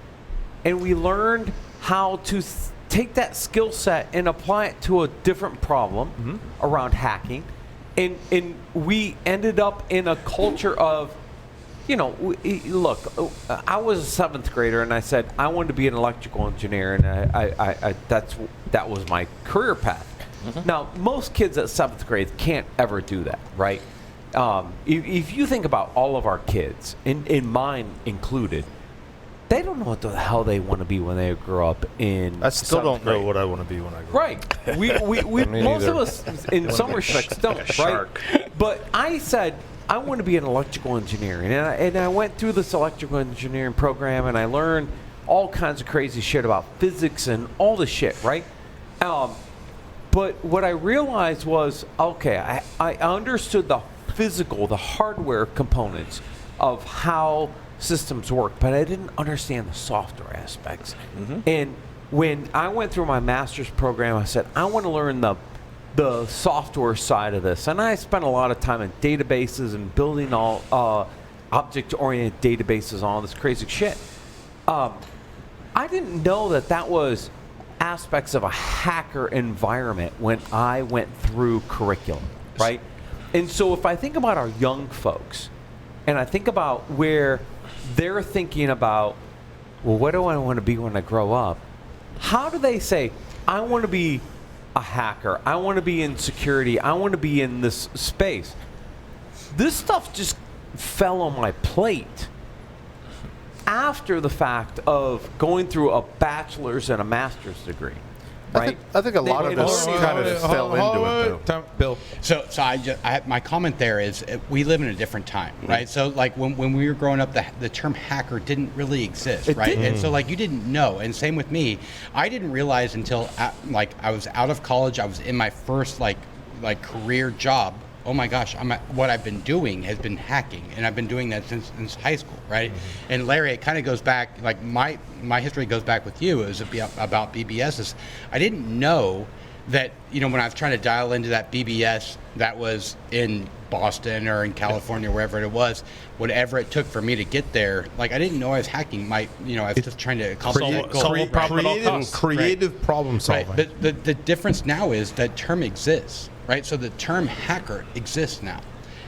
and we learned how to take that skill set and apply it to a different problem around hacking, and we ended up in a culture of, you know, look, I was a 7th grader, and I said I wanted to be an electrical engineer, and that was my career path. Now, most kids at 7th grade can't ever do that, right? If you think about all of our kids, in mine included, they don't know what the hell they want to be when they grow up in. I still 7th don't grade. know what I want to be when I grow up. Right. We most of us, in some respects, don't. Right. But I said, I want to be an electrical engineer, and I went through this electrical engineering program, and I learned all kinds of crazy shit about physics and all this shit, right? But what I realized was, okay, I understood the physical, the hardware components of how systems work, but I didn't understand the software aspects. And when I went through my master's program, I said, I want to learn the software side of this, and I spent a lot of time in databases and building all object-oriented databases, all this crazy shit. I didn't know that was aspects of a hacker environment when I went through curriculum, right? And so if I think about our young folks, and I think about where they're thinking about, well, what do I want to be when I grow up? How do they say, I want to be a hacker, I want to be in security, I want to be in this space? This stuff just fell on my plate after the fact of going through a bachelor's and a master's degree, right? I think a lot of us kind of fell into it, though. Bill. So my comment there is we live in a different time, right? So like when we were growing up, the term hacker didn't really exist, right? And so like you didn't know, and same with me. I didn't realize until I was out of college, I was in my first like career job. Oh my gosh, what I've been doing has been hacking, and I've been doing that since high school, right? And Larry, it kind of goes back, like my history goes back with you. It was about BBSs. I didn't know that, when I was trying to dial into that BBS that was in Boston or in California, wherever it was, whatever it took for me to get there, like I didn't know I was hacking. I was just trying to accomplish that goal. Creative problem solving. Right. But the difference now is that term exists. Right, so the term hacker exists now,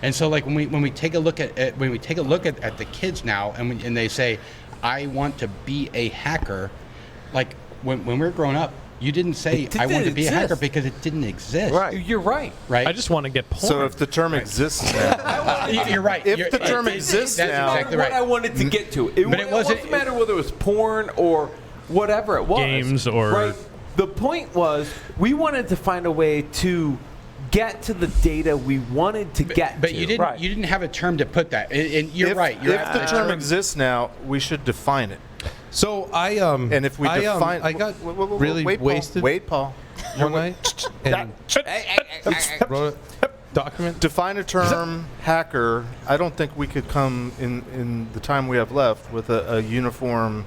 and so like when we take a look at the kids now, and they say, I want to be a hacker, like when we were growing up, you didn't say I want to be a hacker because it didn't exist. Right, you're right. Right. I just want to get porn. So if the term exists now, you're right. If the term exists that's now, exactly what I wanted to get to. It wasn't matter whether it was porn or whatever it was. Games or right. The point was we wanted to find a way to get to the data we wanted to get but to. you didn't have a term to put that. And you're right. If the term exists now, we should define it. So and if we define, I got really wasted. Wait, Paul. One night. And document? Define a term, hacker. I don't think we could come in the time we have left with a uniform,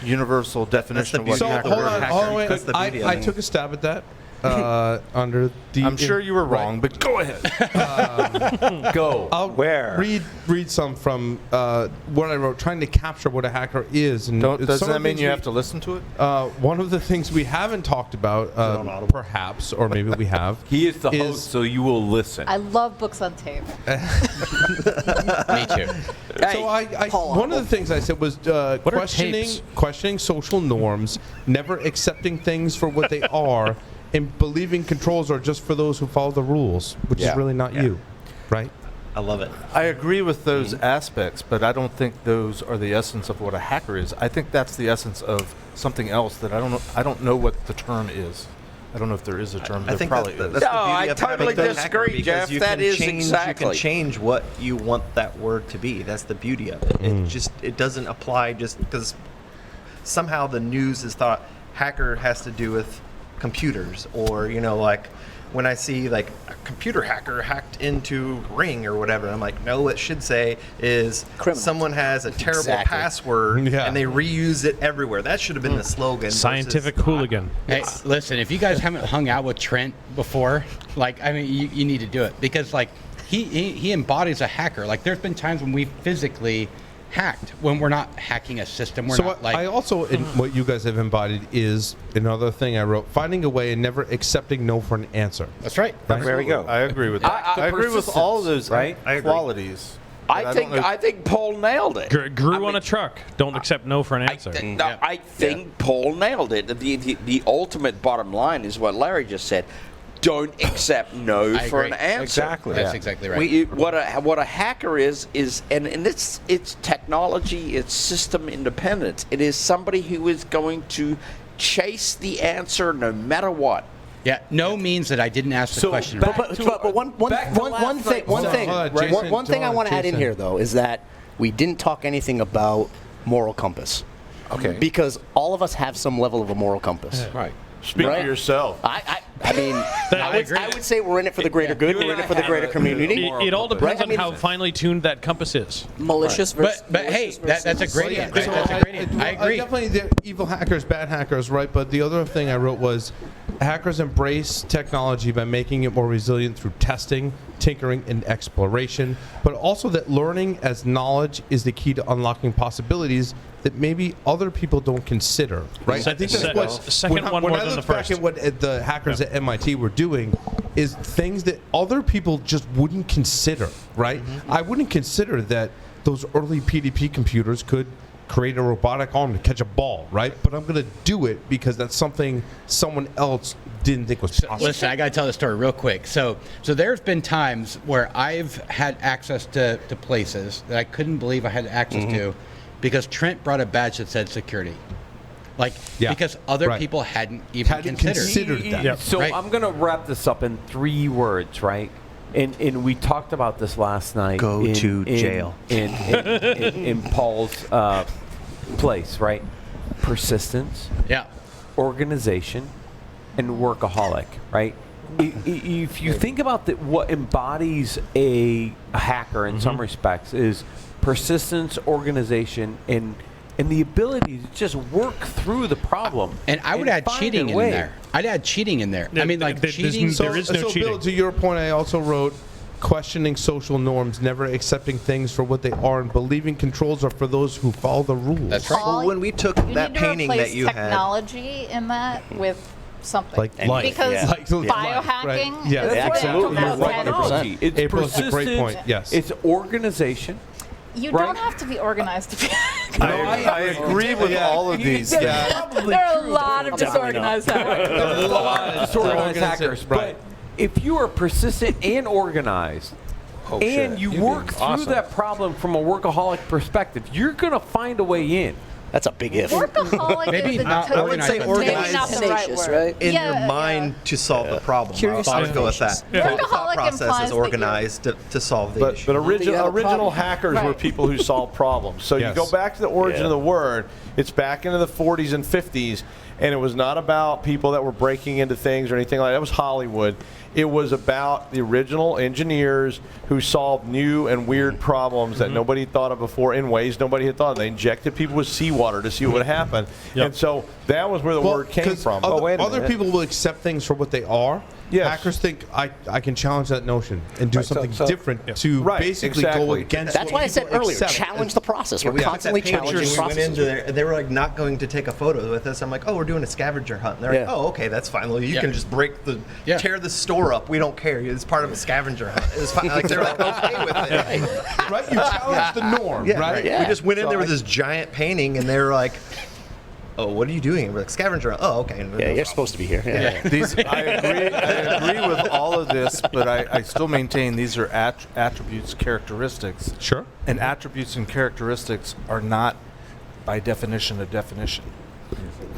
universal definition of what hacker is. Hold on, wait. I took a stab at that. Under the. I'm sure you were wrong, but go ahead. Go. I'll read some from what I wrote, trying to capture what a hacker is. And doesn't that mean you have to listen to it? One of the things we haven't talked about, perhaps, or maybe we have. He is the host, so you will listen. I love books on tape. Me too. So one of the things I said was questioning social norms, never accepting things for what they are, and believing controls are just for those who follow the rules, which is really not you, right? I love it. I agree with those aspects, but I don't think those are the essence of what a hacker is. I think that's the essence of something else that I don't know. I don't know what the term is. I don't know if there is a term. I think probably that's is. the beauty I of totally having the hacker, disagree, because Jeff. you That can is change, exactly. You can change what you want that word to be. That's the beauty of it. It doesn't apply just because somehow the news is thought hacker has to do with computers, or like when I see like a computer hacker hacked into Ring or whatever, I'm like, no, it should say is someone has a terrible password and they reuse it everywhere. That should have been the slogan. Scientific hooligan. Hey, listen, if you guys haven't hung out with Trent before, you need to do it, because he embodies a hacker. Like, there's been times when we physically hacked when we're not hacking a system. I also, in what you guys have embodied is another thing I wrote: finding a way and never accepting no for an answer. That's right. There we go. I agree with that. I agree with all of those qualities. I think Paul nailed it. Grew on a truck. Don't accept no for an answer. I think Paul nailed it. The ultimate bottom line is what Larry just said. Don't accept no for an answer. Exactly. That's exactly right. What a hacker is and it's technology, it's system independent. It is somebody who is going to chase the answer no matter what. Yeah, no means that I didn't ask the question. But one thing I want to add in here, though, is that we didn't talk anything about moral compass. Okay. Because all of us have some level of a moral compass. Right. Speak for yourself. I mean, I would say we're in it for the greater good. We're in it for the greater community. It all depends on how finely tuned that compass is. Malicious versus. But hey, that's a great answer. That's a great answer. I agree. Definitely, the evil hackers, bad hackers, right? But the other thing I wrote was, hackers embrace technology by making it more resilient through testing, tinkering, and exploration. But also that learning as knowledge is the key to unlocking possibilities that maybe other people don't consider, right? I think that's what when I look back at what the hackers at MIT were doing is things that other people just wouldn't consider, right? I wouldn't consider that those early PDP computers could create a robotic arm to catch a ball, right? But I'm going to do it because that's something someone else didn't think was possible. Listen, I got to tell the story real quick. So there's been times where I've had access to places that I couldn't believe I had access to, because Trent brought a badge that said security. Because other people hadn't even considered that. Yep. So I'm going to wrap this up in 3 words, right? And we talked about this last night. Go to jail. In Paul's place, right? Persistence. Yeah. Organization. And workaholic, right? If you think about what embodies a hacker in some respects is persistence, organization, and the ability to just work through the problem. And I would add cheating in there. I'd add cheating in there. I mean, cheating. There is no cheating. Bill, to your point, I also wrote questioning social norms, never accepting things for what they are, and believing controls are for those who follow the rules. That's right. Well, when we took that painting that you had, technology in that with something like life. Because biohacking. Right. Yeah, absolutely. You're right. 100%. It's April's a great point. Yes. It's organization. You don't have to be organized to be. I agree with all of these. There are a lot of disorganized hackers. There's a lot of disorganized hackers. But if you are persistent and organized, and you work through that problem from a workaholic perspective, you're going to find a way in. That's a big if. Workaholic maybe is not I would say organized not the right word. in your mind to solve the problem. I would go with that. Yeah. The thought process is organized to solve the issue. But original hackers were people who solved problems. So you go back to the origin of the word. It's back into the 40s and 50s, and it was not about people that were breaking into things or anything like that. It was Hollywood. It was about the original engineers who solved new and weird problems that nobody thought of before in ways nobody had thought of. They injected people with seawater to see what would happen. And so that was where the word came from. Other people will accept things for what they are. Yes. Hackers think I can challenge that notion and do something different to basically go against. That's why I said earlier, challenge the process. We're constantly challenging we went processes. into there, they were like not going to take a photo with us. I'm like, oh, we're doing a scavenger hunt. And they're like, oh, okay, that's fine. Well, you can just tear the store up. We don't care. It's part of a scavenger hunt. It's fine. Like they're like okay with it. Right? You challenge the norm, right? We just went in there with this giant painting, and they were like, oh, what are you doing? And we're like, scavenger hunt. Oh, okay. Yeah, you're supposed to be here. I agree with all of this, but I still maintain these are attributes, characteristics. Sure. And attributes and characteristics are not, by definition, a definition.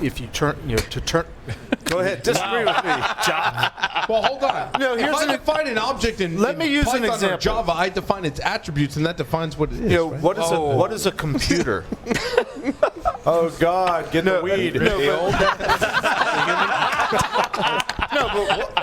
If you turn, go ahead, disagree with me, John. Well, hold on. No, here's if I define an object in let me use Python an or example. Java, I define its attributes, and that defines what it is. Right? What is a computer? Oh God, get the weed.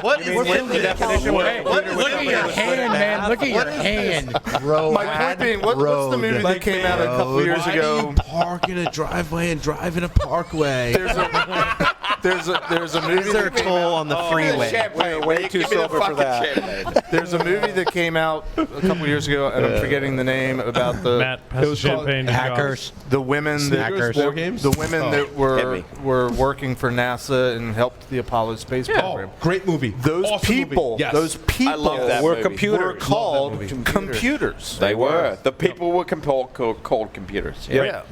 What is the definition? Look at your hand, man. Look at your hand. My point being, what's the movie that came out a couple years ago? Why do you park in a driveway and drive in a parkway? There's a movie. Is there a toll on the freeway? Way too sober for that. There's a movie that came out a couple years ago, and I'm forgetting the name, about the Matt, pass the champagne to hackers. The women Hackers. that War games? the women that were working for NASA and helped the Apollo space program. Great movie. Those Awesome people, movie. Yes. those people were were called computers. They were. The people were called computers. Yeah.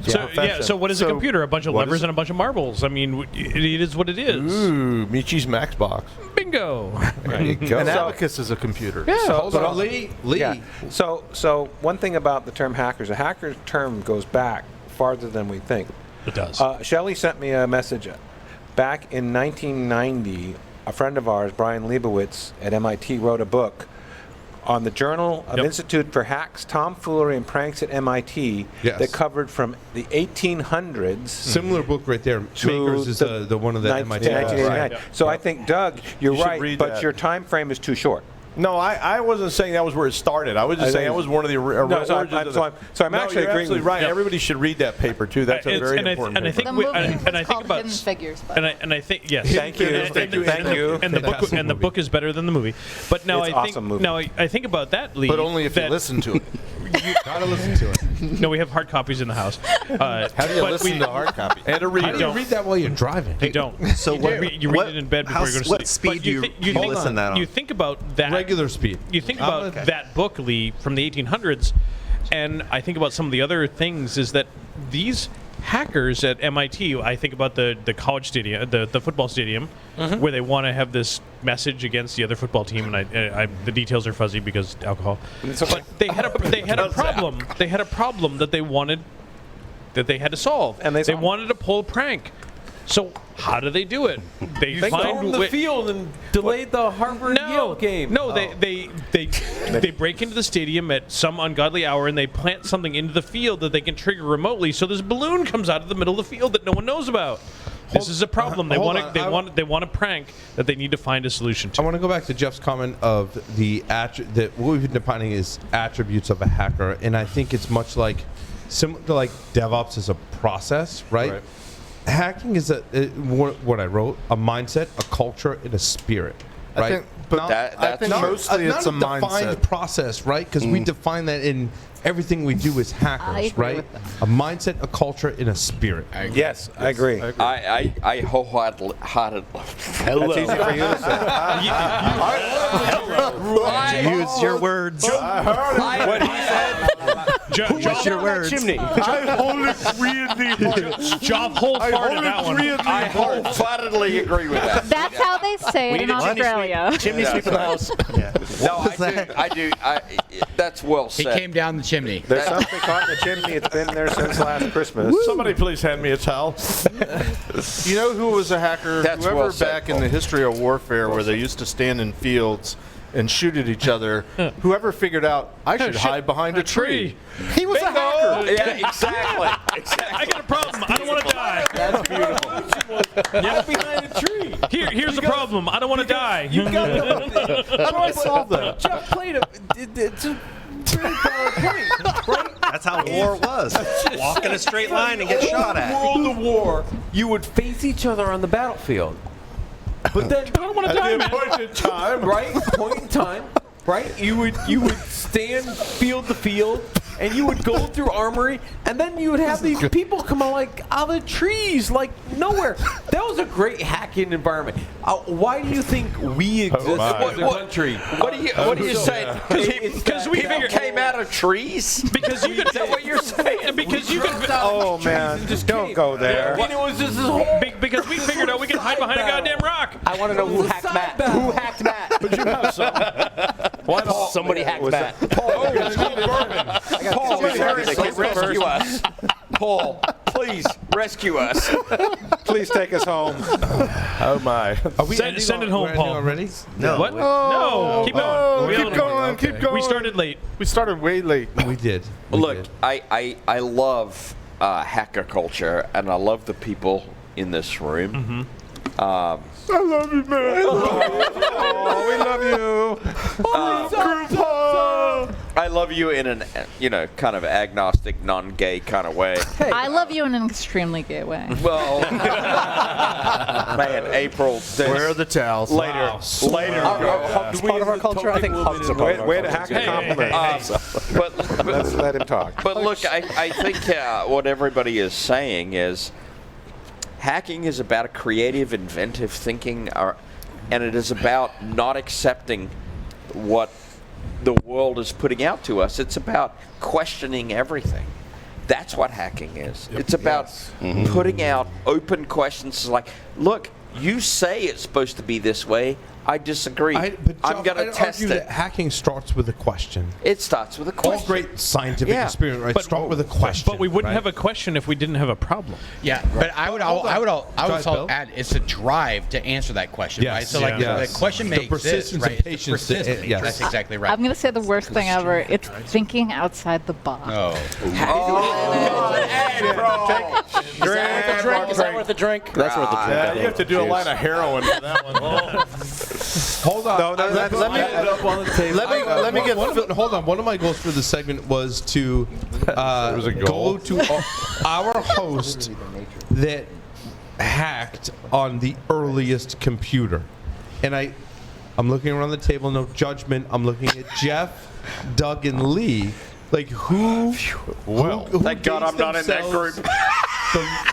So what is a computer? A bunch of levers and a bunch of marbles. I mean, it is what it is. Ooh, Michi's Max box. Bingo. There you go. An abacus is a computer. Yeah. Hold on, Lee. Yeah. So one thing about the term hackers, a hacker term goes back farther than we think. It does. Shelley sent me a message back in 1990. A friend of ours, Brian Leibowitz at MIT, wrote a book on the Journal of Institute for Hacks, Tomfoolery, and Pranks at MIT that covered from the 1800s. Similar book right there. Makers is the one of the MIT. 1989. Right. So I think, Doug, you're You should right, read but that. your time frame is too short. No, I wasn't saying that was where it started. I was just saying that was one of the origins of the... I'm No, actually you're agreeing absolutely with right. you. Everybody should read that paper too. That's a very important paper. The movie was called Hidden Figures. And I think yes. Thank you. Thank you. And the book is better than the movie. But now It's I think awesome movie. now I think about that, Lee. But only if you listen to it. You gotta listen to it. No, we have hard copies in the house. How do you listen to hard copy? And a reader. How do you read that while you're driving? You don't. So you read it in bed before you go to sleep. What speed But do you listen that on? You think about that. Regular speed. You think about that book, Lee, from the 1800s, and I think about some of the other things. Is that these hackers at MIT? I think about the college stadium, the football stadium, where they want to have this message against the other football team, and I the details are fuzzy because alcohol. But they had a problem. They had a problem that they wanted that they had to solve, and they wanted to pull a prank. So how do they do it? They stormed the field and delayed the Harvard-Yale game. No, they break into the stadium at some ungodly hour and they plant something into the field that they can trigger remotely. So this balloon comes out of the middle of the field that no one knows about. This is a problem. They want a prank that they need to find a solution to. I want to go back to Jeff's comment of that what we've been defining as attributes of a hacker, and I think it's much like similar to like DevOps is a process, right? Hacking is what I wrote, a mindset, a culture, and a spirit, right? I think mostly it's a defined mindset process, right? Because we define that in everything we do as hackers, right? A mindset, a culture, and a spirit. Yes, I agree. I wholeheartedly. Hello. That's easy for you to say. Use your words. What he said. Use your words. Chimney. I wholeheartedly agree with that. That's how they say it in Australia. Chimney sweep in the house. No, I do. That's well He said. came down the chimney. There's something caught in the chimney. It's been there since last Christmas. Somebody please hand me a towel. You know who was a hacker? That's Whoever well said, back in the history of warfare where they used to stand in fields and shoot at each other, whoever figured out, I should hide behind a tree. He was a hacker. Yeah, exactly. I got a problem. I don't want to die. That's beautiful. Hide behind a tree. Here's the problem. I don't want to die. You got how do I solve that? Jeff played it's a very valid point, right? That's how war was. Walk in a straight line and get shot at. World of War, you would face each other on the battlefield. But then, I don't want to die, man. Point in time. Right? Point in time. Right? You would stand field to field, and you would go through armory, and then you would have these people come out of the trees, like nowhere. That was a great hacking environment. Why do you think we exist as a country? What are you saying? Because we came out of trees? Because you could. What you're saying? Because you could. Oh man, just don't go there. I mean, it was just this whole. Because we figured out we could hide behind a goddamn rock. I want to know who hacked Matt. Who hacked Matt? But you have some. Why not? Somebody hacked Matt. Paul, rescue us. Paul, please rescue us. Please take us home. Oh my! Send it home, Paul. Already? No. What? No. Keep going. Keep going. We started late. We started way late. We did. Look, I love hacker culture, and I love the people in this room. Mm-hmm. I love you, man. Oh, we love you. I love you in an kind of agnostic, non-gay kind of way. I love you in an extremely gay way. Well, man, April. Where are the towels? Later. Hugs part of our culture. I think hugs are part of our Way to culture. hack a compliment. But Let's let him talk. But look, I think what everybody is saying is hacking is about a creative, inventive thinking, and it is about not accepting what the world is putting out to us. It's about questioning everything. That's what hacking is. It's about putting out open questions like, look, you say it's supposed to be this way. I disagree. I'm going to test it. That hacking starts with a question. It starts with a question. All great scientific experiment, right? Start with a question. But we wouldn't have a question if we didn't have a problem. Yeah, but I would also add it's a drive to answer that question, right? So the question may exist, right? Patience. That's exactly right. I'm going to say the worst thing ever. It's thinking outside the box. Is that worth a drink? That's worth a drink. You have to do a line of heroin for that one. Hold on. Let me get. Hold on. One of my goals for this segment was to go to our host that hacked on the earliest computer, and I'm looking around the table. No judgment. I'm looking at Jeff, Doug, and Lee. Like who? Well, thank God I'm not in that group.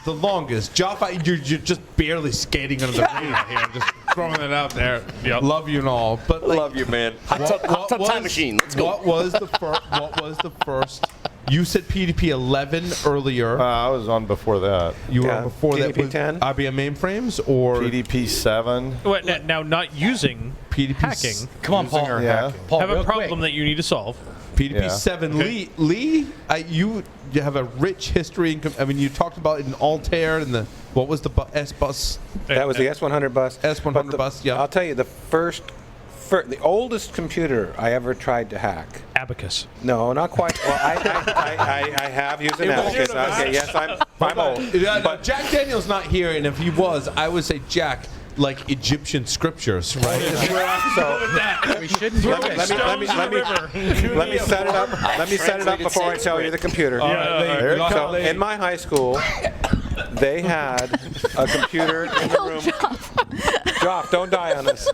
The longest. Jeff, you're just barely skating under the radar here. I'm just throwing it out there. Yep. Love you and all, but love you, man. Hot tub time machine. Let's go. What was the first? You said PDP 11 earlier. I was on before that. You were before PDP that. 10. IBM mainframes or PDP 7. What, now, not using PDP hacking. Come on, Paul. Paul, have a problem that you need to solve. PDP 7. Okay. Lee, you have a rich history. You talked about it in Altair and what was the S bus? That was the S100 bus. S100 bus. Yeah. I'll tell you the the oldest computer I ever tried to hack. Abacus. No, not quite. Well, I have used an abacus. Okay, yes, I'm old. But Jack Daniel's not here, and if he was, I would say Jack. Like Egyptian scriptures, right? We shouldn't. Let me set it up. Let me set it up before I tell you the computer. So in my high school, they had a computer in the room. Joff, don't die on us.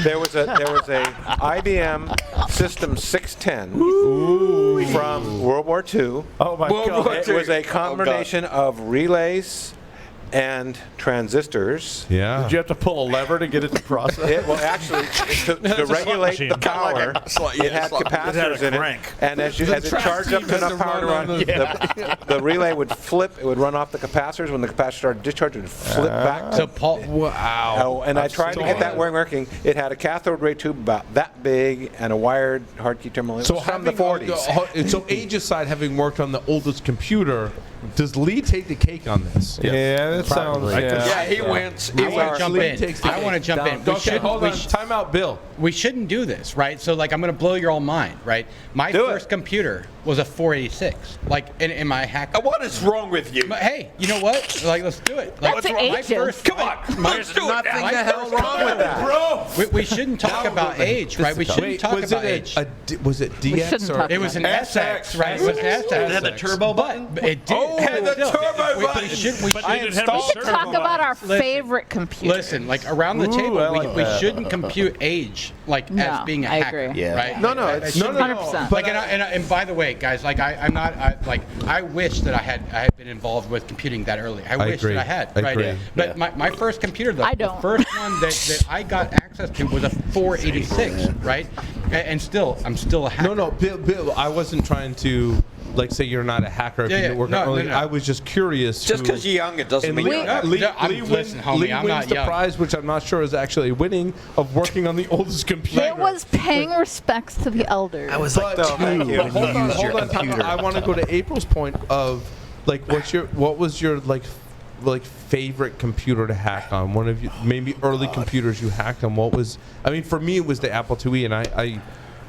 There was a IBM System 610 from World War II. Oh my God! It was a combination of relays and transistors. Yeah. Did you have to pull a lever to get it to process? Well, actually, to regulate the power, it had capacitors in it. And as it charged up to enough power to run, the relay would flip. It would run off the capacitors. When the capacitor started discharging, it would flip back. So Paul, wow. And I tried to get that working. It had a cathode ray tube about that big and a wired hard key terminal. It was from the 40s. So age aside, having worked on the oldest computer, Does Lee take the cake on this? Yeah, that sounds. Yeah, he wins. I want to jump in. I want to jump in. Okay, hold on. Time out, Bill. We shouldn't do this, right? So, like, I'm going to blow your all mind, right? My first computer was a 486. Like, in my hack. What is wrong with you? Hey, you know what? Like, let's do it. Like, That's ageist. Come on, let's do it. Nothing the hell wrong with that, bro. We shouldn't talk about age, right? We shouldn't talk about age. Was it DX or it was an SX, right? It was an SX. It had the turbo button. But it did. Oh, it had the turbo button. We should talk about our favorite computer. Listen, like around the table, we shouldn't compute age like as being a hacker, right? No, It's 100%. Like, and by the way, guys, like I'm not I wish that I had been involved with computing that early. I wish agree. that I had. I Right? agree. But my first computer, though, I don't. the first one that I got access to was a 486, right? And still, I'm still a hacker. No, Bill, I wasn't trying to say you're not a hacker if you didn't work early. No. I was just curious. Just because you're young, it doesn't mean Lee homie, I'm wins not the young. prize, which I'm not sure is actually winning, of working on the oldest computer. It was paying respects to the elders. I was like, hold on. I want to go to April's point of what was your favorite computer to hack on? One of you, maybe early computers you hacked on. What was? I mean, for me, it was the Apple IIe, and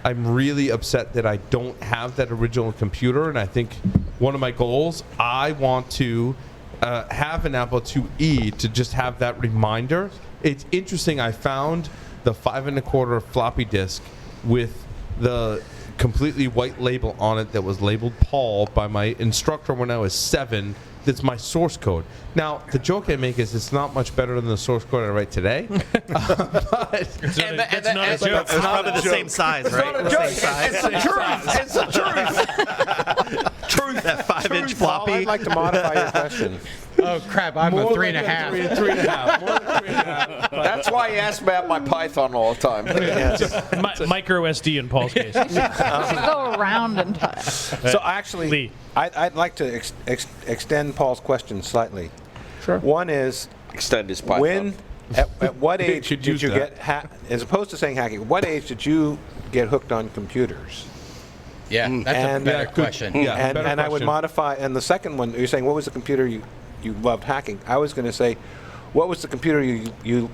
I'm really upset that I don't have that original computer. And I think one of my goals, I want to have an Apple IIe to just have that reminder. It's interesting. I found the 5 1/4 floppy disk with the completely white label on it that was labeled Paul by my instructor when I was 7. That's my source code. Now, the joke I make is it's not much better than the source code I write today. But it's not a joke. It's probably the same size, right? It's not a joke. It's the truth. It's the truth. Truth. That 5-inch floppy. I'd like to modify your question. Oh crap! I'm a 3.5. 3.5. That's why he asked about my Python all the time. Micro SD in Paul's case. We should go around and talk. So actually, Lee. I'd like to extend Paul's question slightly. Sure. One is extend his Python. When, at what age did you get as opposed to saying hacking? What age did you get hooked on computers? Yeah, that's a better question. And I would modify. And the second one, you're saying, what was the computer you loved hacking? I was going to say, what was the computer you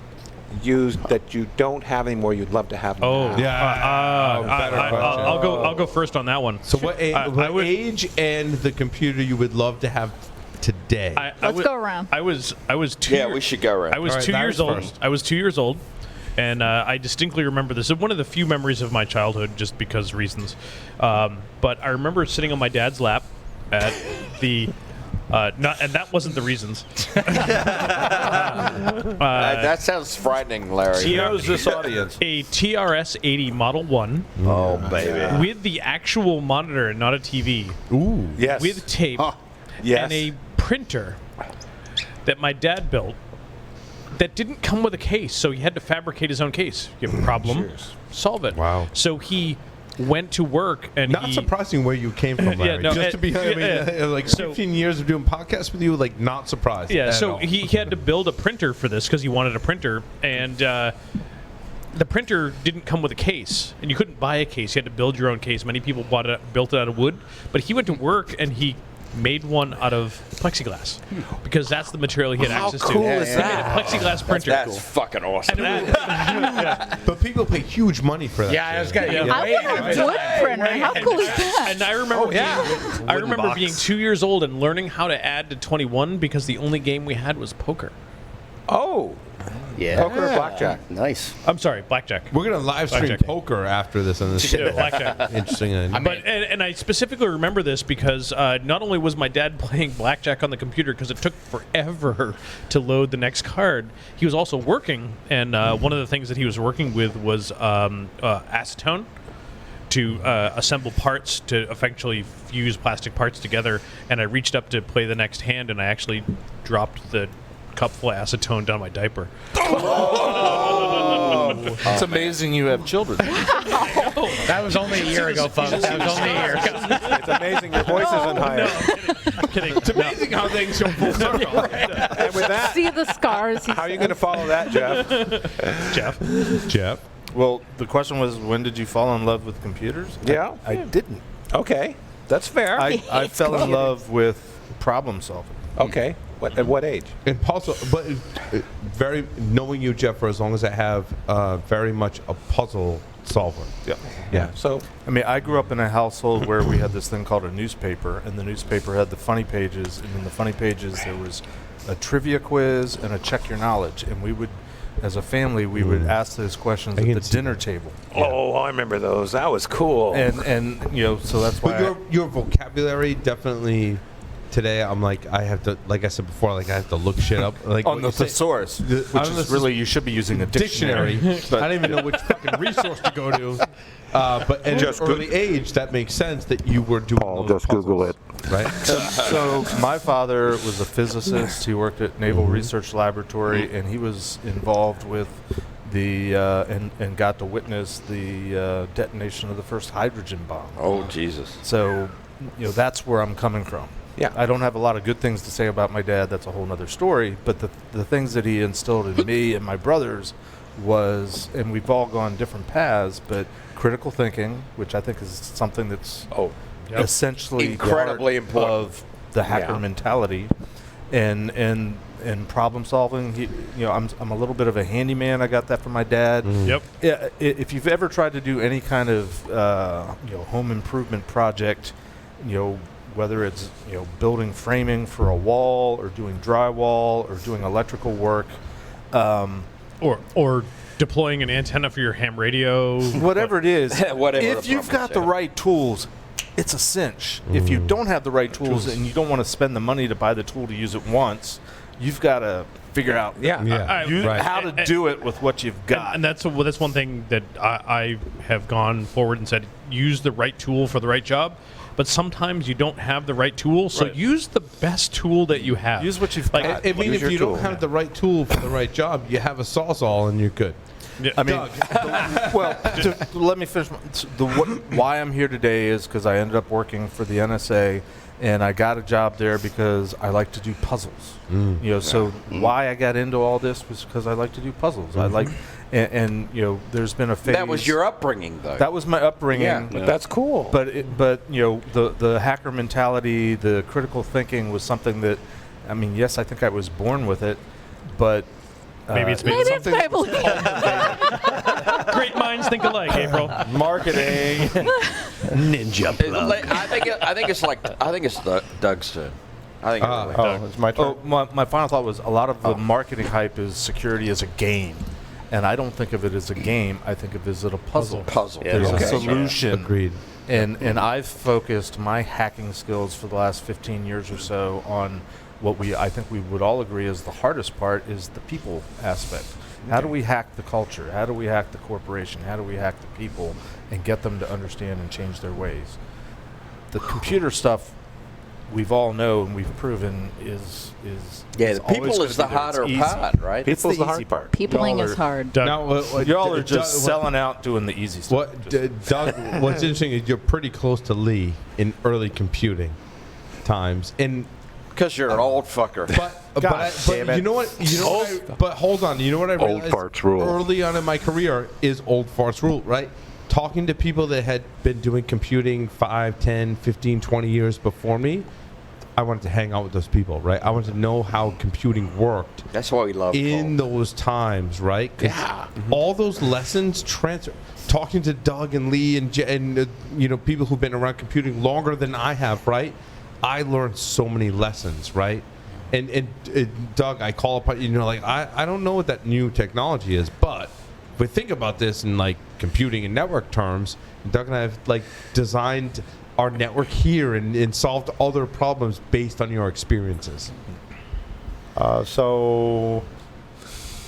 used that you don't have anymore you'd love to have now? Oh, yeah. I'll go first on that one. So what age and the computer you would love to have today? Let's go around. I was 2. Yeah, we should go around. I was 2 years old. I was 2 years old. And I distinctly remember this. It's one of the few memories of my childhood, just because reasons. But I remember sitting on my dad's lap at the. And that wasn't the reasons. That sounds frightening, Larry. He knows this audience. A TRS-80 Model 1. Oh, baby. With the actual monitor, not a TV. Ooh. Yes. With tape. Yes. And a printer that my dad built that didn't come with a case, so he had to fabricate his own case. You have a problem, solve it. Wow. So he went to work and not surprising where you came from, Larry. Just to be, 15 years of doing podcasts with you, not surprised. Yeah, so he had to build a printer for this because he wanted a printer, and the printer didn't come with a case, and you couldn't buy a case. You had to build your own case. Many people built it out of wood, but he went to work and he made one out of plexiglass because that's the material he had access to. How cool is He that? made a plexiglass printer. That's fucking awesome. But people pay huge money for that. Yeah, I was going to. I want a wood printer. How cool is that? And I remember being 2 years old and learning how to add to 21 because the only game we had was poker. Oh. Yeah. Poker or blackjack? Nice. I'm sorry, blackjack. We're going to live stream Blackjack. poker after this on this show. Blackjack. Interesting. And I specifically remember this because not only was my dad playing blackjack on the computer because it took forever to load the next card, he was also working, and one of the things that he was working with was acetone to assemble parts to effectively fuse plastic parts together. And I reached up to play the next hand, and I actually dropped the cup full of acetone down my diaper. It's amazing you have children. That was only a year ago, folks. That was only a year ago. It's amazing your voice isn't higher. Kidding. It's amazing how things go full circle. And with that, See the scars. how are you going to follow that, Jeff? Jeff? Well, the question was, when did you fall in love with computers? Yeah. I didn't. Okay. That's fair. I fell in love with problem solving. Okay. At what age? Impossible, but very knowing you, Jeff, for as long as I have, very much a puzzle solver. Yeah. So, I mean, I grew up in a household where we had this thing called a newspaper, and the newspaper had the funny pages, and in the funny pages there was a trivia quiz and a check your knowledge, and we would, as a family, we would ask those questions at the dinner table. Oh, I remember those. That was cool. And so that's why. But your vocabulary definitely. Today, I'm like, I have to, like I said before, like I have to look shit up. Like on the thesaurus, which is really, you should be using a dictionary. I don't even know which fucking resource to go to. But at an early age, that makes sense that you were doing those just puzzles, Google it. right? So my father was a physicist. He worked at Naval Research Laboratory, and he was involved with the and got to witness the detonation of the first hydrogen bomb. Oh, Jesus. So, that's where I'm coming from. Yeah. I don't have a lot of good things to say about my dad. That's a whole other story. But the things that he instilled in me and my brothers was, and we've all gone different paths, but critical thinking, which I think is something that's essentially incredibly important of the hacker mentality, and problem solving. I'm a little bit of a handyman. I got that from my dad. Yep. Yeah. If you've ever tried to do any kind of home improvement project, whether it's building framing for a wall or doing drywall or doing electrical work, or deploying an antenna for your ham radio, whatever it is, Whatever if the you've got the problem is, right tools, it's a cinch. If you don't have the right tools and you don't want to spend the money to buy the tool to use it once, you've got to figure out how to do it with what you've got. and that's one thing that I have gone forward and said, use the right tool for the right job. But sometimes you don't have the right tool, so use the best tool that you have. Use what you've got. I mean, if you don't have the right tool for the right job, you have a sawzall and you're good. Yeah. I mean, let me finish. Why I'm here today is because I ended up working for the NSA, and I got a job there because I like to do puzzles. So why I got into all this was because I like to do puzzles. I like, and there's been a phase. That was your upbringing, though. That was my upbringing. Yeah. That's cool. But the hacker mentality, the critical thinking was something that, I mean, yes, I think I was born with it, but. Maybe it's Maybe it's Bible. Great minds think alike, April. Marketing. Ninja plug. I think it's Doug's turn. I think it's my turn. My final thought was a lot of the marketing hype is security as a game. And I don't think of it as a game. I think of it as a puzzle. There's a solution. Agreed. And I've focused my hacking skills for the last 15 years or so on what I think we would all agree is the hardest part is the people aspect. How do we hack the culture? How do we hack the corporation? How do we hack the people and get them to understand and change their ways? The computer stuff we've all known and we've proven is the people is the harder part, right? It's the hard part. Peopling is hard. Now, y'all are just selling out doing the easy stuff. Doug, what's interesting is you're pretty close to Lee in early computing times. And because you're an old fucker. But you know what? But hold on. You know what I realized? Old farts rule. Early on in my career is old farts rule, right? Talking to people that had been doing computing 5, 10, 15, 20 years before me, I wanted to hang out with those people, right? I wanted to know how computing worked. That's why we love in those times, right? Yeah. All those lessons transfer. Talking to Doug and Lee and people who've been around computing longer than I have, right? I learned so many lessons, right? And Doug, I call upon I don't know what that new technology is, but if we think about this in like computing and network terms, Doug and I have like designed our network here and solved other problems based on your experiences. So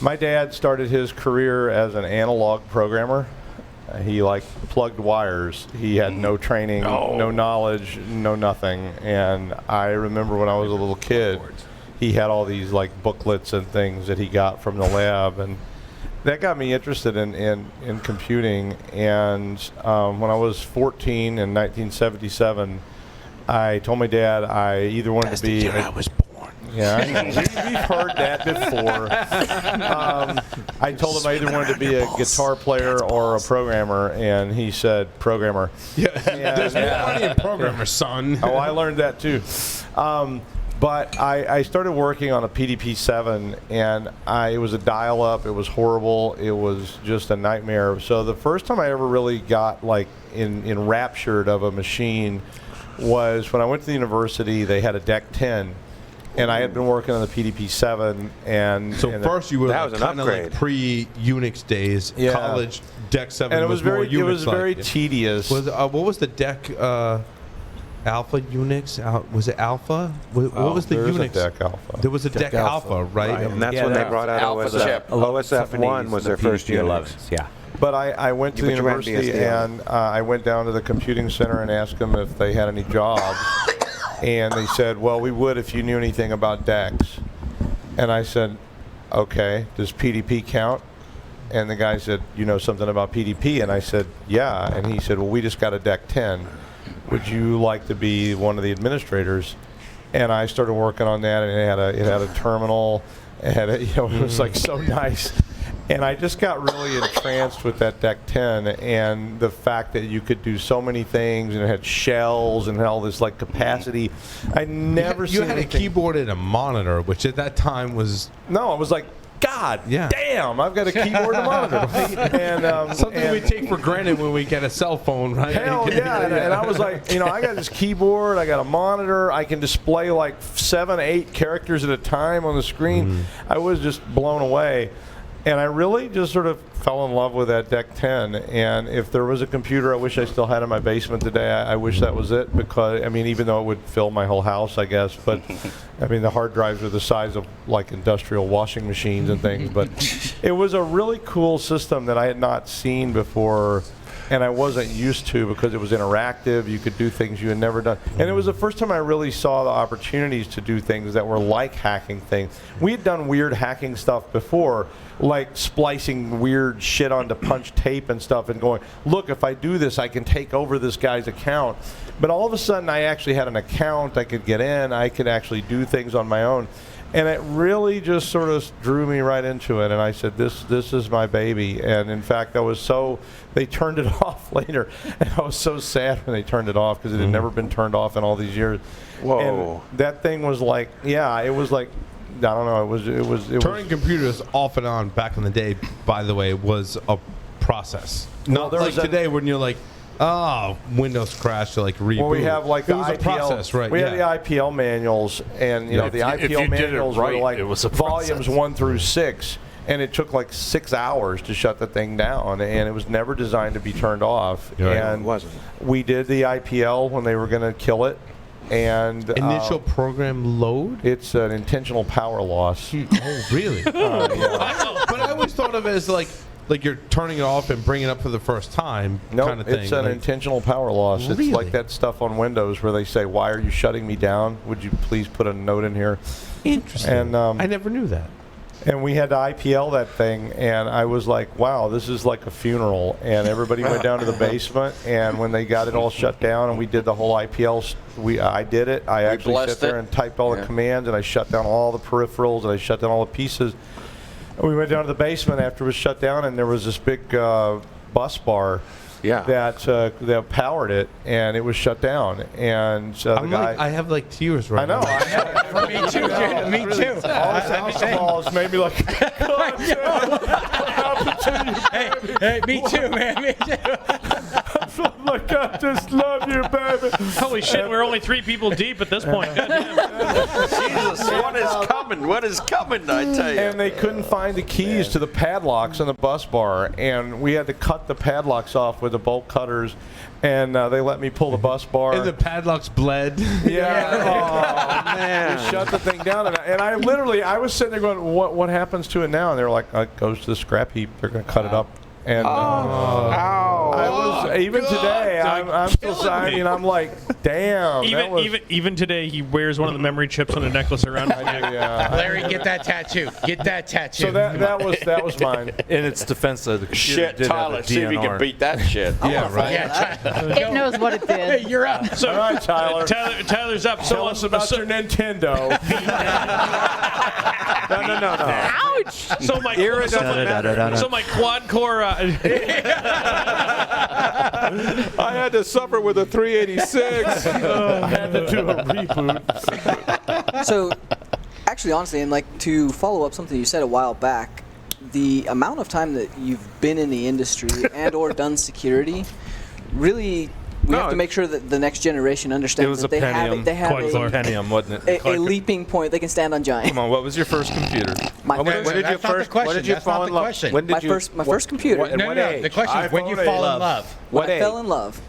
my dad started his career as an analog programmer. He plugged wires. He had no training, no knowledge, no nothing. And I remember when I was a little kid, he had all these booklets and things that he got from the lab, and that got me interested in computing. And when I was 14 in 1977, I told my dad I either wanted to be. I was born. Yeah, we've heard that before. I told him I either wanted to be a guitar player or a programmer, and he said programmer. Yeah, there's more money in programmer, son. Oh, I learned that too. But I started working on a PDP-7, and it was a dial-up. It was horrible. It was just a nightmare. So the first time I ever really got like enraptured of a machine was when I went to the university. They had a DEC 10, and I had been working on the PDP-7. And first you were that was kind of like pre-Unix days, Yeah. college. DEC 7 and it was very more Unix. it was very tedious. What was the DEC? Alpha Unix? Was it Alpha? What was the there is a Unix? DEC Alpha. There was a DEC Alpha, right? And that's when they brought out OSF1 was their first Unix. Yeah. But I went to the But you ran university BSD. and I went down to the computing center and asked them if they had any jobs. And they said, well, we would if you knew anything about DECs. And I said, okay, does PDP count? And the guy said, you know something about PDP? And I said, yeah. And he said, well, we just got a DEC 10. Would you like to be one of the administrators? And I started working on that, and it had a terminal. It had it was like so nice. And I just got really entranced with that DEC 10 and the fact that you could do so many things, and it had shells and all this like capacity. I never You had a keyboard and a monitor, which at that time was no. It was like, God damn, I've got a keyboard and a monitor. And something we take for granted when we get a cell phone, right? Hell yeah. And I was like, I got this keyboard, I got a monitor, I can display like 7, 8 characters at a time on the screen. I was just blown away. And I really just sort of fell in love with that DEC 10. And if there was a computer I wish I still had in my basement today, I wish that was it. Because, even though it would fill my whole house, I guess. But, the hard drives are the size of, like, industrial washing machines and things. But it was a really cool system that I had not seen before. And I wasn't used to because it was interactive. You could do things you had never done. And it was the first time I really saw the opportunities to do things that were like hacking things. We had done weird hacking stuff before, like splicing weird shit onto punch tape and stuff and going, look, if I do this, I can take over this guy's account. But all of a sudden, I actually had an account. I could get in. I could actually do things on my own. And it really just sort of drew me right into it. And I said, this is my baby. And in fact, they turned it off later. And I was so sad when they turned it off because it had never been turned off in all these years. Whoa. And that thing was like, it was like, I don't know, it was Turning computers off and on back in the day, by the way, was a process. Not like today when you're like, Windows crashed to like reboot. Well, we have like the was IPL. a process, right? We have the IPL manuals, and the IPL manuals were like volumes 1 through 6, and it took like 6 hours to shut the thing down, and it was never designed to be turned off. Right. And It wasn't. we did the IPL when they were going to kill it. And initial program load? It's an intentional power loss. Oh, really? But I always thought of it as like you're turning it off and bringing it up for the first time kind of thing. It's an intentional power loss. Really? It's like that stuff on Windows where they say, why are you shutting me down? Would you please put a note in here? Interesting. And I never knew that. And we had to IPL that thing, and I was like, wow, this is like a funeral. And everybody went down to the basement, and when they got it all shut down and we did the whole IPL, I did it. I actually sat there and typed all the commands, and I shut down all the peripherals, and I shut down all the pieces. And we went down to the basement after it was shut down, and there was this big bus bar that powered it, and it was shut down. And the guy, I have like tears right now. I know. Me too, dude. Me too. All this alcohol has made me like, Hey, me too, man. Me too. like, I just love you, baby. Holy shit, we're only 3 people deep at this point. Jesus, what is coming? What is coming, I tell you. And they couldn't find the keys to the padlocks on the bus bar, and we had to cut the padlocks off with the bolt cutters, and they let me pull the bus bar. And the padlocks bled. Yeah. Oh, man. They shut the thing down, and I was sitting there going, what happens to it now? And they were like, it goes to the scrap heap. They're going to cut it up. And I was even today. I'm still. I'm like, damn. Even today, he wears one of the memory chips on a necklace around his neck. Larry, get that tattoo. Get that tattoo. So that was mine. In its defense, the computer Shit, did Tyler, have a see if he can DNR. beat that shit. Yeah, right. It knows what it did. Hey, you're up. So, all right, Tyler. Tyler's up. Tell us about your Nintendo. No. Ouch! So my quad core. I had to suffer with a 386. I had to do a reboot. So, actually, honestly, and like to follow up something you said a while back, the amount of time that you've been in the industry and or done security, really, we have to make sure that the next generation understands that they have a Pentium, wasn't it? A leaping point. They can stand on giant. Come on, what was your first computer? When did you fall in love? My first computer. No, the question is when you fall in love. When I fell in love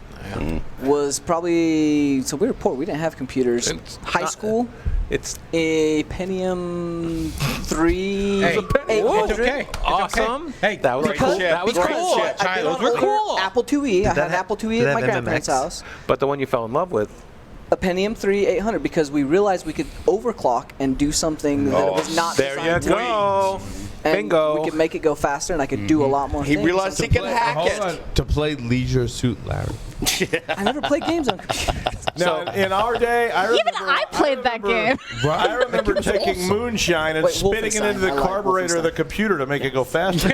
was probably, so we were poor. We didn't have computers. High school. It's a Pentium 3. Hey, it's okay. Awesome. Hey, that was cool. That was cool. Those were cool. Apple IIe. I had Apple IIe at my grandparents' house. But the one you fell in love with? A Pentium 3 800, because we realized we could overclock and do something that was not designed to. There you go. And Bingo. we could make it go faster, and I could do a lot more things. He realized he could hack it. To play Leisure Suit Larry. I never played games on computers. No, in our day, Even I played that game. I remember taking moonshine and spitting it into the carburetor of the computer to make it go faster.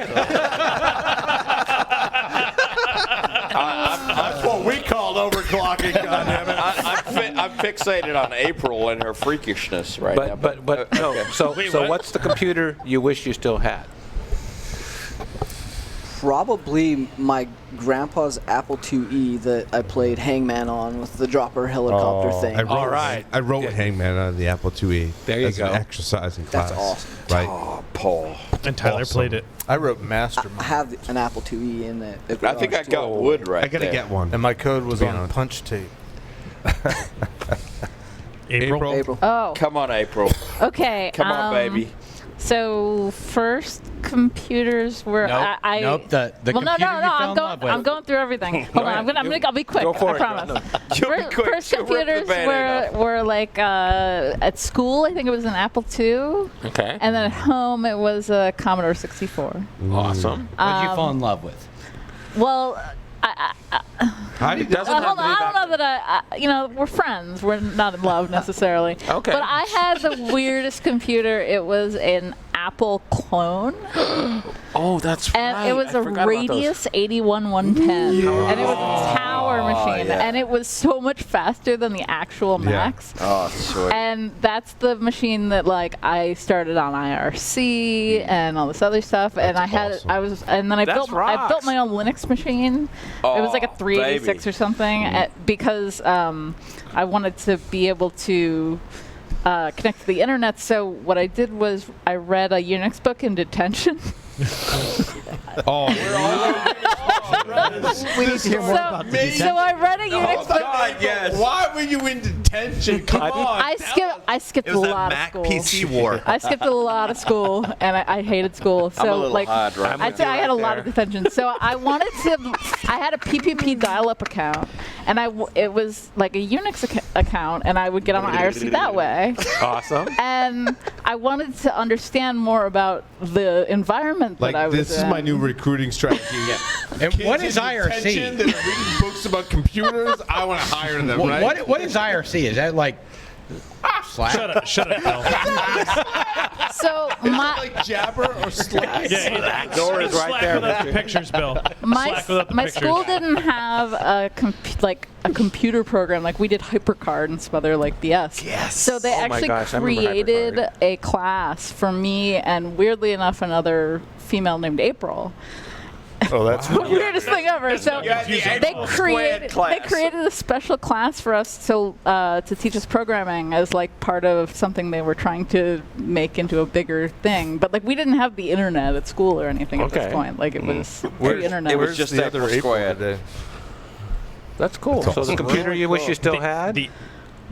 That's what we called overclocking, goddammit. I'm fixated on April and her freakishness right now. But no. So what's the computer you wish you still had? Probably my grandpa's Apple IIe that I played Hangman on with the dropper helicopter thing. I wrote Hangman on the Apple IIe. There you as go. an exercise in class. That's awesome. Right. Oh, Paul. And Tyler played it. I wrote Mastermind. I have an Apple IIe in the I think I got wood right I gotta there. get one. And my code was on punch tape. April. Oh. Come on, April. Okay. Come on, baby. So first computers were Nope. Well, The computer you fell in love with. I'm going through everything. Hold on. I'll be quick. Go for I it. promise. You'll be quick. First You'll rip the computers Band-Aid off. were like at school. I think it was an Apple II. Okay. And then at home it was a Commodore 64. Awesome. What did you fall in love with? Well, Hold hold on. I don't know that we're friends. We're not in love necessarily. Okay. But I had the weirdest computer. It was an Apple clone. Oh, that's And right. it was I a forgot about those. Radius 81110. And it was a tower machine. yeah. And it was so much faster than the actual Macs. Oh, sweet. And that's the machine that I started on IRC and all this other stuff. And I had and then I built my own Linux machine. It was like a 386 baby. or something because I wanted to be able to connect to the internet. So what I did was I read a Unix book in detention. We need to hear more about this. So I read a Unix book. God, yes. Why were you in detention? Come on. I skipped a lot of school. PC war. I skipped a lot of school, and I hated school. So I'm a little hard right I'd say I had a lot of detention. So I wanted to. I had a PPP dial-up account, and it was like a Unix account, and I would get on IRC that way. Awesome. And I wanted to understand more about the environment that I was this in. is my new recruiting strategy. And what is IRC? That are reading books about computers. I want to hire them. Right? What is IRC? Is that like Slack? Shut up, Bill. So like Jabber or Slack? Yeah, Door is right Slack there. without the pictures, Bill. My Slack without the pictures. school didn't have a computer program like we did HyperCard and some other BS. Yes. So they Oh my actually gosh, I remember created HyperCard. a class for me and weirdly enough another female named April. Oh, that's Weirdest thing ever. So they created a special class for us to teach us programming as part of something they were trying to make into a bigger thing. But we didn't have the internet at school or anything at this point. It was pre-internet. It was just the other April squared. today. That's cool. So the computer you wish you still had?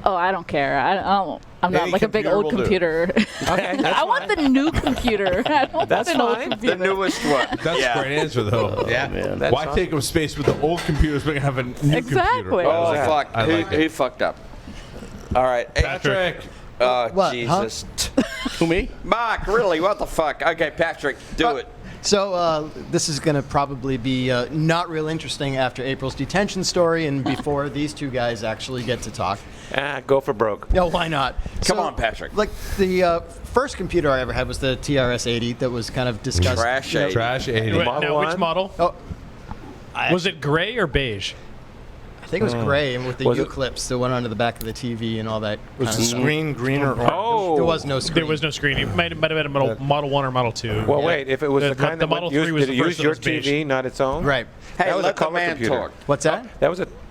Oh, I don't care. I'm not Any like a big computer old will do. computer. Okay, that's I want the new computer. I don't That's want an old fine. computer. The newest one. That's a great answer, though. Yeah. That's Why awesome. take up space with the old computers when you have a new Exactly. computer? Oh, Yeah. fuck. I like Who fucked up? All right. Patrick. What, Jesus. Who, me? Mark, really? What the fuck? Okay, Patrick, do it. So this is going to probably be not real interesting after April's detention story and before these two guys actually get to talk. Go for broke. No, why not? Come on, Patrick. The first computer I ever had was the TRS-80 that was kind of discussed. Trash 80. Trash 80. Wait, Model now, which one? model? Oh, Was it gray or beige? I think it was gray, and with the U-clips that went onto the back of the TV and all that. Was the screen green or orange? Oh, there was no screen. There was no screen. It might have been a Model 1 or Model 2. Well, wait. If it was the kind the that Model would 3 was did the it first use your that was beige. TV, not its own? Right. Hey, that was let a color the man computer. talk. What's that?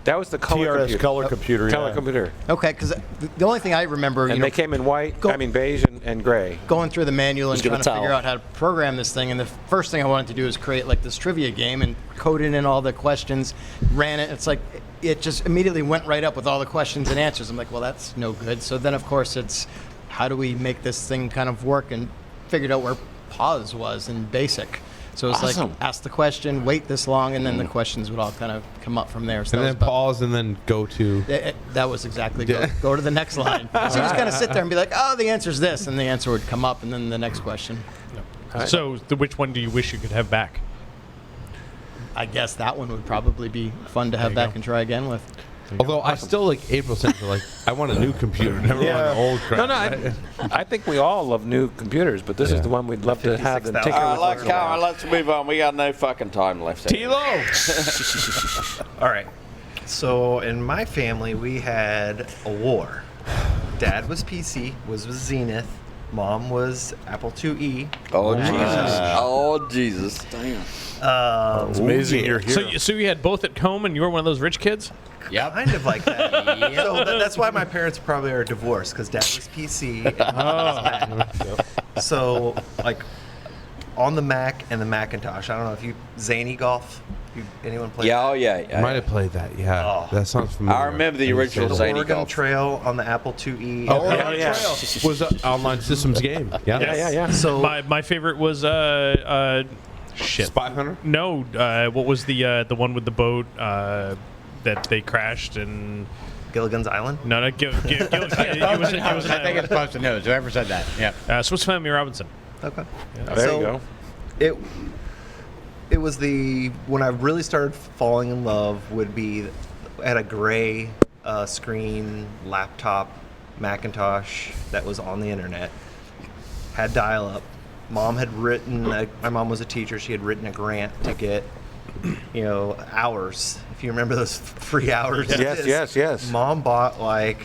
That was the color TRS computer. color computer. Color Yeah. computer. Okay, because the only thing I remember, And they came in white. Beige and gray. Going through the manual and Just give trying a to towel. figure out how to program this thing, and the first thing I wanted to do is create like this trivia game and coded in all the questions, ran it. It's like it just immediately went right up with all the questions and answers. I'm like, well, that's no good. So then, of course, it's how do we make this thing kind of work, and figured out where pause was in BASIC. So it's like ask the question, wait this long, and then the questions would all kind of come up from there. So And then pause and then go to. that was exactly go to the next line. So you just kind of sit there and be like, oh, the answer's this, and the answer would come up, and then the next question. So, which one do you wish you could have back? I guess that one would probably be fun to have back and try again with. Although I still like April said, like I want a new computer, never want an old crap. No, I think we all love new computers, but this is the one we'd love to have and take All right, let's move on. We got no fucking time left. Tilo! All right. So in my family, we had a war. Dad was PC, was Zenith. Mom was Apple IIe. Oh, Jesus. Oh, Jesus. Damn. It's amazing you're here. So you had both at home, and you were one of those rich kids? Yeah, kind of like that. So that's why my parents probably are divorced, because Dad was PC and Mom was Mac. So, like, on the Mac and the Macintosh, I don't know if you Zany Golf. Anyone play? Yeah, that? oh yeah. Might have played that. Yeah, that sounds familiar. I remember the original The Zany Oregon Golf. Trail on the Apple IIe. Oh, yeah. Was an online systems game. Yeah. So my favorite was shit. Spy Hunter. No, what was the one with the boat that they crashed and Gilligan's Island? No, it was I think it's supposed to know. Whoever said that. Yeah. Swiss Family Robinson. Okay. Oh, there you go. It was when I really started falling in love would be at a gray screen laptop Macintosh that was on the internet, had dial-up. Mom had written, my mom was a teacher, she had written a grant to get, hours. If you remember those free hours. Yes. Mom bought like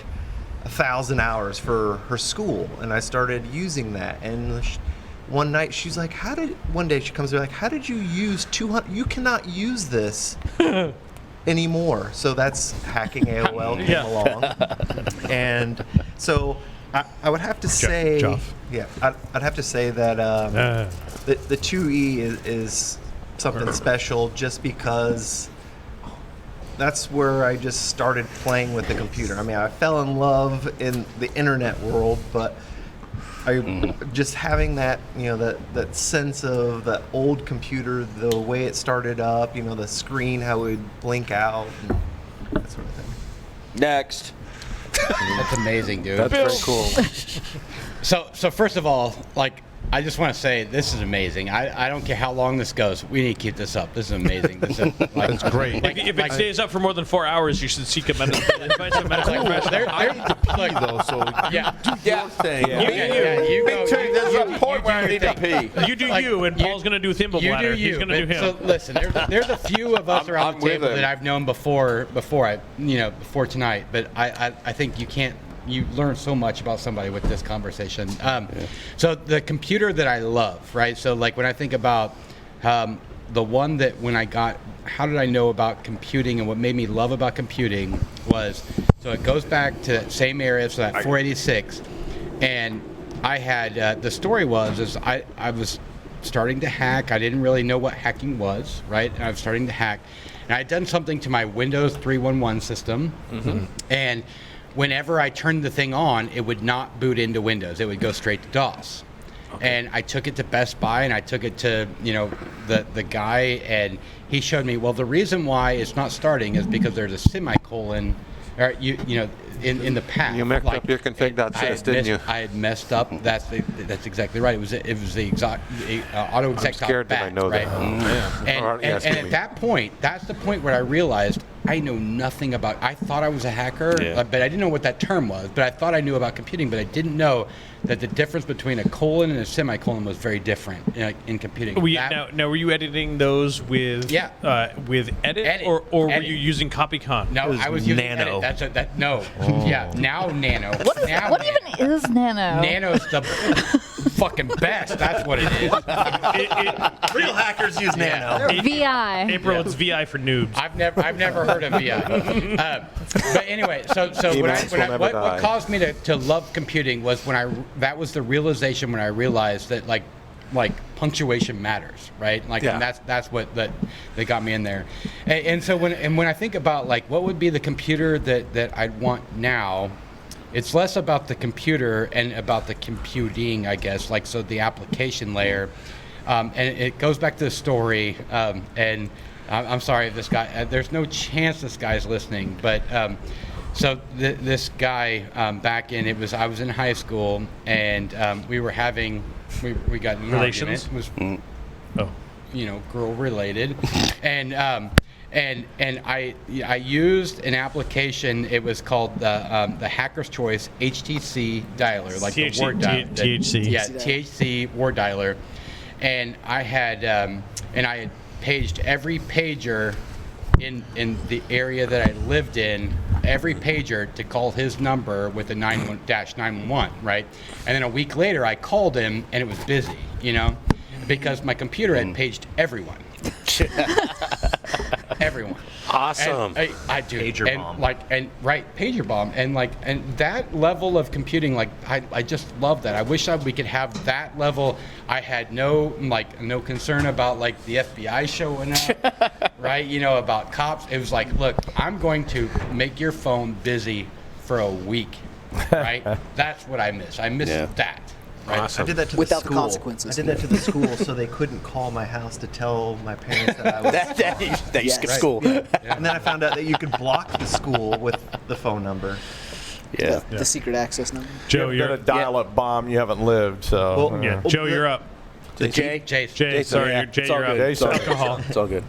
1,000 hours for her school, and I started using that. And one night she's like, one day she comes to me like, how did you use 200? You cannot use this anymore. So that's hacking AOL came along. And so I would have to say, I'd have to say that the 2E is something special just because that's where I just started playing with the computer. I mean, I fell in love in the internet world, but just having that, that sense of the old computer, the way it started up, the screen, how it would blink out, and that sort of thing. Next. That's amazing, dude. That's very cool. So first of all, I just want to say this is amazing. I don't care how long this goes. We need to keep this up. This is amazing. That's great. If it stays up for more than 4 hours, you should seek a medical professional. I need to pee though, so do your thing. There's a point where I need to pee. You do you, and Paul's going to do thimble bladder. He's going to do him. So listen, there's a few of us around the table that I've known before tonight, but I think you learn so much about somebody with this conversation. So the computer that I love, right? So like when I think about the one that when I got, how did I know about computing and what made me love about computing was, so it goes back to that same area, so that 486, and I had, the story was I was starting to hack. I didn't really know what hacking was, right? And I was starting to hack. And I had done something to my Windows 3.11 system, and whenever I turned the thing on, it would not boot into Windows. It would go straight to DOS. Okay. And I took it to Best Buy, and I took it to the guy, and he showed me, well, the reason why it's not starting is because there's a semicolon, or in the path. You messed up your config.sys, didn't you? I had messed up. That's exactly right. It was the exact auto exec. I'm scared that I know right? that. And at that point, that's the point where I realized I know nothing about. I thought I was a hacker, but I didn't know what that term was. But I thought I knew about computing, but I didn't know that the difference between a colon and a semicolon was very different in computing. Now, were you editing those with edit, or were you using CopyCon? No, I was using Nano. Edit. Now Nano. What even is Nano? Nano's the fucking best. That's what it is. Real hackers use Nano. VI. April, it's VI for noobs. I've never heard of VI. But anyway, so what caused me to love computing was that was the realization when I realized that like punctuation matters, right? And that's what that got me in there. And so when I think about like what would be the computer that I'd want now, it's less about the computer and about the computing, I guess. So the application layer, and it goes back to the story. And I'm sorry if this guy. There's no chance this guy's listening, but. So this guy back in I was in high school and we were having we got in relations. It was girl related, and I used an application. It was called the Hacker's Choice HTC dialer, like THC, the word dialer. THC. Yeah, THC word dialer, and I had paged every pager in the area that I lived in, every pager to call his number with a 911, right? And then a week later I called him and it was busy, because my computer had paged everyone. Everyone. Awesome. And I do. Pager bomb. Pager bomb. And that level of computing, I just love that. I wish we could have that level. I had no concern about the FBI showing up, right? About cops. It was like, look, I'm going to make your phone busy for a week, right? That's what I miss. I miss that. Right. Awesome. I did that to without the the school. consequences. I did that to the school so they couldn't call my house to tell my parents that I was that you skipped school. And then I found out that you could block the school with the phone number. Yeah. The secret access number. Joe, you're a dial-up bomb. You haven't lived, so. Joe, you're up. Jay. Jay, sorry, It's you're up. It's alcohol. It's all good.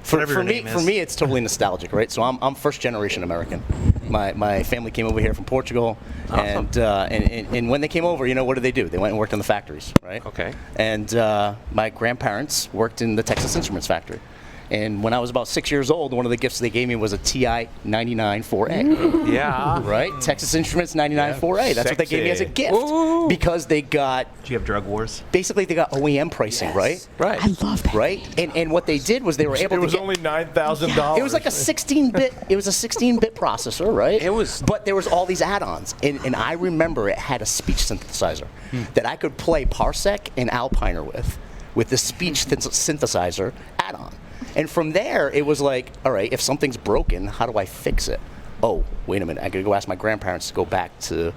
For me, it's totally nostalgic, right? So I'm first generation American. My family came over here from Portugal, and when they came over, what did they do? They went and worked in the factories, right? Okay. And my grandparents worked in the Texas Instruments factory. And when I was about 6 years old, one of the gifts they gave me was a TI 99 4A. Yeah. Right? Texas Instruments 99 4A. That's what they gave me as a gift. Ooh. Because they got... Do you have drug wars? Basically, they got OEM pricing, right? Right. I love that. Right? And what they did was they were able to It was only $9,000. It was like a 16-bit. It was a 16-bit processor, right? It was. But there was all these add-ons, and I remember it had a speech synthesizer that I could play Parsec and Alpiner with the speech synthesizer add-on. And from there, it was like, all right, if something's broken, how do I fix it? Oh, wait a minute, I gotta go ask my grandparents to go back to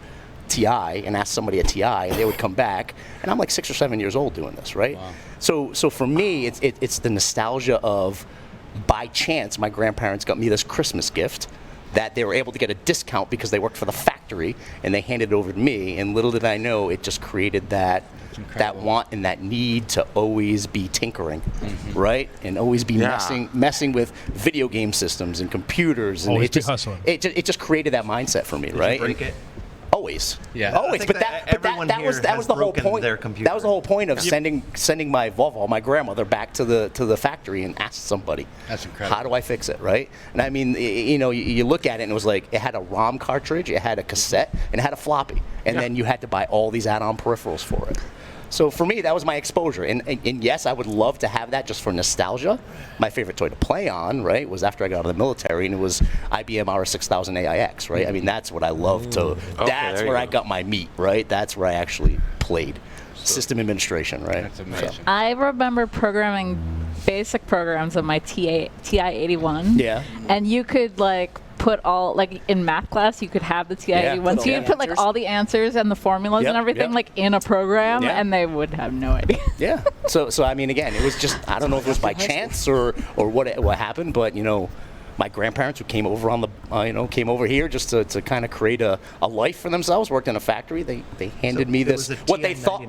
TI and ask somebody at TI, and they would come back. And I'm like 6 or 7 years old doing this, right? Wow. So for me, it's the nostalgia of, by chance, my grandparents got me this Christmas gift that they were able to get a discount because they worked for the factory, and they handed it over to me. And little did I know, it just created that want and that need to always be tinkering, right? And always be messing with video game systems and computers. And Always be hustling. It just created that mindset for me, right? Did you break it? Always. Yeah. Always. But that was the whole point. That was the whole point of sending my Volvo, my grandmother, back to the factory and ask somebody. That's incredible. How do I fix it, right? And I mean, you look at it and it was like it had a ROM cartridge, it had a cassette, and it had a floppy, and then you had to buy all these add-on peripherals for it. So for me, that was my exposure. And yes, I would love to have that just for nostalgia. My favorite toy to play on, right, was after I got out of the military, and it was IBM RS6000 AIX, right? I mean, that's what I love to, that's where I got my meat, right? That's where I actually played. System administration, right? That's amazing. So. I remember programming basic programs on my TI-81. Yeah. And you could put all, in math class, you could have the TI-81. So you could put all the answers and the formulas and everything in a program, and they would have no idea. Yeah. So I mean, again, it was just, I don't know if it was by chance or what happened, but my grandparents who came over on the, came over here just to kind of create a life for themselves. Worked in a factory. They handed me this what they thought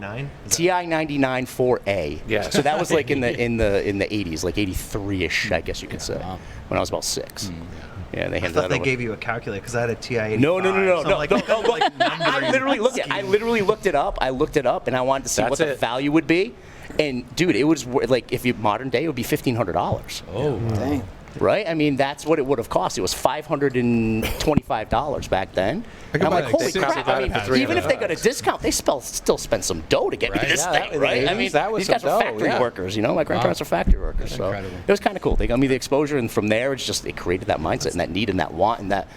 TI 99 4A. Yeah. So that was like in the 80s, like 83ish, I guess you could say, when I was about 6. Yeah, they I handed thought that they over. gave you a calculator because I had a TI 85. No. So I'm like, I literally looked it up. I looked it up, and I wanted to see what the value would be. And dude, it was like if you modern day, it would be $1,500. Oh, dang. Right? I mean, that's what it would have cost. It was $525 back then. And I'm like, holy crap! I mean, even if they got a discount, they still spend some dough to get me this thing, right? I mean, these guys were factory workers. My grandparents were factory workers, so it was kind of cool. They got me the exposure, and from there, it created that mindset and that need and that want and that,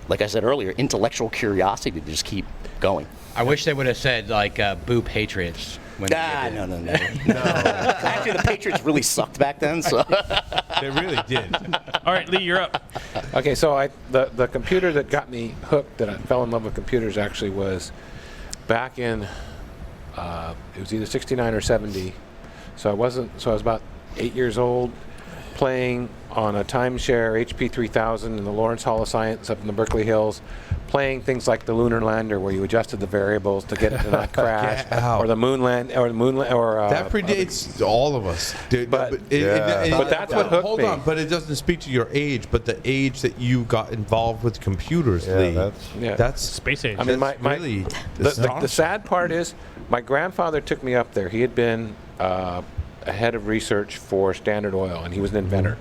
like I said earlier, intellectual curiosity to just keep going. I wish they would have said like "Boo Patriots." No. Actually, the Patriots really sucked back then, so. They really did. All right, Lee, you're up. Okay, so the computer that got me hooked, that I fell in love with computers, actually was back in, it was either 69 or 70. So I was about 8 years old, playing on a timeshare HP 3000 in the Lawrence Hall of Science up in the Berkeley Hills, playing things like the lunar lander, where you adjusted the variables to get it to not crash, or the moon land, or that predates all of us, dude. But that's what hooked hold me. on, but it doesn't speak to your age, but the age that you got involved with computers, Lee. That's space age. I mean, really the sad part is, my grandfather took me up there. He had been a head of research for Standard Oil, and he was an inventor.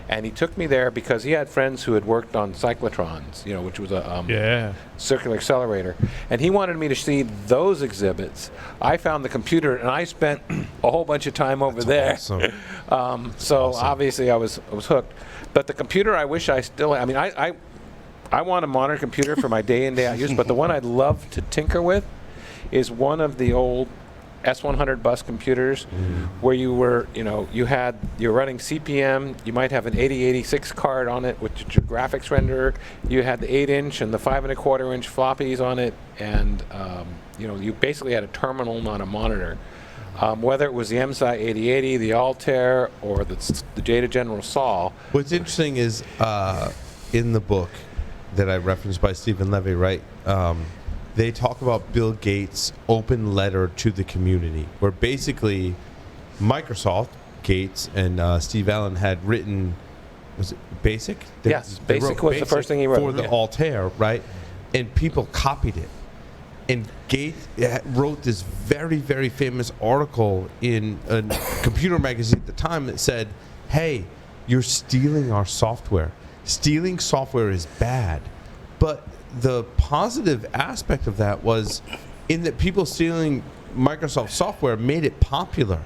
And he took me there because he had friends who had worked on cyclotrons, which was a circular accelerator. And he wanted me to see those exhibits. I found the computer, and I spent a whole bunch of time over there. Awesome. Obviously I was hooked. But the computer, I wish I still. I mean, I want a modern computer for my day in, day out use. But the one I'd love to tinker with is one of the old S100 bus computers, where you were running CPM. You might have an 8086 card on it with your graphics renderer. You had the 8-inch and the 5 1/4-inch floppies on it, and you basically had a terminal, not a monitor. Whether it was the MSI 8080, the Altair, or the Jada General Saw. What's interesting is in the book that I referenced by Stephen Levy, right? They talk about Bill Gates' open letter to the community, where basically Microsoft, Gates, and Steve Allen had written, was it BASIC? Yes, BASIC was the first thing he wrote. For the Altair, right? And people copied it. And Gates wrote this very, very famous article in a computer magazine at the time that said, hey, you're stealing our software. Stealing software is bad. But the positive aspect of that was in that people stealing Microsoft software made it popular.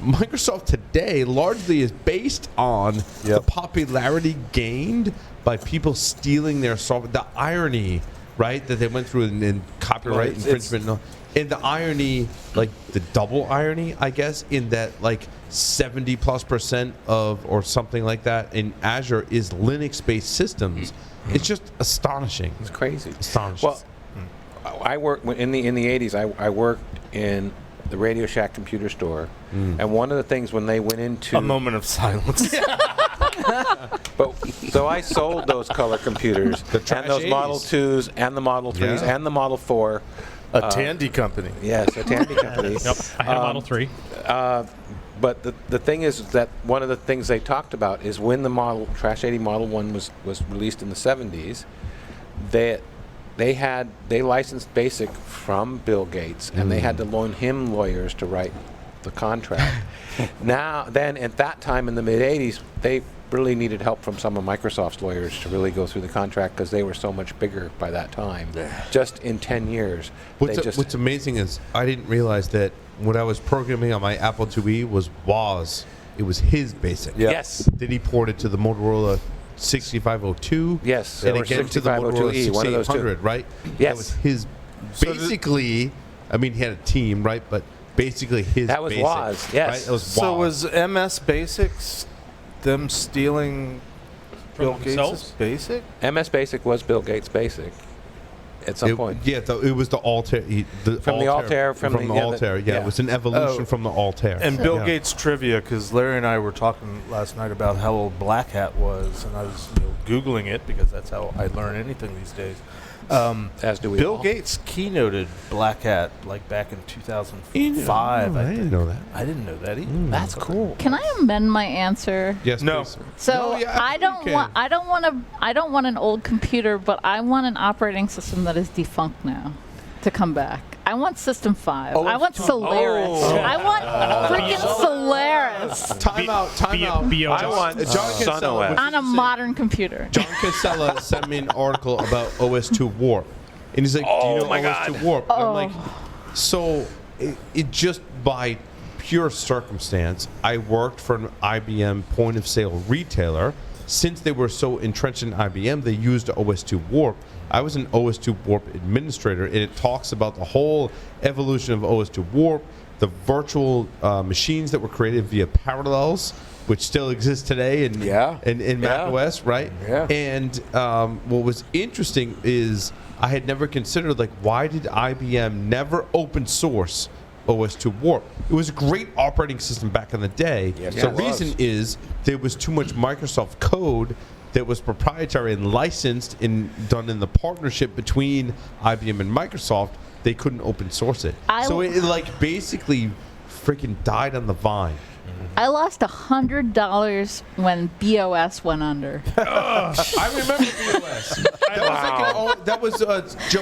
Microsoft today largely is based on the popularity gained by people stealing their software. The irony, right, that they went through in copyright infringement. And the irony, like the double irony, I guess, in that like 70+% of, or something like that, in Azure is Linux-based systems. It's just astonishing. It's crazy. Astonishing. Well, I worked in the 80s. I worked in the Radio Shack computer store, and one of the things when they went into a moment of silence. So I sold those color computers and those Model 2s and the Model 3s and the Model 4. A Tandy company. Yes, a Tandy company. Yep, I had a Model 3. But the thing is that one of the things they talked about is when the Trash 80 Model 1 was released in the 70s, they licensed BASIC from Bill Gates, and they had to loan him lawyers to write the contract. Then at that time in the mid 80s, they really needed help from some of Microsoft's lawyers to really go through the contract because they were so much bigger by that time. Just in 10 years. What's amazing is I didn't realize that when I was programming on my Apple IIe was Woz. It was his BASIC. Yep. Yes. Then he ported to the Motorola 6502. Yes. And again to the Motorola 6800, right? Yes. That was his, basically, I mean, he had a team, right? But basically his That was BASIC, Woz, yes. Right? That was Woz. So was MS Basics them stealing Bill Gates' BASIC? MS Basic was Bill Gates' BASIC. at some point. Yeah, it was the Altair. From the Altair. Yeah, it was an evolution from the Altair. And Bill Gates trivia, because Larry and I were talking last night about how old Black Hat was, and I was Googling it because that's how I learn anything these days. As do we Bill all. Gates keynoted Black Hat like back in 2005. I didn't know that. I didn't know that either. That's cool. Can I amend my answer? Yes, no. please. So I don't want an old computer, but I want an operating system that is defunct now to come back. I want System 5. I want Solaris. I want freaking Solaris Time out. BOS. I want John Kinsella on a modern computer. John Kinsella sent me an article about OS2 Warp, and he's like, "Do you know OS2 Warp?" And I'm like, "So, it just by pure circumstance, I worked for an IBM point-of-sale retailer. Since they were so entrenched in IBM, they used OS2 Warp. I was an OS2 Warp administrator, and it talks about the whole evolution of OS2 Warp, the virtual machines that were created via Parallels, which still exist today in macOS, right? Yeah. And what was interesting is I had never considered, like, why did IBM never open source OS2 Warp? It was a great operating system back in the day. Yes, the it was. reason is there was too much Microsoft code that was proprietary and licensed and done in the partnership between IBM and Microsoft. They couldn't open source it. So it like basically freaking died on the vine. I lost $100 when BOS went under. I remember BOS.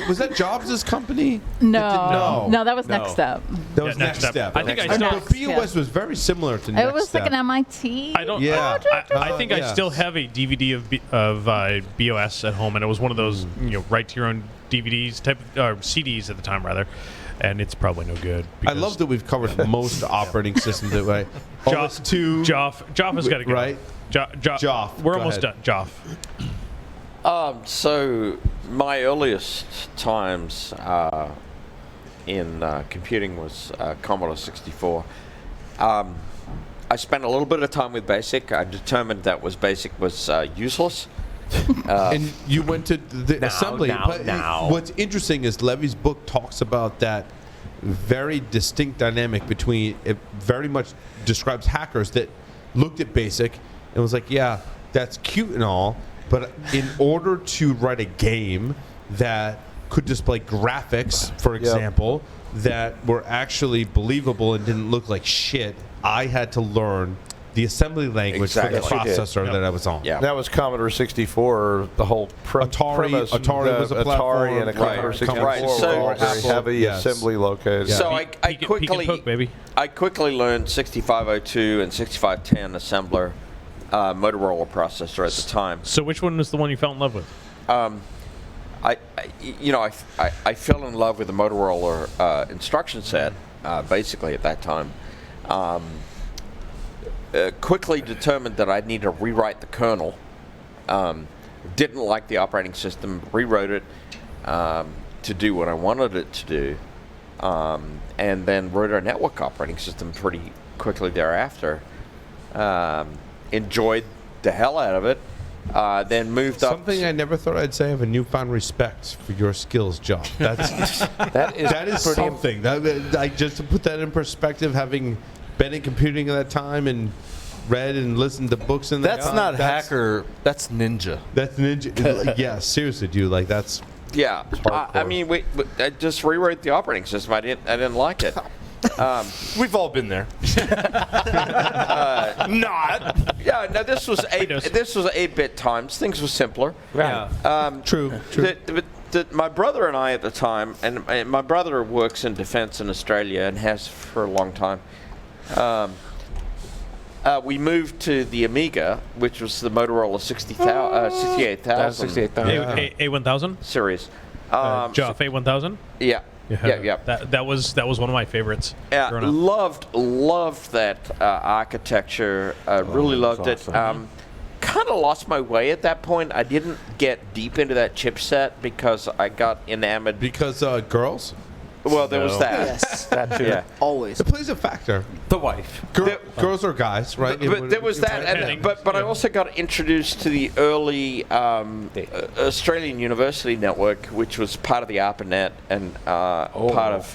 Was that Jobs' company? No, that was Next Step. That was Next Step. I think I know still. BOS was very similar to Next It was Step. like an MIT. I don't. Yeah. I think I still have a DVD of BOS at home, and it was one of those write to your own DVDs type or CDs at the time rather. And it's probably no good. I love that we've covered most operating systems that way. Joff has got to go. Right? Joff. We're almost done. Joff. So my earliest times in computing was Commodore 64. I spent a little bit of time with BASIC. I determined that BASIC was useless. And you went to the assembly. What's interesting is Levy's book talks about that very distinct dynamic between, it very much describes hackers that looked at BASIC and was like, yeah, that's cute and all, but in order to write a game that could display graphics, for example, that were actually believable and didn't look like shit, I had to learn the assembly language for the processor that I was on. Yeah. That was Commodore 64. The whole premise. Atari was a platform. Atari and a Commodore 64 Right. So, were all very heavy assembly located. So I quickly learned 6502 and 6510 assembler Motorola processor at the time. So which one was the one you fell in love with? I fell in love with the Motorola instruction set basically at that time. Quickly determined that I'd need to rewrite the kernel. Didn't like the operating system, rewrote it to do what I wanted it to do, and then wrote our network operating system pretty quickly thereafter. Enjoyed the hell out of it. Then moved up. Something I never thought I'd say. I have a newfound respect for your skills, John. That is something. Just to put that in perspective, having been in computing at that time and read and listened to books in that That's time, not hacker. That's ninja. That's ninja. Yeah, seriously, dude. Like that's. Yeah, I mean, I just rewrote the operating system. I didn't like it. We've all been there. Not. Yeah. No, this was 8-bit times. Things were simpler. Yeah. True. My brother and I at the time, and my brother works in defense in Australia and has for a long time. We moved to the Amiga, which was the Motorola 68000. A1000 series. Joff A1000. Yeah. That was one of my favorites. Yeah, loved that architecture. Really loved it. Kind of lost my way at that point. I didn't get deep into that chipset because I got enamored. Because girls? Well, there was that. Yes. That too. Yeah. Always. It plays a factor. The wife. Girls or guys, right? But there was that, but I also got introduced to the early Australian University network, which was part of the ARPANET and part of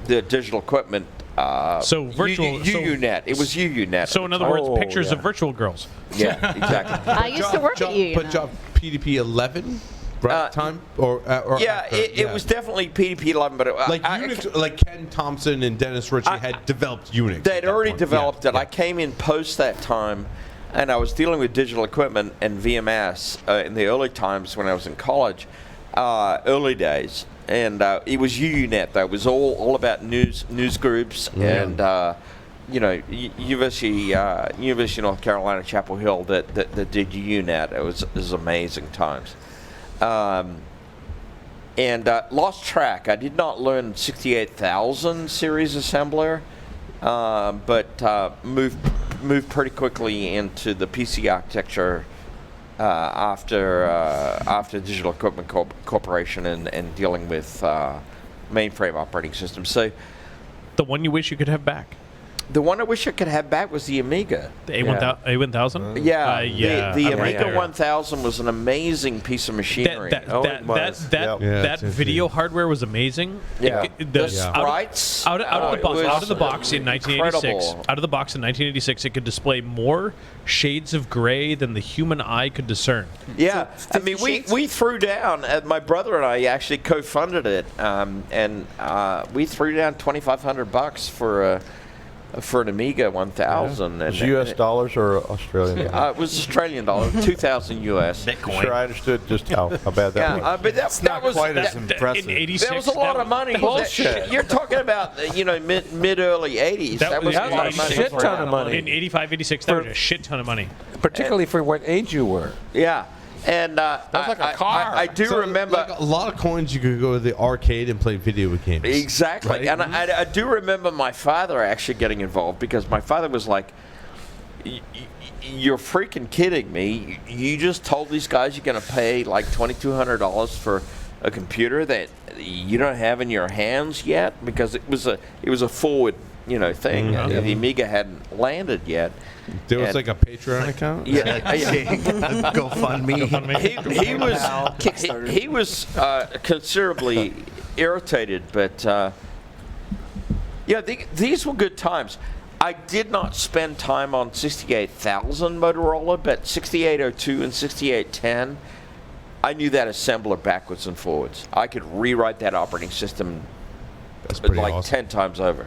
the digital equipment. So virtual UUNet. It was UUNet. So in other words, pictures of virtual girls. Yeah, exactly. I used to work at UUNet. But job PDP 11, right? Time or yeah, it was definitely PDP 11, but Unix, like Ken Thompson and Dennis Ritchie had developed Unix. They'd already developed it. I came in post that time, and I was dealing with digital equipment and VMS in the early times when I was in college, early days. And it was UUNet. That was all about news groups and University of North Carolina Chapel Hill that did UUNet. It was amazing times. And lost track. I did not learn 68,000 series assembler, but moved pretty quickly into the PC architecture. After Digital Equipment Corporation and dealing with mainframe operating systems. So, the one you wish you could have back? The one I wish I could have back was the Amiga. The A1000? Yeah. The Amiga 1000 was an amazing piece of machinery. That video hardware was amazing. Yeah. The sprites. Out of the box in 1986. Out of the box in 1986, it could display more shades of gray than the human eye could discern. Yeah. I mean, we threw down, my brother and I actually co-funded it, and we threw down $2,500 for an Amiga 1000. Yeah. U.S. dollars or Australian dollars? It was Australian dollars, 2,000 U.S. Bitcoin. Sure, I understood just how bad that was. But that was quite as impressive. In 86, that was a lot of money. Bullshit. You're talking about mid-early 80s. That was a lot of money. Shit ton of money. In 85, 86, that was a shit ton of money. Particularly for what age you were. Yeah. And that's like a car. I do remember like a lot of coins. You could go to the arcade and play video games. Exactly, right? And I do remember my father actually getting involved because my father was like, "You're freaking kidding me! You just told these guys you're going to pay like $2,200 for a computer that you don't have in your hands yet because it was a forward thing. Mm-hmm. The Amiga hadn't landed yet." There was like a Patreon account. Yeah, GoFundMe. He was considerably irritated, but these were good times. I did not spend time on 68,000 Motorola, but 6802 and 6810, I knew that assembler backwards and forwards. I could rewrite that operating system like awesome. 10 times over.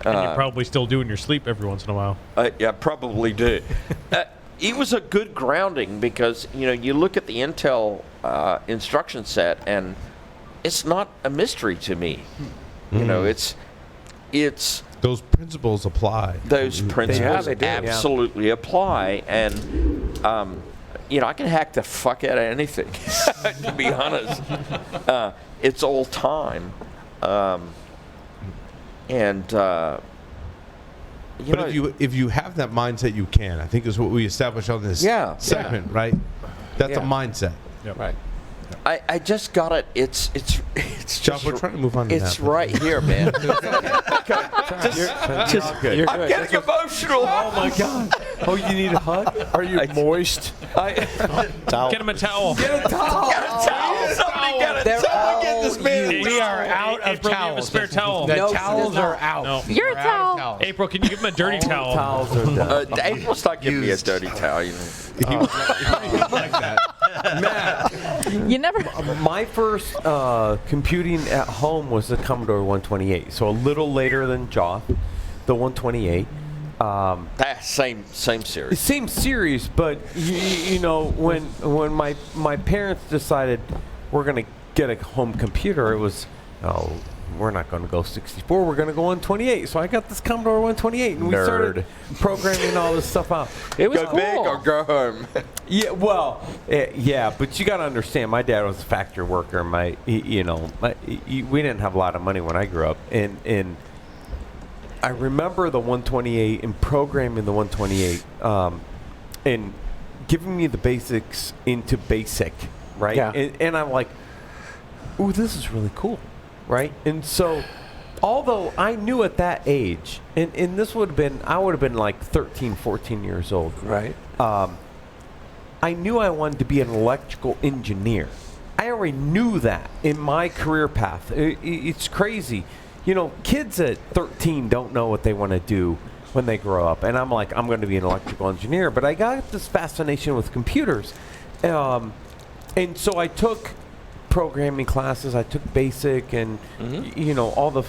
And you probably still do in your sleep every once in a while. Yeah, probably do. It was a good grounding because, you look at the Intel instruction set and it's not a mystery to me. It's those principles apply. Those principles absolutely apply. And, I can hack the fuck out of anything, to be honest. It's all time. But if you have that mindset, you can. I think is what we established on this segment, right? That's a mindset. Yep. Right. I just got it. It's John, we're trying to move on to it's that. right here, man. I'm getting emotional. Oh my god. Oh, you need a hug? Are you moist? Get him a towel. Get a towel. Somebody get a towel. Get this man. We are out of April, towels. you have a spare towel. The towels are out. No. Your towel. April, can you give him a dirty towel? Towels are done. April's not giving me a dirty towel. He was like that. Matt, You never. my first computing at home was the Commodore 128, so a little later than Joth, the 128. Same series. Same series, but when my parents decided we're gonna get a home computer, it was we're not going to go 64, we're going to go 128. So I got this Commodore 128, and we started programming all this stuff out. It was go big or go home. Yeah, well, but you got to understand, my dad was a factory worker. We didn't have a lot of money when I grew up, and I remember the 128 and programming the 128, and giving me the basics into BASIC, right? Yeah. And I'm like, ooh, this is really cool, right? And so, although I knew at that age, and this would have been, I would have been like 13, 14 years old. Right. I knew I wanted to be an electrical engineer. I already knew that in my career path. It's crazy. You know, kids at 13 don't know what they want to do when they grow up. And I'm like, I'm going to be an electrical engineer. But I got this fascination with computers. And so I took programming classes. I took basic and, you know, all the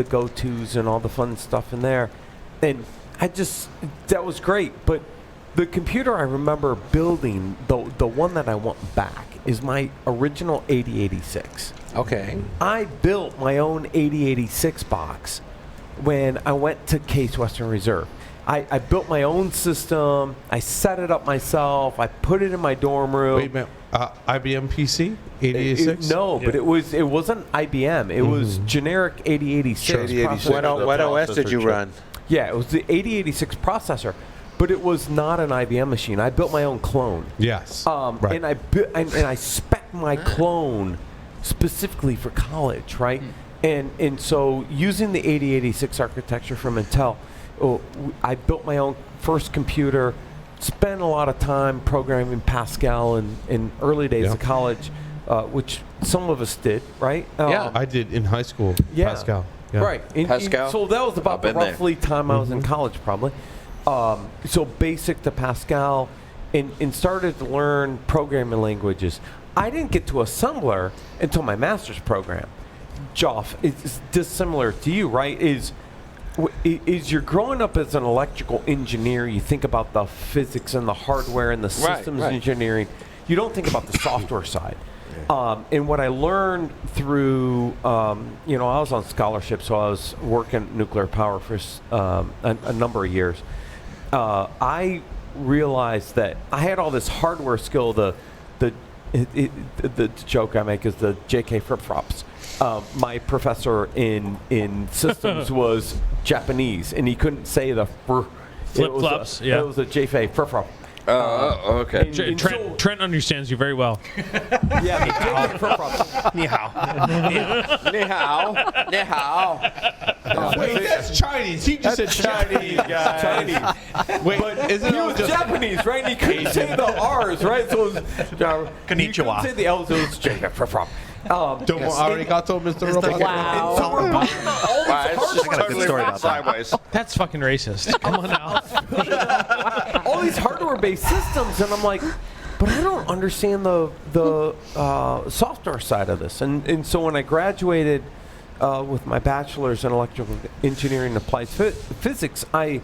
go-tos and all the fun stuff in there. And that was great. But the computer I remember building, the one that I want back, is my original 8086. Okay. I built my own 8086 box when I went to Case Western Reserve. I built my own system. I set it up myself. I put it in my dorm room. Wait a minute. IBM PC 8086? No, but it wasn't IBM. It was generic 8086. What OS did you run? Yeah, it was the 8086 processor. But it was not an IBM machine. I built my own clone. Yes. Right. And I spec'd my clone specifically for college, right? And so using the 8086 architecture from Intel, I built my own first computer, spent a lot of time programming Pascal in early days of college, which some of us did, right? Yeah, I did in high school, Pascal. Yeah. Right. Pascal? So that was about the roughly time I was in college, probably. So basic to Pascal, and started to learn programming languages. I didn't get to assembler until my master's program. Joff, it's dissimilar to you, right? Is you're growing up as an electrical engineer, you think about the physics and the hardware and the systems engineering. You don't think about the software side. And what I learned through, you know, I was on scholarship, so I was working nuclear power for a number of years. I realized that I had all this hardware skill. The joke I make is the JK flip-flops. My professor in systems was Japanese, and he couldn't say the flip-flops. Yeah, it was a JK flip-flop. Okay. Trent understands you very well. Yeah, JK flip-flops. Ni hao. Ni hao. Ni hao. Wait, that's Chinese. He just said Chinese, guys. Chinese. Wait, but isn't he was just Japanese, right? And he couldn't say the R's, right? So it was Konnichiwa. He couldn't say the L's. It was JK flip-flop. Domo arigato, Mr. Robot. Wow. So we're buying all these hardware sideways. That's fucking racist. Come on now. all these hardware-based systems, and I'm like, but I don't understand the software side of this. And so when I graduated with my bachelor's in electrical engineering and applied physics, I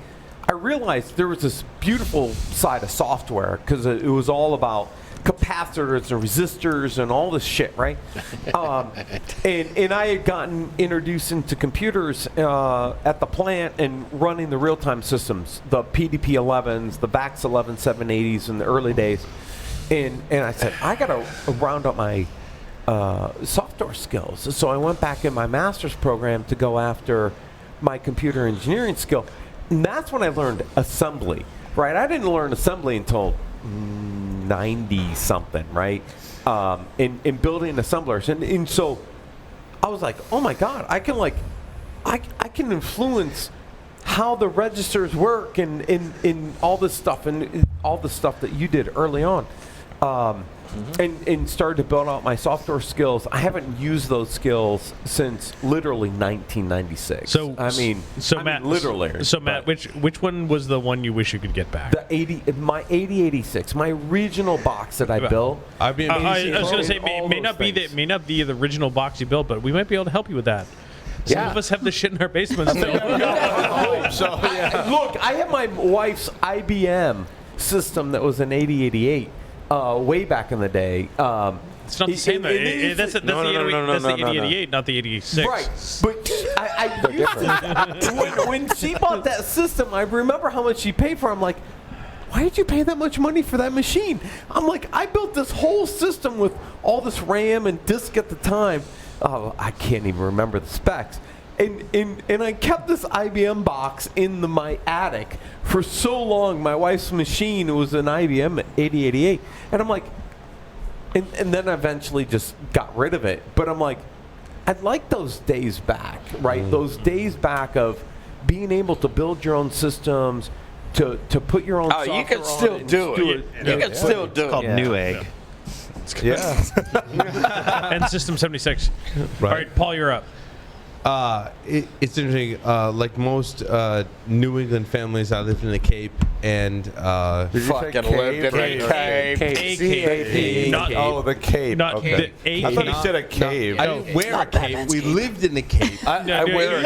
realized there was this beautiful side of software because it was all about capacitors and resistors and all this shit, right? And I had gotten introduced into computers at the plant and running the real-time systems, the PDP-11s, the VAX 11780s in the early days. And I said, I got to round up my software skills. So I went back in my master's program to go after my computer engineering skill. And that's when I learned assembly, right? I didn't learn assembly until 90-something, right? In building assemblers. And so I was like, oh my God, I can influence how the registers work and all this stuff and all the stuff that you did early on. And started to build out my software skills. I haven't used those skills since literally 1996. So Matt, literally. So Matt, which one was the one you wish you could get back? My 8086, my regional box that I built. I was going to say it may not be the original box you built, but we might be able to help you with that. Some of us have this shit in our basement still. Look, I have my wife's IBM system that was an 8088. Way back in the day. It's not the same. That's the 8088, not the 86. Right. But I used to, when she bought that system, I remember how much she paid for it. I'm like, why did you pay that much money for that machine? I'm like, I built this whole system with all this RAM and disk at the time. Oh, I can't even remember the specs. And I kept this IBM box in my attic for so long. My wife's machine was an IBM 8088. And I'm like, and then eventually just got rid of it. But I'm like, I'd like those days back, right? Those days back of being able to build your own systems, to put your own software you can still on do it. You can still do it. It's called Newegg. Yeah. And System 76. All right, Paul, you're up. It's interesting. Like most New England families, I lived in the Cape, and Fucking lived in the Cape. C-A-P. Oh, the Cape. Not okay. the I thought he said a cave. I didn't wear a cape. We lived in the Cape. I wear a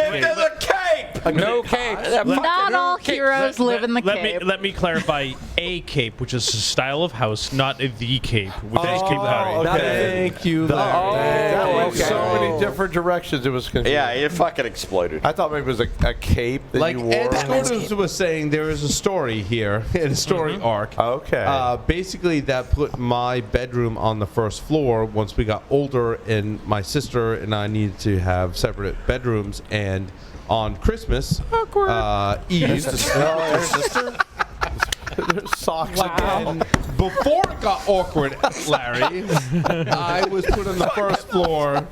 cape. No cape. Not all heroes live in the cape. Let me clarify. A cape, which is a style of house, not the cape. With Cape Cod. Thank you. That went so many different directions. It was confusing. Yeah, it fucking exploded. I thought maybe it was a cape that like you wore. Ed Scotus was saying, there is a story here, a story arc. Okay. Basically, that put my bedroom on the first floor once we got older, and my sister and I needed to have separate bedrooms. And on Christmas Eve, There's socks again. Before it got awkward, Larry, I was put on the first floor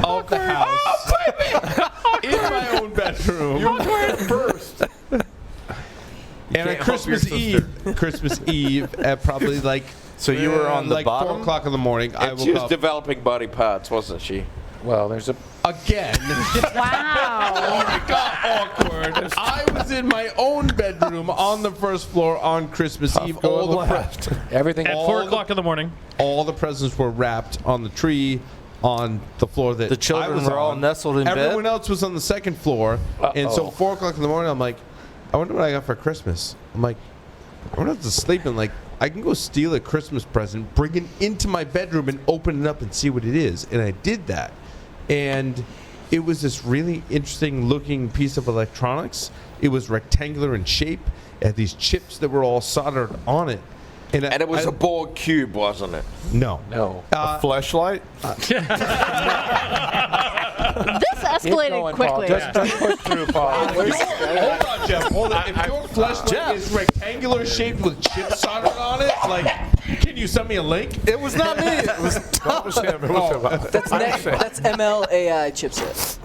of the house in my own bedroom. You were first. And on Christmas Eve, at probably like so you were on the like bottom? 4 o'clock in the morning. And I woke she was up developing body parts, wasn't she? Well, there's a again. Wow. It got awkward. I was in my own bedroom on the first floor on Christmas Eve. Everything at 4 o'clock in the morning. All the presents were wrapped on the tree on the floor that The children I was were all on. nestled in Everyone bed? else was on the second floor, and so 4 o'clock in the morning, I'm like, I wonder what I got for Christmas. I'm like, I don't have to sleep, and like, I can go steal a Christmas present, bring it into my bedroom, and open it up and see what it is. And I did that, and it was this really interesting looking piece of electronics. It was rectangular in shape. It had these chips that were all soldered on it. And it was a Borg cube, wasn't it? No. A fleshlight? This escalated quickly. Just push through, Paul. Hold on, Jeff. Hold on. If your fleshlight is rectangular shaped with chips soldered on it, like, can you send me a link? It was not me. It was That's MLAI chipset.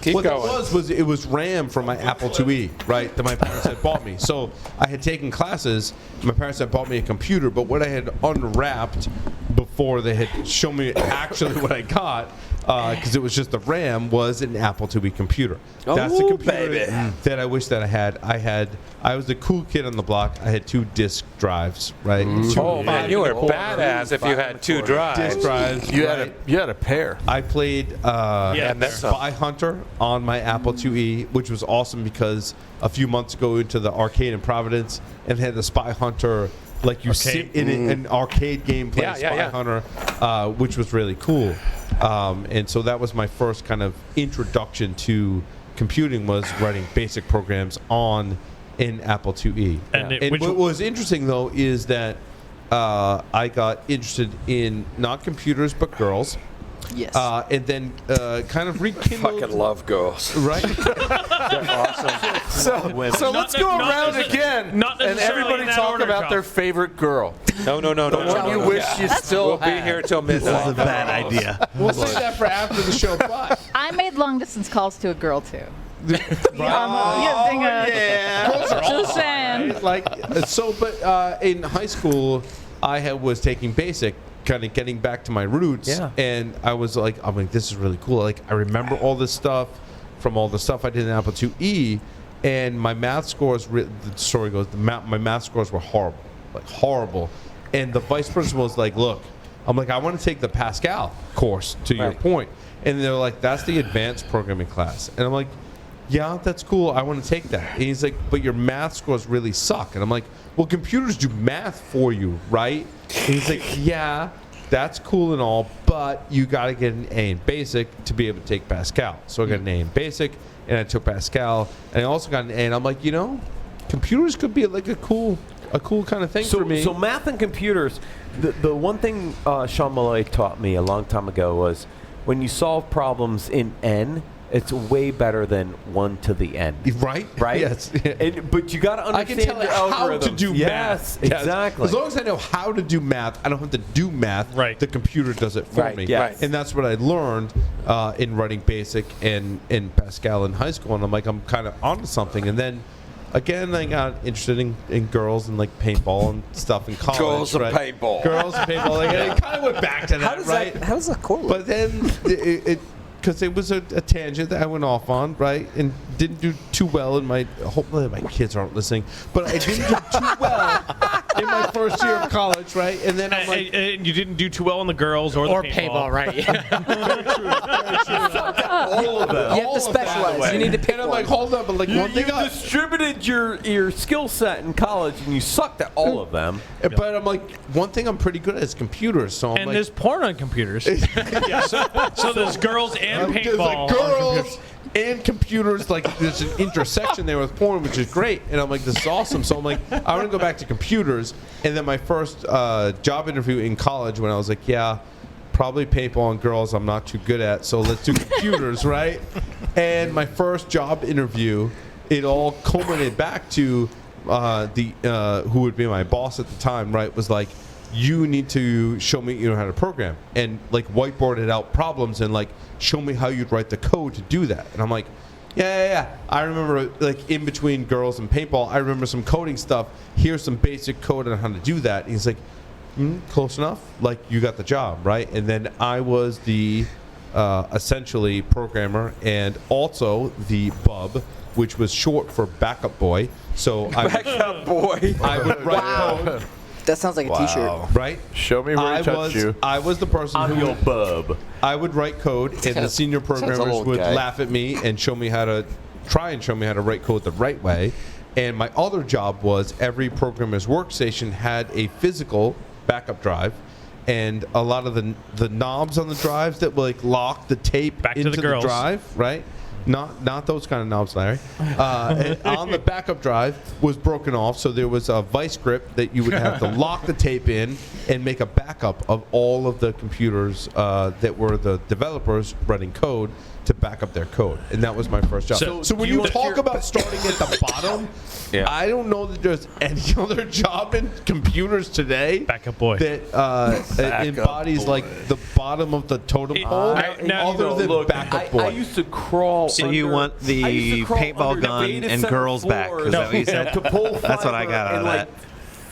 Keep what going. That was it was RAM from my Apple IIe, right? That my parents had bought me. So I had taken classes. My parents had bought me a computer, but what I had unwrapped before they had shown me actually what I got, because it was just the RAM, was an Apple IIe computer. That's the computer that I wish that I had. I was the cool kid on the block. I had 2 disk drives, right? Oh man, you were badass if you had 2 drives. Disk drives. You had a pair. I played Spy Hunter on my Apple IIe, which was awesome because a few months ago into the arcade in Providence and had the Spy Hunter, like you sit in an arcade game playing Spy Hunter, which was really cool. And so that was my first kind of introduction to computing, was writing basic programs on an Apple IIe. And what was interesting, though, is that I got interested in not computers but girls. Yes. And then kind of rekindled. Fucking love girls. Right? They're awesome. So let's go around again and everybody talk about their favorite girl. No. The one you wish you still We'll be here till midnight. This is a bad idea. We'll save that for after the show. But I made long distance calls to a girl too. Just saying. Like so, but in high school, I was taking basic, kind of getting back to my roots, and I'm like, this is really cool. Like, I remember all this stuff from all the stuff I did in Apple IIe, and my math scores. The story goes, my math scores were horrible, and the vice principal was like, look, I'm like, I want to take the Pascal course, to your point, and they're like, that's the advanced programming class, and I'm like, yeah, that's cool. I want to take that. And he's like, but your math scores really suck. And I'm like, well, computers do math for you, right? And he's like, yeah, that's cool and all, but you got to get an A in basic to be able to take Pascal. So I got an A in basic, and I took Pascal, and I also got an A. And I'm like, computers could be like a cool kind of thing for me. So math and computers, the one thing Sean Malloy taught me a long time ago was when you solve problems in N, it's way better than 1 to the n. Right? Right? Yes. But you got to I can understand tell the how to algorithms. do yes, math. Yes. exactly. As long as I know how to do math, I don't have to do math. Right. The computer does it for me. Yes. And that's what I learned in writing BASIC and in Pascal in high school. And I'm like, I'm kind of onto something. And then, again, I got interested in girls and like paintball and stuff in college. Girls and paintball. Girls and paintball. Like, it kind of went back to that, right? How does that correlate? But then because it was a tangent that I went off on, right? And didn't do too well in my. Hopefully, my kids aren't listening. But I didn't do too well in my first year of college, right? And then I'm like, and you didn't do too well on the girls or the paintball, right? all of them. You have to specialize. You need to pick And I'm one. like, hold up, but like one thing. You distributed your skill set in college, and you sucked at all of them. But I'm like, one thing I'm pretty good at is computers. So I'm And like, there's porn on computers. So there's girls and there's paintball. like girls and computers. Like there's an intersection there with porn, which is great. And I'm like, this is awesome. So I'm like, I want to go back to computers. And then my first job interview in college, when I was like, yeah, probably paintball and girls I'm not too good at, so let's do computers, right? And my first job interview, it all culminated back to who would be my boss at the time, right? Was like, you need to show me how to program, and like whiteboarded out problems and like show me how you'd write the code to do that. And I'm like, yeah. I remember like in between girls and paintball, I remember some coding stuff. Here's some basic code on how to do that. And he's like, close enough. Like you got the job, right? And then I was the essentially programmer and also the bub, which was short for backup boy. So Backup boy. I would write code. That sounds like a T-shirt. Right? Show me where I touched you. I was the person I'm who your bub. I would write code, and the senior programmers would laugh at me and show me how to write code the right way. And my other job was every programmer's workstation had a physical backup drive, and a lot of the knobs on the drives that would like lock the tape into the drive, right? Not those kind of knobs, Larry. On the backup drive was broken off, so there was a vice grip that you would have to lock the tape in and make a backup of all of the computers that were the developers running code to back up their code. And that was my first job. So when you talk about starting at the bottom, I don't know that there's any other job in computers today backup boy that embodies like the bottom of the totem pole other than backup boy. I used to crawl. So you want the paintball gun and girls back? Is that what you said? That's what I got out of that.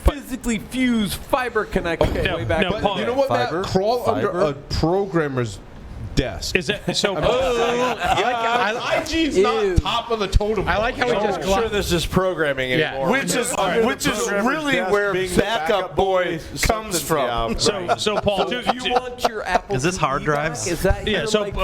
Physically fuse fiber connections way back. But you know what, Matt? Crawl under a programmer's desk. Is that so? IG's not top of the totem. I like how we just I'm sure this is programming anymore. Which is really where backup boy comes from. So Paul, do you want your Apple? Is this hard drives? Is that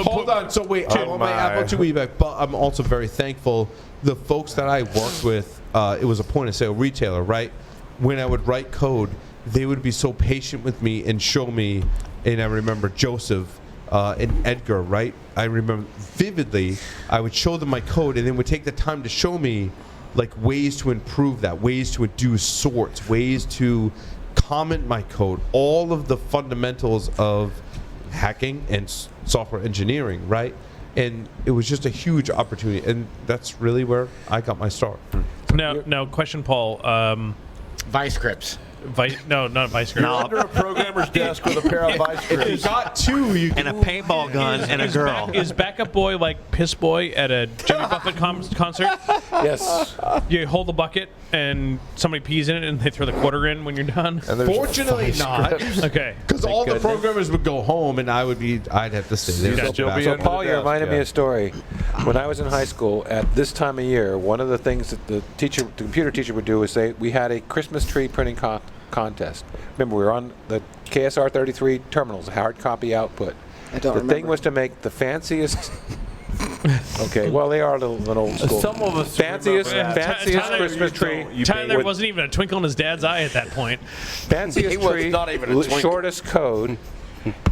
hold on. So wait, I want my Apple IIe back, but I'm also very thankful. The folks that I worked with, it was a point of sale retailer, right? When I would write code, they would be so patient with me and show me. And I remember Joseph. And Edgar, right? I remember vividly, I would show them my code and then would take the time to show me like ways to improve that, ways to do sorts, ways to comment my code, all of the fundamentals of hacking and software engineering, right? And it was just a huge opportunity, and that's really where I got my start. Now, question, Paul. Vice grips. No, not vice grips. You're under a programmer's desk with a pair of vice grips. If you got two, and a paintball gun and a girl. Is backup boy like piss boy at a Jimmy Buffett concert? Yes. You hold the bucket and somebody pees in it and they throw the quarter in when you're done? Fortunately not. Okay. Because all the programmers would go home and I'd have to stay there. So Paul, you reminded me of a story. When I was in high school, at this time of year, one of the things that the computer teacher would do is say, we had a Christmas tree printing contest. Remember, we were on the KSR 33 terminals, hard copy output. The thing was to make the fanciest. Okay, well, they are a little old school. Some of us fanciest Christmas tree. Tyler wasn't even a twinkle in his dad's eye at that point. Fanciest tree, shortest code.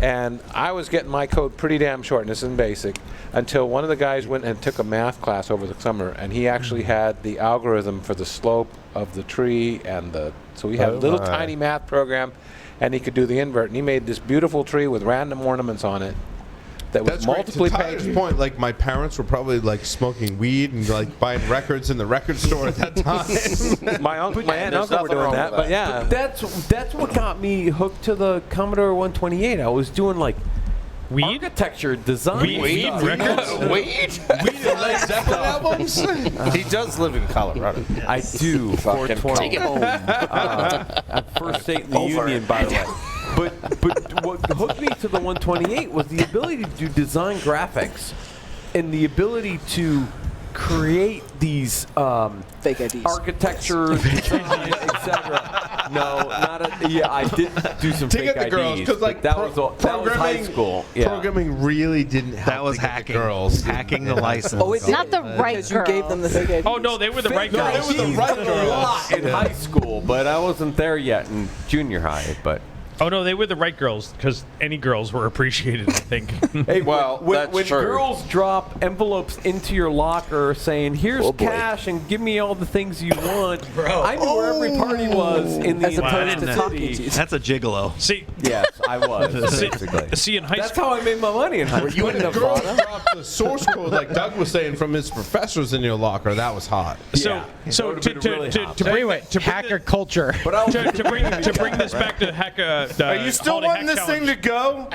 And I was getting my code pretty damn short, and this is basic, until one of the guys went and took a math class over the summer, and he actually had the algorithm for the slope of the tree so he had a little tiny math program, and he could do the invert, and he made this beautiful tree with random ornaments on it. that was That's multiply great. To Tyler's point, like my parents were probably like smoking weed and like buying records in the record store at that time. My aunt and uncle were doing that, but yeah. But that's what got me hooked to the Commodore 128. I was doing like architecture design. Weed records. Weed. Led Zeppelin albums. He does live in Colorado. I do. 420. Take it home. At First State in the Union, by the way. But what hooked me to the 128 was the ability to do design graphics and the ability to create these fake IDs, architecture, design, etc. No, not a. Yeah, I did do some fake the girls, IDs. because like that was high school. Yeah. Programming really didn't help. That was to get hacking. The girls Hacking the license. Oh, it Not the right because girl. you gave them the fake IDs. Oh no, they were the right No, girls. they were the right girls in high school, but I wasn't there yet in junior high. But Oh no, they were the right girls because any girls were appreciated. I think. hey, well, when that's true. girls drop envelopes into your locker saying, "Here's cash and give me all the things you want," Bro. I knew where every party was in the As opposed to entire talking city. to you. That's a gigolo. See, Yes, I was basically. see in high That's school. how I made my money in high school. When the girls dropped the source code, like Doug was saying, from his professors in your locker, that was hot. So to hacker culture. But to bring this back to hacker. Are you still wanting this thing to go?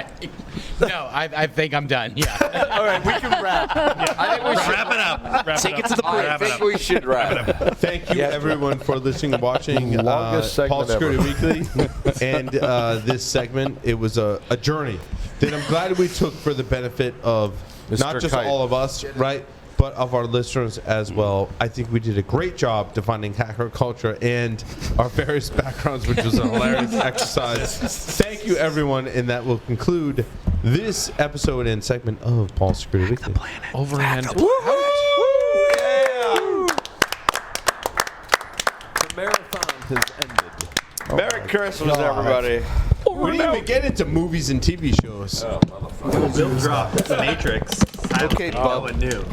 No, I think I'm done. Yeah. All right, we can wrap. I think we should Wrap it up. Take it to the break. I think we should wrap. Thank you, everyone, for listening and watching Longest segment Paul Security ever. Weekly. And this segment, it was a journey that I'm glad we took for the benefit of not Mr. just Kite. all of us, right, but of our listeners as well. I think we did a great job defining hacker culture and our various backgrounds, which was a hilarious exercise. Thank you, everyone, and that will conclude this episode and segment of Paul Security Weekly. Over and The marathon has ended. Merry Christmas, everybody. We didn't even get into movies and TV shows. Bill dropped The Matrix. Okay, Bob. No one knew.